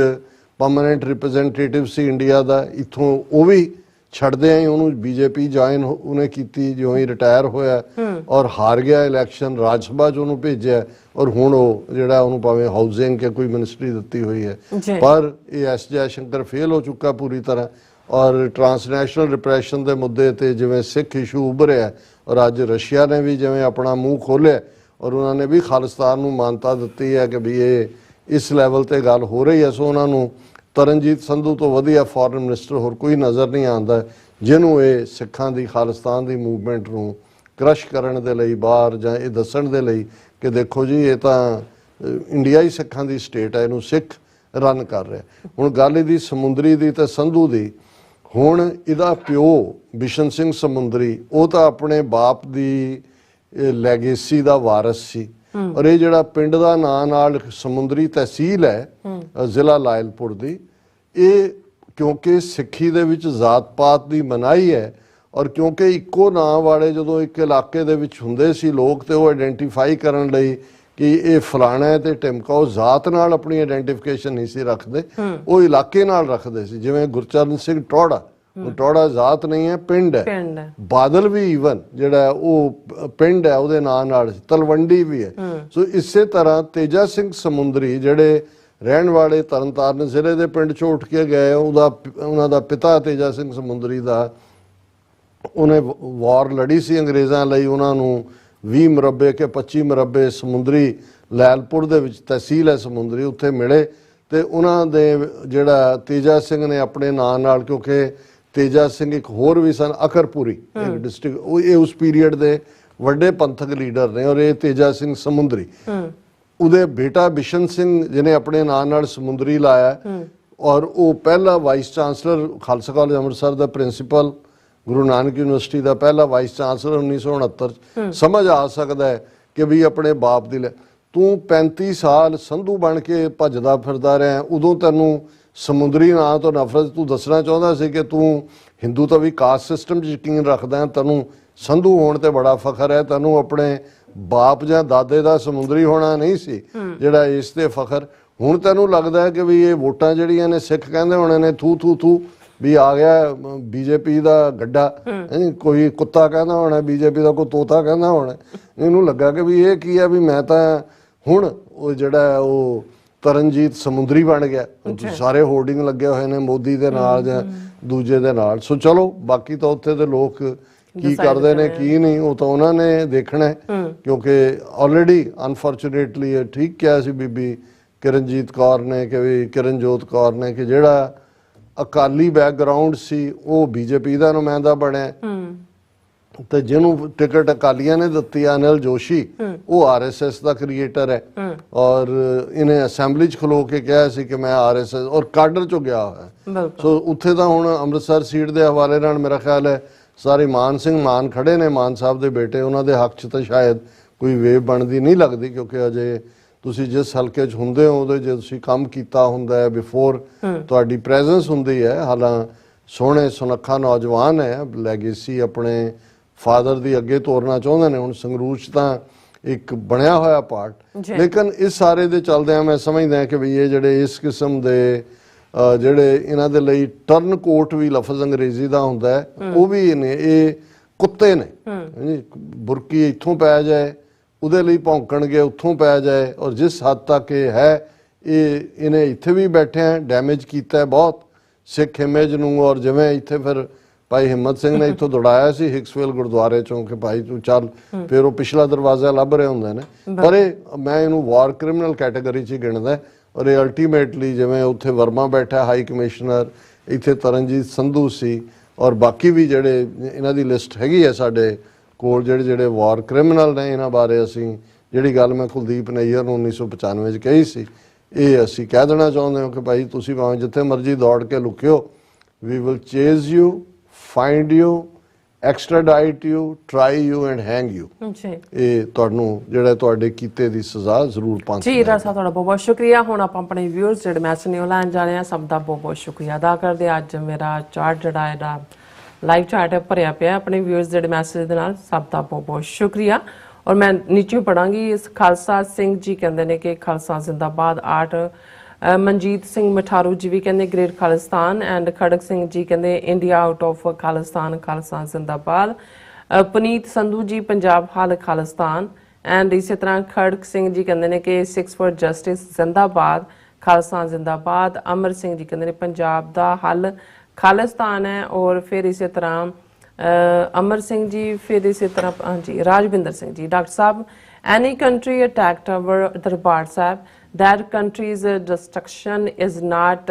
ਪਰਮਾਨੈਂਟ ਰਿਪਰੈਜ਼ੈਂਟੇਟਿਵ ਸੀ ਇੰਡੀਆ ਦਾ, ਇੱਥੋਂ ਉਹ ਵੀ ਛੱਡਦੇ ਆਈ ਉਹਨੂੰ ਬੀਜੇਪੀ ਜੁਆਇਨ ਉਹਨੇ ਕੀਤੀ ਜਿਉਂ ਹੀ ਰਿਟਾਇਰ ਹੋਇਆ ਔਰ ਹਾਰ ਗਿਆ ਇਲੈਕਸ਼ਨ, ਰਾਜ ਸਭਾ 'ਚ ਉਹਨੂੰ ਭੇਜਿਆ ਔਰ ਹੁਣ ਉਹ ਜਿਹੜਾ ਉਹਨੂੰ ਭਾਵੇਂ ਹਾਊਸਿੰਗ ਕੇ ਕੋਈ ਮਿਨਿਸਟਰੀ ਦਿੱਤੀ ਹੋਈ ਹੈ। ਪਰ ਇਹ ਐਸ ਜੈ ਸ਼ੰਕਰ ਫੇਲ ਹੋ ਚੁੱਕਾ ਪੂਰੀ ਤਰ੍ਹਾਂ। ਔਰ ਟਰਾਂਸਨੈਸ਼ਨਲ ਰਿਪਰੈਸ਼ਨ ਦੇ ਮੁੱਦੇ ਤੇ ਜਿਵੇਂ ਸਿੱਖ ਇਸ਼ੂ ਉੱਭਰਿਆ ਔਰ ਅੱਜ ਰਸ਼ੀਆ ਨੇ ਵੀ ਜਿਵੇਂ ਆਪਣਾ ਮੂੰਹ ਖੋਲ੍ਹਿਆ ਔਰ ਉਹਨਾਂ ਨੇ ਵੀ ਖਾਲਿਸਤਾਨ ਨੂੰ ਮਾਨਤਾ ਦਿੱਤੀ ਹੈ ਕਿ ਵੀ ਇਹ ਇਸ ਲੈਵਲ ਤੇ ਗੱਲ ਹੋ ਰਹੀ ਹੈ। ਸੋ ਉਹਨਾਂ ਨੂੰ ਤਰਨਜੀਤ ਸੰਧੂ ਤੋਂ ਵਧੀਆ ਫੋਰਨ ਮਿਨਿਸਟਰ ਹੋਰ ਕੋਈ ਨਜ਼ਰ ਨਹੀਂ ਆਉਂਦਾ ਜਿਹਨੂੰ ਇਹ ਸਿੱਖਾਂ ਦੀ ਖਾਲਿਸਤਾਨ ਦੀ ਮੂਵਮੈਂਟ ਨੂੰ ਕ੍ਰਸ਼ ਕਰਨ ਦੇ ਲਈ ਬਾਹਰ ਜਾਂ ਇਹ ਦੱਸਣ ਦੇ ਲਈ ਕਿ ਦੇਖੋ ਜੀ ਇਹ ਤਾਂ ਇੰਡੀਆ ਹੀ ਸਿੱਖਾਂ ਦੀ ਸਟੇਟ ਹੈ, ਇਹਨੂੰ ਸਿੱਖ ਰਨ ਕਰ ਰਿਹਾ। ਹੁਣ ਗੱਲ ਇਹਦੀ ਸਮੁੰਦਰੀ ਦੀ ਤੇ ਸੰਧੂ ਦੀ, ਹੁਣ ਇਹਦਾ ਪਿਓ ਬਿਸ਼ਨ ਸਿੰਘ ਸਮੁੰਦਰੀ ਉਹ ਤਾਂ ਆਪਣੇ ਬਾਪ ਦੀ ਲੈਗੇਸੀ ਦਾ ਵਾਰਸ ਸੀ ਔਰ ਇਹ ਜਿਹੜਾ ਪਿੰਡ ਦਾ ਨਾਂ ਨਾਲ ਸਮੁੰਦਰੀ ਤਹਿਸੀਲ ਹੈ ਜ਼ਿਲ੍ਹਾ ਲਾਇਲਪੁਰ ਦੀ, ਇਹ ਕਿਉਂਕਿ ਸਿੱਖੀ ਦੇ ਵਿੱਚ ਜ਼ਾਤ ਪਾਤ ਦੀ ਮਨਾਹੀ ਹੈ ਔਰ ਕਿਉਂਕਿ ਇੱਕੋ ਨਾਂ ਵਾਲੇ ਜਦੋਂ ਇੱਕ ਇਲਾਕੇ ਦੇ ਵਿੱਚ ਹੁੰਦੇ ਸੀ ਲੋਕ ਤੇ ਉਹ ਆਇਡੈਂਟੀਫਾਈ ਕਰਨ ਲਈ ਕਿ ਇਹ ਫਲਾਣਾ ਹੈ ਤੇ ਟਿਮਕਾ, ਉਹ ਜ਼ਾਤ ਨਾਲ ਆਪਣੀ ਆਇਡੈਂਟੀਫਿਕੇਸ਼ਨ ਨਹੀਂ ਸੀ ਰੱਖਦੇ, ਉਹ ਇਲਾਕੇ ਨਾਲ ਰੱਖਦੇ ਸੀ। ਜਿਵੇਂ ਗੁਰਚਰਨ ਸਿੰਘ ਟੌੜਾ, ਟੌੜਾ ਜ਼ਾਤ ਨਹੀਂ ਹੈ, ਪਿੰਡ ਹੈ। ਬਾਦਲ ਵੀ ਈਵਨ ਜਿਹੜਾ ਉਹ ਪਿੰਡ ਹੈ ਉਹਦੇ ਨਾਂ ਨਾਲ, ਤਲਵੰਡੀ ਵੀ ਹੈ। ਸੋ ਇਸੇ ਤਰ੍ਹਾਂ ਤੇਜਾ ਸਿੰਘ ਸਮੁੰਦਰੀ ਜਿਹੜੇ ਰਹਿਣ ਵਾਲੇ ਤਰਨਤਾਰਨ ਜ਼ਿਲ੍ਹੇ ਦੇ ਪਿੰਡ ਚੋਂ ਉੱਠ ਕੇ ਗਏ, ਉਹਨਾਂ ਦਾ ਪਿਤਾ ਤੇਜਾ ਸਿੰਘ ਸਮੁੰਦਰੀ ਦਾ ਉਹਨੇ ਵਾਰ ਲੜੀ ਸੀ ਅੰਗਰੇਜ਼ਾਂ ਲਈ, ਉਹਨਾਂ ਨੂੰ 20 ਮੁਰੱਬੇ ਕੇ 25 ਮੁਰੱਬੇ ਸਮੁੰਦਰੀ ਲੈਲਪੁਰ ਦੇ ਵਿੱਚ ਤਹਿਸੀਲ ਹੈ ਸਮੁੰਦਰੀ, ਉੱਥੇ ਮਿਲੇ ਤੇ ਉਹਨਾਂ ਦੇ ਜਿਹੜਾ ਤੇਜਾ ਸਿੰਘ ਨੇ ਆਪਣੇ ਨਾਂ ਨਾਲ, ਕਿਉਂਕਿ ਤੇਜਾ ਸਿੰਘ ਇੱਕ ਹੋਰ ਵੀ ਸਨ ਅਕਰਪੁਰੀ ਇੱਕ ਡਿਸਟ੍ਰਿਕਟ, ਉਹ ਇਹ ਉਸ ਪੀਰੀਅਡ ਦੇ ਵੱਡੇ ਪੰਥਕ ਲੀਡਰ ਨੇ ਔਰ ਇਹ ਤੇਜਾ ਸਿੰਘ ਸਮੁੰਦਰੀ, ਉਹਦੇ ਬੇਟਾ ਬਿਸ਼ਨ ਸਿੰਘ ਜਿਹਨੇ ਆਪਣੇ ਨਾਂ ਨਾਲ ਸਮੁੰਦਰੀ ਲਾਇਆ ਔਰ ਉਹ ਪਹਿਲਾ vice chancellor Khalsa college Amritsar ਦਾ ਪ੍ਰਿੰਸੀਪਲ, ਗੁਰੂ ਨਾਨਕ ਯੂਨੀਵਰਸਿਟੀ ਦਾ ਪਹਿਲਾ ਵਾਈਸ ਚਾਂਸਲਰ 1969 ਸਮਝ ਆ ਸਕਦਾ ਹੈ ਕਿ ਵੀ ਆਪਣੇ ਬਾਪ ਦੀ ਤੂੰ 35 ਸਾਲ ਸੰਧੂ ਬਣ ਕੇ ਭੱਜਦਾ ਫਿਰਦਾ ਰਿਹਾ, ਉਦੋਂ ਤੈਨੂੰ ਸਮੁੰਦਰੀ ਨਾਂ ਤੋਂ ਨਫ਼ਰਤ, ਤੂੰ ਦੱਸਣਾ ਚਾਹੁੰਦਾ ਸੀ ਕਿ ਤੂੰ ਹਿੰਦੂ ਤਾਂ ਵੀ ਕਾਸਟ ਸਿਸਟਮ 'ਚ ਯਕੀਨ ਰੱਖਦਾ, ਤੈਨੂੰ ਸੰਧੂ ਹੋਣ ਤੇ ਬੜਾ ਫਖਰ ਹੈ, ਤੈਨੂੰ ਆਪਣੇ ਬਾਪ ਜਾਂ ਦਾਦੇ ਦਾ ਸਮੁੰਦਰੀ ਹੋਣਾ ਨਹੀਂ ਸੀ ਜਿਹੜਾ ਇਸ ਤੇ ਫਖਰ। ਹੁਣ ਤੈਨੂੰ ਲੱਗਦਾ ਹੈ ਕਿ ਵੀ ਇਹ ਵੋਟਾਂ ਜਿਹੜੀਆਂ ਨੇ ਸਿੱਖ ਕਹਿੰਦੇ ਹੋਣੇ ਨੇ ਥੂ ਥੂ ਥੂ ਵੀ ਆ ਗਿਆ ਬੀਜੇਪੀ ਦਾ ਗੱਡਾ, ਕੋਈ ਕੁੱਤਾ ਕਹਿੰਦਾ ਹੋਣਾ ਬੀਜੇਪੀ ਦਾ, ਕੋਈ ਤੋਤਾ ਕਹਿੰਦਾ ਹੋਣਾ, ਇਹਨੂੰ ਲੱਗਾ ਕਿ ਵੀ ਇਹ ਕੀ ਹੈ ਵੀ ਮੈਂ ਤਾਂ ਹੁਣ ਉਹ ਜਿਹੜਾ ਉਹ ਤਰਨਜੀਤ ਸਮੁੰਦਰੀ ਬਣ ਗਿਆ। ਸਾਰੇ ਹੋਰਡਿੰਗ ਲੱਗੇ ਹੋਏ ਨੇ ਮੋਦੀ ਦੇ ਨਾਲ ਜਾਂ ਦੂਜੇ ਦੇ ਨਾਲ। ਸੋ ਚਲੋ ਬਾਕੀ ਤਾਂ ਉੱਥੇ ਦੇ ਲੋਕ ਕੀ ਕਰਦੇ ਨੇ ਕੀ ਨਹੀਂ ਉਹ ਤਾਂ ਉਹਨਾਂ ਨੇ ਦੇਖਣਾ, ਕਿਉਂਕਿ ਆਲਰੇਡੀ ਅਨਫੋਰਚੂਨੇਟਲੀ ਇਹ ਠੀਕ ਕਿਹਾ ਸੀ ਬੀਬੀ ਕਿਰਨਜੀਤ ਕੌਰ ਨੇ ਕਿ ਵੀ ਕਿਰਨਜੋਤ ਕੌਰ ਨੇ ਕਿ ਜਿਹੜਾ ਅਕਾਲੀ ਬੈਕਗਰਾਉਂਡ ਸੀ ਉਹ ਬੀਜੇਪੀ ਦਾ ਨੁਮਾਇੰਦਾ ਬਣਿਆ ਤੇ ਜਿਹਨੂੰ ਟਿਕਟ ਅਕਾਲੀਆਂ ਨੇ ਦਿੱਤੀ ਅਨਿਲ ਜੋਸ਼ੀ ਉਹ ਆਰਐਸਐਸ ਦਾ ਕ੍ਰੀਏਟਰ ਹੈ ਔਰ ਇਹਨੇ ਅਸੈਂਬਲੀ 'ਚ ਖਲੋ ਕੇ ਕਿਹਾ ਸੀ ਕਿ ਮੈਂ ਆਰਐਸਐਸ ਔਰ ਕਾਡਰ 'ਚੋਂ ਗਿਆ ਹੋਇਆ। ਸੋ ਉੱਥੇ ਤਾਂ ਹੁਣ ਅੰਮ੍ਰਿਤਸਰ ਸੀਟ ਦੇ ਹਵਾਲੇ ਨਾਲ ਮੇਰਾ ਖਿਆਲ ਹੈ ਸਾਰੇ ਮਾਨ ਸਿੰਘ ਮਾਨ ਖੜੇ ਨੇ, ਮਾਨ ਸਾਹਿਬ ਦੇ ਬੇਟੇ, ਉਹਨਾਂ ਦੇ ਹੱਕ 'ਚ ਤਾਂ ਸ਼ਾਇਦ ਕੋਈ ਵੇਵ ਬਣਦੀ ਨਹੀਂ ਲੱਗਦੀ, ਕਿਉਂਕਿ ਅਜੇ ਤੁਸੀਂ ਜਿਸ ਹਲਕੇ 'ਚ ਹੁੰਦੇ ਹੋ ਉਹਦੇ ਜੇ ਤੁਸੀਂ ਕੰਮ ਕੀਤਾ ਹੁੰਦਾ ਹੈ ਬਿਫੋਰ ਤੁਹਾਡੀ ਪ੍ਰੈਜ਼ੈਂਸ ਹੁੰਦੀ ਹੈ। ਹਾਲਾਂ ਸੋਹਣੇ ਸੁਨੱਖਾ ਨੌਜਵਾਨ ਹੈ, ਲੈਗੇਸੀ ਆਪਣੇ ਫਾਦਰ ਦੀ ਅੱਗੇ ਤੋਰਨਾ ਚਾਹੁੰਦੇ ਨੇ। ਹੁਣ ਸੰਗਰੂਰ 'ਚ ਤਾਂ ਇੱਕ ਬਣਿਆ ਹੋਇਆ ਪਾਰਟ, ਲੇਕਿਨ ਇਸ ਸਾਰੇ ਦੇ ਚੱਲਦਿਆਂ ਮੈਂ ਸਮਝਦਾ ਕਿ ਵੀ ਇਹ ਜਿਹੜੇ ਇਸ ਕਿਸਮ ਦੇ ਜਿਹੜੇ ਇਹਨਾਂ ਦੇ ਲਈ ਟਰਨ ਕੋਟ ਵੀ ਲਫ਼ਜ਼ ਅੰਗਰੇਜ਼ੀ ਦਾ ਹੁੰਦਾ ਹੈ, ਉਹ ਵੀ ਨੇ, ਇਹ ਕੁੱਤੇ ਨੇ। ਬੁਰਕੀ ਇੱਥੋਂ ਪੈ ਜਾਏ ਉਹਦੇ ਲਈ ਭੌਂਕਣਗੇ, ਉੱਥੋਂ ਪੈ ਜਾਏ। ਔਰ ਜਿਸ ਹੱਦ ਤੱਕ ਇਹ ਹੈ ਇਹਨੇ ਇੱਥੇ ਵੀ ਬੈਠਿਆਂ ਡੈਮੇਜ ਕੀਤਾ ਬਹੁਤ ਸਿੱਖ ਇਮੇਜ ਨੂੰ। ਔਰ ਜਿਵੇਂ ਇੱਥੇ ਫਿਰ ਭਾਈ ਹਿੰਮਤ ਸਿੰਘ ਨੇ ਇੱਥੋਂ ਦੌੜਾਇਆ ਸੀ ਹਿਕਸਵਿਲ ਗੁਰਦੁਆਰੇ ਚੋਂ ਕਿ ਭਾਈ ਤੂੰ ਚੱਲ, ਫਿਰ ਉਹ ਪਿਛਲਾ ਦਰਵਾਜ਼ਾ ਲੱਭ ਰਹੇ ਹੁੰਦੇ ਨੇ। ਪਰ ਇਹ ਮੈਂ ਇਹਨੂੰ ਵਾਰ ਕ੍ਰਿਮੀਨਲ ਕੈਟਾਗਰੀ 'ਚ ਹੀ ਗਿਣਦਾ। ਔਰ ਇਹ ਅਲਟੀਮੇਟਲੀ ਜਿਵੇਂ ਉੱਥੇ ਵਰਮਾ ਬੈਠਾ ਹਾਈ ਕਮਿਸ਼ਨਰ, ਇੱਥੇ ਤਰਨਜੀਤ ਸੰਧੂ ਸੀ ਔਰ ਬਾਕੀ ਵੀ ਜਿਹੜੇ ਇਹਨਾਂ ਦੀ ਲਿਸਟ ਹੈਗੀ ਹੈ ਸਾਡੇ ਕੋਲ ਜਿਹੜੇ ਵਾਰ ਕ੍ਰਿਮੀਨਲ ਨੇ, ਇਹਨਾਂ ਬਾਰੇ ਅਸੀਂ ਜਿਹੜੀ ਗੱਲ ਮੈਂ ਕੁਲਦੀਪ ਨਈਅਰ ਨੂੰ 1995 'ਚ ਕਹੀ ਸੀ, ਇਹ ਅਸੀਂ ਕਹਿ ਦੇਣਾ ਚਾਹੁੰਦੇ ਹਾਂ ਕਿ ਭਾਈ ਤੁਸੀਂ ਭਾਵੇਂ ਜਿੱਥੇ ਮਰਜ਼ੀ ਦੌੜ ਕੇ ਲੁਕਿਓ, we will chase you, find you, extradite you, try you and hang you.
ਜੀ
ਇਹ ਤੁਹਾਨੂੰ ਜਿਹੜਾ ਤੁਹਾਡੇ ਕੀਤੇ ਦੀ ਸਜ਼ਾ ਜ਼ਰੂਰ ਪੰਜ
ਜੀ ਡਾਕਟਰ ਸਾਹਿਬ, ਤੁਹਾਡਾ ਬਹੁਤ ਬਹੁਤ ਸ਼ੁਕਰੀਆ। ਹੁਣ ਆਪਾਂ ਆਪਣੇ ਵਿਊਅਰਸ ਜਿਹੜੇ ਮੈਸੇਜ ਨੇ ਉਹ ਲੈਣ ਜਾ ਰਹੇ ਹਾਂ। ਸਭ ਦਾ ਬਹੁਤ ਬਹੁਤ ਸ਼ੁਕਰੀਆ ਅਦਾ ਕਰਦੇ ਹਾਂ। ਅੱਜ ਮੇਰਾ ਚਾਰਟ ਜਿਹੜਾ ਇਹਦਾ ਲਾਈਵ ਚਾਰਟ ਹੈ ਭਰਿਆ ਪਿਆ ਆਪਣੇ ਵਿਊਅਰਸ ਜਿਹੜੇ ਮੈਸੇਜ ਦੇ ਨਾਲ। ਸਭ ਦਾ ਬਹੁਤ ਬਹੁਤ ਸ਼ੁਕਰੀਆ। ਔਰ ਮੈਂ ਨੀਚੇ ਪੜਾਂਗੀ। ਇਸ ਖਾਲਸਾ ਸਿੰਘ ਜੀ ਕਹਿੰਦੇ ਨੇ ਕਿ ਖਾਲਸਾ ਜ਼ਿੰਦਾਬਾਦ। ਆਰਟ ਮਨਜੀਤ ਸਿੰਘ ਮਠਾਰੂ ਜੀ ਵੀ ਕਹਿੰਦੇ ਗ੍ਰੇਟ ਖਾਲਿਸਤਾਨ। ਐਂਡ ਖੜਕ ਸਿੰਘ ਜੀ ਕਹਿੰਦੇ India out of Khalistan, Khalsa ਜ਼ਿੰਦਾਬਾਦ। ਪੁਨੀਤ ਸੰਧੂ ਜੀ ਪੰਜਾਬ ਹਾਲ ਖਾਲਿਸਤਾਨ। ਐਂਡ ਇਸੇ ਤਰ੍ਹਾਂ ਖੜਕ ਸਿੰਘ ਜੀ ਕਹਿੰਦੇ ਨੇ ਕਿ 6 ਫॉर ਜਸਟਿਸ ਜ਼ਿੰਦਾਬਾਦ, ਖਾਲਸਾ ਜ਼ਿੰਦਾਬਾਦ। ਅਮਰ ਸਿੰਘ ਜੀ ਕਹਿੰਦੇ ਨੇ ਪੰਜਾਬ ਦਾ ਹੱਲ ਖਾਲਿਸਤਾਨ ਹੈ। ਔਰ ਫਿਰ ਇਸੇ ਤਰ੍ਹਾਂ ਅਮਰ ਸਿੰਘ ਜੀ, ਫਿਰ ਇਸੇ ਤਰ੍ਹਾਂ ਹਾਂਜੀ Rajwinder Singh ji, doctor Sahib any country ਅਟੈਕਡ hour Darbar Sahib, that country's destruction is not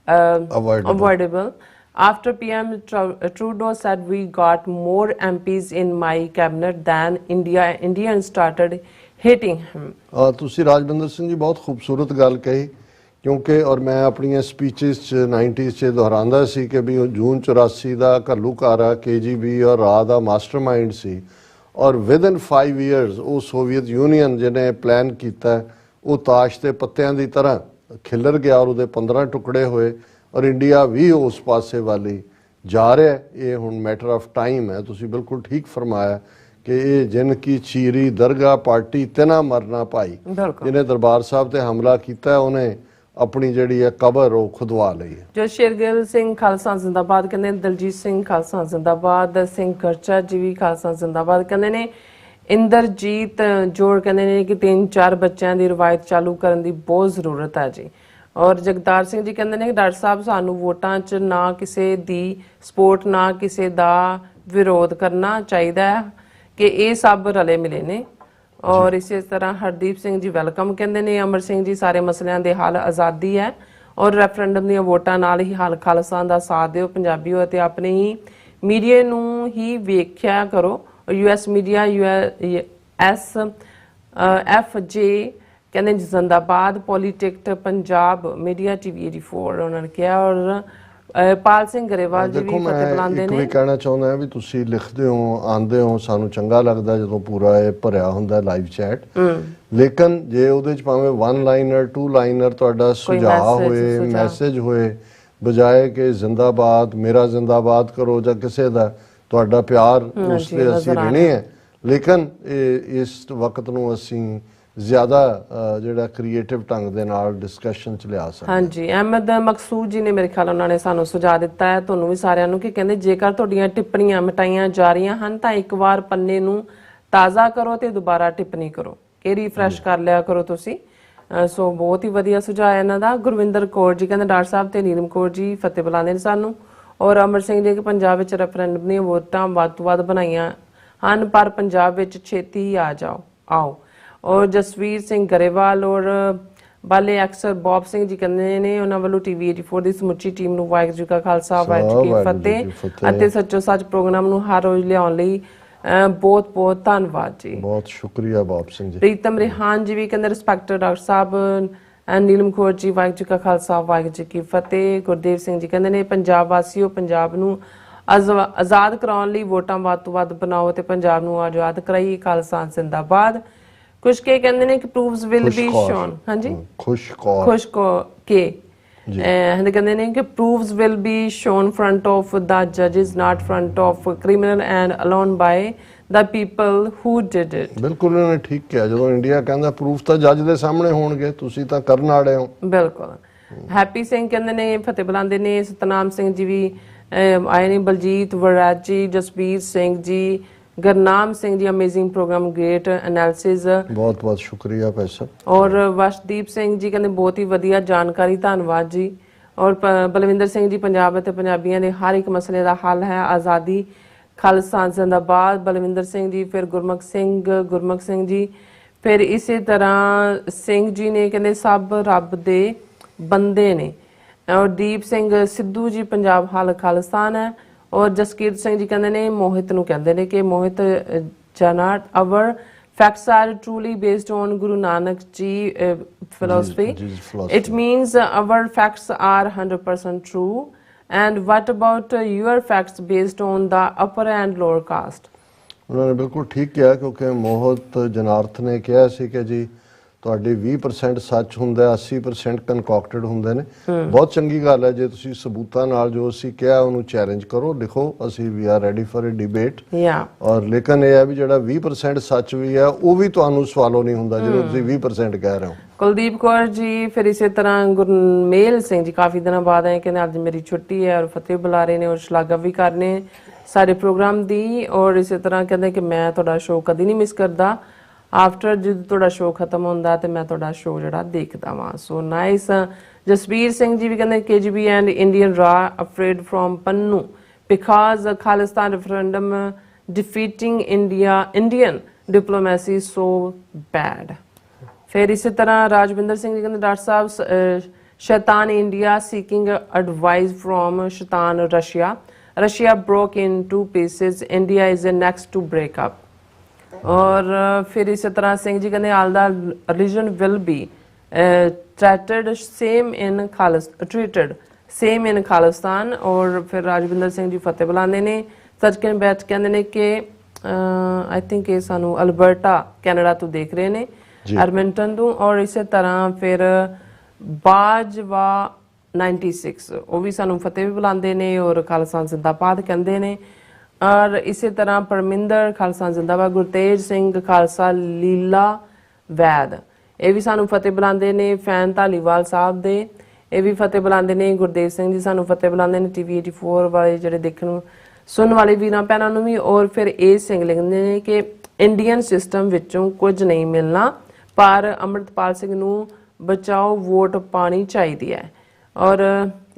avoidable. After PM Trudeau said we got more MPs in my cabinet than Indians started hating him.
ਤੁਸੀਂ ਰਾਜਵਿੰਦਰ ਸਿੰਘ ਜੀ ਬਹੁਤ ਖੂਬਸੂਰਤ ਗੱਲ ਕਹੀ, ਕਿਉਂਕਿ ਔਰ ਮੈਂ ਆਪਣੀਆਂ ਸਪੀਚਸ 'ਚ 90s 'ਚ ਦੁਹਰਾਉਂਦਾ ਸੀ ਕਿ ਵੀ ਜੂਨ 84 ਦਾ ਘੱਲੂਘਾਰਾ KGB ਔਰ ਰਾਹ ਦਾ ਮਾਸਟਰਮਾਈਂਡ ਸੀ। ਔਰ ਵਿਦਨ 5 years ਉਹ ਸੋਵੀਅਤ ਯੂਨੀਅਨ ਜਿਹਨੇ ਪਲਾਨ ਕੀਤਾ ਉਹ ਤਾਸ਼ ਦੇ ਪੱਤਿਆਂ ਦੀ ਤਰ੍ਹਾਂ ਖਿਲਰ ਗਿਆ ਔਰ ਉਹਦੇ 15 ਟੁਕੜੇ ਹੋਏ। ਔਰ ਇੰਡੀਆ ਵੀ ਉਸ ਪਾਸੇ ਵਾਲੀ ਜਾ ਰਿਹਾ। ਇਹ ਹੁਣ ਮੈਟਰ ਆਫ ਟਾਈਮ ਹੈ। ਤੁਸੀਂ ਬਿਲਕੁਲ ਠੀਕ ਫਰਮਾਇਆ ਕਿ ਇਹ ਜਿਨ ਕੀ ਚੀਰੀ ਦਰਗਾਹ ਪਾਰਟੀ ਤਿਨਾ ਮਰਨਾ ਭਾਈ, ਜਿਹਨੇ ਦਰਬਾਰ ਸਾਹਿਬ ਤੇ ਹਮਲਾ ਕੀਤਾ ਉਹਨੇ ਆਪਣੀ ਜਿਹੜੀ ਹੈ ਕਬਰ ਉਹ ਖੁਦਵਾ ਲਈ ਹੈ।
ਜੋ ਸ਼ੇਰਗਿੱਲ ਸਿੰਘ ਖਾਲਸਾ ਜ਼ਿੰਦਾਬਾਦ ਕਹਿੰਦੇ ਨੇ। ਦਲਜੀਤ ਸਿੰਘ ਖਾਲਸਾ ਜ਼ਿੰਦਾਬਾਦ। ਸਿੰਘ ਗਰਚਾ ਜੀ ਵੀ ਖਾਲਸਾ ਜ਼ਿੰਦਾਬਾਦ ਕਹਿੰਦੇ ਨੇ। ਇੰਦਰਜੀਤ ਜੋੜ ਕਹਿੰਦੇ ਨੇ ਕਿ 3-4 ਬੱਚਿਆਂ ਦੀ ਰਵਾਇਤ ਚਾਲੂ ਕਰਨ ਦੀ ਬਹੁਤ ਜ਼ਰੂਰਤ ਹੈ ਜੀ। ਔਰ ਜਗਦਾਰ ਸਿੰਘ ਜੀ ਕਹਿੰਦੇ ਨੇ ਕਿ ਡਾਕਟਰ ਸਾਹਿਬ ਸਾਨੂੰ ਵੋਟਾਂ 'ਚ ਨਾ ਕਿਸੇ ਦੀ ਸਪੋਰਟ ਨਾ ਕਿਸੇ ਦਾ ਵਿਰੋਧ ਕਰਨਾ ਚਾਹੀਦਾ ਹੈ ਕਿ ਇਹ ਸਭ ਰਲੇ ਮਿਲੇ ਨੇ। ਔਰ ਇਸੇ ਤਰ੍ਹਾਂ ਹਰਦੀਪ ਸਿੰਘ ਜੀ ਵੈਲਕਮ ਕਹਿੰਦੇ ਨੇ। ਅਮਰ ਸਿੰਘ ਜੀ ਸਾਰੇ ਮਸਲਿਆਂ ਦੇ ਹੱਲ ਆਜ਼ਾਦੀ ਹੈ ਔਰ ਰੈਫਰੈਂਡਮ ਦੀਆਂ ਵੋਟਾਂ ਨਾਲ ਹੀ ਹੱਲ ਖਾਲਸਾ ਦਾ ਸਾਥ ਦਿਓ ਪੰਜਾਬੀਓ ਅਤੇ ਆਪਣੇ ਹੀ ਮੀਡੀਆ ਨੂੰ ਹੀ ਵੇਖਿਆ ਕਰੋ। US ਮੀਡੀਆ FJ ਕਹਿੰਦੇ ਜ਼ਿੰਦਾਬਾਦ। ਪੋਲੀਟਿਕਟ ਪੰਜਾਬ ਮੀਡੀਆ TV 84 ਉਹਨਾਂ ਨੇ ਕਿਹਾ। ਔਰ ਪਾਲ ਸਿੰਘ ਗਰੇਵਾਲ ਜੀ ਵੀ ਫਤਿਹ ਬੁਲਾਉਂਦੇ ਨੇ।
ਵੀ ਕਹਿਣਾ ਚਾਹੁੰਦਾ ਵੀ ਤੁਸੀਂ ਲਿਖਦੇ ਹੋ, ਆਉਂਦੇ ਹੋ, ਸਾਨੂੰ ਚੰਗਾ ਲੱਗਦਾ ਜਦੋਂ ਪੂਰਾ ਇਹ ਭਰਿਆ ਹੁੰਦਾ ਲਾਈਵ ਚੈਟ। ਲੇਕਿਨ ਜੇ ਉਹਦੇ ਚ ਭਾਵੇਂ 1 ਲਾਈਨਰ 2 ਲਾਈਨਰ ਤੁਹਾਡਾ ਸੁਝਾਅ ਹੋਏ, ਮੈਸੇਜ ਹੋਏ, ਬਜਾਏ ਕਿ ਜ਼ਿੰਦਾਬਾਦ ਮੇਰਾ ਜ਼ਿੰਦਾਬਾਦ ਕਰੋ ਜਾਂ ਕਿਸੇ ਦਾ ਤੁਹਾਡਾ ਪਿਆਰ ਉਸ ਤੇ ਅਸੀਂ ਰਹਿਣੇ ਹੈ। ਲੇਕਿਨ ਇਸ ਵਕਤ ਨੂੰ ਅਸੀਂ ਜ਼ਿਆਦਾ ਜਿਹੜਾ ਕ੍ਰੀਏਟਿਵ ਢੰਗ ਦੇ ਨਾਲ ਡਿਸਕਸ਼ਨ ਚ ਲਿਆ ਸਕਦੇ।
ਹਾਂਜੀ ਅਹਿਮਦ ਮਕਸੂਦ ਜੀ ਨੇ ਮੇਰੇ ਖਿਆਲ ਉਹਨਾਂ ਨੇ ਸਾਨੂੰ ਸੁਝਾਅ ਦਿੱਤਾ ਹੈ ਤੁਹਾਨੂੰ ਵੀ ਸਾਰਿਆਂ ਨੂੰ ਕਿ ਕਹਿੰਦੇ ਜੇਕਰ ਤੁਹਾਡੀਆਂ ਟਿੱਪਣੀਆਂ ਮਿਟਾਈਆਂ ਜਾ ਰਹੀਆਂ ਹਨ ਤਾਂ ਇੱਕ ਵਾਰ ਪੰਨੇ ਨੂੰ ਤਾਜ਼ਾ ਕਰੋ ਤੇ ਦੁਬਾਰਾ ਟਿੱਪਣੀ ਕਰੋ, ਕਿ ਰੀਫਰੈਸ਼ ਕਰ ਲਿਆ ਕਰੋ ਤੁਸੀਂ। ਸੋ ਬਹੁਤ ਹੀ ਵਧੀਆ ਸੁਝਾਅ ਇਹਨਾਂ ਦਾ। ਗੁਰਵਿੰਦਰ ਕੌਰ ਜੀ ਕਹਿੰਦੇ ਡਾਕਟਰ ਸਾਹਿਬ ਤੇ ਨੀਲਮ ਕੌਰ ਜੀ ਫਤਿਹ ਬੁਲਾਉਂਦੇ ਨੇ ਸਾਨੂੰ। ਔਰ ਅਮਰ ਸਿੰਘ ਜੀ ਕਿ ਪੰਜਾਬ ਵਿੱਚ ਰੈਫਰੈਂਡਮ ਦੀਆਂ ਵੋਟਾਂ ਵੱਧ ਤੋਂ ਵੱਧ ਬਣਾਈਆਂ ਹਨ ਪਰ ਪੰਜਾਬ ਵਿੱਚ ਛੇਤੀ ਹੀ ਆਓ। ਔਰ ਜਸਵੀਰ ਸਿੰਘ ਗਰੇਵਾਲ ਔਰ ਬਾਲੇ ਅਕਸਰ ਬੌਬ ਸਿੰਘ ਜੀ ਕਹਿੰਦੇ ਨੇ ਉਹਨਾਂ ਵੱਲੋਂ TV 84 ਦੀ ਸਮੁੱਚੀ ਟੀਮ ਨੂੰ ਵਾਹਿਗੁਰੂ ਜੀ ਕਾ ਖਾਲਸਾ ਵਾਹਿਗੁਰੂ ਜੀ ਕੀ ਫਤਿਹ ਅਤੇ ਸੱਚੋ ਸੱਚ ਪ੍ਰੋਗਰਾਮ ਨੂੰ ਹਰ ਰੋਜ਼ ਲਿਆਉਣ ਲਈ ਬਹੁਤ ਬਹੁਤ ਧੰਨਵਾਦ ਜੀ।
ਬਹੁਤ ਸ਼ੁਕਰੀਆ ਬੌਬ ਸਿੰਘ ਜੀ।
ਪ੍ਰੀਤਮ ਰਿਹਾਨ ਜੀ ਵੀ ਕਹਿੰਦੇ ਰਿਸਪੈਕਟਡ ਡਾਕਟਰ ਸਾਹਿਬ ਨੀਲਮ ਕੌਰ ਜੀ ਵਾਹਿਗੁਰੂ ਜੀ ਕਾ ਖਾਲਸਾ ਵਾਹਿਗੁਰੂ ਜੀ ਕੀ ਫਤਿਹ। ਗੁਰਦੇਵ ਸਿੰਘ ਜੀ ਕਹਿੰਦੇ ਨੇ ਪੰਜਾਬ ਵਾਸੀਓ ਪੰਜਾਬ ਨੂੰ ਆਜ਼ਾਦ ਕਰਾਉਣ ਲਈ ਵੋਟਾਂ ਵੱਧ ਤੋਂ ਵੱਧ ਬਣਾਓ ਤੇ ਪੰਜਾਬ ਨੂੰ ਆਜ਼ਾਦ ਕਰਾਈਏ, ਖਾਲਸਾ ਜ਼ਿੰਦਾਬਾਦ। ਕੁਝ ਕੇ ਕਹਿੰਦੇ ਨੇ ਕਿ ਪ੍ਰੂਵਸ ਵਿਲ ਬੀ ਸ਼ੋਨ। ਹਾਂਜੀ ਖੁਸ਼ ਕੇ ਕਹਿੰਦੇ ਨੇ ਕਿ proves will be shown front of the ਜੱਜਸ not front of criminal and alone by the people who did it।
ਬਿਲਕੁਲ ਉਹਨਾਂ ਨੇ ਠੀਕ ਕਿਹਾ। ਜਦੋਂ ਇੰਡੀਆ ਕਹਿੰਦਾ ਪ੍ਰੂਫ ਤਾਂ ਜੱਜ ਦੇ ਸਾਹਮਣੇ ਹੋਣਗੇ, ਤੁਸੀਂ ਤਾਂ ਕਰਨ ਵਾਲੇ ਹੋ। ਬਿਲਕੁਲ।
ਹੈਪੀ ਸਿੰਘ ਕਹਿੰਦੇ ਨੇ ਫਤਿਹ ਬੁਲਾਉਂਦੇ ਨੇ। ਸਤਨਾਮ ਸਿੰਘ ਜੀ ਵੀ ਆਏ ਨੇ। ਬਲਜੀਤ ਵਰਾਜ ਜੀ, Jasbir Singh ji, Gurnam Singh ji amazing programme great analysis
ਬਹੁਤ ਬਹੁਤ ਸ਼ੁਕਰੀਆ ਭਾਈ ਸਾਹਿਬ।
ਔਰ ਵਸ਼ਦੀਪ ਸਿੰਘ ਜੀ ਕਹਿੰਦੇ ਬਹੁਤ ਹੀ ਵਧੀਆ ਜਾਣਕਾਰੀ ਧੰਨਵਾਦ ਜੀ। ਔਰ ਬਲਵਿੰਦਰ ਸਿੰਘ ਜੀ ਪੰਜਾਬ ਅਤੇ ਪੰਜਾਬੀਆਂ ਦੇ ਹਰ ਇੱਕ ਮਸਲੇ ਦਾ ਹੱਲ ਹੈ ਆਜ਼ਾਦੀ, ਖਾਲਸਾ ਜ਼ਿੰਦਾਬਾਦ। ਬਲਵਿੰਦਰ ਸਿੰਘ ਜੀ, ਫਿਰ ਗੁਰਮੁਖ ਸਿੰਘ ਜੀ, ਫਿਰ ਇਸੇ ਤਰ੍ਹਾਂ ਸਿੰਘ ਜੀ ਨੇ ਕਹਿੰਦੇ ਸਭ ਰੱਬ ਦੇ ਬੰਦੇ ਨੇ। ਔਰ ਦੀਪ ਸਿੰਘ ਸਿੱਧੂ ਜੀ ਪੰਜਾਬ ਹਾਲ ਖਾਲਿਸਤਾਨ ਹੈ। ਔਰ ਜਸਕੀਰਤ ਸਿੰਘ ਜੀ ਕਹਿੰਦੇ ਨੇ ਮੋਹਿਤ ਨੂੰ ਕਹਿੰਦੇ ਨੇ ਕਿ ਮੋਹਿਤ ਜਨਾਟ our facts are truly based on Guru Nanak ji philosophy.
Jesus philosophy.
It means our facts are 100% true. And what about your facts based on the upper and lower caste?
ਉਹਨਾਂ ਨੇ ਬਿਲਕੁਲ ਠੀਕ ਕਿਹਾ ਕਿਉਂਕਿ ਮੋਹਿਤ ਜਨਾਰਥ ਨੇ ਕਿਹਾ ਸੀ ਕਿ ਜੀ ਤੁਹਾਡੇ 20% ਸੱਚ ਹੁੰਦਾ 80% ਕਨਕੌਕਟਡ ਹੁੰਦੇ ਨੇ। ਬਹੁਤ ਚੰਗੀ ਗੱਲ ਹੈ ਜੇ ਤੁਸੀਂ ਸਬੂਤਾਂ ਨਾਲ ਜੋ ਅਸੀਂ ਕਿਹਾ ਉਹਨੂੰ ਚੈਲੰਜ ਕਰੋ, ਲਿਖੋ, ਅਸੀਂ we are ready for a debate. ਔਰ ਲੇਕਿਨ ਇਹ ਹੈ ਵੀ ਜਿਹੜਾ 20% ਸੱਚ ਵੀ ਹੈ ਉਹ ਵੀ ਤੁਹਾਨੂੰ ਸਵਾਲੋ ਨਹੀਂ ਹੁੰਦਾ ਜਦੋਂ ਤੁਸੀਂ 20% ਕਹਿ ਰਹੇ ਹੋ।
ਕੁਲਦੀਪ ਕੌਰ ਜੀ ਫਿਰ ਇਸੇ ਤਰ੍ਹਾਂ ਗੁਰਮੇਲ ਸਿੰਘ ਜੀ ਕਾਫੀ ਦਿਨਾਂ ਬਾਅਦ ਆਏ ਕਹਿੰਦੇ ਅੱਜ ਮੇਰੀ ਛੁੱਟੀ ਹੈ ਔਰ ਫਤਿਹ ਬੁਲਾ ਰਹੇ ਨੇ ਔਰ ਸ਼ਲਾਘਾ ਵੀ ਕਰਨੇ ਸਾਡੇ ਪ੍ਰੋਗਰਾਮ ਦੀ। ਔਰ ਇਸੇ ਤਰ੍ਹਾਂ ਕਹਿੰਦੇ ਕਿ ਮੈਂ ਤੁਹਾਡਾ ਸ਼ੋਅ ਕਦੀ ਨਹੀਂ ਮਿਸ ਕਰਦਾ, ਆਫਟਰ ਜਦੋਂ ਤੁਹਾਡਾ ਸ਼ੋਅ ਖਤਮ ਹੁੰਦਾ ਤੇ ਮੈਂ ਤੁਹਾਡਾ ਸ਼ੋਅ ਜਿਹੜਾ ਦੇਖਦਾ ਵਾਂ। So nice. ਜਸਵੀਰ ਸਿੰਘ ਜੀ ਵੀ ਕਹਿੰਦੇ KGB ਐਂਡ ਇੰਡੀਅਨ ਰਾ afraid from Pannu because Khalistan referendum defeating Indian diplomacy so bad. ਫਿਰ ਇਸੇ ਤਰ੍ਹਾਂ ਰਾਜਵਿੰਦਰ ਸਿੰਘ ਜੀ ਕਹਿੰਦੇ ਡਾਕਟਰ ਸਾਹਿਬ ਸ਼ੈਤਾਨ ਇੰਡੀਆ ਸੀਕਿੰਗ ਐਡਵਾਈਸ ਫਰੋਮ ਸ਼ੈਤਾਨ Russia broke in 2 pieces, India is the next to break up। और फिर इसी तरह सिंह जी कहते all the religion will be treated same in Khalistan. और फिर राजविंदर सिंह जी फतेह बुलाते ने सचकिन बैठ कहते ने कि आई थिंक ये सानू अल्बर्टा कैनेडा तो देख रहे ने एडमिंटन तो। और इसी तरह फिर बाजवा 96 वो भी सानू फतेह भी बुलाते ने और खालिस्तान जिंदाबाद कहते ने। और इसी तरह परमिंदर खालसा जिंदाबाद गुरतेज सिंह खालसा लीला वैद ये भी सानू फतेह बुलाते ने। फैन धालीवाल साहब दे ये भी फतेह बुलाते ने। गुरदेव सिंह जी सानू फतेह बुलाते ने। TV 84 वाले ਜਿਹੜੇ ਦੇਖਣ ਸੁਣਨ ਵਾਲੇ ਵੀਰਾਂ ਭੈਣਾਂ ਨੂੰ ਵੀ। और फिर ਇਹ ਸਿੰਘ ਲਿਖਦੇ ਨੇ ਕਿ ਇੰਡੀਅਨ ਸਿਸਟਮ ਵਿੱਚੋਂ ਕੁਝ ਨਹੀਂ ਮਿਲਣਾ ਪਰ ਅੰਮ੍ਰਿਤਪਾਲ ਸਿੰਘ ਨੂੰ ਬਚਾਓ ਵੋਟ ਪਾਣੀ ਚਾਹੀਦੀ ਹੈ। और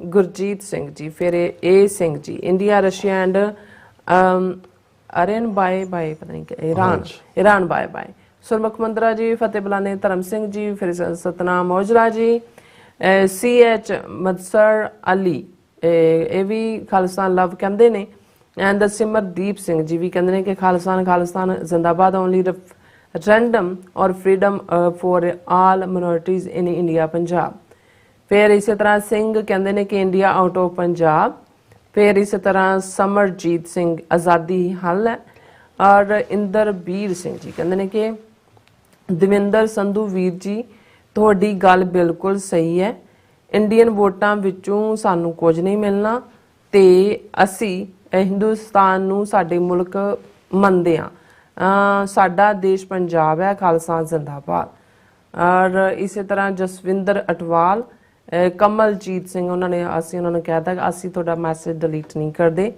ਗੁਰਜੀਤ ਸਿੰਘ ਜੀ ਫਿਰ ਇਹ Singh ji India Russia and Aron bye पता नहीं क्या ईरान बाय सुरमुख मंदरा जी फतेह बुलाने। धर्म सिंह जी फिर सतनाम औजला जी CH मदसर अली ये भी खालिस्तान लव कहते ने। एंड सिमरदीप सिंह जी भी कहते हैं कि खालिस्तान जिंदाबाद ओनली रेफरेंडम और freedom for all minorities in India Punjab. फिर इसी तरह सिंह कहते हैं कि इंडिया आउट ऑफ पंजाब। फिर इसी तरह समरजीत सिंह आज़ादी हल है। और इंदरबीर सिंह जी कहते हैं कि दविंदर संधू वीर जी ਤੁਹਾਡੀ ਗੱਲ ਬਿਲਕੁਲ ਸਹੀ ਹੈ। ਇੰਡੀਅਨ ਵੋਟਾਂ ਵਿੱਚੋਂ ਸਾਨੂੰ ਕੁਝ ਨਹੀਂ ਮਿਲਣਾ ਤੇ ਅਸੀਂ ਹਿੰਦੁਸਤਾਨ ਨੂੰ ਸਾਡੇ ਮੁਲਕ ਮੰਨਦੇ ਹਾਂ। ਸਾਡਾ ਦੇਸ਼ ਪੰਜਾਬ ਹੈ, ਖਾਲਸਾ ਜ਼ਿੰਦਾਬਾਦ। ਔਰ ਇਸੇ ਤਰ੍ਹਾਂ ਜਸਵਿੰਦਰ ਅਟਵਾਲ ਕਮਲਜੀਤ ਸਿੰਘ ਉਹਨਾਂ ਨੂੰ ਕਹਿਤਾ ਕਿ ਅਸੀਂ ਤੁਹਾਡਾ ਮੈਸੇਜ ਡਿਲੀਟ ਨਹੀਂ ਕਰਦੇ।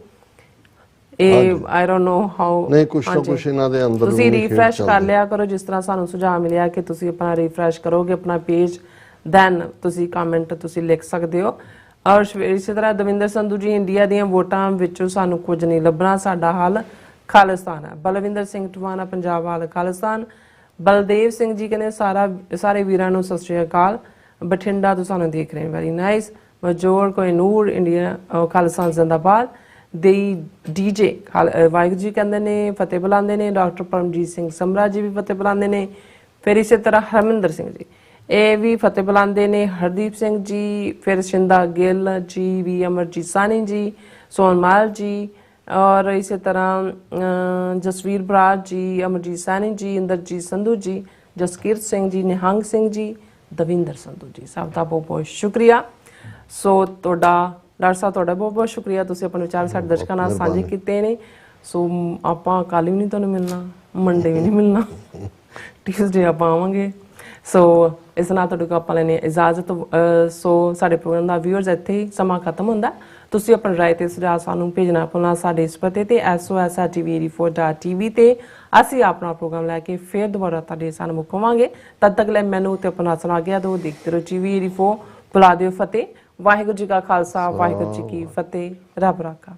ਇਹ ਆਈ ਡੋਨਟ ਨੋ ਹਾਊ
ਨਹੀਂ ਕੁਛ ਨਾ ਕੁਛ ਇਹਨਾਂ ਦੇ ਅੰਦਰ
ਤੁਸੀਂ ਰੀਫਰੈਸ਼ ਕਰ ਲਿਆ ਕਰੋ ਜਿਸ ਤਰ੍ਹਾਂ ਸਾਨੂੰ ਸੁਝਾਅ ਮਿਲਿਆ ਕਿ ਤੁਸੀਂ ਆਪਣਾ ਰੀਫਰੈਸ਼ ਕਰੋਗੇ ਆਪਣਾ ਪੇਜ ਦੈਨ ਤੁਸੀਂ ਕਮੈਂਟ ਤੁਸੀਂ ਲਿਖ ਸਕਦੇ ਹੋ। ਔਰ ਇਸੇ ਤਰ੍ਹਾਂ ਦਵਿੰਦਰ ਸੰਧੂ ਜੀ ਇੰਡੀਆ ਦੀਆਂ ਵੋਟਾਂ ਵਿੱਚੋਂ ਸਾਨੂੰ ਕੁਝ ਨਹੀਂ ਲੱਭਣਾ, ਸਾਡਾ ਹੱਲ ਖਾਲਿਸਤਾਨ ਹੈ। ਬਲਵਿੰਦਰ ਸਿੰਘ ਟਵਾਣਾ ਪੰਜਾਬ ਹਾਲ ਖਾਲਿਸਤਾਨ। ਬਲਦੇਵ ਸਿੰਘ ਜੀ ਕਹਿੰਦੇ ਸਾਰੇ ਵੀਰਾਂ ਨੂੰ ਸਤਿ ਸ਼੍ਰੀ ਅਕਾਲ, ਬਠਿੰਡਾ ਤੋਂ ਸਾਨੂੰ ਦੇਖ ਰਹੇ very nice. Major Kohinoor India Khalistan ਜ਼ਿੰਦਾਬਾਦ। ਦੇ DJ ਵਾਹਿਗੁਰੂ ਜੀ ਕਹਿੰਦੇ ਨੇ ਫਤਿਹ ਬੁਲਾਉਂਦੇ ਨੇ। ਡਾਕਟਰ ਪਰਮਜੀਤ ਸਿੰਘ ਸਮਰਾ ਜੀ ਵੀ ਫਤਿਹ ਬੁਲਾਉਂਦੇ ਨੇ। ਫਿਰ ਇਸੇ ਤਰ੍ਹਾਂ ਹਰਮਿੰਦਰ ਸਿੰਘ ਜੀ ਇਹ ਵੀ ਫਤਿਹ ਬੁਲਾਉਂਦੇ ਨੇ। ਹਰਦੀਪ ਸਿੰਘ ਜੀ ਫਿਰ ਸ਼ਿੰਦਾ ਗਿੱਲ ਜੀ ਵੀ, ਅਮਰਜੀਤ ਸਾਨੀ ਜੀ, ਸੋਨਮਾਲ ਜੀ ਔਰ ਇਸੇ ਤਰ੍ਹਾਂ ਜਸਵੀਰ ਬਰਾੜ ਜੀ, ਅਮਰਜੀਤ ਸਾਨੀ ਜੀ, ਇੰਦਰਜੀਤ ਸੰਧੂ ਜੀ, ਜਸਕੀਰਤ ਸਿੰਘ ਜੀ, ਨਿਹੰਗ ਸਿੰਘ ਜੀ, ਦਵਿੰਦਰ ਸੰਧੂ ਜੀ, ਸਭ ਦਾ ਬਹੁਤ ਬਹੁਤ ਸ਼ੁਕਰੀਆ। ਸੋ ਤੁਹਾਡਾ ਡਾਕਟਰ ਸਾਹਿਬ ਤੁਹਾਡਾ ਬਹੁਤ ਬਹੁਤ ਸ਼ੁਕਰੀਆ, ਤੁਸੀਂ ਆਪਣੇ ਵਿਚਾਰ ਸਾਡੇ ਦਰਸ਼ਕਾਂ ਨਾਲ ਸਾਂਝੇ ਕੀਤੇ ਨੇ। ਸੋ ਆਪਾਂ ਕੱਲ੍ਹ ਵੀ ਨਹੀਂ ਤੁਹਾਨੂੰ ਮਿਲਣਾ, ਮੰਡੇ ਵੀ ਨਹੀਂ ਮਿਲਣਾ, ਟਿਊਜ਼ਡੇ ਆਪਾਂ ਆਵਾਂਗੇ। ਸੋ ਇਸ ਨਾਲ ਤੁਹਾਡੇ ਕੋਲ ਆਪਾਂ ਲੈਣੀ ਇਜਾਜ਼ਤ। ਸੋ ਸਾਡੇ ਪ੍ਰੋਗਰਾਮ ਦਾ ਵਿਊਅਰਸ ਇੱਥੇ ਹੀ ਸਮਾਂ ਖਤਮ ਹੁੰਦਾ। ਤੁਸੀਂ ਆਪਣੀ ਰਾਏ ਤੇ ਸੁਝਾਅ ਸਾਨੂੰ ਭੇਜਣਾ ਭੁੱਲਣਾ ਸਾਡੇ ਇਸ ਪਤੇ ਤੇ SOS@tv84.tv ਤੇ। ਅਸੀਂ ਆਪਣਾ ਪ੍ਰੋਗਰਾਮ ਲੈ ਕੇ ਫਿਰ ਦੁਬਾਰਾ ਤੁਹਾਡੇ ਸਾਹਮਣੇ ਮੁਕਾਵਾਂਗੇ। ਤਦ ਤੱਕ ਲੈ ਮੈਨੂੰ ਤੇ ਆਪਣਾ ਸੁਣਾ ਗਿਆ ਦੋ ਦੇਖਦੇ ਰਹੋ TV 84। ਬੁਲਾ ਦਿਓ ਫਤਿਹ। ਵਾਹਿਗੁਰੂ ਜੀ ਕਾ ਖਾਲਸਾ, ਵਾਹਿਗੁਰੂ ਜੀ ਕੀ ਫਤਿਹ। ਰੱਬ ਰਾਖਾ।